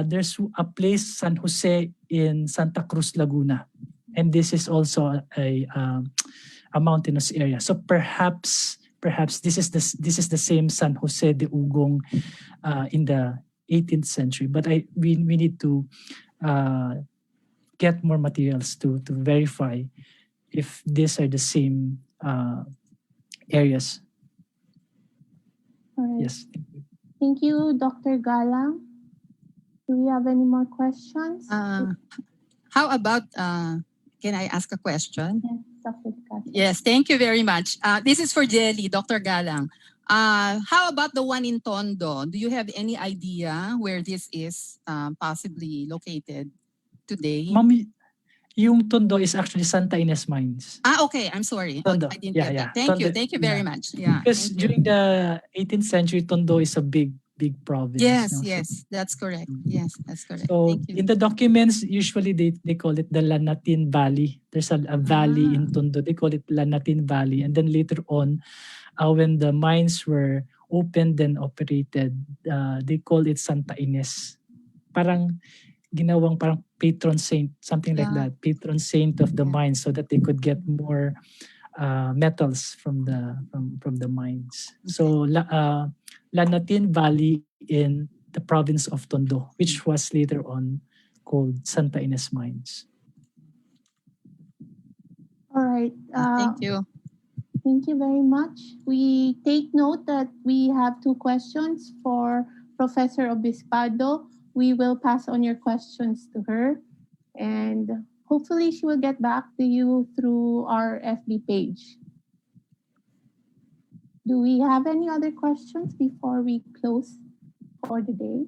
There's a place, San Jose, in Santa Cruz, Laguna. And this is also a mountainous area. So perhaps this is the same San Jose de Ugong in the 18th century. But we need to get more materials to verify if these are the same areas. All right. Yes. Thank you, Dr. Galang. Do we have any more questions? How about, can I ask a question? Yes, Dr. De Castro. Yes, thank you very much. This is for Jelly, Dr. Galang. How about the one in Tondo? Do you have any idea where this is possibly located today? Mami, yung Tondo is actually Santa Ines Mines. Okay. I'm sorry. Tondo. I didn't Yeah, get yeah. that. Thank Tondo, you. Thank you very much. Yeah. Because during the 18th century, Tondo is a big province. Yes, no? yes, that's correct. Yes, that's correct. So Thank you. in the documents, usually they call it the Lanatin Valley. There's a valley in Tondo. They call it Lanatin Valley. And then later on, when the mines were opened and operated, they called it Santa Ines. Parang ginawang parang patron saint, something like that. Patron saint of the mines so that they could get more metals from the mines. So Lanatin Valley in the province of Tondo, which was later on called Santa Ines Mines. All right. Thank you. Thank you very much. We take note that we have 2 questions for Professor Obispado. We will pass on your questions to her. And hopefully she will get back to you through our FB page. Do we have any other questions before we close for the day?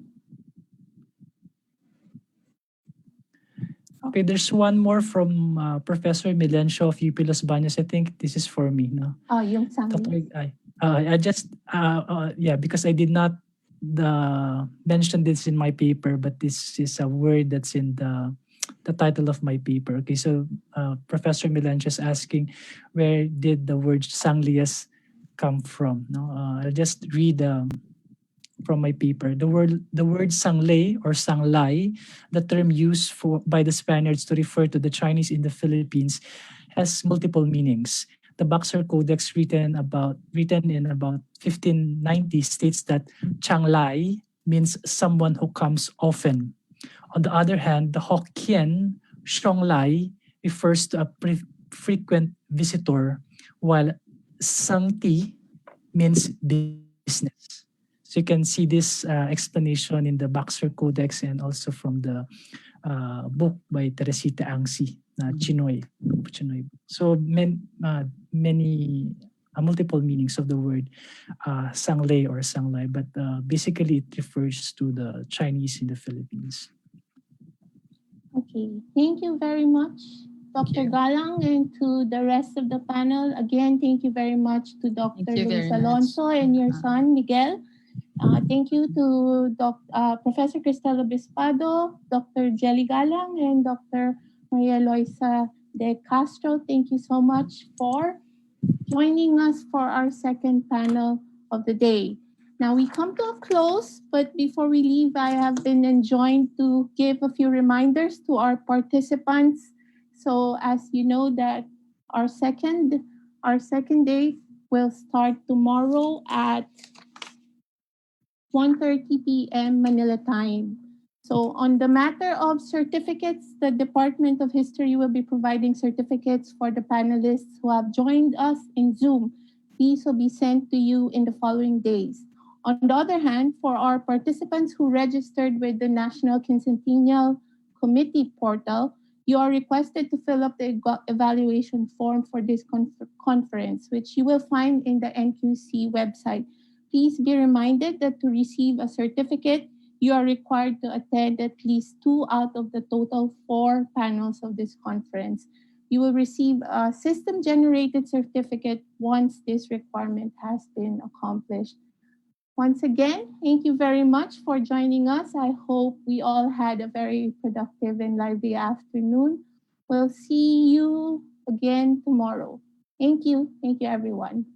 Okay, there's one more from Professor Milencio of UP Los Baños. I think this is for me, no? Oh, yung sangli. I just, yeah, because I did not mention this in my paper, but this is a word that's in the title of my paper. Okay, so Professor Milencio is asking, where did the word sanglias come from? No, I'll just read from my paper. The word sanglay or sanglay, the term used by the Spaniards to refer to the Chinese in the Philippines, has multiple meanings. The Boxer Codex written in about 1590 states that Changlai means someone who comes often. On the other hand, the Hokkien Shonglai refers to a frequent visitor, while Sangti means business. So you can see this explanation in the Boxer Codex and also from the book by Teresita Angsi, Chinoy. So many multiple meanings of the word sanglay or sanglay, but basically it refers to the Chinese in the Philippines. Okay, thank you very much, Dr. Galang, and to the rest of the panel. Again, thank you very much to Dr. Luis Alonso and your son, Miguel. Thank you to Professor Cristel Obispado, Dr. Jelly Galang, and Dr. Maria Loisa de Castro. Thank you so much for joining us for our second panel of the day. Now we come to a close, but before we leave, I have been enjoined to give a few reminders to our participants. So as you know that our second day will start tomorrow at 1:30 p.m. Manila time. So on the matter of certificates, the Department of History will be providing certificates for the panelists who have joined us in Zoom. These will be sent to you in the following days. On the other hand, for our participants who registered with the National Quincentennial Committee portal, you are requested to fill up the evaluation form for this conference, which you will find in the NQC website. Please be reminded that to receive a certificate, you are required to attend at least 2 out of the total 4 panels of this conference. You will receive a system-generated certificate once this requirement has been accomplished. Once again, thank you very much for joining us. I hope we all had a very productive and lively afternoon. We'll see you again tomorrow. Thank you. Thank you, everyone.